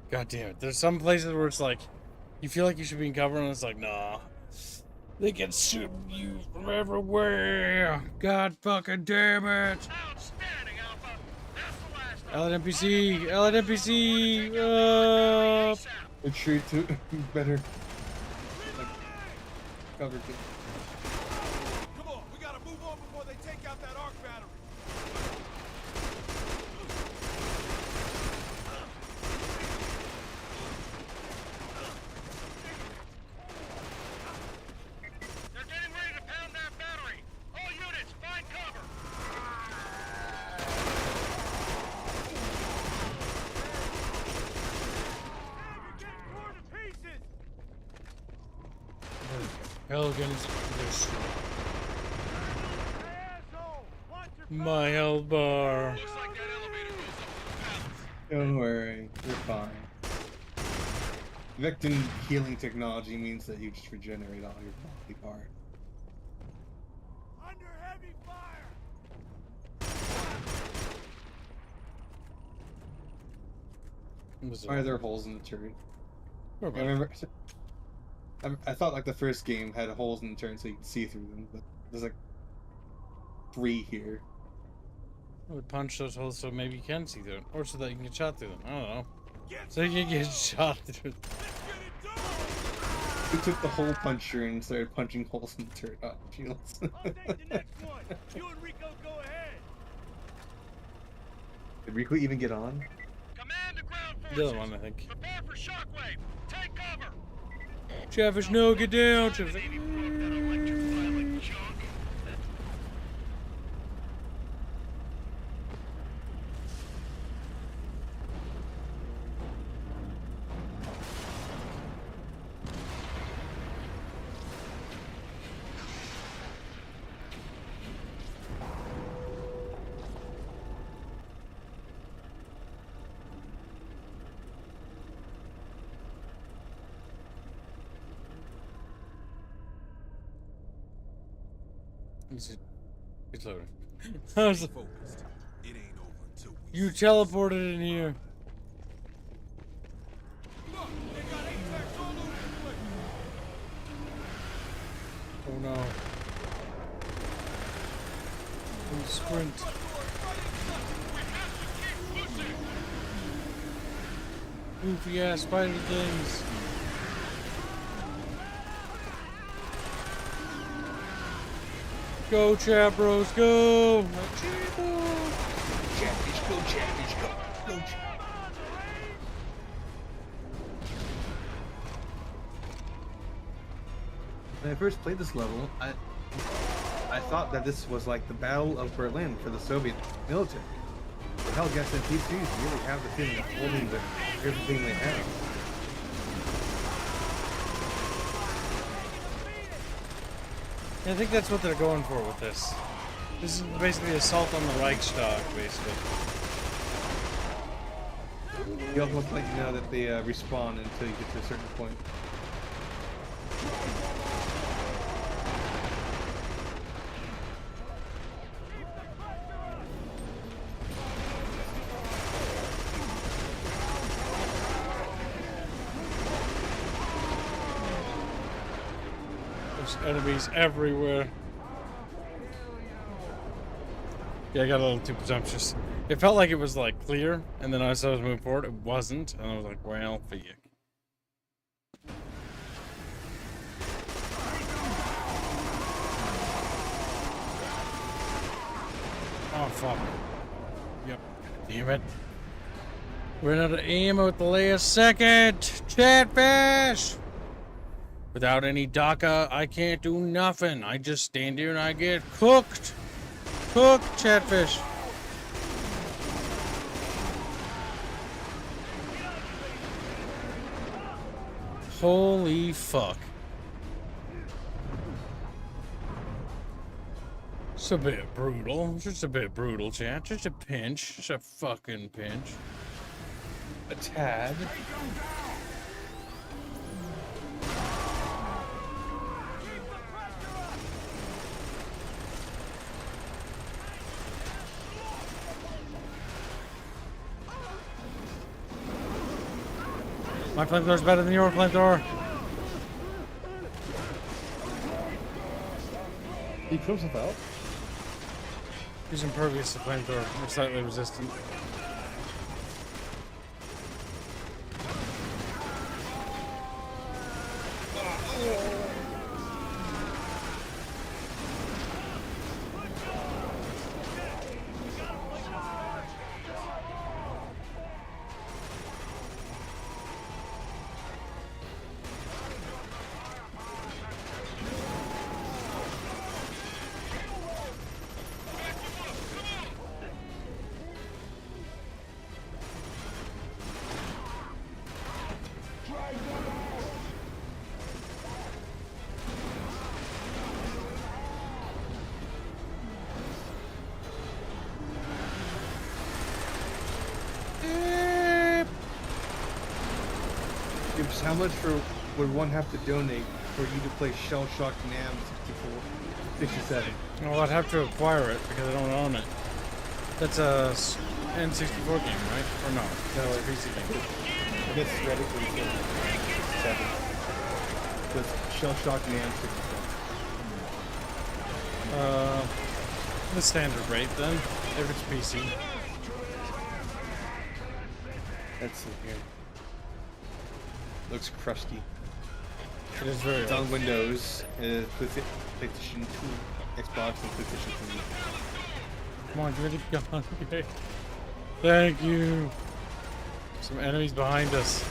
God damn it. There's some places where it's like, you feel like you should be in cover, and it's like, nah. They can shoot you from everywhere. God fucking damn it. LNPC. Retreat to better cover. Come on, we gotta move on before they take out that arc battery. Helghan's destroyed. My health bar. Don't worry, you're fine. Vectin healing technology means that you just regenerate all your body part. Under heavy fire. Why are there holes in the turret? I Okay. remember. I thought like the first game had holes in the turret so you could see through them, but there's like 3 here. I would punch those holes so maybe you can see through them, or so that you can get shot through them. I don't know. So you can get shot through them. We took the hole puncher and started punching holes in the turret shields. I'll take the next one. You and Rico go ahead. Did Rico even get on? The other one, I think. Prepare for shockwave. Take cover. Chatfish, no, get down. Chatfish. It's loading. I was, you teleported in here. Oh no. And sprint. Goofy ass spider things. Go, chat bros, go! Chatfish, go, Chatfish, go. Go, When I first played this level, I thought that this was like the Battle of Berlin for the Soviet military. The Helghast and PCs really have the feeling of holding everything they have. I think that's what they're going for with this. This is basically assault on the Reichstag, basically. You almost let you know that they respawn until you get to a certain point. There's enemies everywhere. Yeah, I got a little too presumptuous. It felt like it was like clear, and then as I was moving forward, it wasn't, and I was like, well, for you. Oh, fuck. Yep. Damn it. Ran out of ammo at the last second. Chatfish! Without any DACA, I can't do nothing. I just stand here and I get cooked. Cooked chatfish. Holy fuck. It's a bit brutal. Just a bit brutal, chat. Just a pinch. Just a fucking pinch. A tad. My flamethrower's better than your flamethrower. He kills himself out. He's impervious to flamethrower. Or slightly resistant. How much would one have to donate for you to play Shell Shock NAM 67? Well, I'd have to acquire it because I don't own it. That's a N64 game, right? Or no? That's a PC game. I guess Radic 7. With Shell Shock NAM 64. The standard rate then, if it's PC. Let's see here. Looks crusty. It is very. It's on Windows, PlayStation 2, Xbox, and PlayStation 3. Come on, give it a gun. Okay. Thank you. Some enemies behind us.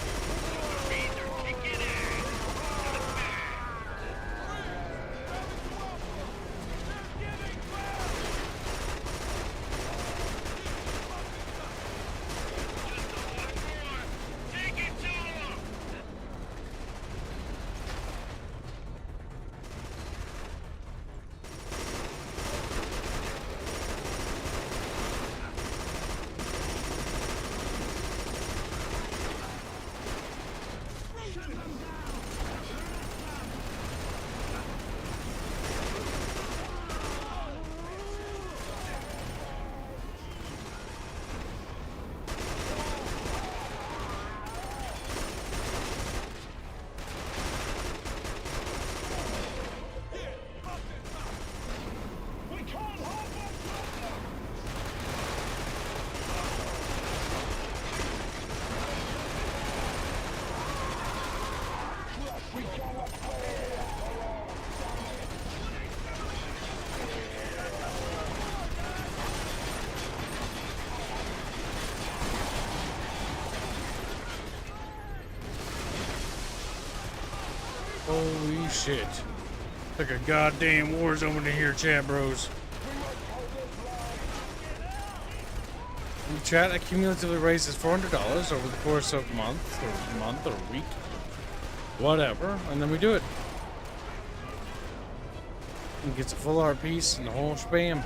Holy shit. Like a goddamn war zone in here, chat bros. The chat accumulatively raises $400 over the course of a month or a week. Whatever. And then we do it. And gets a full art piece and the whole spam.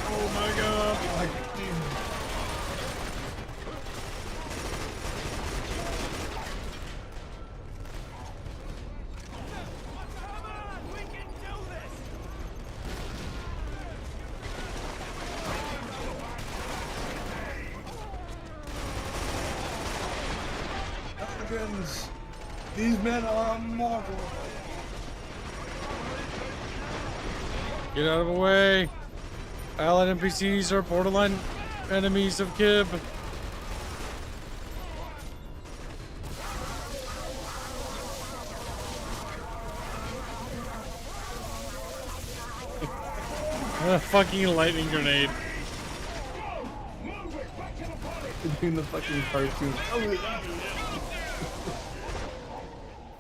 Oh my god. Americans! These men are immortal! Get out of the way! Allied NPCs are borderline enemies of Kib. A fucking lightning grenade. Doing the fucking cartoon.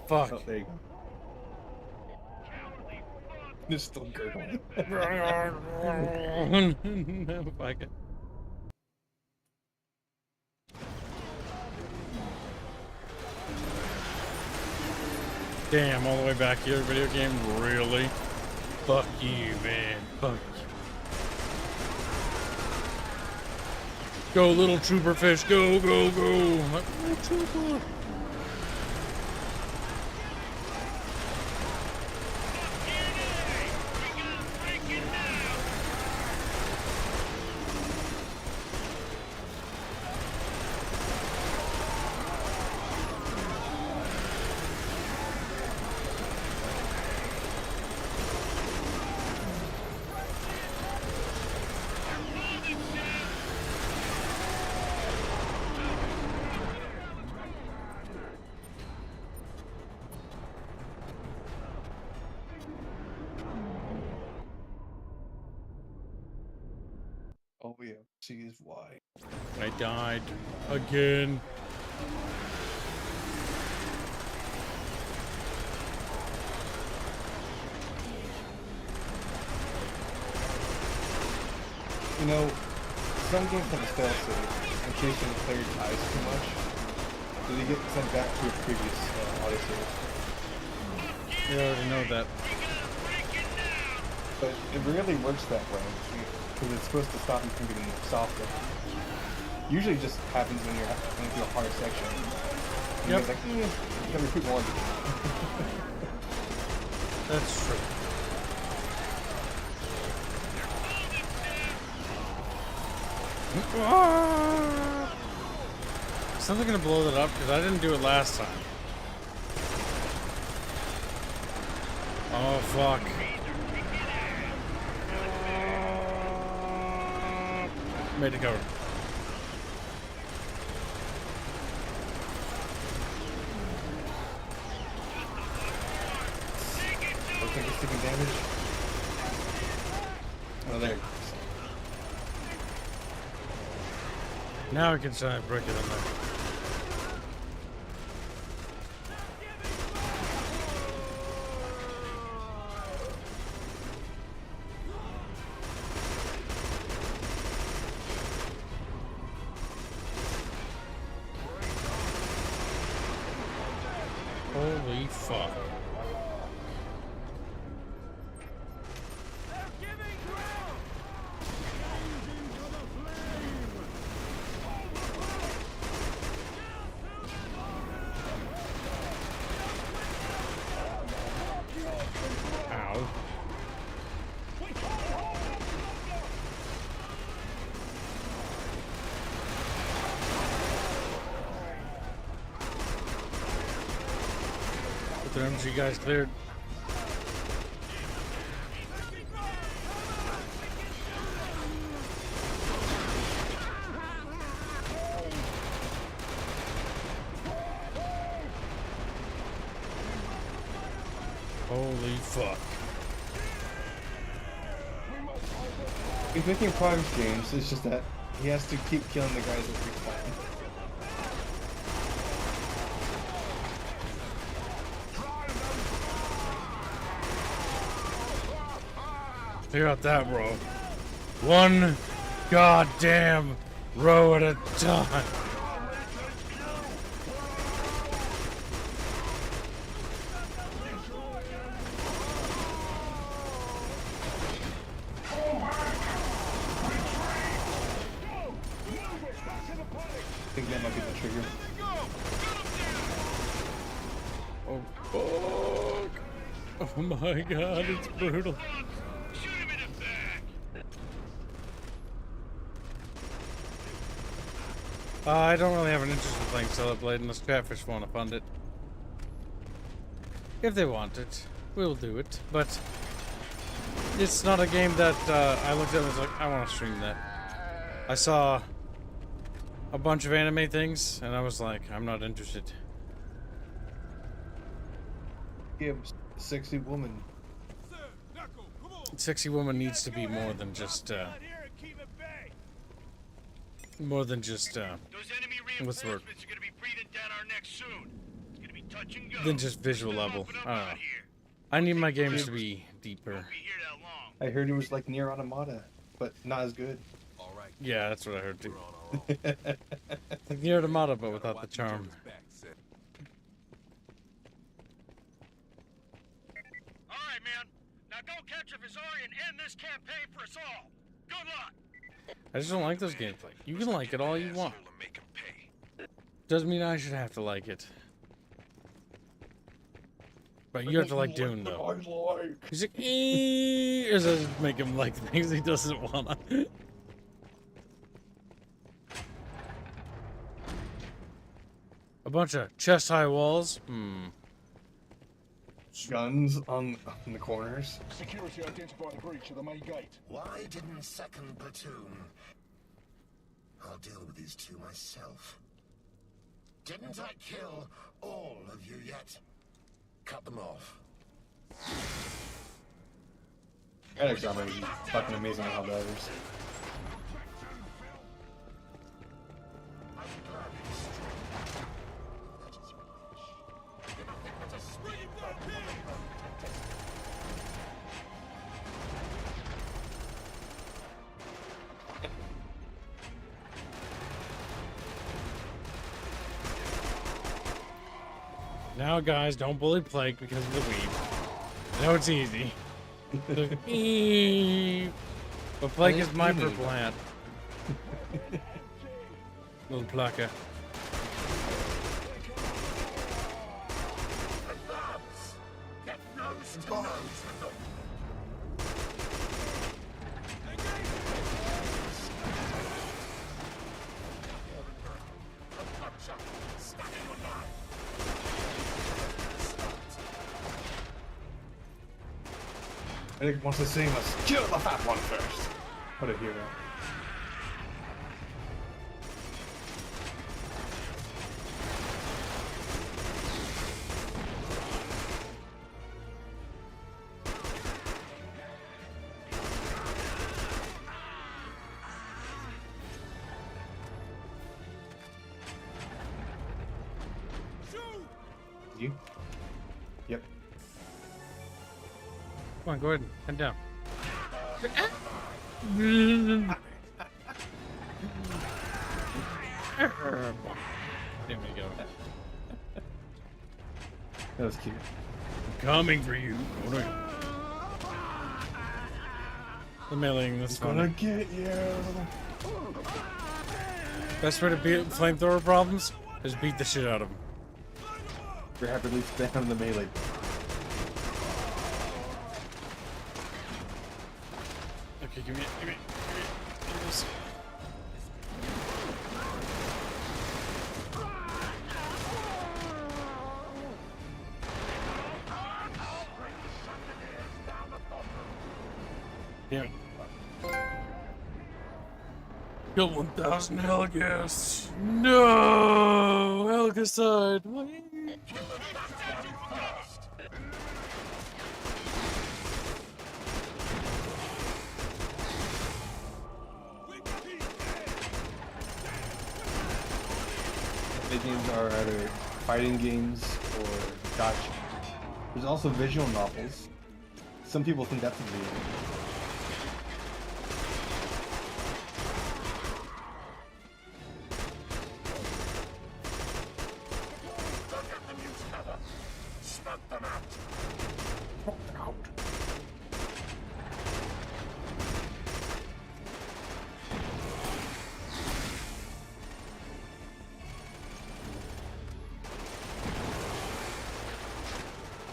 Fuck. Oh, there you go. Just still gurgling. Fuck it. Damn, all the way back here, video game, really? Fuck you, man. Fuck you. Go, little trooper fish. Go, go, go. Little trooper. Oh yeah, she is why. I died again. You know, some games have a fail save in case the player dies too much. Do they get sent back to a previous autosave? You already know that. But it rarely works that way, because it's supposed to stop you from getting softer. Usually it just happens when you're going through a hard section. And Yep. it's like, you gotta repeat one. That's true. Something gonna blow that up because I didn't do it last time. Oh fuck. Made it cover. Looks like it's taking damage. Oh, there. Now I can try and break it in there. Holy fuck. Ow. What the energy guys cleared? Holy fuck. He's making progress, James. It's just that he has to keep killing the guys that respawn. Figure out that row. One goddamn row at a time. I think that might be the trigger. Oh fuck. Oh my god, it's brutal. I don't really have an interest in playing Stellar Blade unless Chatfish want to fund it. If they want it, we'll do it. But it's not a game that I looked at and was like, I want to stream that. I saw a bunch of anime things, and I was like, I'm not interested. Gibbs, sexy woman. Sexy woman needs to be more than just, what's the word? Than just visual level. I don't know. I need my games to be deeper. I heard it was like Nier Automata, but not as good. Yeah, that's what I heard too. Like Nier Automata, but without the charm. Alright, man. Now go capture Visari and end this campaign for us all. Good luck! I just don't like those gameplay. You can like it all you want. Doesn't mean I should have to like it. But you have to like Dune, though. He's like, or does it make him like things he doesn't wanna? A bunch of chest-high walls. Guns on the corners. Security identified a breach of the main gate. Why didn't second platoon? I'll deal with these two myself. Didn't I kill all of you yet? Cut them off. Radic's armor is fucking amazing on Helldivers. Now, guys, don't bully Plague because of the weed. I know it's easy. But Plague is my plant. Little plucker. Radic wants to save us. Kill the fat one first. What a hero. You? Yep. Come on, go ahead and head down. There we go. That was cute. I'm coming for you. The mailing this one. Gonna get you. Best way to beat flamethrower problems is beat the shit out of them. Rapidly spam the melee. Okay, give me this. Yeah. Kill 1,000 Helghasts. No! Helghast died. The games are either fighting games or gotcha. There's also visual novels. Some people think that's a video.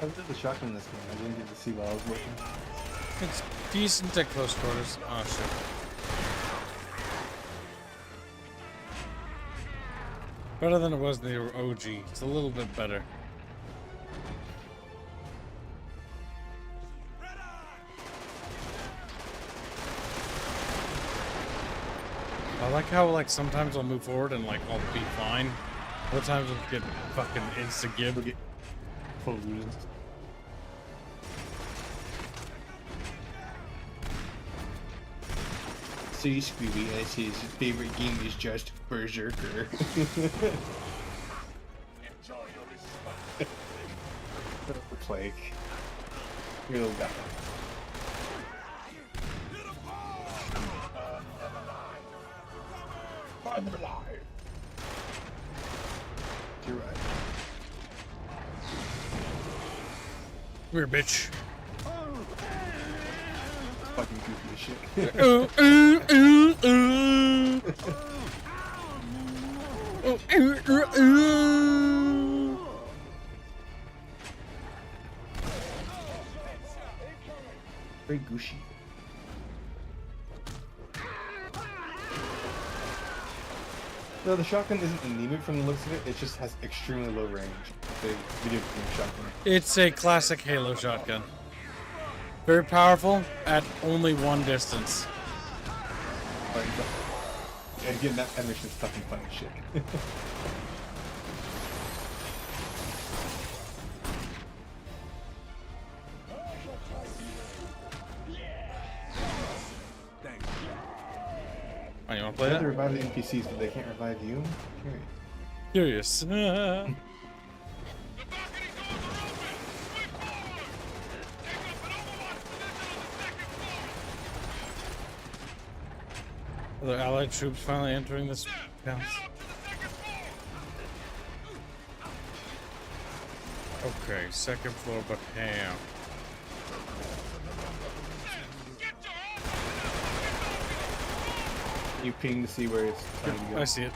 I did the shotgun in this game. I didn't get to see while I was working. It's decent at close quarters. Oh shit. Better than it was in the OG. It's a little bit better. I like how, like, sometimes I'll move forward and, like, I'll be fine. Other times I'll get fucking insta-gib. Posed. See, Scooby, as his favorite game is just Berserker. Plague. Your little guy. I'm alive. You're right. Come here, bitch. Fucking goofy as shit. Very gushy. No, the shotgun isn't anemic from the looks of it. It just has extremely low range. The video game shotgun. It's a classic Halo shotgun. Very powerful at only one distance. And getting that ammunition is fucking fun as shit. Oh, you wanna play They have that? to revive the NPCs, but they can't revive you? Curious. Are there allied troops finally entering this house? Okay, second floor, but how? You ping to see where it's time to go. I see it.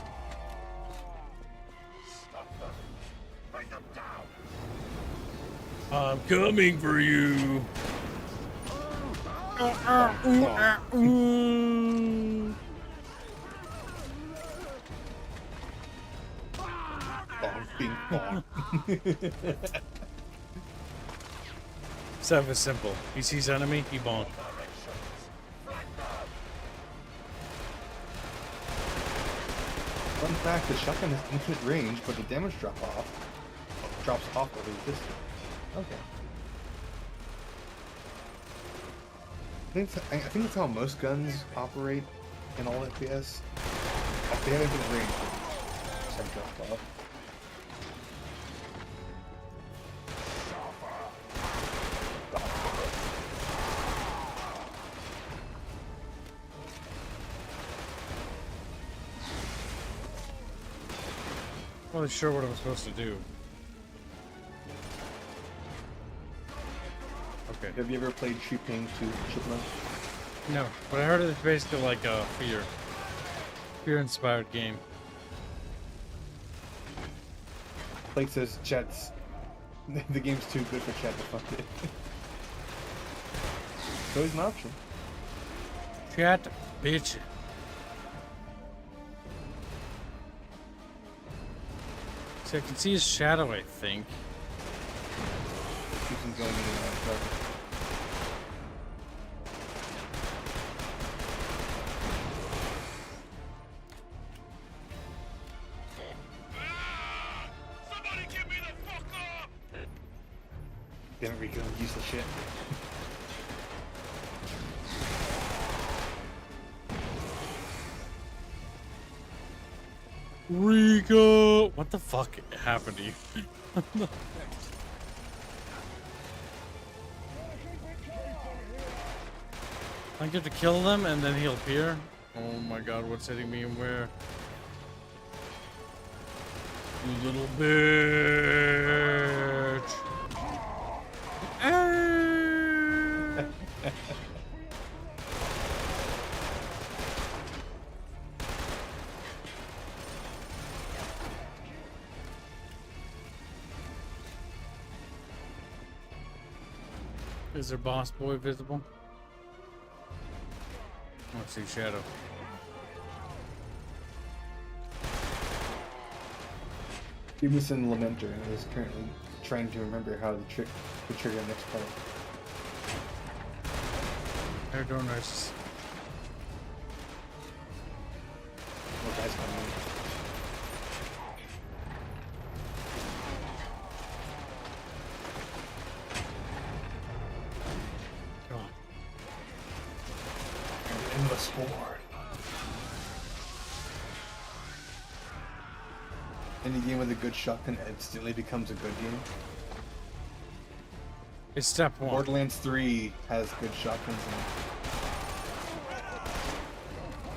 I'm coming for you. Stuff is simple. He sees enemy, he bonk. Fun fact, the shotgun has infinite range, but the damage drops off over the distance. Okay. I think that's how most guns operate in all FPS. If they have infinite range, they just have dropped off. I'm not really sure what I'm supposed to do. Okay. Have you ever played Tree Pain 2 Chipmunk? No, but I heard it's basically like a fear-inspired game. Blake says, chat's... the game's too good for chat to fuck it. It's always an option. Chat, bitch. So I can see his shadow, I think. Keeps him going in and out of cover. Damn it, Rico, useless shit. Rico! What the fuck happened to you? I get to kill them and then he'll appear? Oh my god, what's hitting me and where? You little bitch! Is there boss boy visible? I see shadow. Stevenson Lamenter is currently trying to remember how to trigger the next part. They're doing nice. More guys coming in. Oh. An endless horde. Any game with a good shotgun instantly becomes a good game. It's step one. Borderlands 3 has good shotguns in it.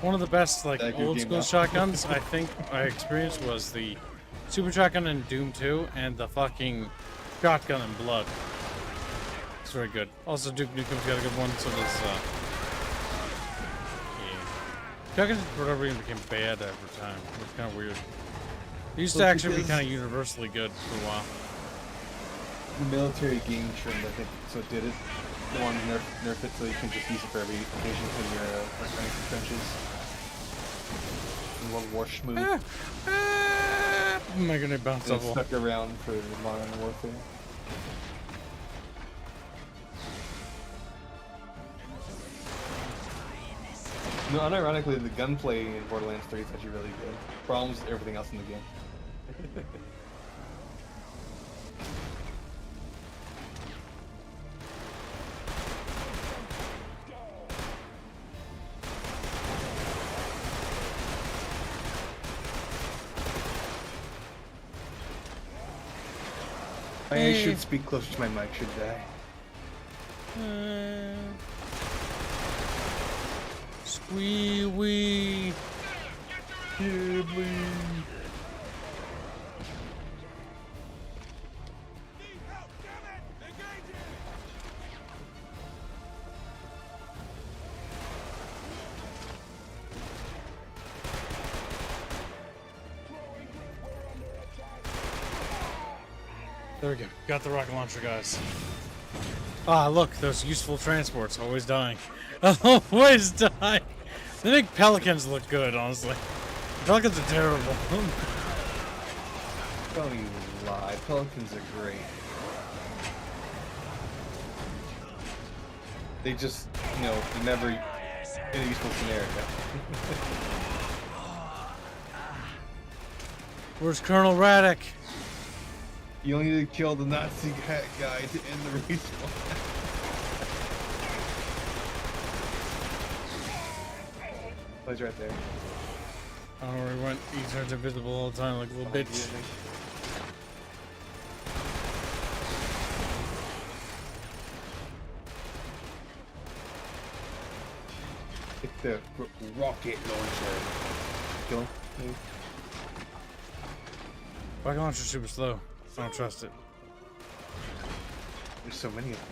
One of the best, like, That good old game school now. shotguns I think I experienced was the Super Shotgun in Doom 2 and the fucking Shotgun in Blood. It's very good. Also, Duke Nukem's got a good one, so does, yeah. Shotguns, for whatever reason, became bad over time. It was kind of weird. They used to actually be kind of universally good for a while. The military game trend, I think, so it did it. They wanted to nerf it so you can just use it for every occasion when you're running some trenches. In World War schmoo. Oh my god, it bounced And off. it's stuck around for Modern Warfare. No, unironically, the gunplay in Borderlands 3 is actually really good. Problems with everything else in the game. I should speak closer to my mic, shouldn't I? Squee wee. There we go. Got the rocket launcher, guys. Ah, look, those useful transports always dying. Always dying. They make pelicans look good, honestly. Pelicans are terrible. Don't even lie. Pelicans are great. They just, you know, never in a useful scenario. Where's Colonel Radic? You only need to kill the Nazi hat guy to end the respawn. Oh, he's right there. I don't know where he went. He turns invisible all the time like a little bitch. It's the rocket launcher. Kill him, please. Rocket launcher's super slow. I don't trust it. There's so many of them.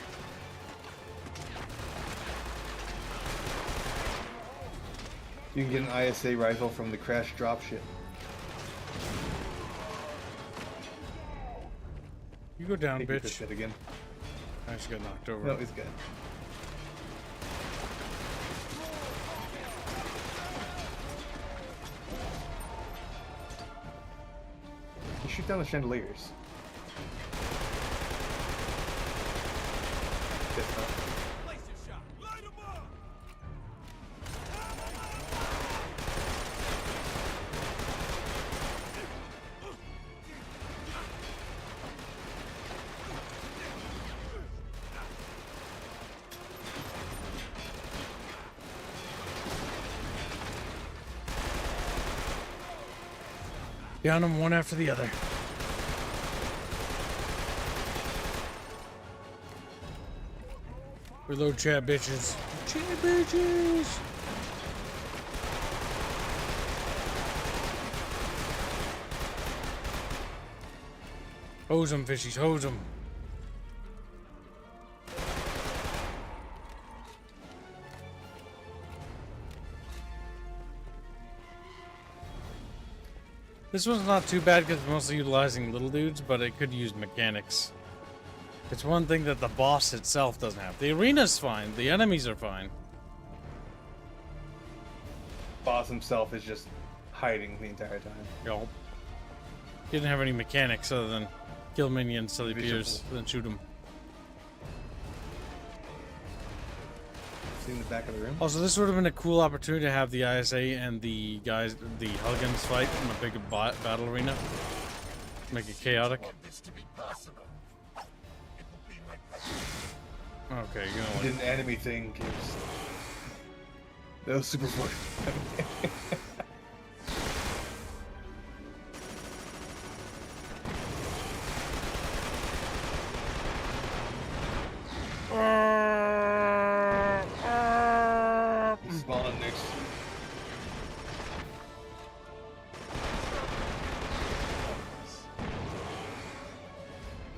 You can get an ISA rifle from the crash dropship. You go down, Take your bitch. shit again. I just got knocked over. No, he's good. You shoot down the chandeliers. That's not. Down them one after the other. Reload chat, bitches. Chat, bitches. Hose them, fishies, hose them. This one's not too bad because it's mostly utilizing little dudes, but it could use mechanics. It's one thing that the boss itself doesn't have. The arena's fine. The enemies are fine. Boss himself is just hiding the entire time. Yup. He didn't have any mechanics other than kill minions till he appears, then shoot them. See in the back of the room. Also, this would have been a cool opportunity to have the ISA and the guys, the Helghans fight in a big battle arena. Make it chaotic. Okay, you know what? Did an anime thing, Gibbs. That was super fun. Spawn next.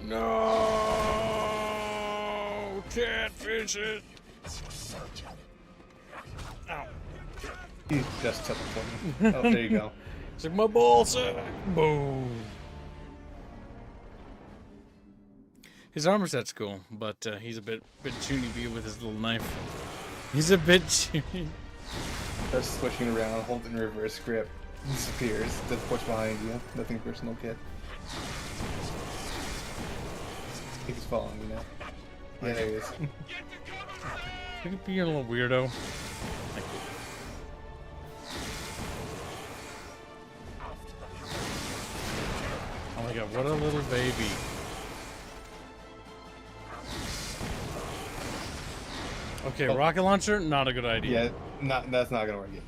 No! Catfishes! Ow. He's just teleporting. Oh, there you go. It's like my ball sack. Boom. His armor set's cool, but he's a bit toony with his little knife. He's a bit toony. Just switching around, holding reverse grip, disappears, teleports behind you. Nothing personal, kid. He's following you now. Yeah, there he is. Could you be a little weirdo? Thank you. Oh my god, what a little baby. Okay, rocket launcher, not a good idea. Yeah, that's not gonna work yet.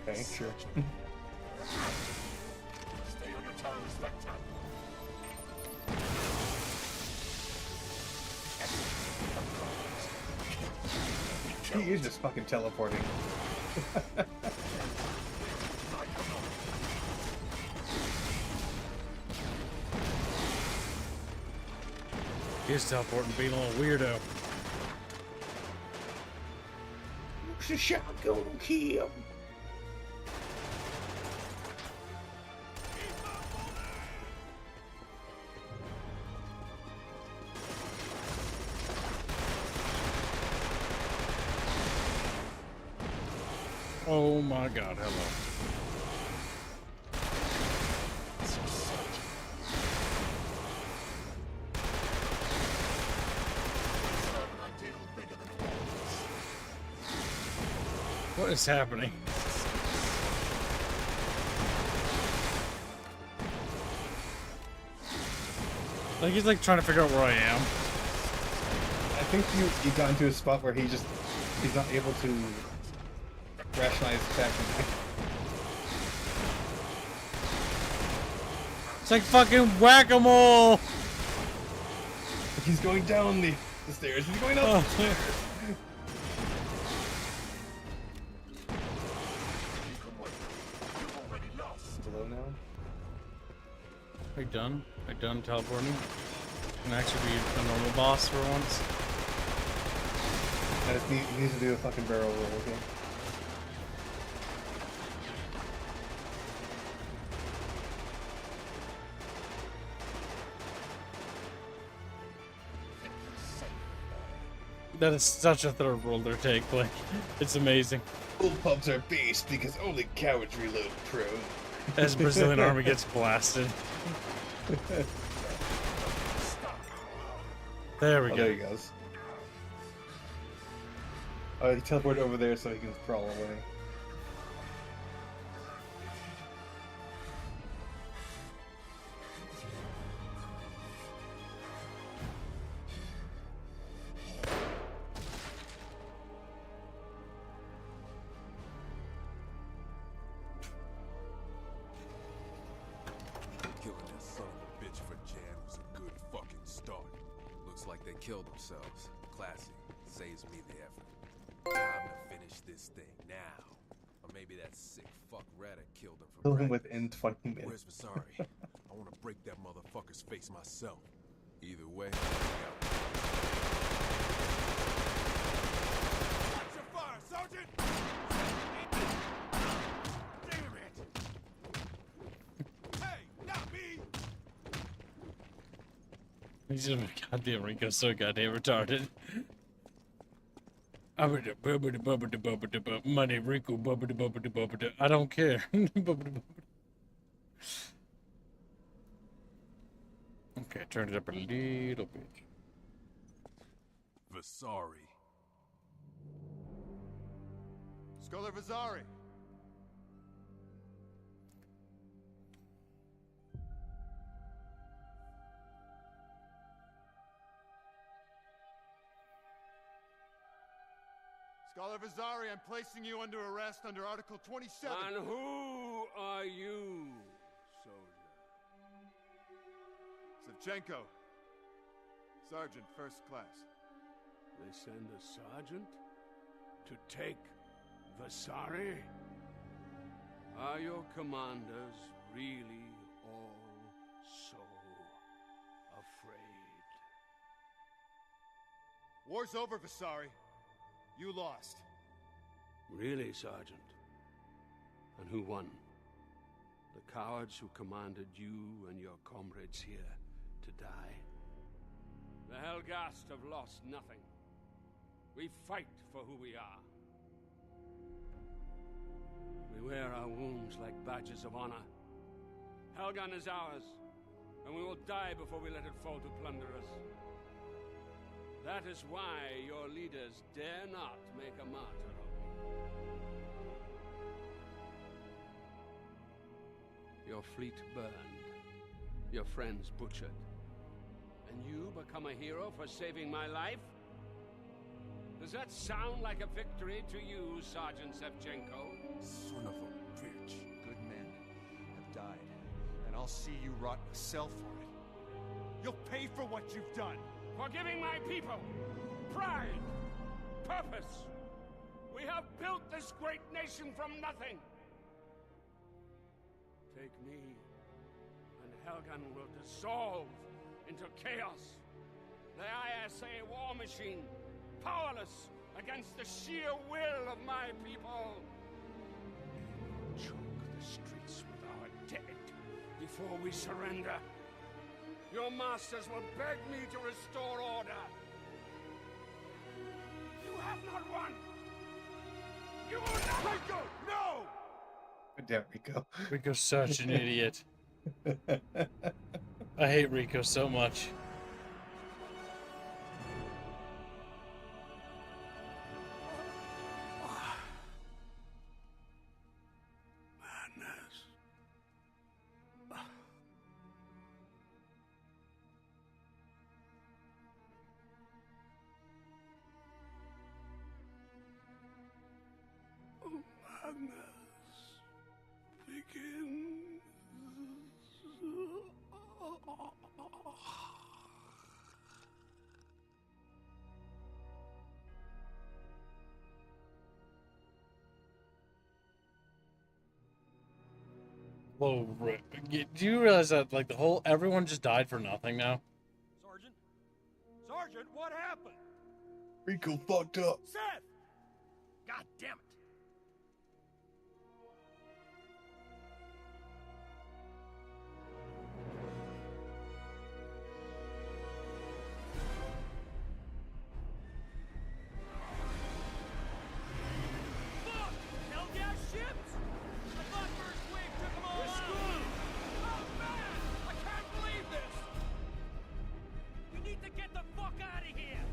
Okay, sure. Stay on your toes, Vector. He is just fucking teleporting. He's teleporting, being a little weirdo. Use a shotgun, kill. Oh my god, hello. What is happening? Like he's like trying to figure out where I am. I think you got into a spot where he's not able to rationalize attack. It's like fucking whack-a-mole! He's going down the stairs. He's going up the stairs. Below now? Are you done? Are you done teleporting? Can actually be a normal boss for once? I just he needs to do a fucking barrel roll, okay? That is such a third worlder take, like, it's amazing. Full pubs are based because only cowards reload pro. As Brazilian army gets blasted. There we go. There he goes. Oh, he teleported over there so he can crawl away. Killing that son of a bitch for Jan was a good fucking start. Looks like they killed themselves. Classy. Saves me the effort. Time to finish this thing now. Or maybe that sick fuck Radic killed him for Kill him practice. within 20 minutes. Where's Visari? I want to break that motherfucker's face myself. Either way, Watch your fire, Sergeant! He's just goddamn Rico's so goddamn retarded. Money Rico. I don't care. Okay, turn it up a little bit. Visari. Scholar Visari. Scholar Visari, I'm placing you under arrest under Article 27. And who are you, soldier? Savchenko. Sergeant, first class. They send a sergeant to take Visari? Are your commanders really all so afraid? War's over, Visari. You lost. Really, Sergeant? And who won? The cowards who commanded you and your comrades here to die? The Helghast have lost nothing. We fight for who we are. We wear our wounds like badges of honor. Helghan is ours, and we will die before we let it fall to plunder us. That is why your leaders dare not make a martyr of me. Your fleet burned, your friends butchered, and you become a hero for saving my life? Does that sound like a victory to you, Sergeant Savchenko? Son of a bitch. Good men have died, and I'll see you rot in a cell for it. You'll pay for what you've done. For giving my people pride, purpose. We have built this great nation from nothing. Take me, and Helghan will dissolve into chaos. The ISA war machine, powerless against the sheer will of my people. Choke the streets with our dead before we surrender. Your masters will beg me to restore order. You have not won. You will not. Rico, no! Damn, Rico. Rico's such an idiot. I hate Rico so much. Madness. Madness begins. Whoa, do you realize that like everyone just died for nothing now? Sergeant? Sergeant, what happened? Rico fucked up. Seth! God damn it. Fuck! Helghast ships? I thought first wave took them all out. Oh man! I can't believe this! We need to get the fuck out of here!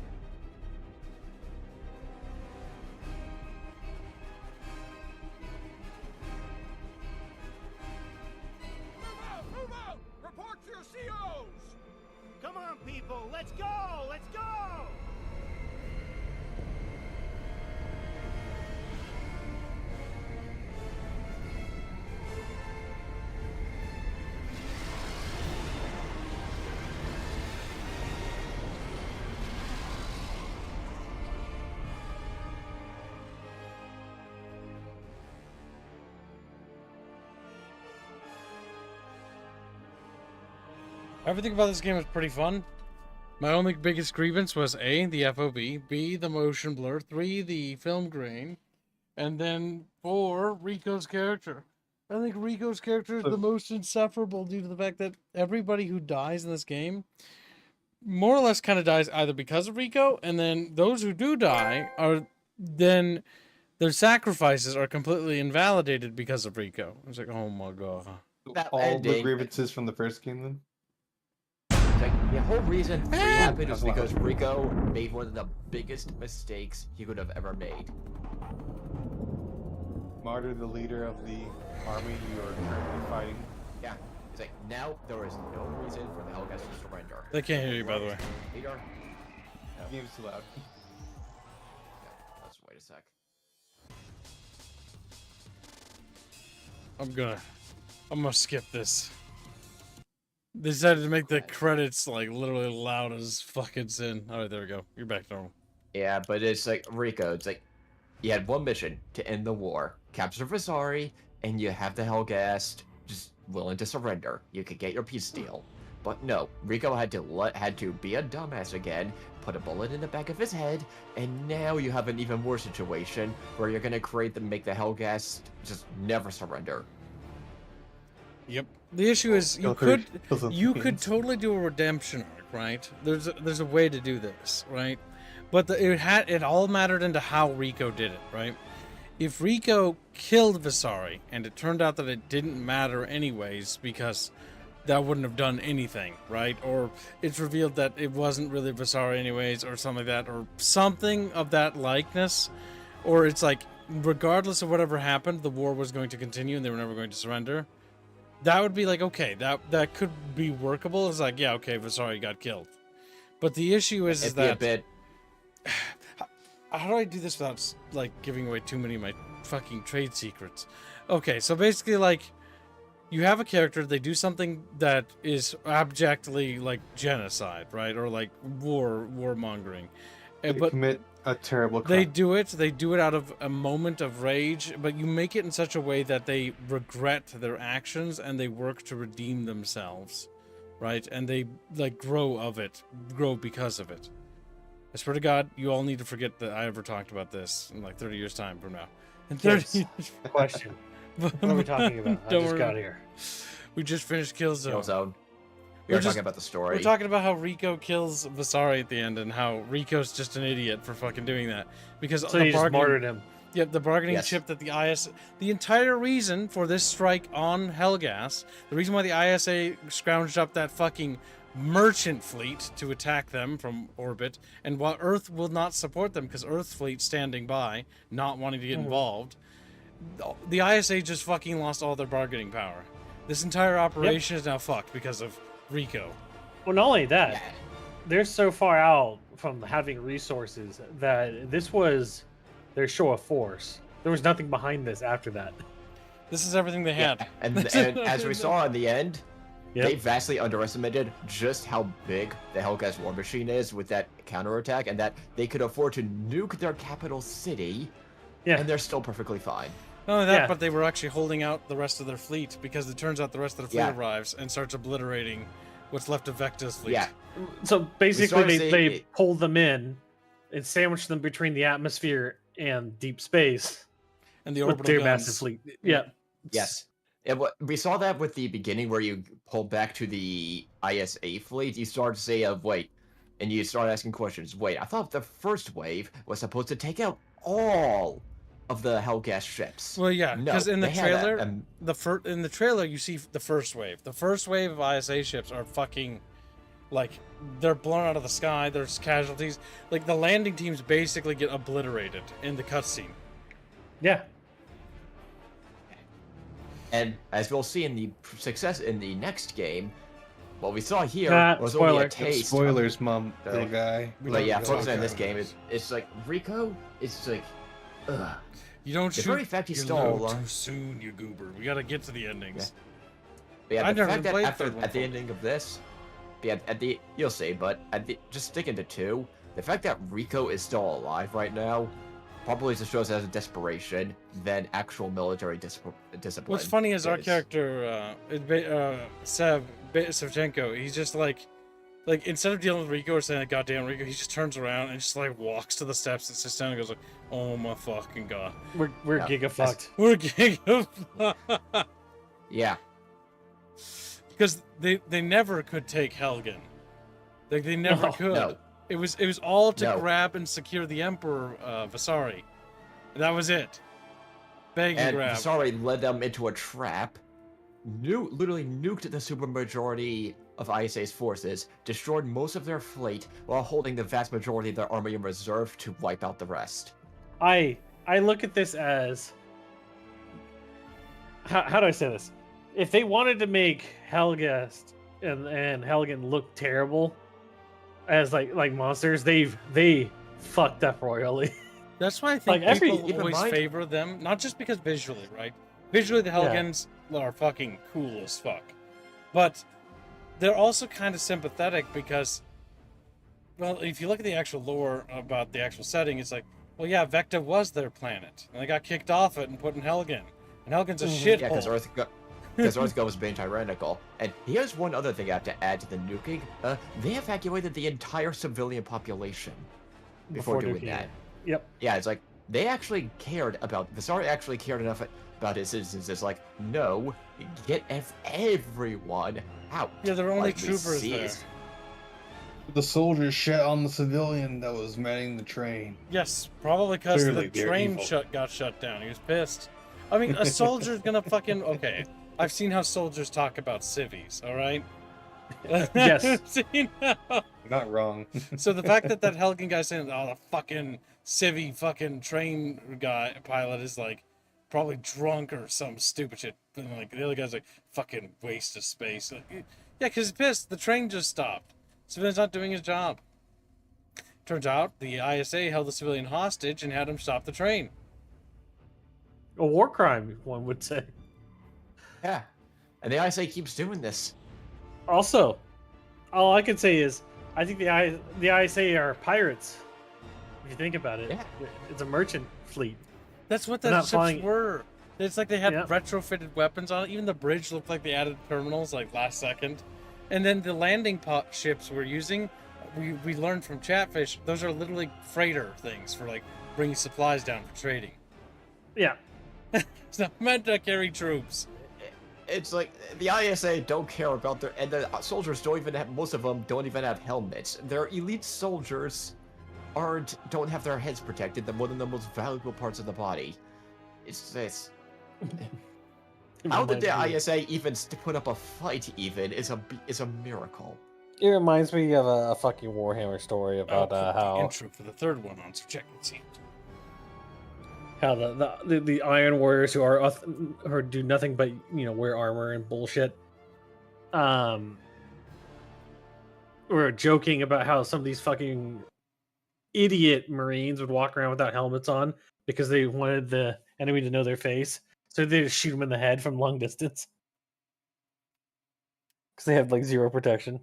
Move out! Move out! Report to your COs! Come on, people! Let's go! Let's go! Everything about this game was pretty fun. My only biggest grievance was A, the FOV, B, the motion blur, 3, the film grain, and then 4, Rico's character. I think Rico's character is the most insufferable due to the fact that everybody who dies in this game more or less kind of dies either because of Rico, and then those who do die are then their sacrifices are completely invalidated because of Rico. It's like, oh my god. That All the ending, grievances from the first game, then. like, the whole reason 3 happened is because Rico made one of the biggest mistakes he could have ever made. Martyr, the leader of the army you are currently fighting. Yeah, it's like, now there is no reason for the Helghast to surrender. They can't hear you, by the way. Leader. The game's too loud. Yeah, let's wait a sec. I'm gonna skip this. They decided to make the credits like literally loud as fucking sin. Alright, there we go. You're back to normal. Yeah, but it's like Rico, it's like you had one mission to end the war, capture Visari, and you have the Helghast just willing to surrender. You could get your peace deal. But no, Rico had to be a dumbass again, put a bullet in the back of his head, and now you have an even worse situation where you're gonna make the Helghast just never surrender. Yep. The issue is you could totally do a redemption arc, right? There's a way to do this, right? But it all mattered into how Rico did it, right? If Rico killed Visari and it turned out that it didn't matter anyways because that wouldn't have done anything, right? Or it's revealed that it wasn't really Visari anyways, or something like that, or something of that likeness, or it's like regardless of whatever happened, the war was going to continue and they were never going to surrender. That would be like, okay, that could be workable. It's like, yeah, okay, Visari got killed. But the issue is that how do I do this without like giving away too many of my fucking trade secrets? Okay, so basically, like, you have a character, they do something that is abjectly like genocide, right, or like warmongering, but commit a terrible crime. They do it out of a moment of rage, but you make it in such a way that they regret their actions and they work to redeem themselves, right? And they like grow because of it. I swear to God, you all need to forget that I ever talked about this in like 30 years time from now. In 30 years. Question. What are we talking about? I just got here. We just finished Kilzone. We're talking about the story. We're talking about how Rico kills Visari at the end and how Rico's just an idiot for fucking doing that. Because so he just martyred him. Yep, the bargaining chip that the entire reason for this strike on Helghast, the reason why the ISA scrounged up that fucking merchant fleet to attack them from orbit, and while Earth will not support them because Earth's fleet standing by, not wanting to get involved, the ISA just fucking lost all their bargaining power. This entire operation is now fucked because of Rico. Well, not only that, they're so far out from having resources that this was their show of force. There was nothing behind this after that. This is everything they had. And as we saw in the end, they vastly underestimated just how big the Helghast war machine is with that counterattack, and that they could afford to nuke their capital city, and they're still perfectly fine. Not only that, but they were actually holding out the rest of their fleet, because it turns out the rest of their fleet arrives and starts obliterating what's left of Vecta's fleet. Yeah. So basically, they pulled them in and sandwiched them between the atmosphere and deep space, and the orbital with their massive fleet. Yeah. Yes. And we saw that with the beginning where you pulled back to the ISA fleet. You start to say, wait, and you start asking questions. Wait, I thought the first wave was supposed to take out all of the Helghast ships. Well, yeah, because in the trailer, in the trailer, you see the first wave. The first wave of ISA ships are fucking, like, they're blown out of the sky. There's casualties. Like, the landing teams basically get obliterated in the cutscene. Yeah. And as we'll see in the success in the next game, what we saw here was only a taste. Spoilers, mom, little guy. But yeah, focusing on this game, it's like Rico. It's like, ugh. You don't the shoot very fact he your stole load too soon, you goober. We gotta get to the endings. Yeah, the fact that at the ending of this, you'll see, but just sticking to 2, the fact that Rico is still alive right now probably just shows as a desperation than actual military discipline. What's funny is our character, Savchenko, he's just like instead of dealing with Rico or saying, goddamn Rico, he just turns around and just like walks to the steps and sits down and goes like, oh my fucking god. We're giga fucked. We're giga fucked. Yeah. Because they never could take Helghan. Like they never No. could. No. It was all to No. grab and secure the Emperor Visari. That was it. Beg and And grab. Visari led them into a trap, literally nuked the supermajority of ISA's forces, destroyed most of their fleet, while holding the vast majority of their army in reserve to wipe out the rest. I look at this as how do I say this? If they wanted to make Helghast and Helghan look terrible as like monsters, they fucked up royally. That's why I think Like, people even always mine- favor them, not just because visually, right? Visually, the Helghans are fucking cool as fuck. But they're also kind of sympathetic because, well, if you look at the actual lore about the actual setting, it's like, well, yeah, Vecta was their planet, and they got kicked off it and put in Helghan. And Helghan's a shithole. Yeah, because Earth was being tyrannical. And here's one other thing I have to add to the nuking. They evacuated the entire civilian population before doing nuking that. it. Yep. Yeah, it's like, they actually cared about, Visari actually cared enough about his citizens. It's like, no, get everyone out. Yeah, there were only like we troopers see. there. The soldiers shit on the civilian that was manning the train. Yes, probably because the Clearly, they're train evil. got shut down. He was pissed. I mean, a soldier's gonna fucking... Okay, I've seen how soldiers talk about civvies, alright? Yes. I've seen how... Not wrong. So the fact that Helghan guy's saying, oh, the fucking civvy fucking train guy pilot is like probably drunk or some stupid shit. And like the other guy's like, fucking waste of space. Like, yeah, because he's pissed. The train just stopped. Civilian's not doing his job. Turns out the ISA held the civilian hostage and had him stop the train. A war crime, one would say. Yeah. And the ISA keeps doing this. Also, all I can say is, I think the ISA are pirates. If you think about it, it's a merchant fleet. That's what They're the not ships flying- were. It's like they had Yep. retrofitted weapons on it. Even the bridge looked like they added terminals like last second. And then the landing ships we're using, we learned from Chatfish, those are literally freighter things for like bringing supplies down for trading. Yeah. It's not meant to carry troops. It's like, the ISA don't care about their, and the soldiers don't even have, most of them don't even have helmets. Their elite soldiers don't have their heads protected, they're one of the most valuable parts of the body. It's how did the ISA even put up a fight even is a miracle. It reminds me of a fucking Warhammer story about I'll put the how intro for the third one on, so check and see. how the Iron Warriors who do nothing but wear armor and bullshit. We're joking about how some of these fucking idiot Marines would walk around without helmets on because they wanted the enemy to know their face, so they just shoot them in the head from long distance because they have like zero protection.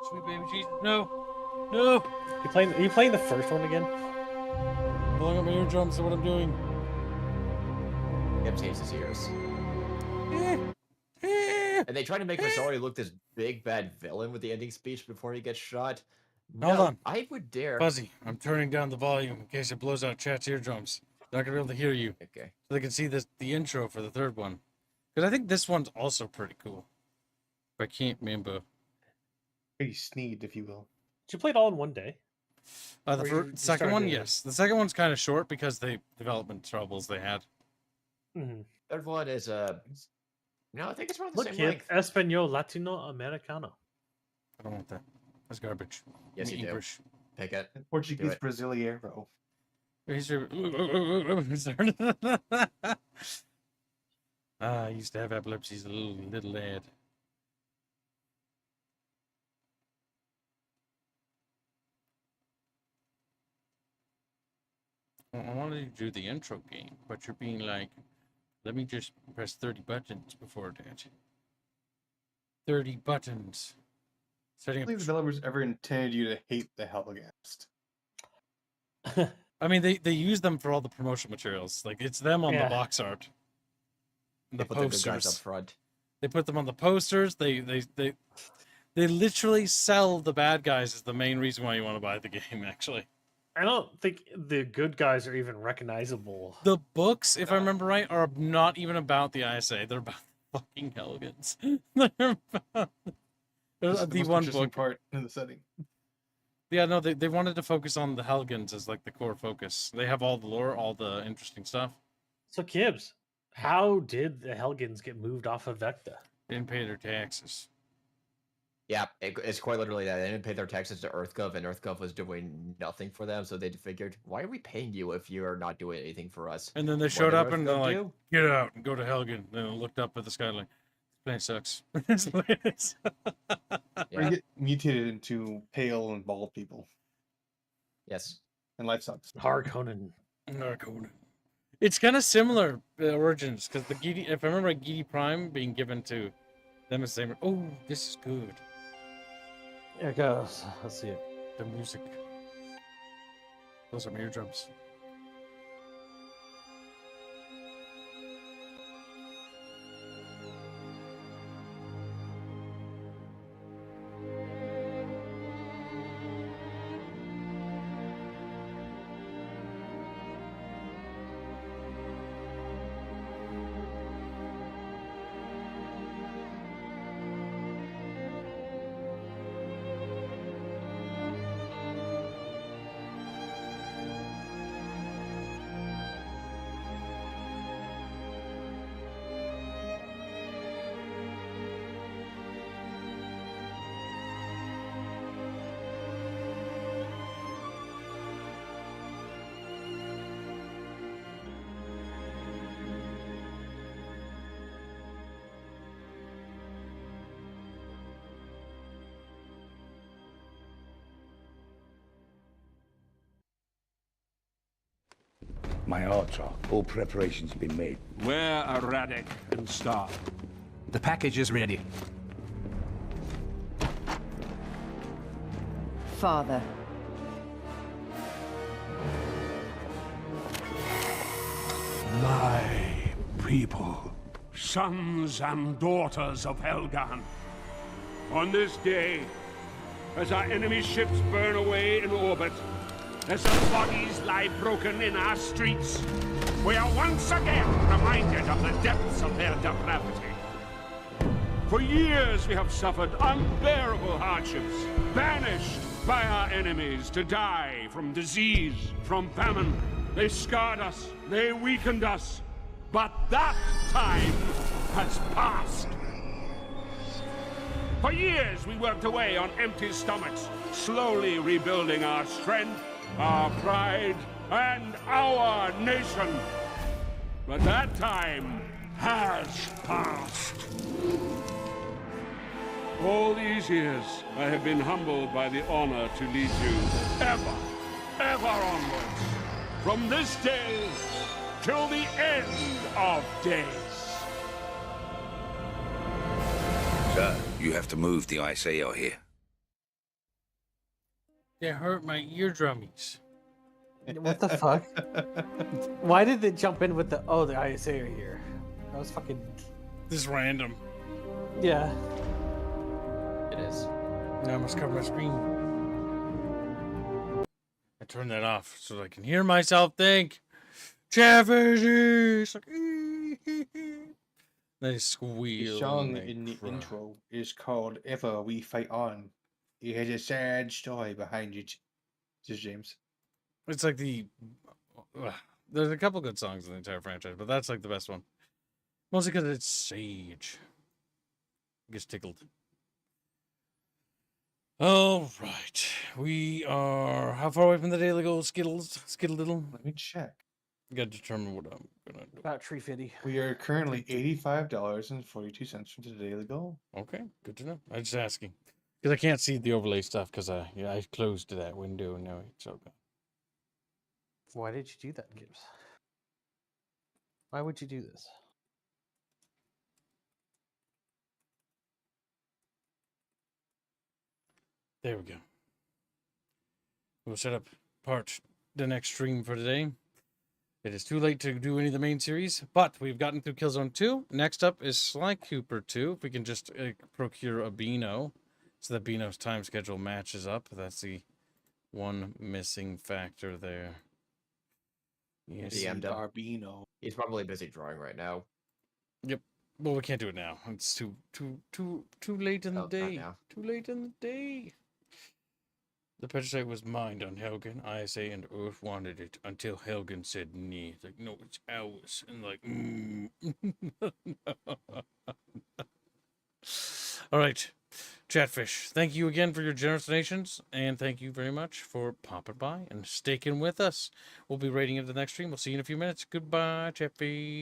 Sweet baby Jesus. No. No. Are you playing the first one again? Blowing up my eardrums is what I'm doing. Yep, taste his ears. And they try to make Visari look this big bad villain with the ending speech before he gets shot. Hold on. I would dare. Fuzzy, I'm turning down the volume in case it blows out Chat's eardrums. They're not gonna be able to hear you. Okay. So they can see the intro for the third one. Because I think this one's also pretty cool. But I can't remember. Pretty sneed, if you will. Did you play it all in one day? The Or you second started one, doing it? yes. The second one's kind of short because the development troubles they had. Third one is no, I think it's around the Look, same kid, length. Espanol Latino Americano. I don't want that. That's garbage. Yes, Give me you do. English. Pick it. Portuguese Do it. Brasileiro. I used to have epilepsy as a little lad. I wanted to do the intro game, but you're being like, let me just press 30 buttons before that. 30 buttons. I Setting don't up. think developers ever intended you to hate the Helghast. I mean, they use them for all the promotional materials. Like, it's them on the Yeah. box art. They The put the good guys posters. up front. They put them on the posters. They literally sell the bad guys as the main reason why you want to buy the game, actually. I don't think the good guys are even recognizable. The books, if I remember right, are not even about the ISA. They're about fucking Helghans. This is The most one interesting book. part in the setting. Yeah, no, they wanted to focus on the Helghans as like the core focus. They have all the lore, all the interesting stuff. So Kibbs, how did the Helghans get moved off of Vecta? Didn't pay their taxes. Yeah, it's quite literally that. They didn't pay their taxes to EarthGov, and EarthGov was doing nothing for them, so they figured, why are we paying you if you are not doing anything for us? And then they What showed did up and they're EarthGov like, do? get out and go to Helghan. Then I looked up at the sky like, this plane sucks. This plane sucks. Or you get mutated into pale and bald people. Yes. And life sucks. Harkonnen. Harkonnen. It's kind of similar origins because the Gidi, if I remember right, Gidi Prime being given to them as same. Oh, this is good. Here it goes. Let's see it. The music. Those are my eardrums. My odds are all preparations have been made. Where are Radic and Stahl? The package is ready. Father. My people, sons and daughters of Helghan. On this day, as our enemy ships burn away in orbit, as their bodies lie broken in our streets, we are once again reminded of the depths of their depravity. For years we have suffered unbearable hardships, banished by our enemies to die from disease, from famine. They scarred us, they weakened us, but that time has passed. For years we worked away on empty stomachs, slowly rebuilding our strength, our pride, and our nation. But that time has passed. All these years, I have been humbled by the honor to lead you ever onwards. From this day till the end of days. Sir, you have to move the ISAO here. They hurt my eardrummies. What the fuck? Why did they jump in with the ISA are here? That was fucking. This is random. Yeah. It is. Now I must cover my screen. I turned that off so I can hear myself think. Chatfish! They squeal. The song and in the cry. intro is called Ever We Fight On. It has a sad story behind it. This is James. It's like there's a couple good songs in the entire franchise, but that's like the best one. Mostly because it's Sage. Gets tickled. All right. We are how far away from the daily goal, Skittles? Skiddle-diddle? Let me check. Gotta determine what I'm gonna do. About tree fitty. We are currently $85.42 from the daily goal. Okay, good to know. I'm just asking. Because I can't see the overlay stuff because I closed that window and now it's open. Why did you do that, Gibbs? Why would you do this? There we go. We'll set up the next stream for today. It is too late to do any of the main series, but we've gotten through Killzone 2. Next up is Sly Cooper 2. If we can just procure a Beano, so that Beano's time schedule matches up. That's the one missing factor there. Yes. DM'd him. Arbino. He's probably busy drawing right now. Yep. Well, we can't do it now. It's too late in the Oh, not day. now. Too late in the day. The petrosite was mined on Helghan. ISA and Earth wanted it until Helghan said nee. It's like, no, it's ours. And like, All right. Chatfish, thank you again for your generous donations, and thank you very much for popping by and sticking with us. We'll be rating into the next stream. We'll see you in a few minutes. Goodbye, Chatfish.